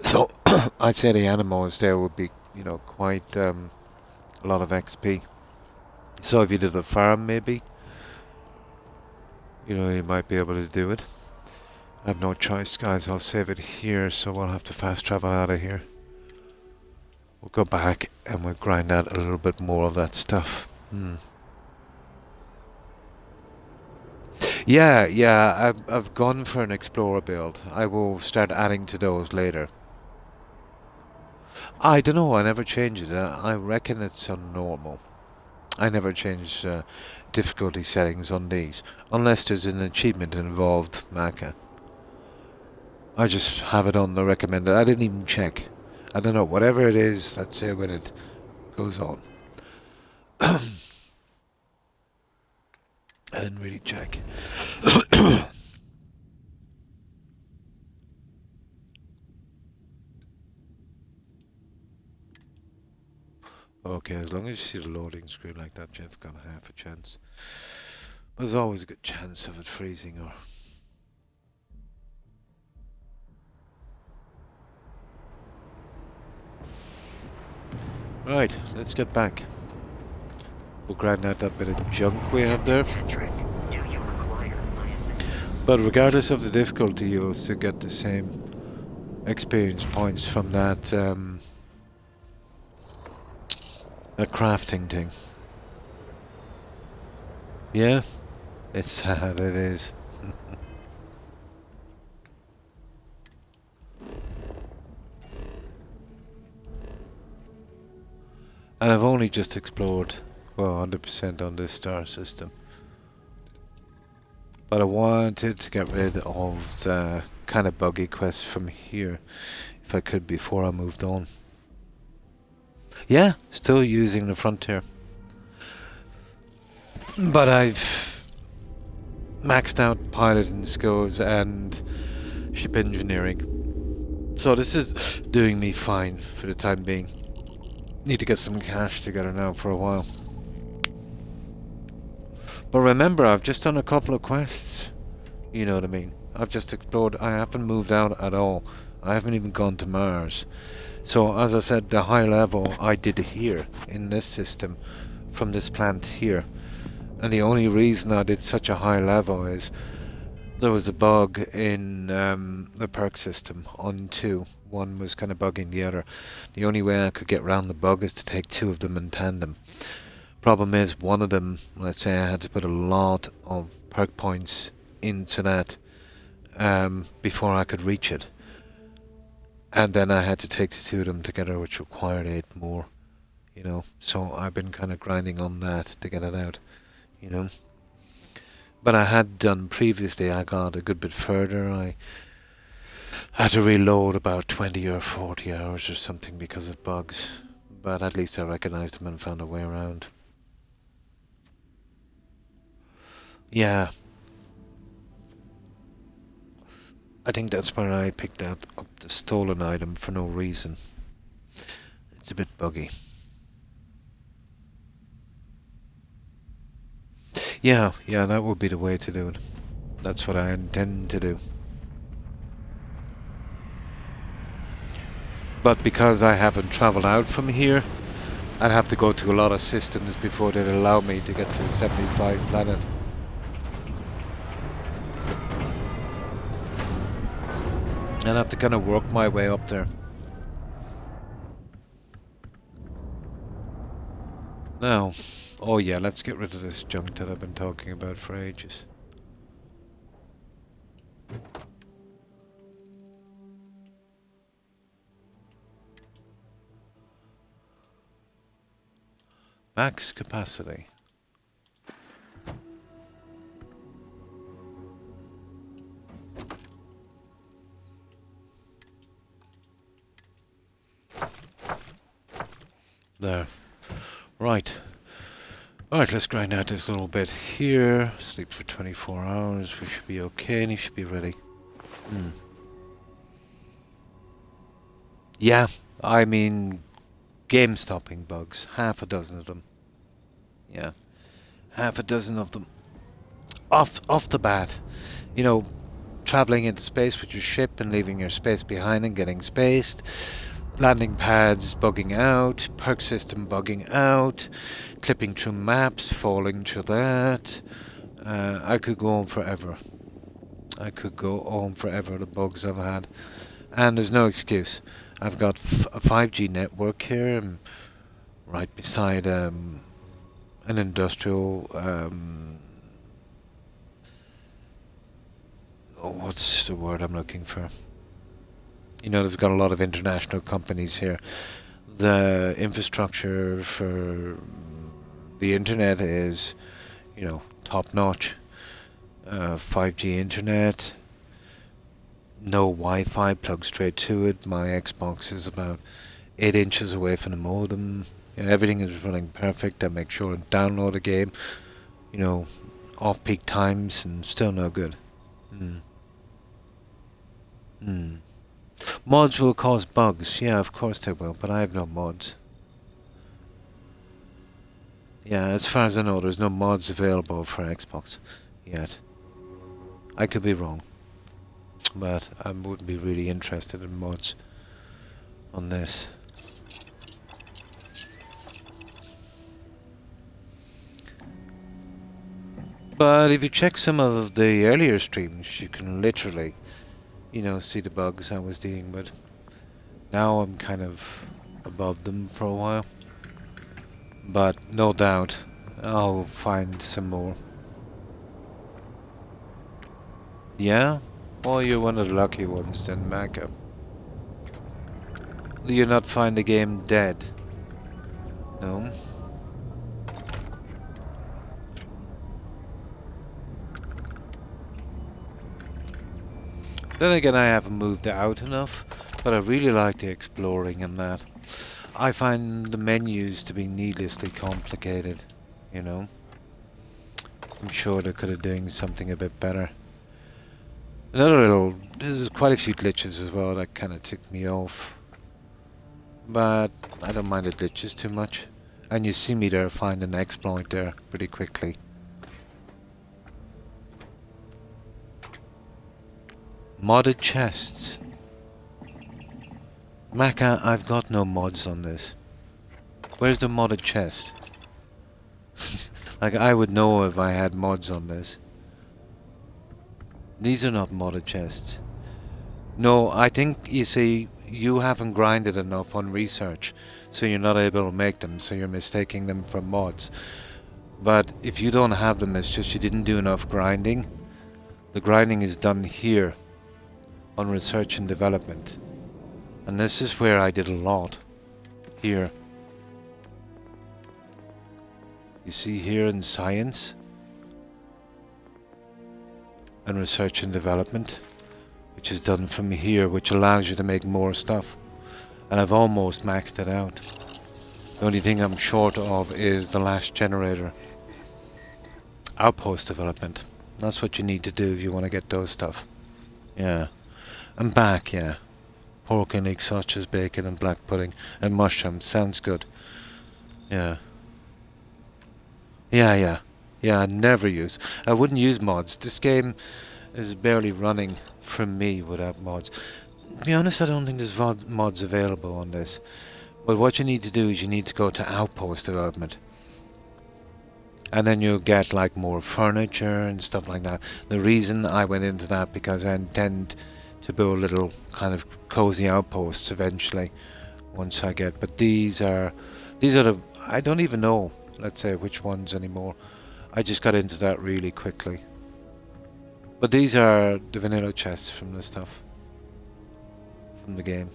So, I'd say the animals there would be, you know, quite a lot of XP. So if you did a farm, maybe, you know, you might be able to do it. I have no choice, guys. I'll save it here, so we'll have to fast travel out of here. We'll go back and we'll grind out a little bit more of that stuff. Yeah, I've gone for an explorer build. I will start adding to those later. I don't know, I never change it. I reckon it's on normal. I never change difficulty settings on these, unless there's an achievement involved, Maka. I just have it on the recommended. I didn't even check. I don't know, whatever it is, that's it when it goes on. I didn't really check. Okay, as long as you see the loading screen like that, Jeff got half a chance. There's always a good chance of it freezing or... Right, let's get back. We'll grind out that bit of junk we have there. But regardless of the difficulty, you'll still get the same experience points from that that crafting thing. Yeah, it's sad, it is. And I've only just explored, well, 100% on this star system. But I wanted to get rid of the kind of buggy quests from here, if I could, before I moved on. Yeah, still using the Frontier. But I've maxed out piloting skills and ship engineering. So this is doing me fine for the time being. Need to get some cash together now for a while. But remember, I've just done a couple of quests. You know what I mean? I've just explored. I haven't moved out at all. I haven't even gone to Mars. So as I said, the high level I did here in this system from this plant here. And the only reason I did such a high level is there was a bug in the perk system on 2. One was kind of bugging the other. The only way I could get around the bug is to take 2 of them in tandem. Problem is, one of them, let's say I had to put a lot of perk points into that before I could reach it. And then I had to take the 2 of them together, which required 8 more, you know. So I've been kind of grinding on that to get it out, you know. But I had done previously, I got a good bit further. I had to reload about 20 or 40 hours or something because of bugs. But at least I recognized them and found a way around. Yeah. I think that's where I picked up the stolen item for no reason. It's a bit buggy. Yeah, that would be the way to do it. That's what I intend to do. But because I haven't traveled out from here, I'd have to go to a lot of systems before they'd allow me to get to 75 planet. I'd have to kind of work my way up there. Now, oh yeah, let's get rid of this junk that I've been talking about for ages. Max capacity. There. Right. Alright, let's grind out this little bit here. Sleep for 24 hours. We should be okay and he should be ready. Yeah, I mean, game-stopping bugs. Half a dozen of them. Yeah. Half a dozen of them. Off the bat. You know, traveling into space with your ship and leaving your space behind and getting spaced. Landing pads bugging out, perk system bugging out, clipping through maps, falling through that. I could go on forever. I could go on forever, the bugs I've had. And there's no excuse. I've got a 5G network here, right beside an industrial... what's the word I'm looking for? You know, they've got a lot of international companies here. The infrastructure for the internet is, you know, top notch. 5G internet, no Wi-Fi, plug straight to it. My Xbox is about 8 inches away from the modem. You know, everything is running perfect. I make sure to download a game, you know, off-peak times, and still no good. Mods will cause bugs. Yeah, of course they will, but I have no mods. Yeah, as far as I know, there's no mods available for Xbox yet. I could be wrong, but I wouldn't be really interested in mods on this. But if you check some of the earlier streams, you can literally, you know, see the bugs I was dealing with. Now I'm kind of above them for a while. But no doubt, I'll find some more. Yeah? Well, you're one of the lucky ones then, Mako. Do you not find the game dead? No? Then again, I haven't moved out enough, but I really like the exploring and that. I find the menus to be needlessly complicated, you know? I'm sure they could have doing something a bit better. There's quite a few glitches as well that kind of ticked me off. But I don't mind the glitches too much. And you see me there find an exploit there pretty quickly. Modded chests. Maka, I've got no mods on this. Where's the modded chest? Like, I would know if I had mods on this. These are not modded chests. No, I think, you see, you haven't grinded enough on research, so you're not able to make them, so you're mistaking them for mods. But if you don't have them, it's just you didn't do enough grinding. The grinding is done here, on research and development. And this is where I did a lot. Here. You see here in science and research and development, which is done from here, which allows you to make more stuff. And I've almost maxed it out. The only thing I'm short of is the last generator. Outpost development. That's what you need to do if you want to get those stuff. Yeah. I'm back, yeah. Pork and eggs, sausage, bacon and black pudding and mushrooms. Sounds good. Yeah. Yeah, I never use. I wouldn't use mods. This game is barely running for me without mods. To be honest, I don't think there's mods available on this. But what you need to do is you need to go to Outpost development. And then you'll get like more furniture and stuff like that. The reason I went into that because I intend to build little kind of cozy outposts eventually once I get. But these are the, I don't even know, let's say, which ones anymore. I just got into that really quickly. But these are the vanilla chests from the stuff. From the game.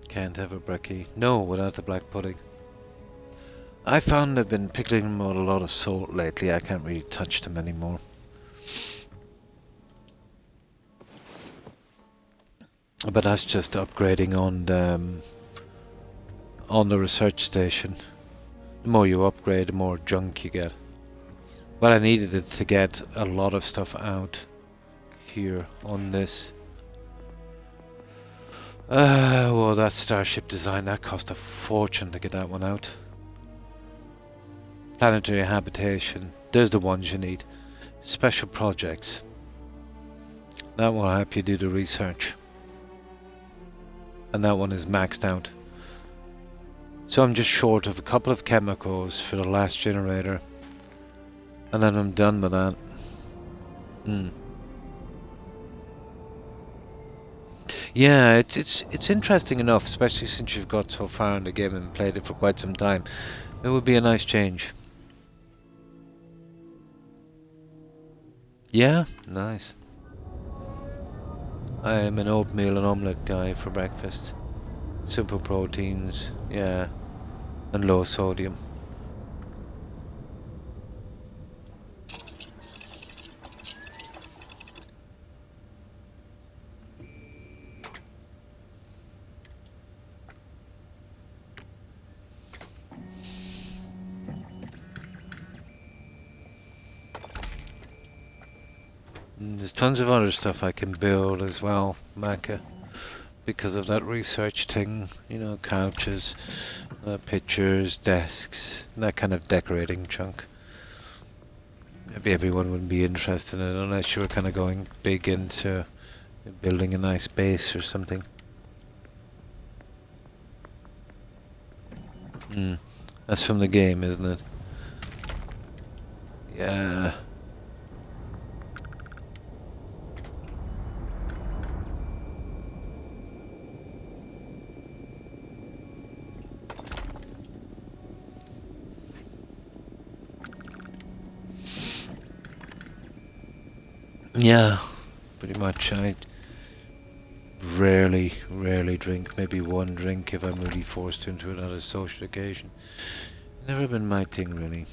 Can't have a brekkie. No, without the black pudding. I found I've been pickling them with a lot of salt lately. I can't really touch them anymore. But that's just upgrading on the research station. The more you upgrade, the more junk you get. But I needed it to get a lot of stuff out here on this. Well, that starship design, that cost a fortune to get that one out. Planetary habitation, there's the ones you need. Special projects. That will help you do the research. And that one is maxed out. So I'm just short of a couple of chemicals for the last generator. And then I'm done with that. Yeah, it's interesting enough, especially since you've got so far in the game and played it for quite some time. It would be a nice change. Yeah, nice. I am an oatmeal and omelette guy for breakfast. Simple proteins, yeah, and low sodium. There's tons of other stuff I can build as well, Maka, because of that research thing, you know, couches, pictures, desks, that kind of decorating chunk. Maybe everyone wouldn't be interested in it unless you were kind of going big into building a nice base or something. That's from the game, isn't it? Yeah. Yeah, pretty much. I rarely drink. Maybe one drink if I'm really forced into it on a social occasion. Never been my thing, really.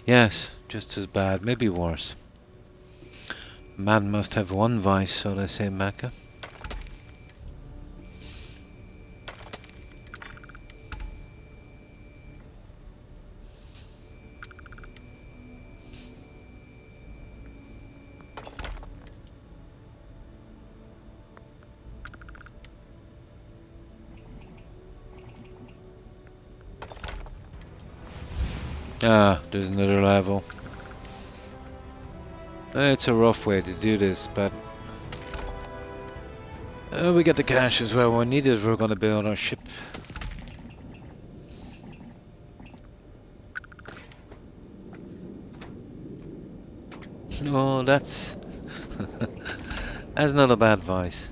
Yes, just as bad, maybe worse. Man must have one vice, so they say, Mecca. Ah, there's another level. It's a rough way to do this, but we get the cash as well. When needed, we're gonna build our ship. No, that's that's not a bad advice.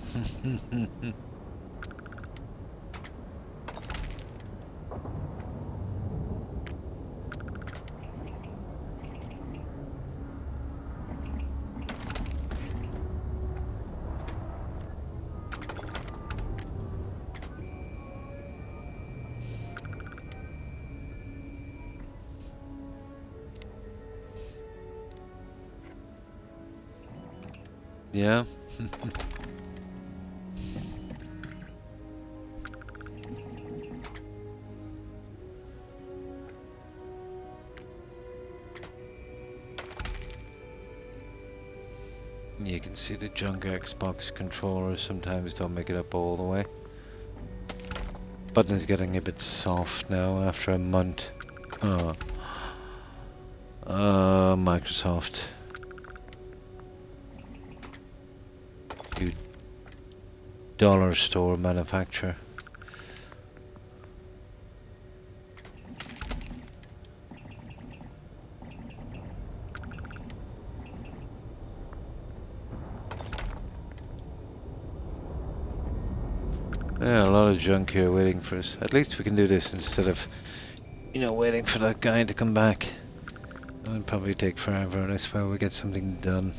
Yeah. You can see the junk Xbox controllers sometimes don't make it up all the way. Button is getting a bit soft now after a month. Microsoft. You dollar store manufacturer. Yeah, a lot of junk here waiting for us. At least we can do this instead of, you know, waiting for that guy to come back. That would probably take forever. That's why we get something done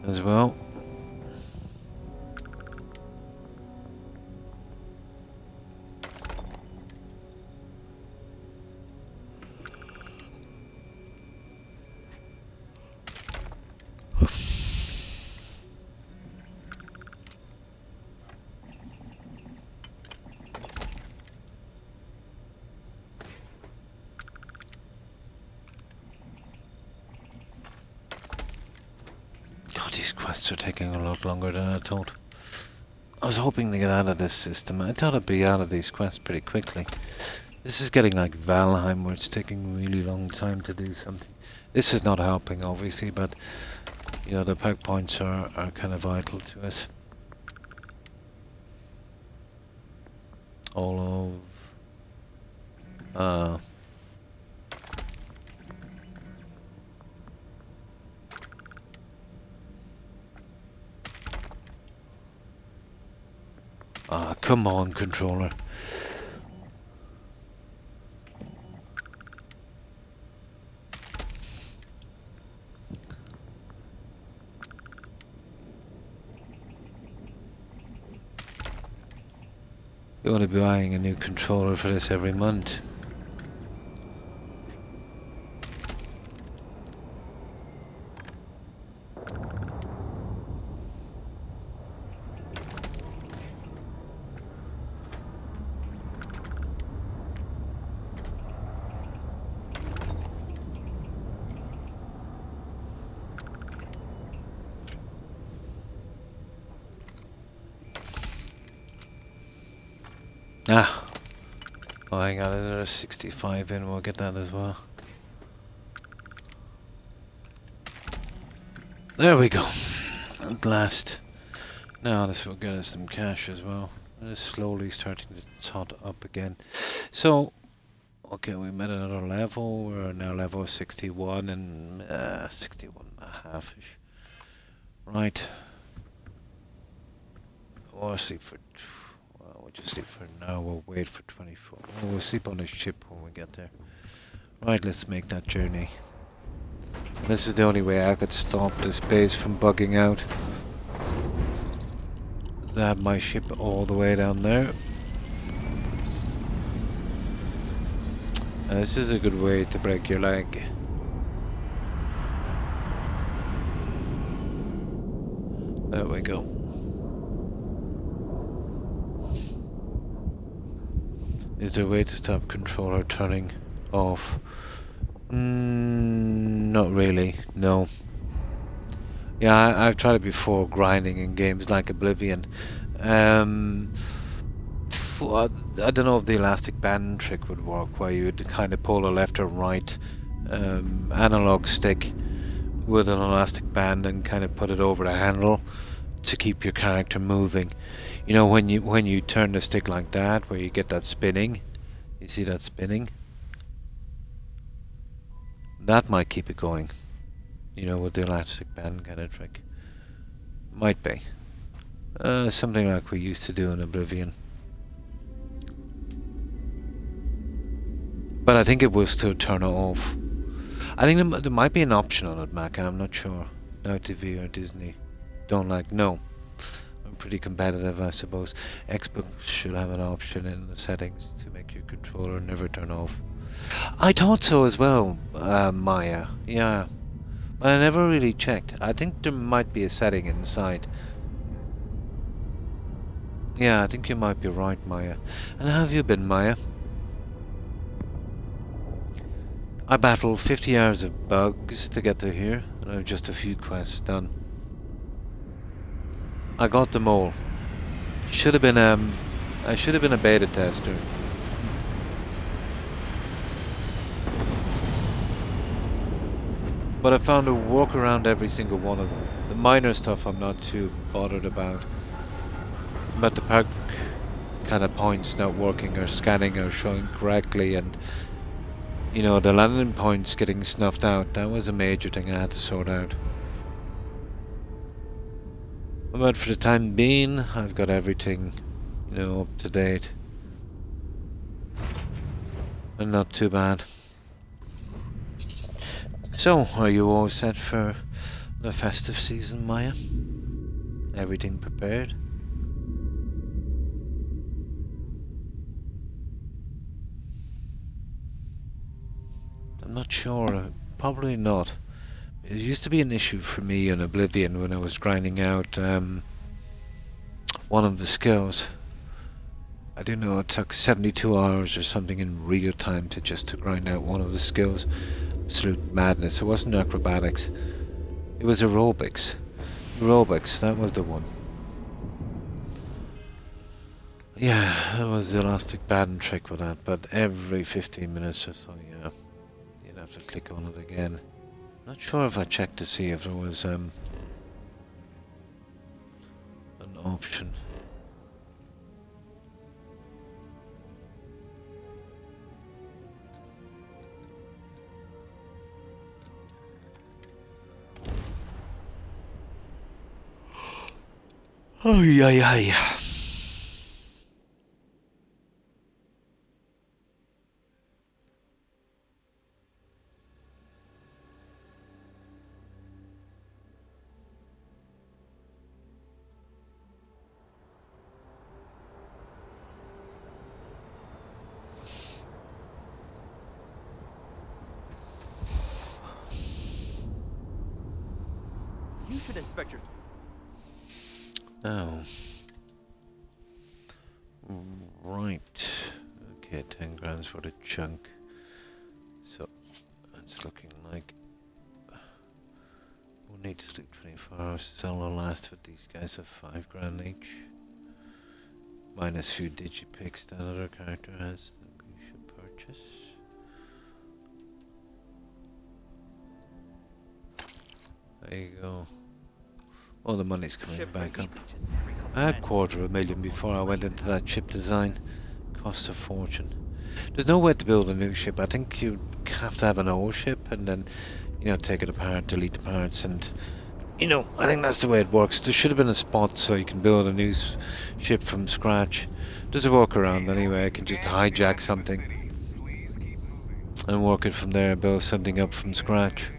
as well. These quests are taking a lot longer than I thought. I was hoping to get out of this system. I thought I'd be out of these quests pretty quickly. This is getting like Valheim, where it's taking a really long time to do something. This is not helping, obviously, but you know, the pack points are kind of vital to us. All of come on, controller. You want to be buying a new controller for this every month. Ah. Oh, hang on, another 65 in, we'll get that as well. There we go. At last. Now this will get us some cash as well. It's slowly starting to tot up again. So, okay, we met another level. We're now level 61 and 61 and a half-ish. Right. We'll sleep for... Well, we'll just sleep for now. We'll wait for 24. Well, we'll sleep on the ship when we get there. Right, let's make that journey. This is the only way I could stop this base from bugging out. I have my ship all the way down there. This is a good way to break your leg. There we go. Is there a way to stop controller turning off? Not really, no. Yeah, I've tried it before, grinding in games like Oblivion. I don't know if the elastic band trick would work, where you'd kind of pull a left or right analog stick with an elastic band and kind of put it over the handle to keep your character moving. You know, when you turn the stick like that, where you get that spinning, you see that spinning? That might keep it going. You know, with the elastic band kind of trick. Might be. Something like we used to do in Oblivion. But I think it will still turn it off. I think there might be an option on it, Mac. I'm not sure. Now TV or Disney don't like. No. I'm pretty competitive, I suppose. Xbox should have an option in the settings to make your controller never turn off. I thought so as well, Maya. Yeah. But I never really checked. I think there might be a setting inside. Yeah, I think you might be right, Maya. And how have you been, Maya? I battled 50 hours of bugs to get to here, and I have just a few quests done. I got them all. Should have been I should have been a beta tester. But I found a workaround every single one of them. The minor stuff I'm not too bothered about. But the perk kind of points not working or scanning or showing correctly, and you know, the landing points getting snuffed out, that was a major thing I had to sort out. But for the time being, I've got everything, you know, up to date. And not too bad. So, are you all set for the festive season, Maya? Everything prepared? I'm not sure. Probably not. It used to be an issue for me in Oblivion when I was grinding out one of the skills. I do know it took 72 hours or something in real time to grind out one of the skills. Absolute madness. It wasn't acrobatics. It was aerobics. Aerobics, that was the one. Yeah, that was the elastic band trick with that, but every 15 minutes or so, yeah, you'd have to click on it again. Not sure if I checked to see if there was an option. Oh yeah, yeah, yeah. You should inspect your... Oh. Right. Okay, 10 grams for the chunk. So, that's looking like... we'll need to sleep 24 hours. It's all the last with these guys of 5 grand each. Minus few digipicks that other character has that we should purchase. There you go. All the money's coming back up. I had $250,000 before I went into that ship design. Costs a fortune. There's no way to build a new ship. I think you have to have an old ship and then, you know, take it apart, delete the parts, and, you know, I think that's the way it works. There should have been a spot so you can build a new ship from scratch. There's a workaround anyway. I can just hijack something and work it from there, build something up from scratch.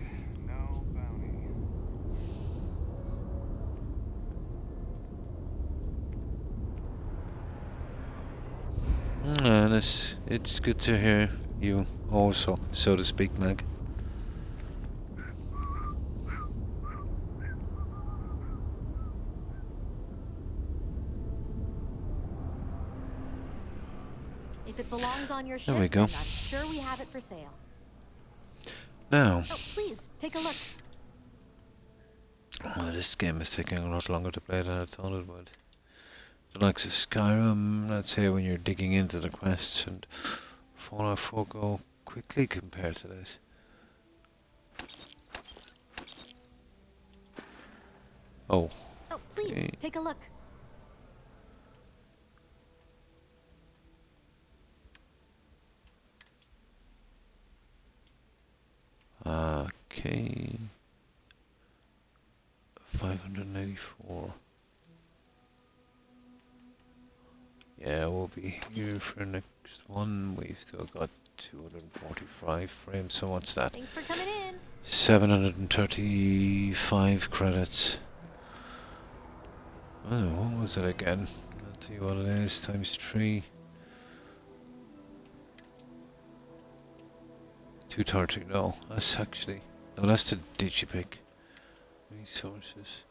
And it's good to hear you also, so to speak, Meg. If it belongs on your ship, There we go. then I'm sure we have it for sale. Now, Oh, please, take a look. oh, this game is taking a lot longer to play than I thought it would. The likes of Skyrim, let's say when you're digging into the quests, and Fallout 4 go quickly compared to this. Oh. Oh, please, Okay. take a look. Okay. 584. Yeah, we'll be here for next one. We've still got 245 frames, so what's that? Thanks for coming in. 735 credits. Oh, what was it again? I'll tell you what it is, times 3. 230, no, that's actually, no, that's the digipick. Resources.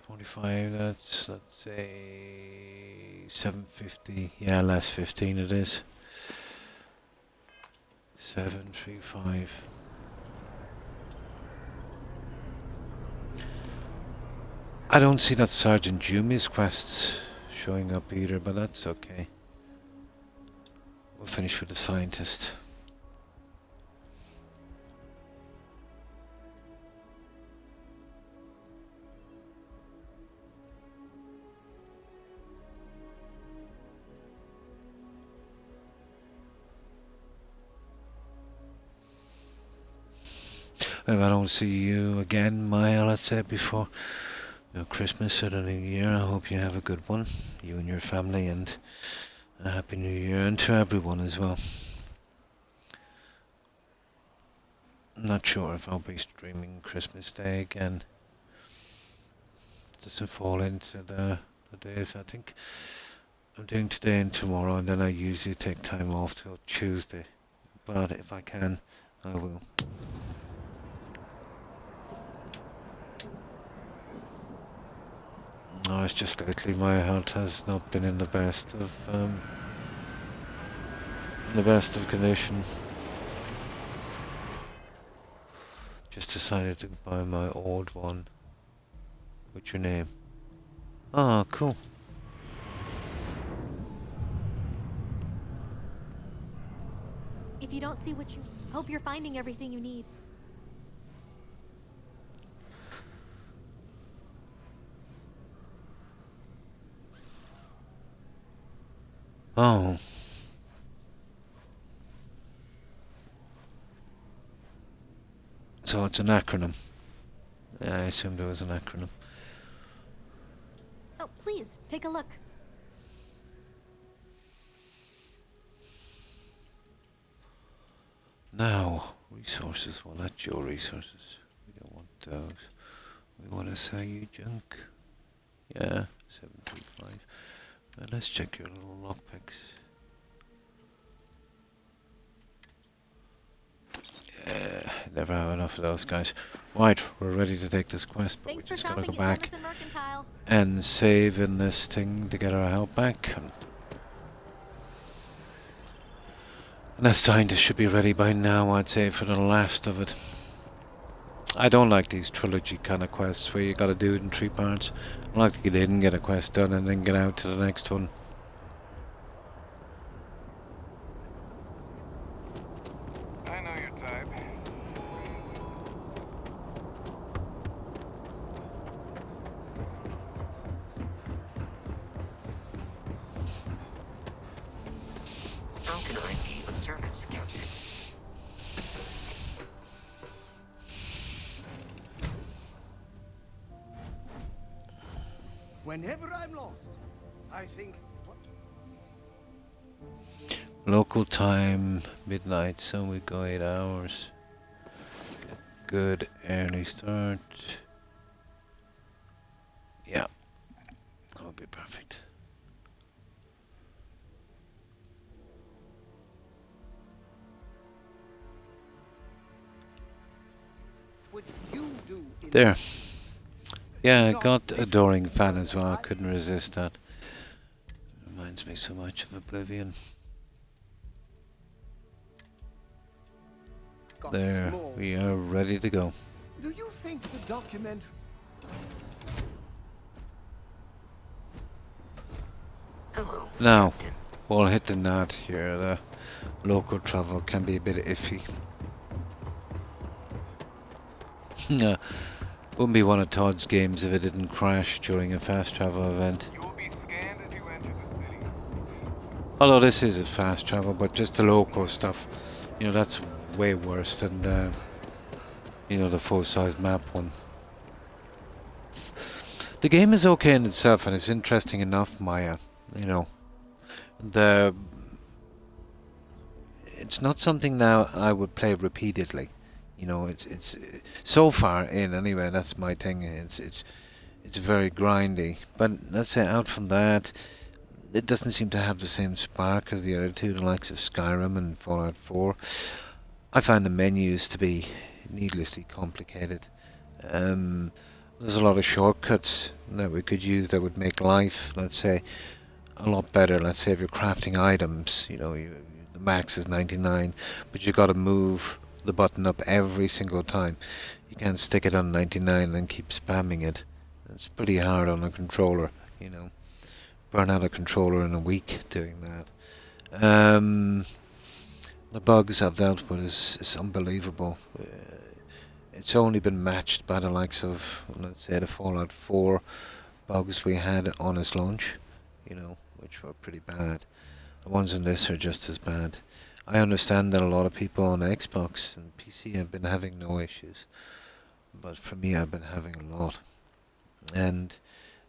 45, that's, let's say, 750, yeah, less 15 it is. 735. I don't see that Sergeant Jumi's quests showing up either, but that's okay. We'll finish with the scientist. If I don't see you again, Maya, let's say before Christmas or the New Year, I hope you have a good one, you and your family, and a Happy New Year, and to everyone as well. I'm not sure if I'll be streaming Christmas Day again. It doesn't fall into the days. I think I'm doing today and tomorrow, and then I usually take time off till Tuesday. But if I can, I will. No, it's just lately my health has not been in the best of condition. Just decided to buy my old one. What's your name? Ah, cool. If you don't see what you... Hope you're finding everything you need. Oh. So it's an acronym. Yeah, I assumed it was an acronym. Oh, please, take a look. Now, resources. Well, that's your resources. We don't want those. We want to sell you junk. Yeah, 735. Now let's check your little lockpicks. Yeah, never have enough of those guys. Right, we're ready to take this quest, but we just gotta go back and save in this thing to get our health back. And that scientist should be ready by now, I'd say, for the last of it. I don't like these trilogy kind of quests where you gotta do it in 3 parts. I like to get in, get a quest done, and then get out to the next one. service, Captain. Whenever I'm lost, I think. Local time, midnight, so we go 8 hours. Good early start. Yeah, that would be perfect. Would you do in There. Yeah, I got Adoring Fan as well. I couldn't resist that. Reminds me so much of Oblivion. There, we are ready to go. Do you think the documentary? Hello. Now, while hitting that here, the local travel can be a bit iffy. Yeah, wouldn't be one of Todd's games if it didn't crash during a fast travel event. You will be scanned as you enter the city. Although this is a fast travel, but just the local stuff, you know, that's way worse than the, you know, the full-size map one. The game is okay in itself, and it's interesting enough, Maya. You know, it's not something now I would play repeatedly. You know, it's so far in anyway. That's my thing. It's very grindy. But let's say out from that, it doesn't seem to have the same spark as the other two, the likes of Skyrim and Fallout 4. I find the menus to be needlessly complicated. There's a lot of shortcuts that we could use that would make life, let's say, a lot better. Let's say if you're crafting items, you know, the max is 99, but you've got to move the button up every single time. You can't stick it on 99 and keep spamming it. It's pretty hard on a controller, you know. Burn out a controller in a week doing that. The bugs I've dealt with is unbelievable. It's only been matched by the likes of, let's say, the Fallout 4 bugs we had on its launch, you know, which were pretty bad. The ones in this are just as bad. I understand that a lot of people on Xbox and PC have been having no issues, but for me I've been having a lot. And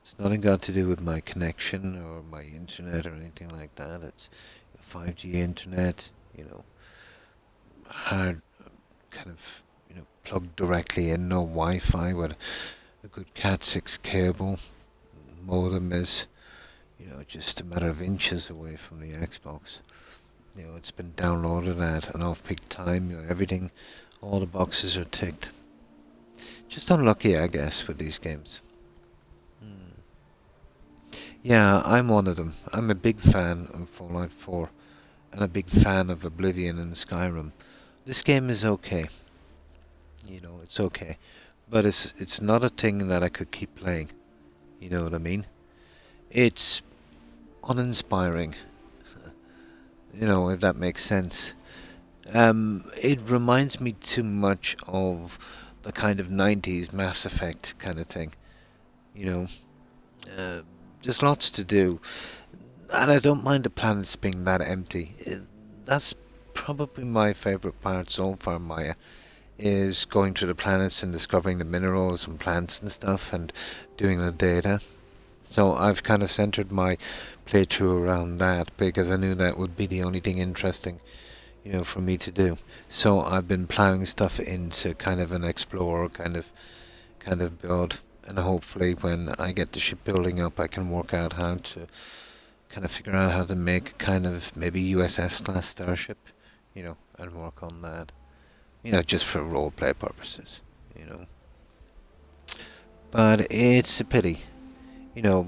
it's nothing got to do with my connection or my internet or anything like that. It's 5G internet, you know, hard kind of, you know, plugged directly in, no Wi-Fi with a good Cat6 cable. Modem is, you know, just a matter of inches away from the Xbox. You know, it's been downloaded at an off-peak time. You know, everything, all the boxes are ticked. Just unlucky, I guess, with these games. Yeah, I'm one of them. I'm a big fan of Fallout 4 and a big fan of Oblivion and Skyrim. This game is okay. You know, it's okay. But it's not a thing that I could keep playing. You know what I mean? It's uninspiring. You know, if that makes sense. It reminds me too much of the kind of 90s Mass Effect kind of thing. You know, there's lots to do. And I don't mind the planets being that empty. That's probably my favorite part so far, Maya, is going to the planets and discovering the minerals and plants and stuff and doing the data. So I've kind of centered my playthrough around that because I knew that would be the only thing interesting, you know, for me to do. So I've been plowing stuff into kind of an explorer kind of build, and hopefully when I get the shipbuilding up, I can work out how to kind of figure out how to make kind of maybe USS class starship, you know, and work on that, you know, just for roleplay purposes, you know. But it's a pity. You know,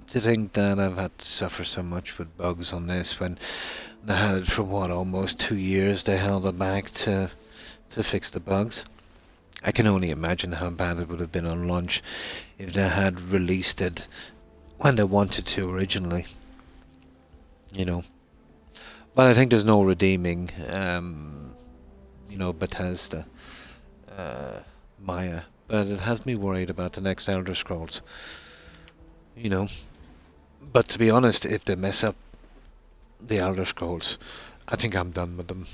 to think that I've had to suffer so much with bugs on this when they had it for what, almost 2 years they held it back to fix the bugs. I can only imagine how bad it would have been on launch if they had released it when they wanted to originally. You know. But I think there's no redeeming, you know, Bethesda, Maya. But it has me worried about the next Elder Scrolls. You know, but to be honest, if they mess up the Elder Scrolls, I think I'm done with them.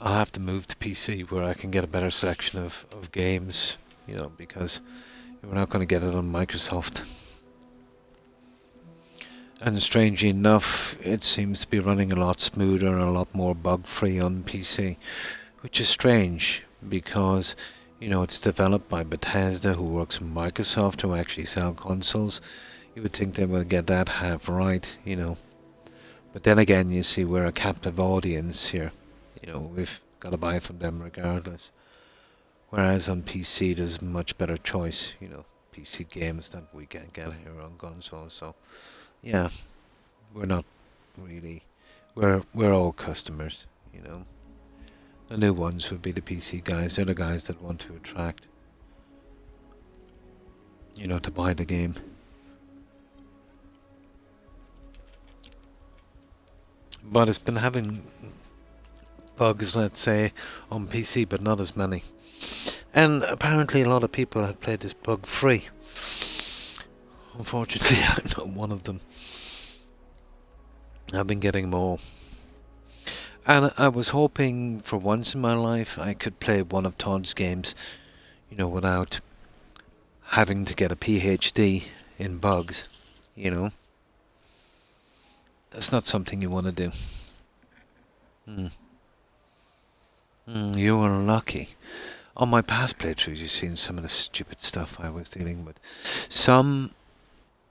I'll have to move to PC where I can get a better selection of games, you know, because we're not going to get it on Microsoft. And strangely enough, it seems to be running a lot smoother and a lot more bug-free on PC, which is strange because, you know, it's developed by Bethesda, who works with Microsoft, who actually sell consoles. You would think they would get that half right, you know. But then again, you see, we're a captive audience here. You know, we've got to buy from them regardless. Whereas on PC, there's much better choice, you know, PC games that we can't get here on consoles. So, yeah, we're not really, we're all customers, you know. The new ones would be the PC guys. They're the guys that want to attract, you know, to buy the game. But it's been having bugs, let's say, on PC, but not as many. And apparently a lot of people have played this bug-free. Unfortunately, I'm not one of them. I've been getting more. And I was hoping for once in my life I could play one of Todd's games, you know, without having to get a PhD in bugs, you know. That's not something you want to do. You were lucky. On my past playthroughs, you've seen some of the stupid stuff I was dealing with. Some,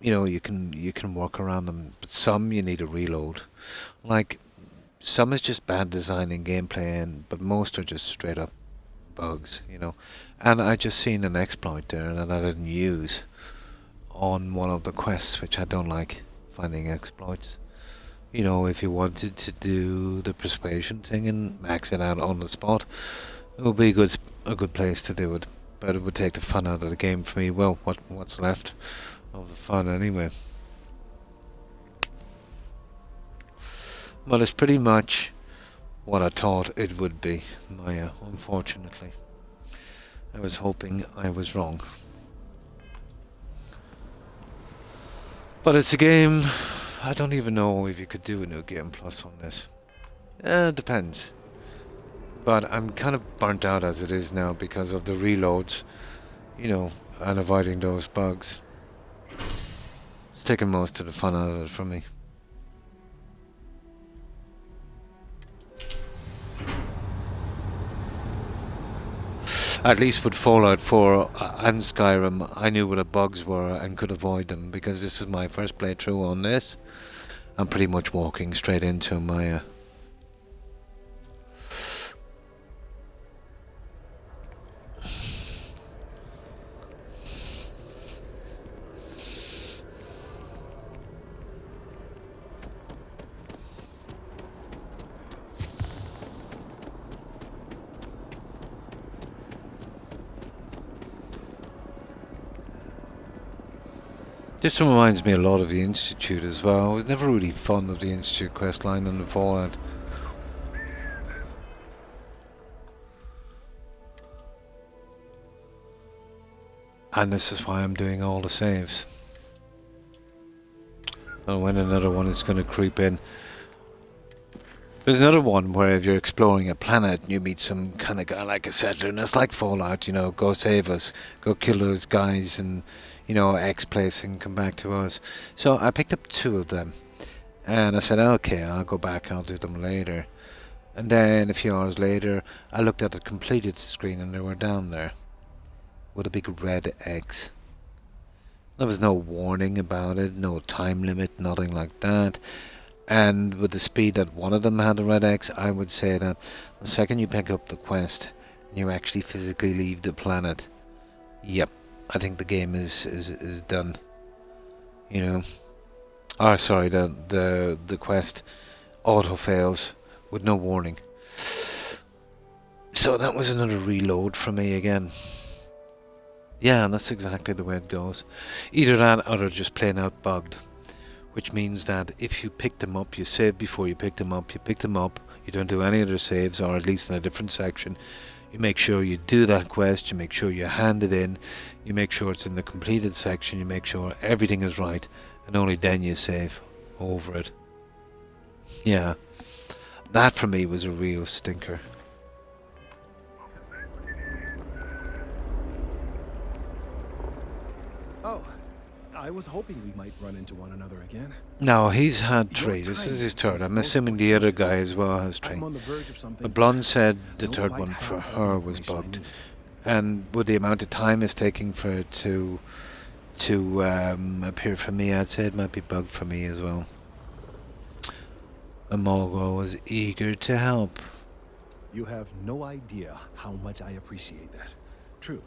you know, you can work around them, but some you need to reload. Like, some is just bad design and gameplay, but most are just straight up bugs, you know. And I just seen an exploit there that I didn't use on one of the quests, which I don't like, finding exploits. You know, if you wanted to do the persuasion thing and max it out on the spot, it would be a good place to do it. But it would take the fun out of the game for me. Well, what's left of the fun anyway? Well, it's pretty much what I thought it would be, Maya, unfortunately. I was hoping I was wrong. But it's a game, I don't even know if you could do a new game plus on this. Depends. But I'm kind of burnt out as it is now because of the reloads, you know, and avoiding those bugs. It's taken most of the fun out of it for me. At least with Fallout 4 and Skyrim, I knew what the bugs were and could avoid them because this is my first playthrough on this. I'm pretty much walking straight into my This reminds me a lot of the Institute as well. I was never really fond of the Institute questline on the Fallout. And this is why I'm doing all the saves. And when another one is going to creep in. There's another one where if you're exploring a planet and you meet some kind of guy like a settler, and it's like Fallout, you know, go save us, go kill those guys and, you know, X place and come back to us. So I picked up 2 of them and I said, okay, I'll go back, I'll do them later. And then a few hours later, I looked at the completed screen and they were down there with a big red X. There was no warning about it, no time limit, nothing like that. And with the speed that one of them had a red X, I would say that the second you pick up the quest and you actually physically leave the planet, yep, I think the game is done. You know. Oh, sorry, the quest auto fails with no warning. So that was another reload for me again. Yeah, and that's exactly the way it goes. Either that or they're just plain out bugged. Which means that if you pick them up, you save before you pick them up, you don't do any other saves, or at least in a different section. You make sure you do that quest, you make sure you hand it in, you make sure it's in the completed section, you make sure everything is right, and only then you save over it. Yeah. That for me was a real stinker. Oh, I was hoping we might run into one another again. No, he's had 3. This is his 3rd. I'm assuming the other guy as well has 3. I'm on the verge of something. But Blonde said the Don't 3rd quite one for have all the her was information I bugged. need. And with the amount of time it's taking for it to appear for me, I'd say it might be bugged for me as well. Amogo was eager to help. You have no idea how much I appreciate that. Truly.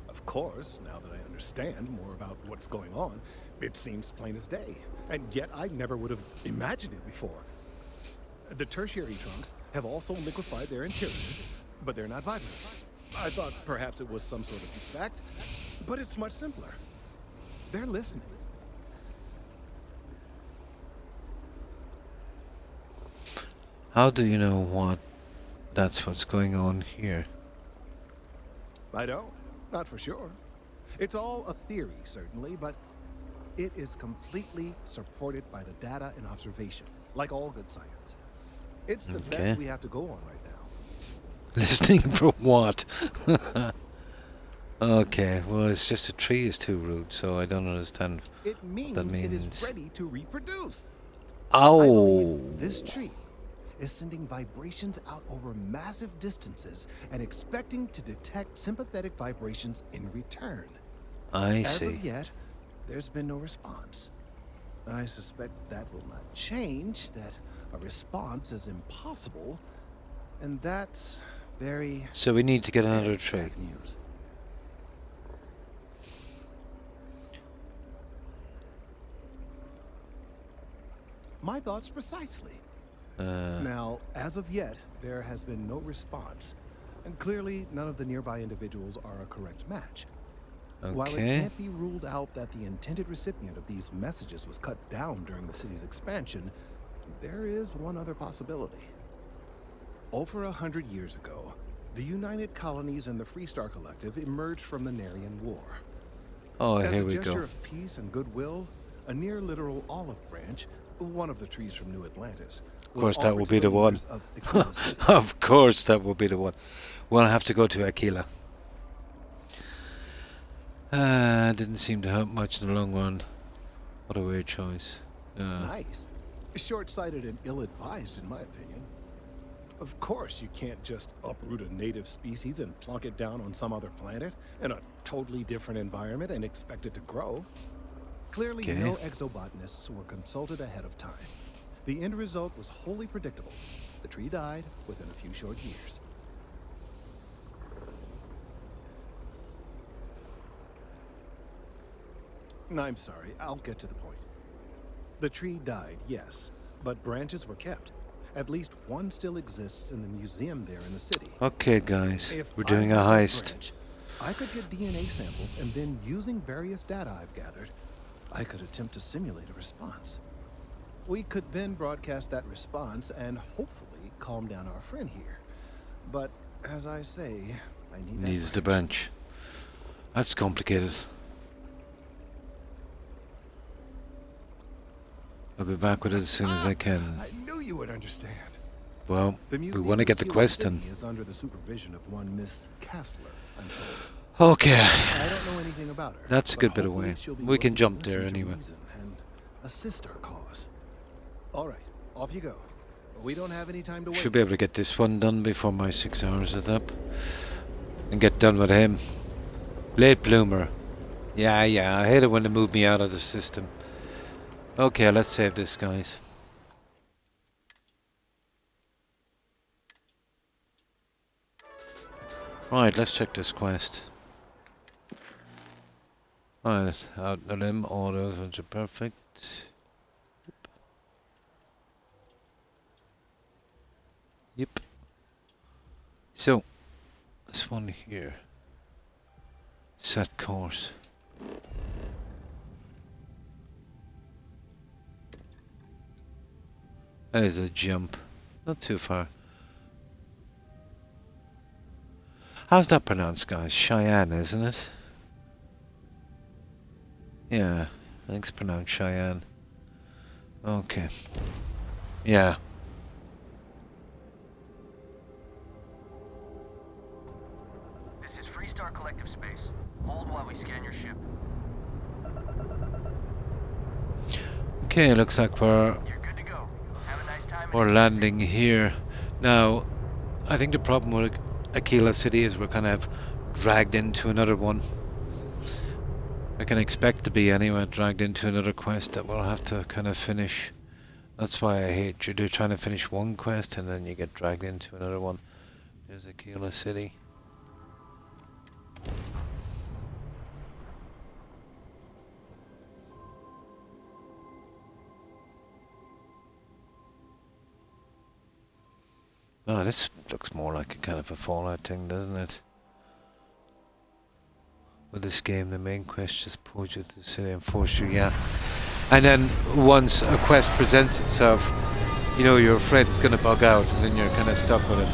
Of course, now that I understand more about what's going on, it seems plain as day. And yet I never would have imagined it before. The tertiary trunks have also liquefied their interiors, but they're not vibrant. I thought perhaps it was some sort of defect, but it's much simpler. They're listening. How do you know that's what's going on here? I don't. Not for sure. It's all a theory, certainly, but it is completely supported by the data and observation, like all good science. It's the best we have to go on right now. Listening for what? Okay, well, it's just a tree is too rude, so I don't understand It means, what that means. it is ready to reproduce. Oh! I believe this tree is sending vibrations out over massive distances and expecting to detect sympathetic vibrations in return. I As see. of yet, there's been no response. I suspect that will not change, that a response is impossible, and that's very... So we need to get another tree. bad news. My thoughts precisely. Now, as of yet, there has been no response. And clearly, none of the nearby individuals are a correct match. While it Okay. can't be ruled out that the intended recipient of these messages was cut down during the city's expansion, there is one other possibility. Over 100 years ago, the United Colonies and the Freestar Collective emerged from the Narian War. Oh, As here a we gesture go. of peace and goodwill, a near literal olive branch, one of the trees from New Atlantis, Of course, was that offered will to be the one. leaders of Aquila City. Of course, that will be the one. We'll have to go to Aquila. Didn't seem to help much in the long run. What a weird choice. Nice. Short-sighted and ill-advised, in my opinion. Of course, you can't just uproot a native species and plunk it down on some other planet in a totally different environment and expect it to grow. Clearly, Okay. no exobotanists were consulted ahead of time. The end result was wholly predictable. The tree died within a few short years. I'm sorry, I'll get to the point. The tree died, yes, but branches were kept. At least one still exists in the museum there in the city. Okay, guys, If we're I doing a had that heist. branch, I could get DNA samples, and then using various data I've gathered, I could attempt to simulate a response. We could then broadcast that response and hopefully calm down our friend here. But as I say, I need that Needs the branch. branch. That's complicated. I'll be back with it as soon as I can. I knew you would understand. Well, The we museum want to get the of quest City done. is under the supervision of one Miss Kessler, I'm told. Okay. I don't know anything about her. That's a but good bit hopefully away. she'll be We can willing to jump listen there to anyway. reason and assist our cause. All right, off you go. We don't have any time to wait. Should be able to get this one done before my 6 hours is up. And get done with him. Late bloomer. Yeah, I hate it when they move me out of the system. Okay, let's save this, guys. Right, let's check this quest. Right, out of them, all those ones are perfect. Yep. So, this one here. Set course. There's a jump. Not too far. How's that pronounced, guys? Cheyenne, isn't it? Yeah, I think it's pronounced Cheyenne. Okay. Yeah. Okay, looks like we're landing here. Now, I think the problem with Aquila City is we're kind of dragged into another one. I can expect to be anyway, dragged into another quest that we'll have to kind of finish. That's why I hate you. Do trying to finish one quest and then you get dragged into another one. There's Aquila City. Oh, this looks more like a kind of a Fallout thing, doesn't it? With this game, the main quest just pulls you to the city and force you, yeah. And then once a quest presents itself, you know, you're afraid it's going to bug out, and then you're kind of stuck with it.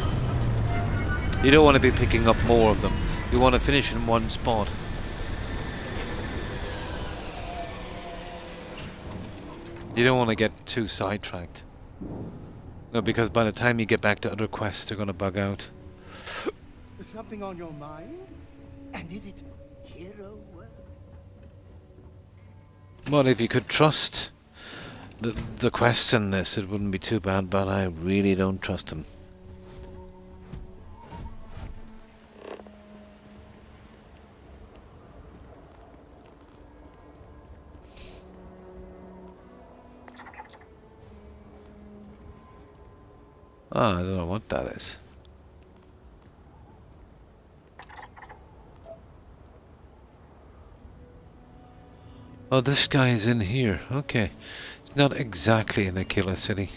You don't want to be picking up more of them. You want to finish in one spot. You don't want to get too sidetracked. No, because by the time you get back to other quests, they're going to bug out. Something on your mind? And is it hero work? Well, if you could trust the quests in this, it wouldn't be too bad, but I really don't trust them. Ah, I don't know what that is. Oh, this guy is in here. Okay. It's not exactly in Aquila City.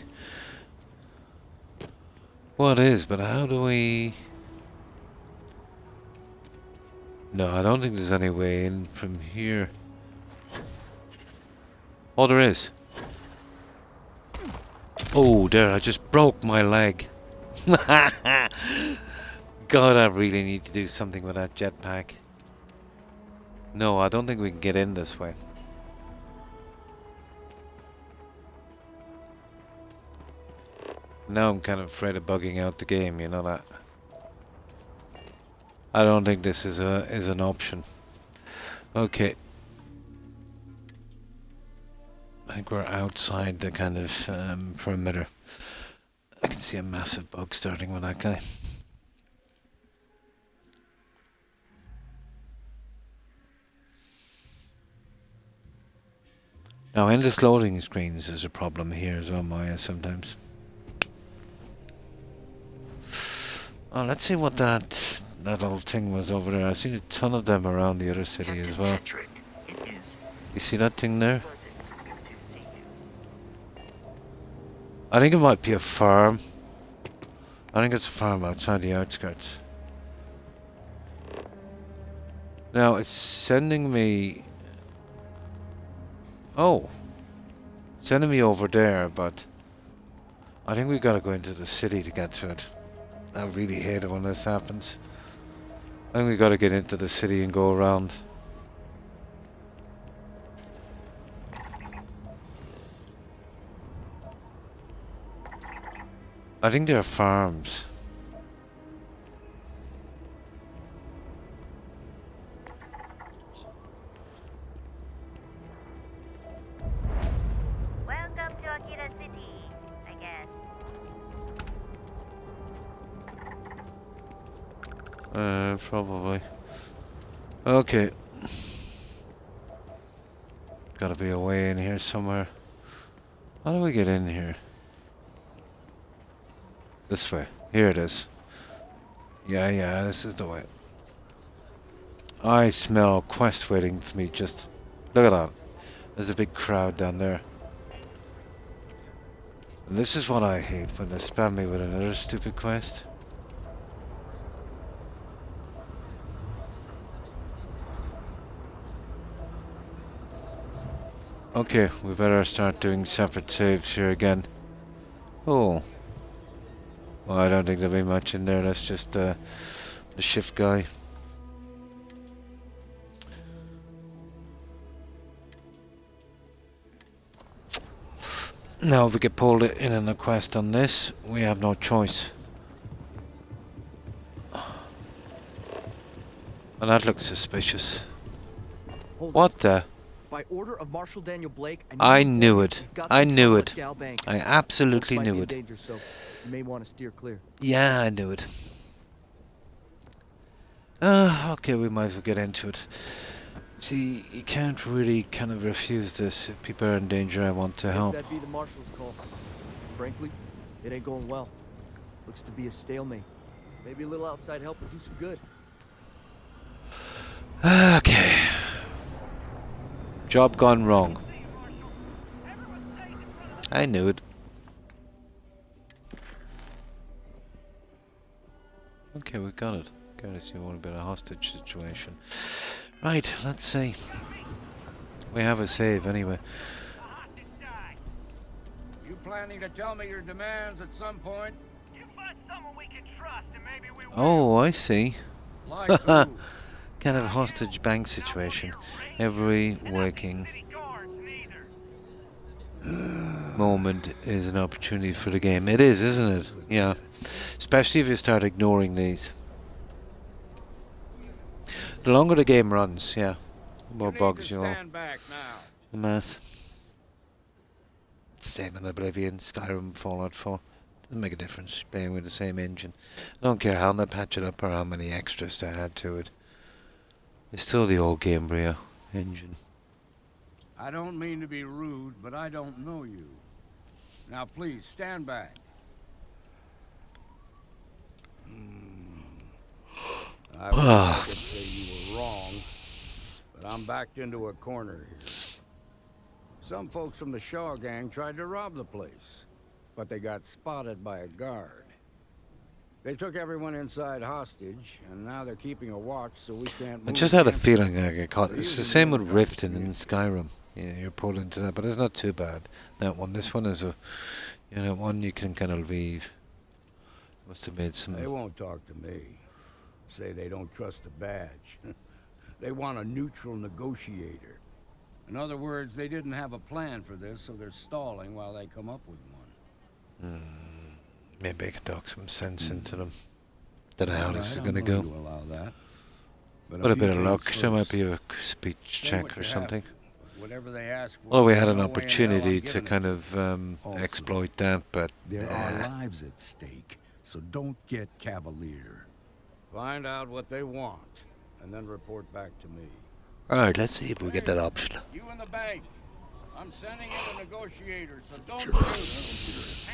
Well, it is, but how do we... No, I don't think there's any way in from here. Oh, there is. Oh, there, I just broke my leg. God, I really need to do something with that jetpack. No, I don't think we can get in this way. Now I'm kind of afraid of bugging out the game, you know that. I don't think this is an option. Okay. I think we're outside the kind of perimeter. I can see a massive bug starting with that guy. Now, endless loading screens is a problem here as well, Maya, sometimes. Oh, let's see what that old thing was over there. I've seen a ton of them around the other city as well. You see that thing there? I think it might be a farm. I think it's a farm outside the outskirts. Now, it's sending me... Oh. Sending me over there, but... I think we've got to go into the city to get to it. I really hate it when this happens. I think we got to get into the city and go around. I think they're farms. Welcome to Akira City, I guess. Probably. Okay. Gotta be a way in here somewhere. How do we get in here? This way. Here it is. Yeah, this is the way. I smell a quest waiting for me. Just look at that. There's a big crowd down there. And this is what I hate, when they spam me with another stupid quest. Okay, we better start doing separate saves here again. Oh. Well, I don't think there'll be much in there. That's just the shift guy. Now, if we get pulled in on a quest on this, we have no choice. Well, that looks suspicious. What the? By order of Marshal Daniel Blake, I knew it. I knew it. Gal Bank. I absolutely Folks might be knew in it. danger, so you may want to steer clear. Yeah, I knew it. Okay, we might as well get into it. See, you can't really kind of refuse this. If people are in danger, I want to help. Guess that'd be the Marshal's call. Frankly, it ain't going well. Looks to be a stalemate. Maybe a little outside help would do some good. Okay. Job gone wrong. I knew it. Okay, we got it. Gotta see what about a hostage situation. Right, let's see. We have a save anyway. You planning to tell me your demands at some point? You find someone we can trust and maybe we will. Oh, I see. Like who? Kind of hostage bank situation. Every waking moment is an opportunity for the game. It is, isn't it? Yeah. Especially if you start ignoring these. The longer the game runs, yeah, the more bugs you'll amass. Same in Oblivion, Skyrim, Fallout 4. Doesn't make a difference playing with the same engine. I don't care how they patch it up or how many extras they add to it. It's still the old Gamebryo engine. I don't mean to be rude, but I don't know you. Now please, stand back. I wish I could say you were wrong, but I'm backed into a corner here. Some folks from the Shaw gang tried to rob the place, but they got spotted by a guard. They took everyone inside hostage, and now they're keeping a watch so we can't move. I just had a feeling I got caught. It's the same with Riften in Skyrim. Yeah, you're pulled into that, but it's not too bad. That one, this one is a, one you can kind of leave. Must have made some. They won't talk to me. Say they don't trust the badge. They want a neutral negotiator. In other words, they didn't have a plan for this, so they're stalling while they come up with one. Maybe I can talk some sense into them. Don't know how this is going to go. Allow that. With a bit of luck, there might be a speech check or something. Whatever they ask for, Well, we had an opportunity to kind of exploit that, but there are lives at stake, so don't get cavalier. Find out what they want, and then report back to me. Alright, let's see if we get that option. You in the bank. I'm sending in a negotiator, so don't shoot.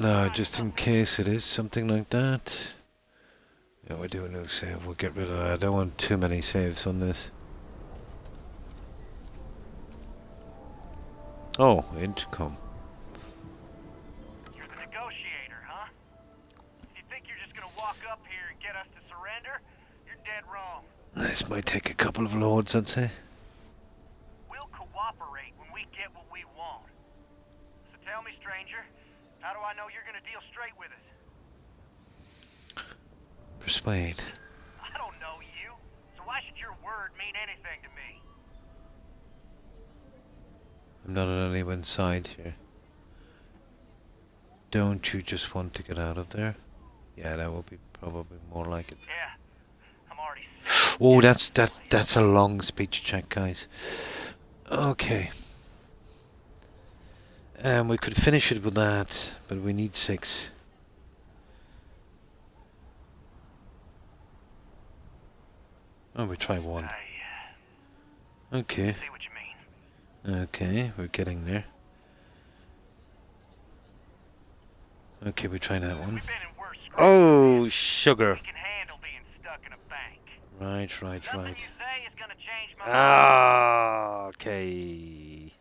No, just in case it is something like that. Yeah, we'll do a new save. We'll get rid of that. I don't want too many saves on this. Oh, intercom. You're the negotiator, huh? If you think you're just gonna walk up here and get us to surrender, you're dead wrong. This might take a couple of loads, I'd say. We'll cooperate when we get what we want. So tell me, stranger, how do I know you're gonna deal straight with us? Persuade. I don't know you, so why should your word mean anything to me? I'm not on anyone's side here. Don't you just want to get out of there? Yeah, that would be probably more like it. Yeah, I'm already sick. Oh, that's a long speech check, guys. Okay. We could finish it with that, but we need 6. Oh, we try 1. Okay. See what you mean. Okay, we're getting there. Okay, we try that one. Oh, sugar. We can handle being stuck in a bank. Right. Nothing you say is gonna change my Ah, okay.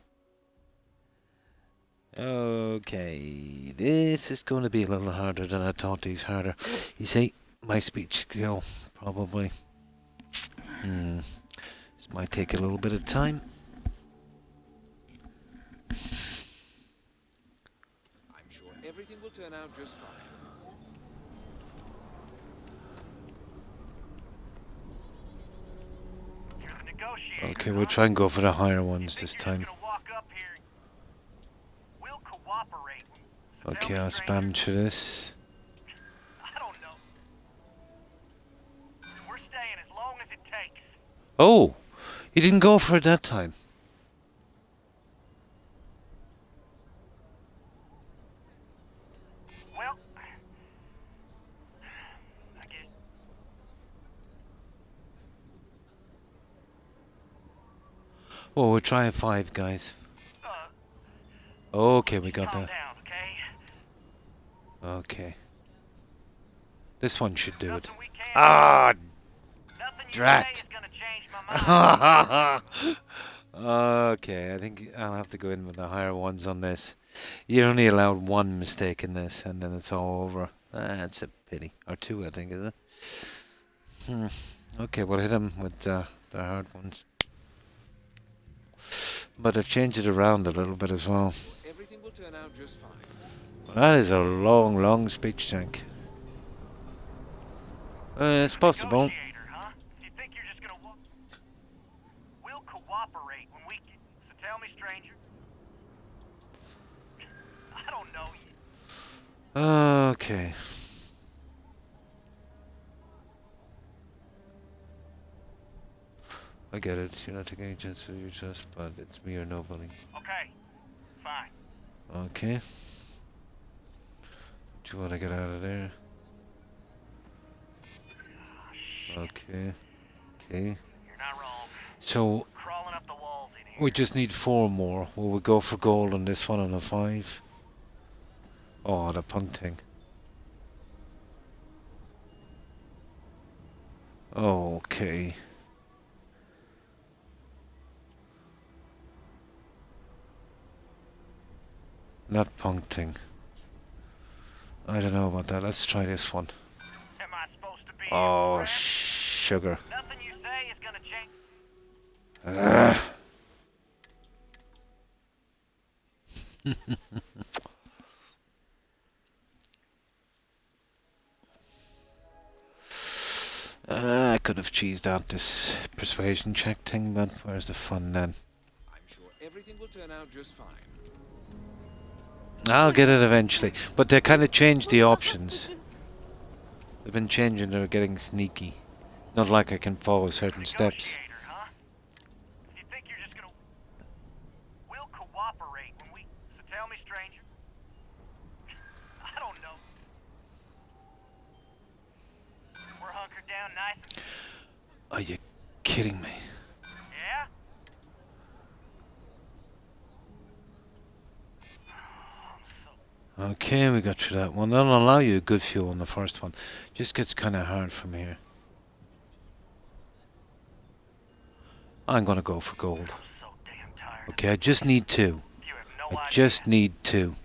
Okay, this is going to be a little harder than I thought. These harder. You see, my speech skill probably. This might take a little bit of time. I'm sure everything will turn out just fine. You're the negotiator. Okay, we'll try and go for the higher ones this time. We'll cooperate. So Okay, I'll spam to this. I don't know. We're staying as long as it takes. Oh, He didn't go for it that time. Well, I get it. Oh, we're trying 5, guys. Okay, we got that. Down, okay? Okay. This one should do it. Ah, drat. Okay, I think I'll have to go in with the higher ones on this. You're only allowed 1 mistake in this, and then it's all over. That's a pity. Or 2, I think, is it? Okay, we'll hit him with the hard ones. But I've changed it around a little bit as well. Everything will turn out just fine. That is a long, long speech tank. It's possible. Huh? You think you're just gonna walk? We'll cooperate when we get. So tell me, stranger. I don't know you. Okay. I get it. You're not taking any chance of your trust, but it's me or nobody. Okay. Fine. Okay. Do you want to get out of there? Okay. Okay. You're not wrong. So Crawling up the walls in here. we just need 4 more. Will we go for gold on this one on a 5? Oh, the punk thing. Okay. Not puncting. I don't know about that. Let's try this one. Am I supposed to be Oh, sugar. Nothing you say is gonna change. I could have cheesed out this persuasion check thing, but where's the fun then? I'm sure everything will turn out just fine. I'll get it eventually, but they kind of changed the options. They've been changing, they're getting sneaky. Not like I can follow certain steps. You think you're just gonna... We'll cooperate when we... So tell me, stranger. I don't know. We're hunkered down nice and... Are you kidding me? Yeah? Okay, we got through that one. That'll allow you a good fuel on the first one. Just gets kind of hard from here. I'm gonna go for gold. Okay, I just need 2. I just need 2.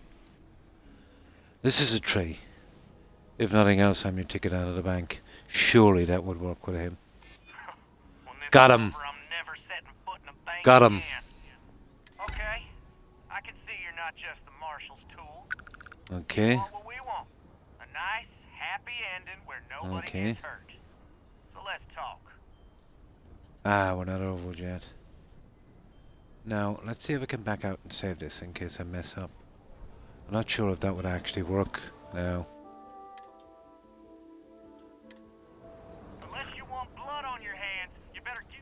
This is a tree. If nothing else, I'm your ticket out of the bank. Surely that would work with him. Got him. Got him. Okay. I can see you're not just the marshal's tool. Okay. What we want. A nice, happy ending where nobody Okay. gets hurt. So let's talk. Ah, we're not over yet. Now, let's see if I can back out and save this in case I mess up. I'm not sure if that would actually work now. Unless you want blood on your hands, you better get...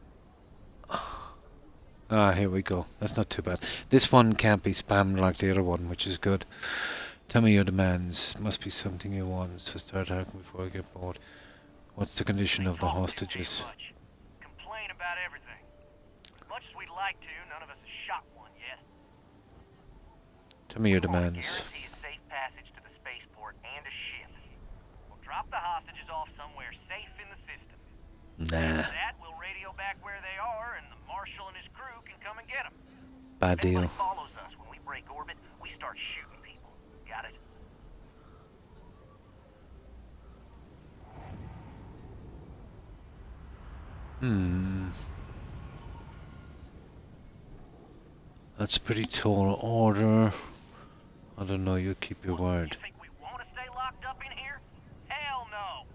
Ah, here we go. That's not too bad. This one can't be spammed like the other one, which is good. Tell me your demands. Must be something you want, so start acting before I get bored. What's the condition of the hostages? Complain about everything. As much as we'd like to, none of us has shot one yet. Tell me your demands. Guarantee a safe passage to the spaceport and a ship. We'll drop the hostages off somewhere safe in the system. Nah. After that, we'll radio back where they are, and the marshal and his crew can come and get them. Bad If deal. anybody follows us when we break orbit, we start shooting people. Got it? That's a pretty tall order. I don't know, you keep your word. Want to stay locked up in here? Hell no.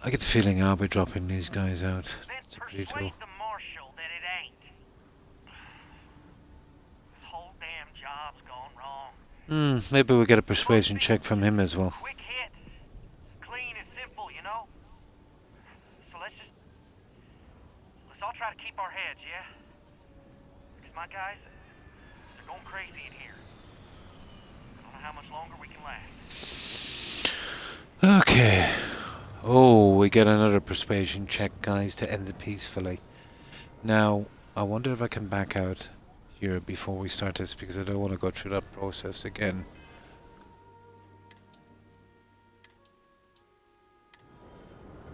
I get the feeling I'll be dropping these guys out. It's pretty tall. The marshal that it ain't. This whole damn job's gone wrong. Maybe we get a persuasion check from him as well. Quick hit. Clean and simple, you know? So let's all try to keep our heads, yeah? Because my guys, they're going crazy in here. I don't know how much longer we can last. Okay. Oh, we get another persuasion check, guys, to end it peacefully. Now, I wonder if I can back out here before we start this, because I don't want to go through that process again.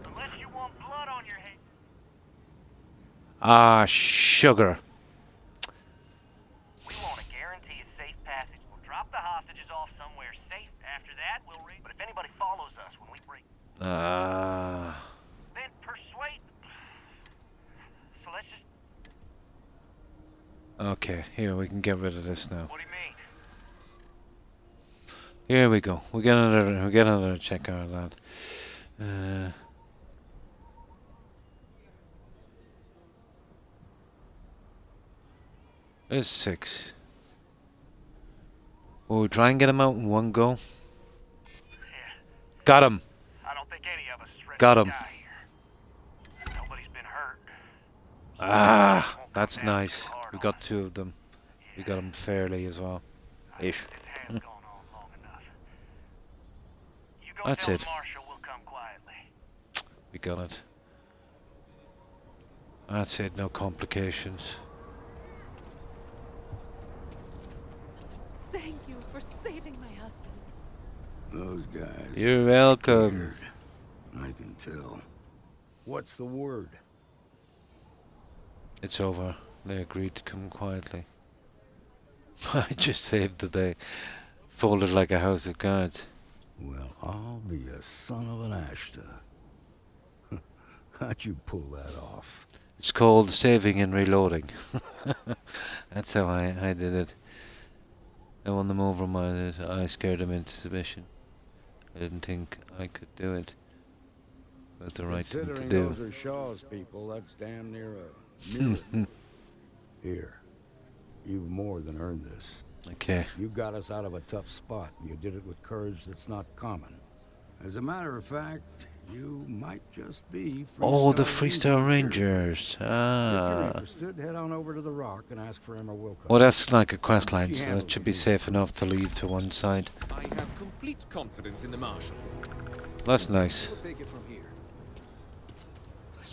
Unless you want blood on your head. Ah, sugar. We want to guarantee a safe passage. We'll drop the hostages off somewhere safe. After that, we'll read. But if anybody follows us when we break, then persuade. So let's just. Okay, here, we can get rid of this now. What do you mean? Here we go. We get another check out of that. There's 6. We'll try and get him out in one go. Got him. I don't think any of us is ready Got to him. die here. Nobody's been hurt. Ah, that's nice. We got 2 of them. We got them fairly as well. Ish. That's it. Marshall will come quietly. We got it. That's it. No complications. Thank you for saving my husband. Those guys. You're welcome. Scared. I can tell. What's the word? It's over. They agreed to come quietly. I just saved the day. Folded like a house of cards. Well, I'll be a son of an Ashta. How'd you pull that off? It's called saving and reloading. That's how I did it. I won them over. I scared them into submission. I didn't think I could do it. But the right thing to Considering do. those are Shaw's people, that's damn near a miracle. Here, you've more than earned this. Okay. You got us out of a tough spot, and you did it with courage that's not common. As a matter of fact, you might just be Oh, the Freestar Rangers. If you're Ah. interested, head on over to the Rock and ask for Emma Wilcox. Well, that's like a quest line, so that should be safe enough to leave to one side. I have complete confidence in the Marshal. That's nice. We'll take it from here.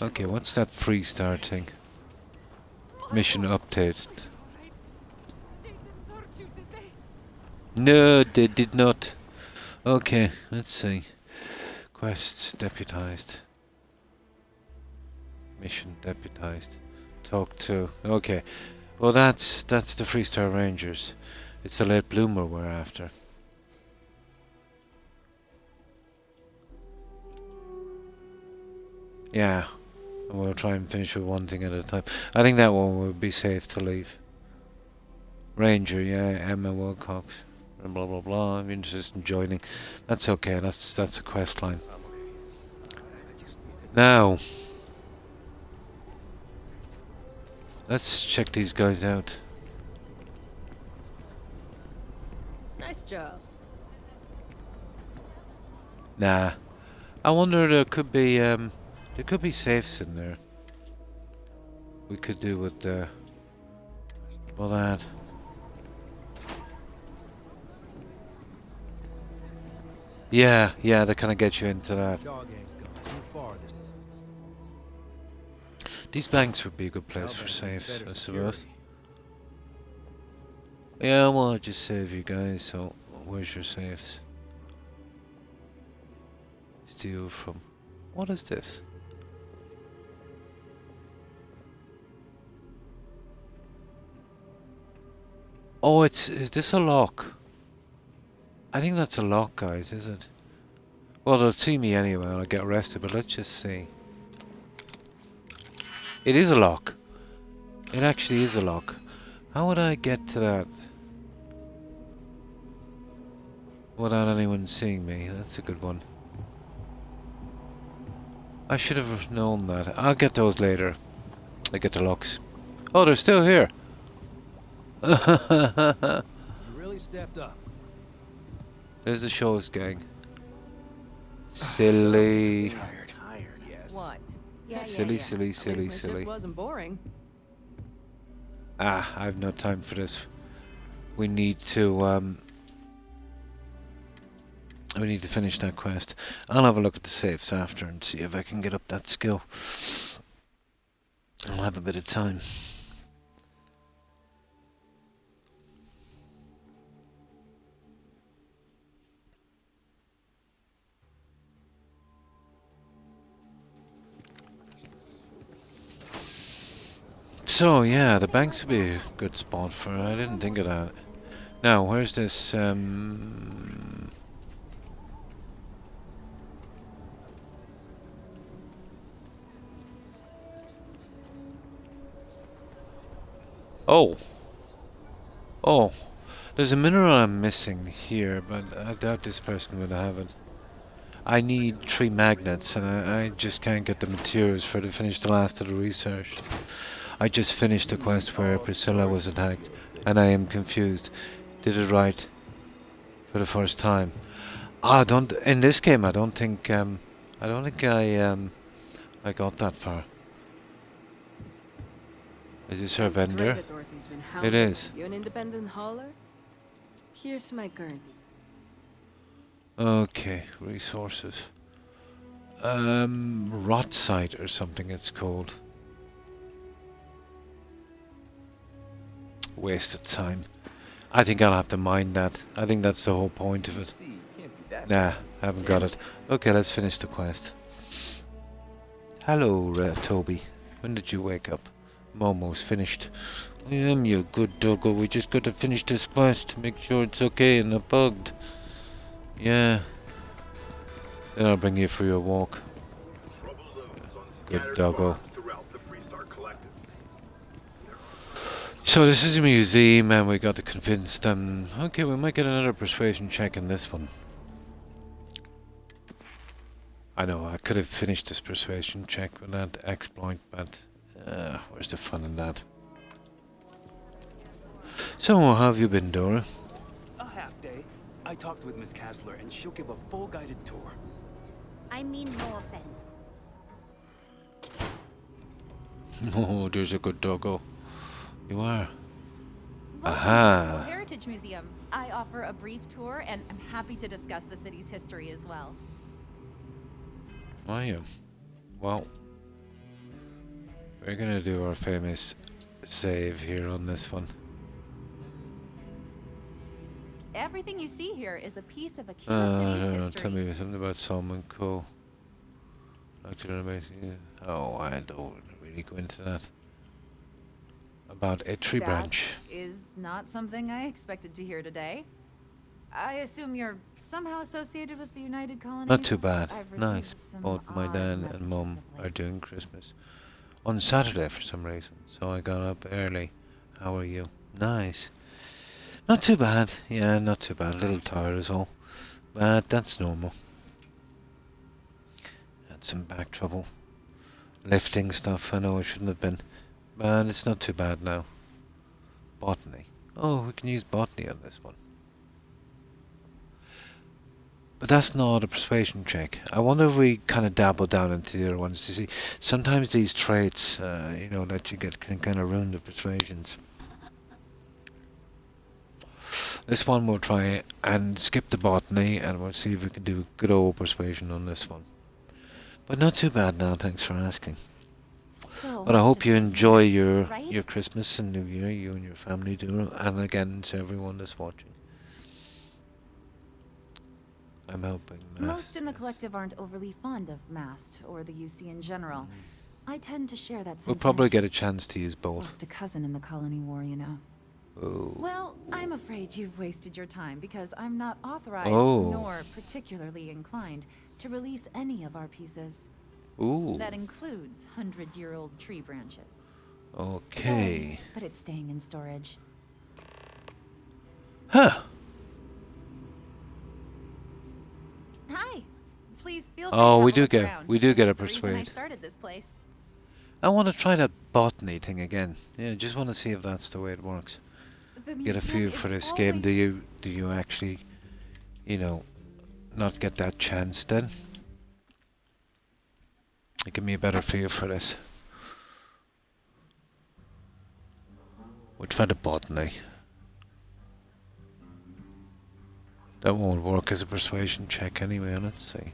Okay, what's that Freestar thing? Mission update. No, they did not. Okay, let's see. Quests deputized. Mission deputized. Talk to. Okay. Well, that's the Freestar Rangers. It's the late bloomer we're after. Yeah. And we'll try and finish with one thing at a time. I think that one would be safe to leave. Ranger, yeah, Emma Wilcox. Blah blah blah. I'm interested in joining. That's okay. That's a quest line. Now, let's check these guys out. Nice job. Nah, I wonder there could be safes in there. We could do with well that. Yeah, they kind of get you into that. These banks would be a good place for safes, I suppose. Yeah, well, I'll just save you guys, so where's your safes? Steal from... What is this? Oh, is this a lock? I think that's a lock, guys, is it? Well, they'll see me anyway and I'll get arrested, but let's just see. It is a lock. It actually is a lock. How would I get to that without anyone seeing me? That's a good one. I should have known that. I'll get those later. I get the locks. Oh, they're still here. You really stepped up. There's the show's gang. Silly. What? Silly. At least my trip wasn't boring. Ah, I have no time for this. We need to finish that quest. I'll have a look at the saves after and see if I can get up that skill. I'll have a bit of time. So yeah, the banks would be a good spot for it. I didn't think of that. Now, where's this? Oh, oh, there's a mineral I'm missing here, but I doubt this person would have it. I need 3 magnets, and I just can't get the materials for to finish the last of the research. I just finished the quest where Priscilla was attacked, and I am confused. Did it right for the first time. Ah, don't in this game. I don't think I got that far. Is this our vendor? It is. You an independent hauler? Here's my current. Okay, resources. Rot site or something it's called. Wasted time. I think I'll have to mine that. I think that's the whole point of it. Nah, I haven't got it. Okay, let's finish the quest. Hello, Toby. When did you wake up? I'm almost finished. I am, you good doggo. We just got to finish this quest. Make sure it's okay and not bugged. Yeah. Then I'll bring you for your walk. Good doggo. So this is a museum and we got to convince them. Okay, we might get another persuasion check in this one. I know, I could have finished this persuasion check with that exploit, but where's the fun in that? So, how have you been, Dora? A half day. I talked with Miss Kassler and she'll give a full guided tour. I mean no offense. Oh, there's a good doggo. You are. Welcome Aha. to the Heritage Museum. I offer a brief tour, and I'm happy to discuss the city's history as well. Are you? Well, we're gonna do our famous save here on this one. Everything you see here is a piece of Akila City's history. Tell me something about Solomon Co. Oh, I don't really go into that. About a tree branch. Is not something I expected to hear today. I assume you're somehow associated with the United Colonies? Not too bad. I've received Nice. some Both my odd dad messages and mum of are late. doing Christmas on Saturday for some reason. So I got up early. How are you? Nice. Not too bad. Yeah, not too bad. A little tired is all. But that's normal. Had some back trouble. Lifting stuff. I know I shouldn't have been. But it's not too bad now. Botany. Oh, we can use botany on this one. But that's not a persuasion check. I wonder if we kind of dabble down into the other ones. You see, sometimes these traits, you know, that you get can kind of ruin the persuasions. This one we'll try and skip the botany, and we'll see if we can do good old persuasion on this one. But not too bad now, thanks for asking. So But I hope you enjoy your right? Christmas and New Year, you and your family do, and again to everyone that's watching. I'm hoping that. Most in the collective aren't overly fond of Mast or the UC in general. I tend to share that We'll sentiment. probably get a chance to use both. Lost a cousin in the colony war, you know. Oh. Well, I'm afraid you've wasted your time because I'm not authorized Oh. nor particularly inclined to release any of our pieces. Ooh. That includes 100-year-old tree branches. Okay. But it's staying in storage. Huh. Hi. Please feel free Oh, to we have a do look get around. we do get a It's the reason I persuade. started this place. I want to try that botany thing again. Yeah, just want to see if that's the way it works. The Get a museum feel is for this always- game. Do you actually, you know, not get that chance then? Give me a better feel for this. We'll try the botany. That won't work as a persuasion check anyway, let's see.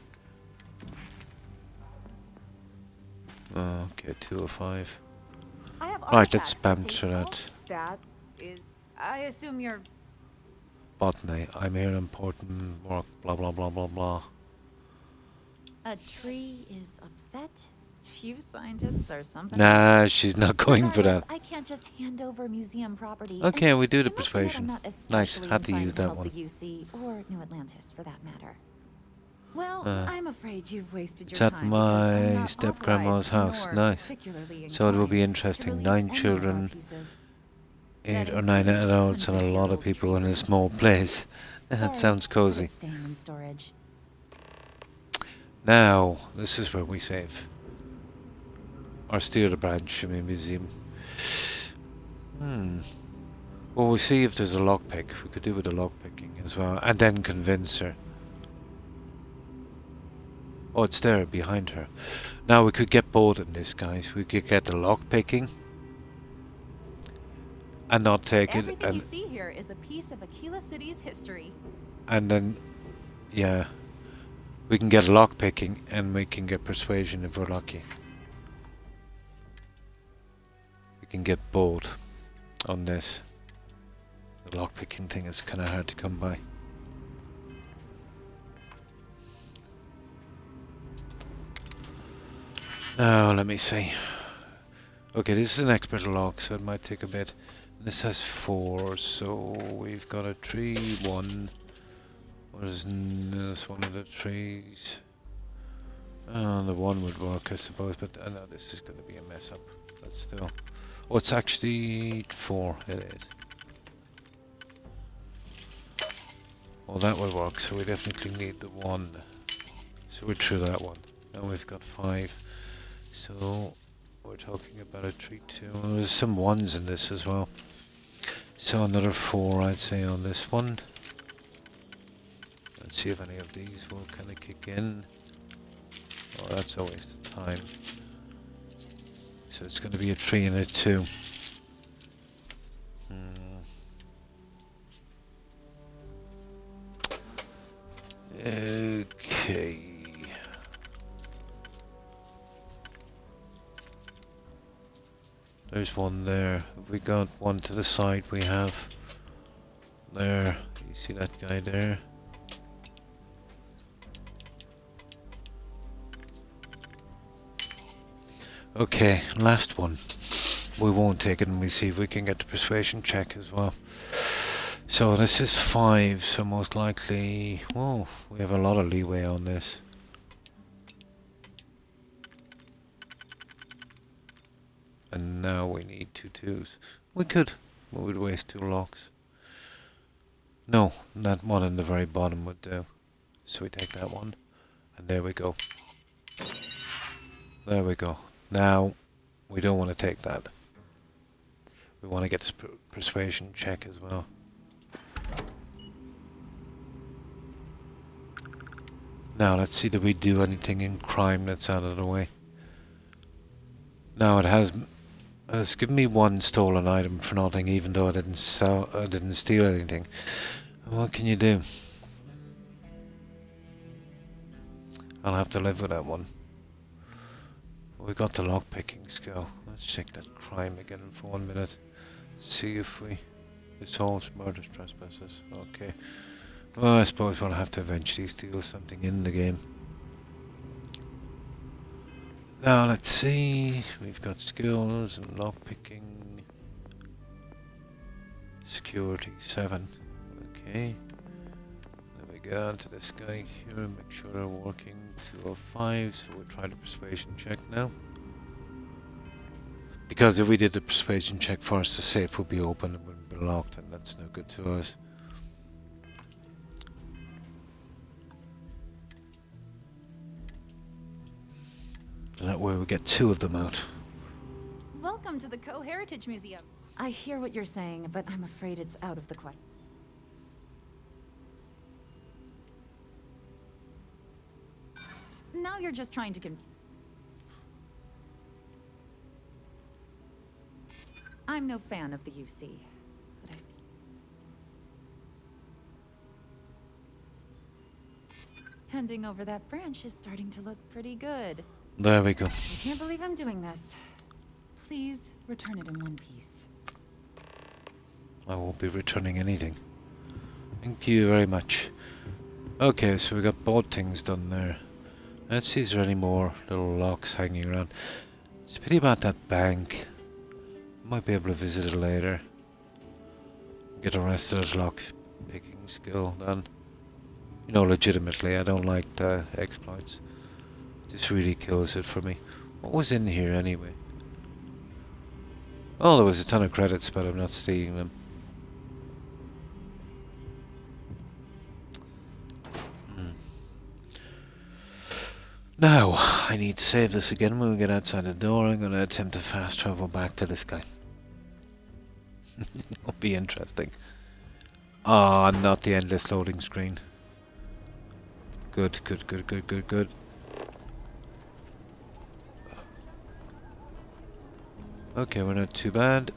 Okay, 2 of 5. I have Right, let's artifacts spam to that. That is, I assume you're. Botany. I'm here important work, blah blah blah blah blah. A tree is upset. You scientists are something. Nah, she's not going for that. I can't just hand over museum property. Okay, and we do the I must admit persuasion. I'm not Nice, especially had to inclined use that help one. The UC or New Atlantis, for that matter. Well, Uh, I'm afraid you've wasted It's your at time. my step grandma's house. Nice. So it will be interesting. 9 children, 8 or 9 adults, and a lot of people in a small place. That sounds cozy. Staying in storage. Now, this is where we save. Or steal the branch, I mean, museum. Well, we'll see if there's a lockpick. We could do with the lockpicking as well. And then convince her. Oh, it's there behind her. Now we could get both in this, guys. We could get the lockpicking. And not take it. Everything you see here is a piece of Aquila City's history. And then, yeah. We can get lockpicking and we can get persuasion if we're lucky. We can get both on this. The lockpicking thing is kind of hard to come by. Oh, let me see. Okay, this is an expert lock, so it might take a bit. This has 4, so we've got a tree, 1. What is this one of the trees? Oh, the 1 would work, I suppose, but I know this is going to be a mess up. But still. Oh, it's actually 4, it is. Well, that will work, so we definitely need the 1. So we're through that one. Now we've got 5. So we're talking about a tree 2. There's some 1s in this as well. So another 4, I'd say, on this one. Let's see if any of these will kind of kick in. Oh, that's a waste of time. So it's going to be a 3 and a 2. Okay. There's 1 there. We got 1 to the side. We have there. You see that guy there? Okay, last one. We won't take it, and we see if we can get the persuasion check as well. So this is 5, so most likely, whoa, we have a lot of leeway on this. And now we need 2 2s. We could, but we'd waste 2 locks. No, that one in the very bottom would do. So we take that one, and there we go. There we go. Now, we don't want to take that. We want to get this persuasion check as well. Now, let's see, did we do anything in crime that's out of the way? Now, it's given me 1 stolen item for nothing, even though I didn't steal anything. What can you do? I'll have to live with that one. We got the lockpicking skill. Let's check that crime again for 1 minute. See if we... Assaults, murders, trespasses. Okay. Well, I suppose we'll have to eventually steal something in the game. Now, let's see. We've got skills and lockpicking. Security 7. Okay. Then we go on to this guy here and make sure they're working. 2 of 5, so we'll try the persuasion check now. Because if we did the persuasion check first, the safe would be open and wouldn't be locked, and that's no good to us. And that way we get 2 of them out. Welcome to the Co-Heritage Museum. I hear what you're saying, but I'm afraid it's out of the question. Now you're just trying to I'm no fan of the UC, but handing over that branch is starting to look pretty good. There we go. I can't believe I'm doing this. Please return it in one piece. I won't be returning anything. Thank you very much. Okay, so we got both things done there. Let's see, is there any more little locks hanging around? It's a pity about that bank. Might be able to visit it later. Get the rest of this lock picking skill done. You know, legitimately, I don't like the exploits. This really kills it for me. What was in here anyway? Oh, there was a ton of credits, but I'm not seeing them. Now, I need to save this again. When we get outside the door, I'm going to attempt to fast travel back to this guy. It'll be interesting. Ah, not the endless loading screen. Good, good, good, good, good, good. Okay, we're not too bad.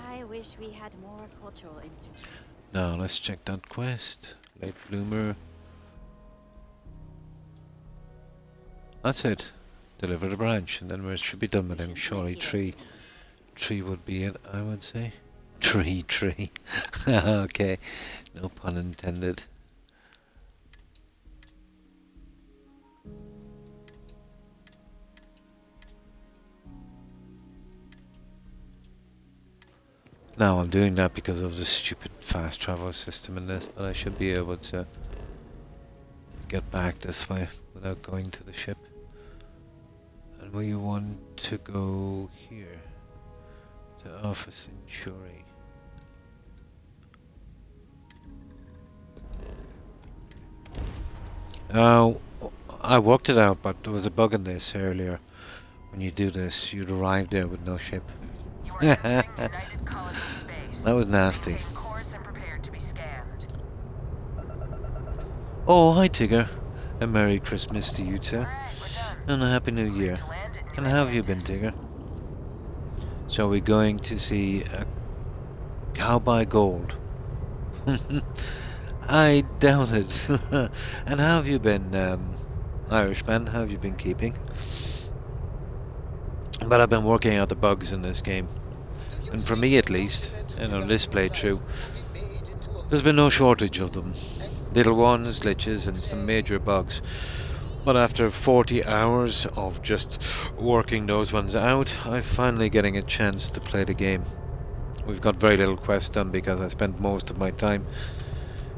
I wish we had more cultural instruments. Now, let's check that quest. Late bloomer. That's it. Deliver the branch, and then we should be done with him. Surely tree would be it, I would say. Tree. Okay, no pun intended. Now I'm doing that because of the stupid fast travel system in this, but I should be able to get back this way without going to the ship. And we want to go here to Alpha Centauri. I worked it out, but there was a bug in this earlier. When you do this, you'd arrive there with no ship. That was nasty. Oh, hi Tigger. A Merry Christmas to you too. And a Happy New Year. And how have you been, Tigger? So we're going to see a cow by gold. I doubt it. And how have you been, Irishman? How have you been keeping? But I've been working out the bugs in this game. And for me at least, and on this playthrough, there's been no shortage of them. Little ones, glitches, and some major bugs. But after 40 hours of just working those ones out, I'm finally getting a chance to play the game. We've got very little quests done because I spent most of my time,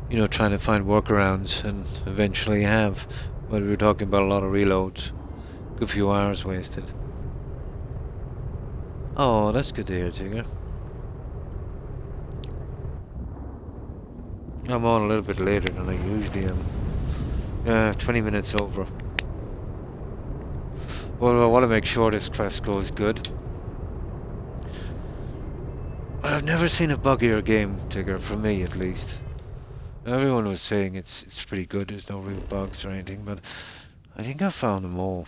you know, trying to find workarounds, and eventually have. But we were talking about a lot of reloads. Good few hours wasted. Oh, that's good to hear, Tigger. I'm on a little bit later than I usually am. 20 minutes over. Well, I want to make sure this quest goes good. But I've never seen a buggier game, Tigger, for me at least. Everyone was saying it's pretty good, there's no real bugs or anything, but I think I found them all.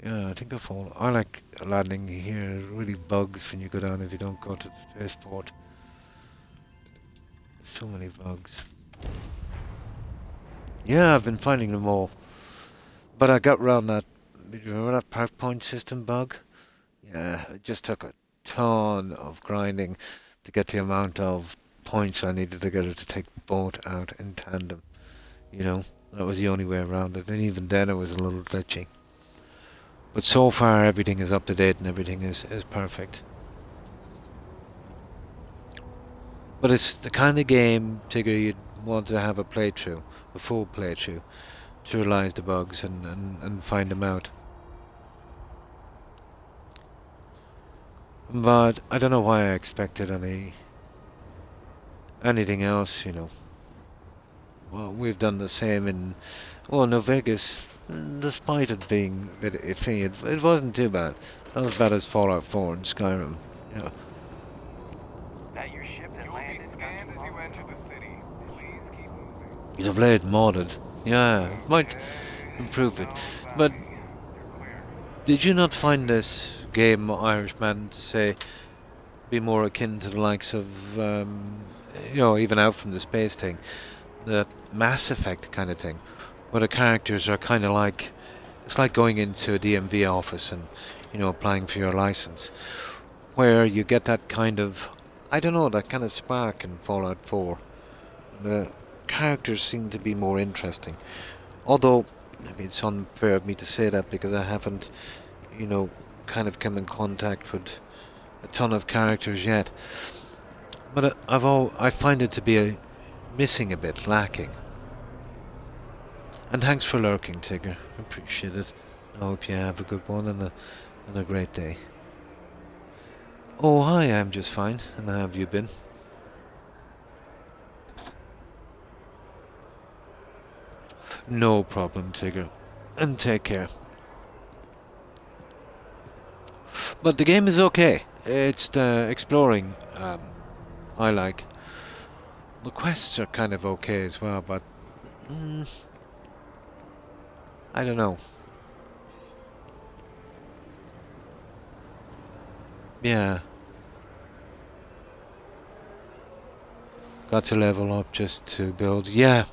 Yeah, I think I found. I like landing here. It really bugs when you go down if you don't go to the spaceport. So many bugs. Yeah, I've been finding them all. But I got around that. Remember that park point system bug? Yeah, it just took a ton of grinding to get the amount of points I needed to get it to take the boat out in tandem. You know, that was the only way around it. And even then it was a little glitchy. But so far everything is up to date and everything is perfect. But it's the kind of game, Tigger, you'd want to have a playthrough, a full playthrough, to realise the bugs and find them out. But I don't know why I expected anything else, you know. Well, we've done the same in, New Vegas. Despite it being a bit iffy, it wasn't too bad. Not as bad as Fallout 4 and Skyrim. Yeah. That your ship that landed scanned as you enter the city. Please keep moving. You'd have played modded. Yeah, it might improve it. But Did you not find this game, Irishman, to say, be more akin to the likes of, you know, even out from the space thing, that Mass Effect kind of thing, where the characters are kind of like, it's like going into a DMV office and, you know, applying for your license, where you get that kind of, I don't know, that kind of spark in Fallout 4. The characters seem to be more interesting. Although, maybe it's unfair of me to say that because I haven't, you know, kind of come in contact with a ton of characters yet. But I find it to be missing a bit, lacking. And thanks for lurking, Tigger. Appreciate it. I hope you have a good one and a great day. Oh, hi, I'm just fine. And how have you been? No problem, Tigger. And take care. But the game is okay. It's the exploring I like. The quests are kind of okay as well, but I don't know. Yeah. Got to level up just to build. Yeah.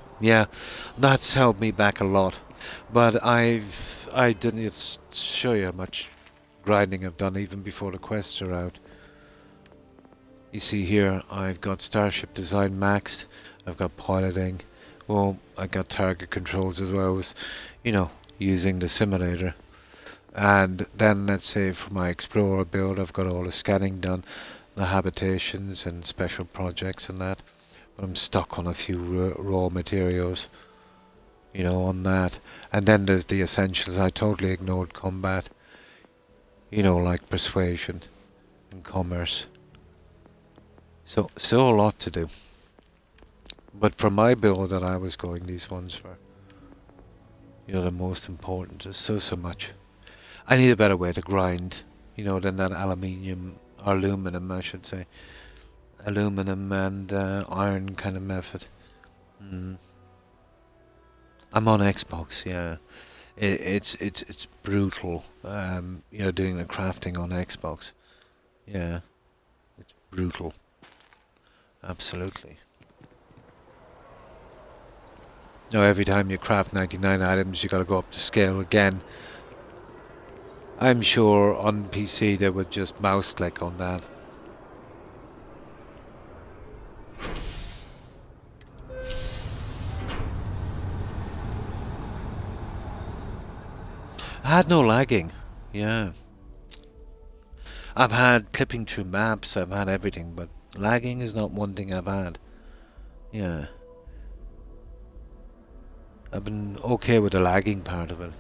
That's held me back a lot. But I didn't show you how much grinding I've done even before the quests are out. You see here, I've got Starship Design maxed. I've got piloting. Well, I got target controls as well as, you know, using the simulator. And then, let's say, for my Explorer build, I've got all the scanning done, the habitations and special projects and that. But I'm stuck on a few raw materials, you know, on that. And then there's the essentials. I totally ignored combat, you know, like persuasion and commerce. So, still a lot to do. But for my build that I was going, these ones were, you know, the most important. There's so much. I need a better way to grind, you know, than that aluminium, or aluminum, I should say. Aluminum and iron kind of method. I'm on Xbox, yeah. It's brutal, you know, doing the crafting on Xbox. Yeah, it's brutal. Absolutely. Now every time you craft 99 items, you gotta go up to scale again. I'm sure on PC they would just mouse click on that. I had no lagging, yeah. I've had clipping through maps, I've had everything, but lagging is not one thing I've had. Yeah. I've been okay with the lagging part of it.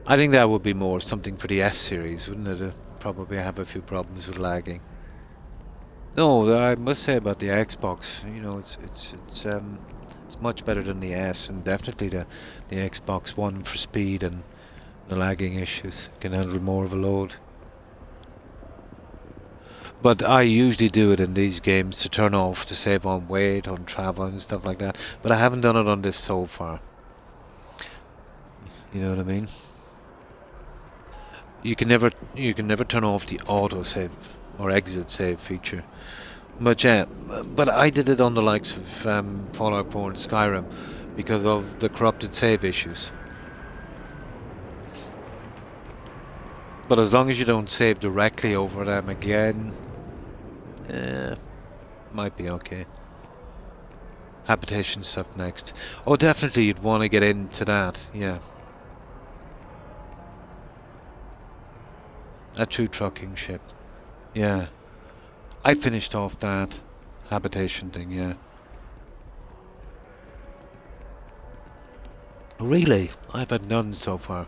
I think that would be more something for the S series, wouldn't it? Probably have a few problems with lagging. No, I must say about the Xbox, you know, it's much better than the S, and definitely the Xbox One for speed and the lagging issues. Can handle more of a load. But I usually do it in these games to turn off to save on weight, on travel and stuff like that. But I haven't done it on this so far. You know what I mean? You can never turn off the auto save or exit save feature. But yeah, but I did it on the likes of Fallout 4 and Skyrim because of the corrupted save issues. But as long as you don't save directly over them again, might be okay. Habitation stuff next. Oh, definitely you'd want to get into that, yeah. A true trucking ship. Yeah. I finished off that habitation thing, yeah. Really? I've had none so far.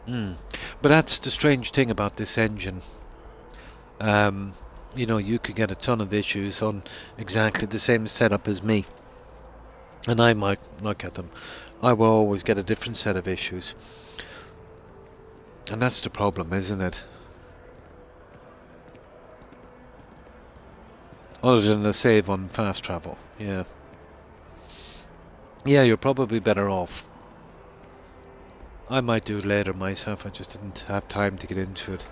But that's the strange thing about this engine. You know, you could get a ton of issues on exactly the same setup as me. And I might not get them. I will always get a different set of issues. And that's the problem, isn't it? Other than the save on fast travel, yeah. Yeah, you're probably better off. I might do it later myself, I just didn't have time to get into it.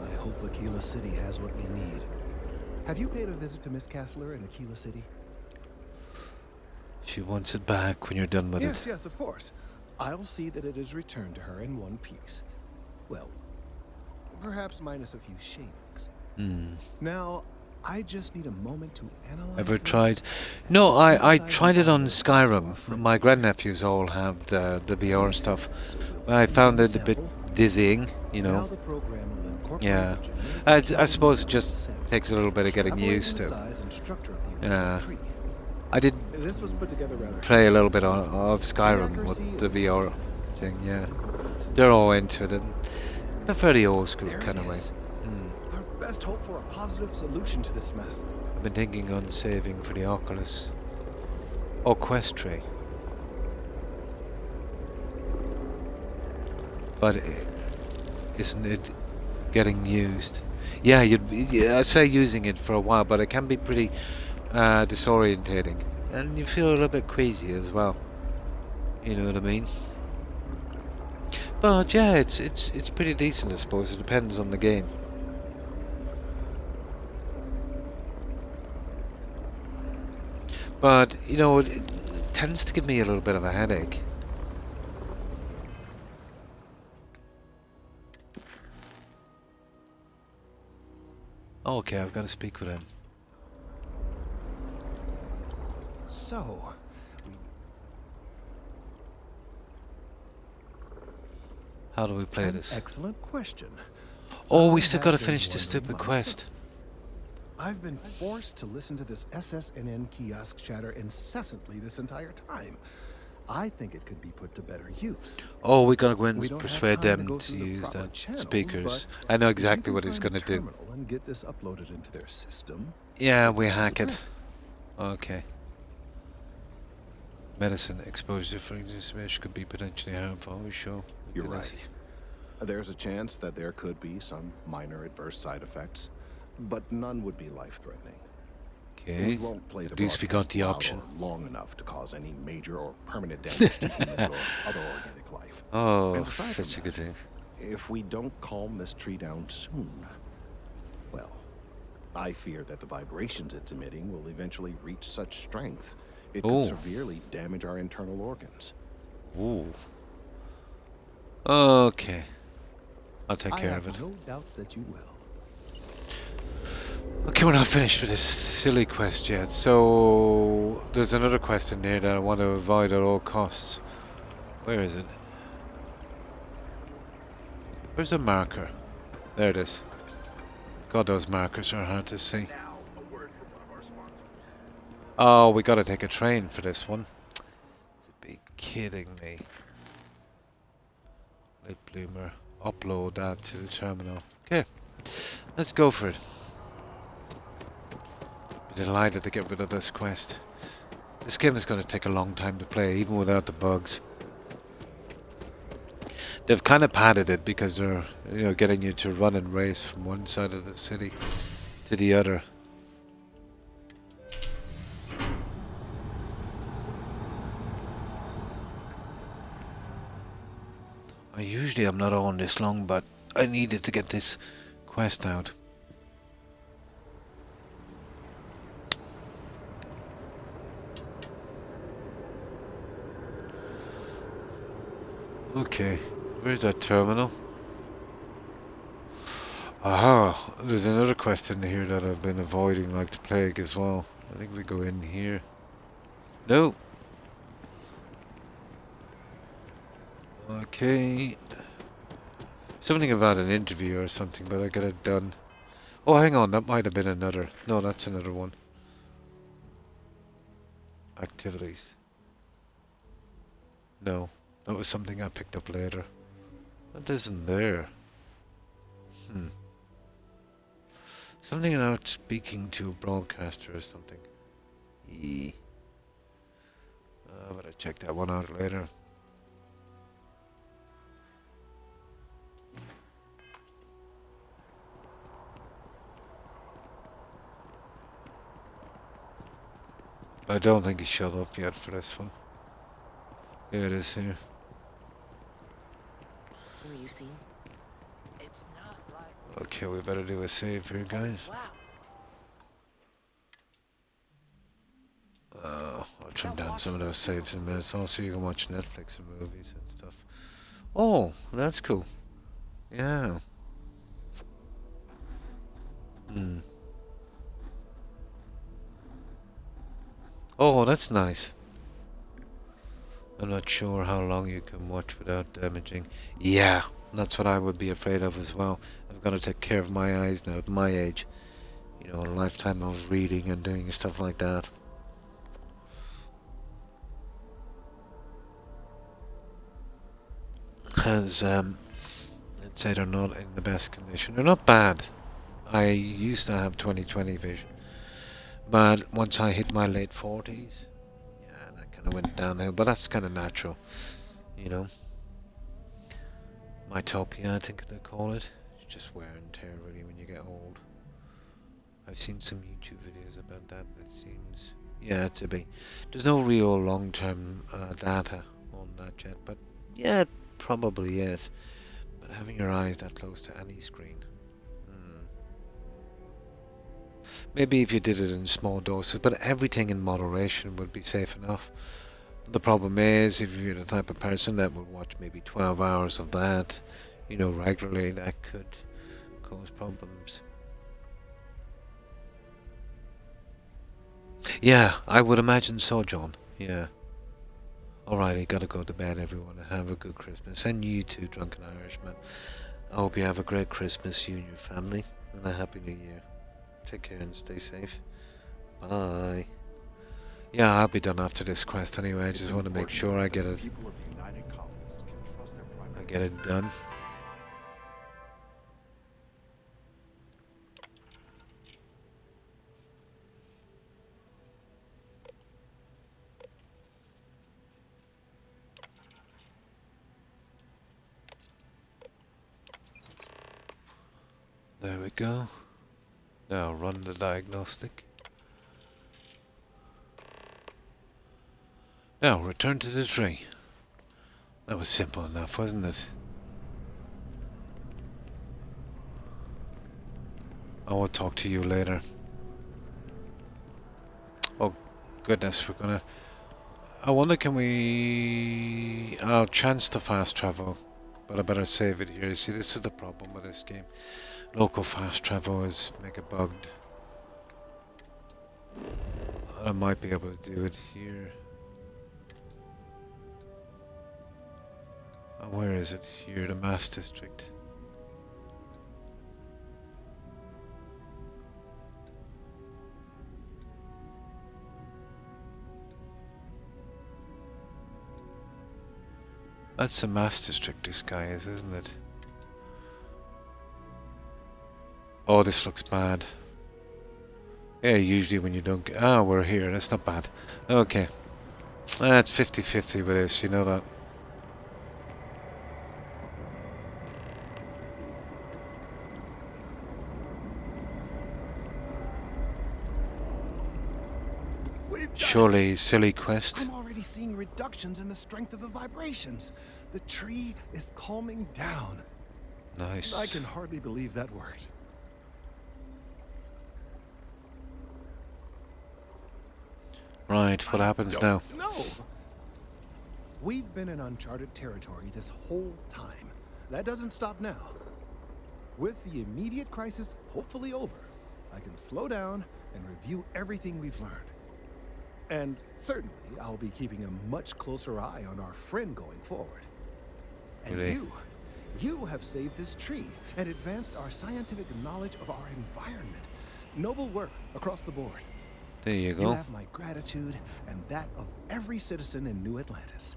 I hope Aquila City has what we need. Have you paid a visit to Miss Castler in Aquila City? She wants it back when you're done with Yes, it. yes, of course. I'll see that it is returned to her in one piece. Well, perhaps minus a few shavings. Now, I just need a moment to analyze Ever this tried? No, I synthesize tried it the on audio it has to Skyrim. offer. My grandnephews all have the VR stuff. I found it a bit dizzying, you Now know. the program will incorporate Yeah. the genetic I suppose it material just sample, takes a little bit of getting extrapolate used the to. size and structure of the Yeah. original tree. I did This was put together rather play a little bit hastily, so of Skyrim accuracy with is the VR amazing. thing, yeah. They're all into it, and they're fairly old school There kind it of way. is. Our best hope for a positive solution to this mess. I've been thinking on saving for the Oculus. Oh, Quest Tray. But isn't it getting used? Yeah, I say using it for a while, but it can be pretty disorientating, and you feel a little bit queasy as well. You know what I mean? But yeah, it's pretty decent, I suppose. It depends on the game. But you know, it tends to give me a little bit of a headache. Okay, I've got to speak with him. So, How do we play an this? excellent question. Oh, we I still have got to been finish the wondering stupid myself. quest. I've been forced to listen to this SSNN kiosk chatter incessantly this entire time. I think it could be put to better use. Oh, we gotta go and We don't have persuade time to them go to through the use proper the channels, speakers. but I know if you exactly can what he's find a gonna do. terminal and get this uploaded into their system. Yeah, we hack it. Okay. Medicine exposure for information could be potentially harmful. We sure. You're right. There's a chance that there could be some minor adverse side effects, but none would be life-threatening. Okay. We won't play the At least we got the broadcast option. loud or long enough to cause any major or permanent damage to humans or other organic life. Oh, And aside that's a from good thing. if we don't calm this tree down soon, well, I fear that the vibrations it's emitting will eventually reach such strength it Oh. could severely damage our internal organs. Ooh. Okay. I'll take I care have of it. no doubt that you will. Okay, we're not finished with this silly quest yet. So there's another quest in there that I want to avoid at all costs. Where is it? Where's the marker? There it is. God, those markers are hard to see. Oh, we gotta take a train for this one. To be kidding me. Lit bloomer. Upload that to the terminal. Okay, let's go for it. Be delighted to get rid of this quest. This game is going to take a long time to play, even without the bugs. They've kind of padded it because they're, you know, getting you to run and race from one side of the city to the other. Usually I'm not on this long, but I needed to get this quest out. Okay, where's that terminal? Aha, there's another quest in here that I've been avoiding like the plague as well. I think we go in here. No. Okay. Something about an interview or something, but I got it done. Oh, hang on, that might have been another. No, that's another one. Activities. No, that was something I picked up later. That isn't there. Something about speaking to a broadcaster or something. But I check that one out later. I don't think he shut up yet for this one. Here it is here. Who are you seeing? It's not like... Okay, we better do a save here, guys. Wow. I'll trim down some of those saves in a minute, so you can watch Netflix and movies and stuff. Oh, that's cool. Yeah. Oh, that's nice. I'm not sure how long you can watch without damaging. Yeah, that's what I would be afraid of as well. I've got to take care of my eyes now at my age. You know, a lifetime of reading and doing stuff like that. As let's say they're not in the best condition. They're not bad. I used to have 20/20 vision, but once I hit my late 40s, yeah, that kind of went downhill. But that's kind of natural, you know. Mytopia, I think they call it. It's just wear and tear, really, when you get old. I've seen some YouTube videos about that, but it seems, yeah, to be. There's no real long-term data on that yet, but yeah, it probably is. But having your eyes that close to any screen. Maybe if you did it in small doses, but everything in moderation would be safe enough. The problem is, if you're the type of person that would watch maybe 12 hours of that, you know, regularly, that could cause problems. Yeah, I would imagine so, John. Yeah. Alrighty, gotta go to bed, everyone, and have a good Christmas. And you too, Drunken Irishman. I hope you have a great Christmas, you and your family, and a Happy New Year. Take care and stay safe. Bye. Yeah, I'll be done after this quest anyway. I just want to make sure I get it. I get it done. There we go. Now run the diagnostic. Now return to the tree. That was simple enough, wasn't it? I will talk to you later. Oh goodness, we're gonna... I wonder, can we... I'll chance to fast travel, but I better save it here. See, this is the problem with this game. Local fast travel is mega bugged. I might be able to do it here. And where is it? Here, the Mass District. That's the Mass District this guy is, isn't it? Oh, this looks bad. Yeah, usually when you don't get... Ah, we're here. That's not bad. Okay. That's 50-50 with this, you know that. Surely, silly quest. I'm already seeing reductions in the strength of the vibrations. The tree is calming down. Nice. I can hardly believe that worked. Right, what happens now? No. We've been in uncharted territory this whole time. That doesn't stop now. With the immediate crisis hopefully over, I can slow down and review everything we've learned. And certainly, I'll be keeping a much closer eye on our friend going forward. And really? You have saved this tree and advanced our scientific knowledge of our environment. Noble work across the board. There you go. You have my gratitude and that of every citizen in New Atlantis.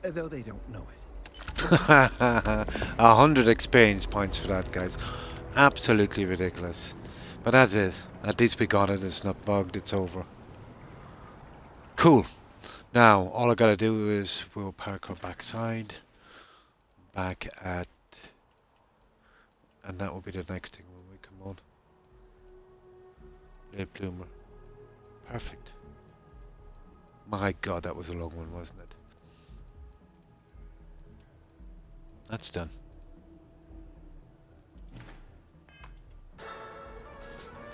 Though they don't know it. 100 experience points for that, guys. Absolutely ridiculous. But that's it. At least we got it. It's not bugged. It's over. Cool. Now, all I gotta do is we'll park our backside. Back at... And that will be the next thing when we come on. Late bloomer. Perfect. My God, that was a long one, wasn't it? That's done.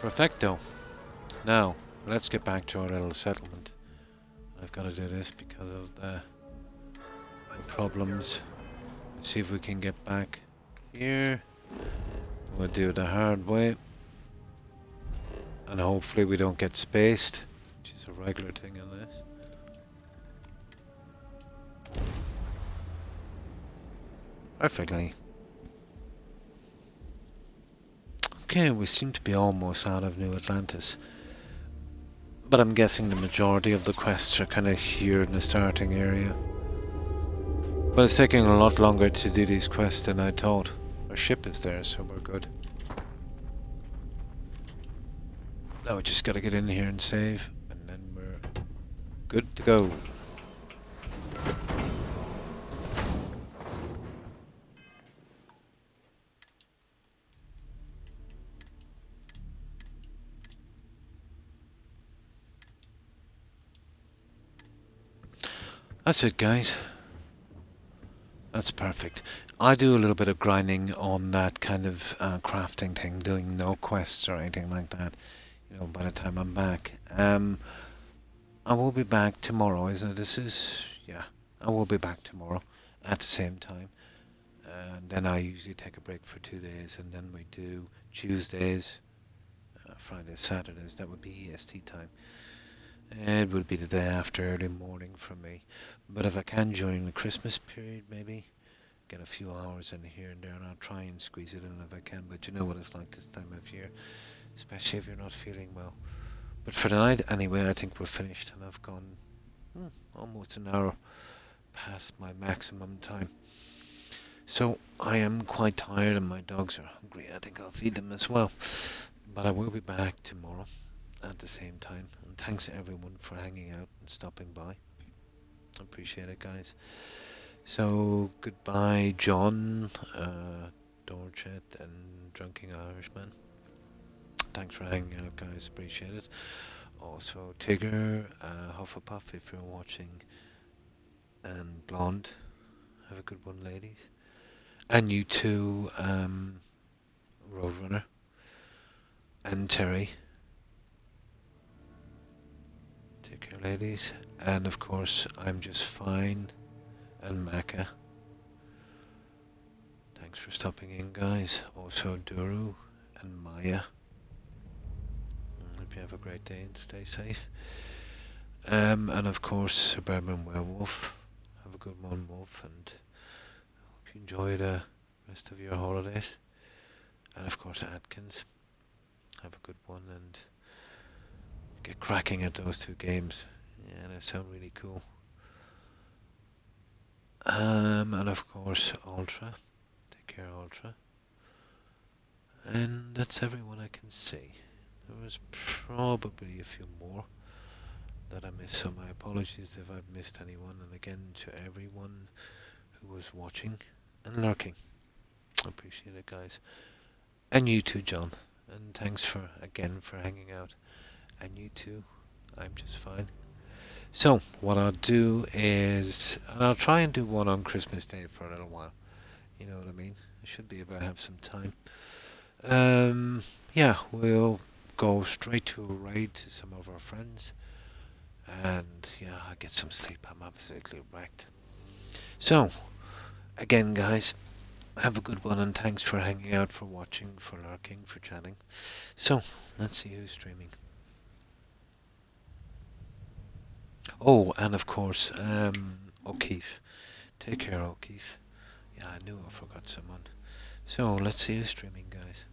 Perfecto. Now, let's get back to our little settlement. I've got to do this because of the problems. Let's see if we can get back here. We'll do it the hard way. And hopefully we don't get spaced, which is a regular thing in this. Perfectly. Okay, we seem to be almost out of New Atlantis. But I'm guessing the majority of the quests are kind of here in the starting area. But it's taking a lot longer to do these quests than I thought. Our ship is there, so we're good. Now we just gotta get in here and save, and then we're good to go. That's it, guys. That's perfect. I do a little bit of grinding on that kind of crafting thing, doing no quests or anything like that. You know, by the time I'm back. I will be back tomorrow, isn't it? Yeah, I will be back tomorrow at the same time. And then I usually take a break for 2 days, and then we do Tuesdays, Fridays, Saturdays. That would be EST time. It would be the day after early morning for me. But if I can during the Christmas period, maybe get a few hours in here and there, and I'll try and squeeze it in if I can. But you know what it's like this time of year, especially if you're not feeling well. But for tonight, anyway, I think we're finished, and I've gone almost an hour past my maximum time. So I am quite tired, and my dogs are hungry. I think I'll feed them as well. But I will be back tomorrow at the same time. And thanks to everyone for hanging out and stopping by. I appreciate it, guys. So goodbye, John, Dorchet, and Drunken Irishman. Thanks for hanging out, guys. Appreciate it. Also, Tigger, Hufflepuff, if you're watching, and Blonde. Have a good one, ladies. And you too, Roadrunner, and Terry. Take care, ladies. And of course, I'm just fine. And Maka. Thanks for stopping in, guys. Also, Duru and Maya. Hope you have a great day and stay safe. And of course, Suburban Werewolf. Have a good one, Wolf, and hope you enjoy the rest of your holidays. And of course, Atkins. Have a good one and get cracking at those 2 games. Yeah, they sound really cool. And of course, Ultra. Take care, Ultra. And that's everyone I can see. There was probably a few more that I missed, so my apologies if I've missed anyone. And again, to everyone who was watching and lurking. I appreciate it, guys. And you too, John. And thanks again for hanging out. And you too. I'm just fine. So, what I'll do is, and I'll try and do one on Christmas Day for a little while. You know what I mean? I should be able to have some time. Yeah, we'll go straight to a raid to some of our friends. And, yeah, I'll get some sleep. I'm absolutely wrecked. So, again, guys, have a good one, and thanks for hanging out, for watching, for lurking, for chatting. So, let's see who's streaming. Oh, and of course, O'Keefe. Take care, O'Keefe. Yeah, I knew I forgot someone. So, let's see who's streaming, guys.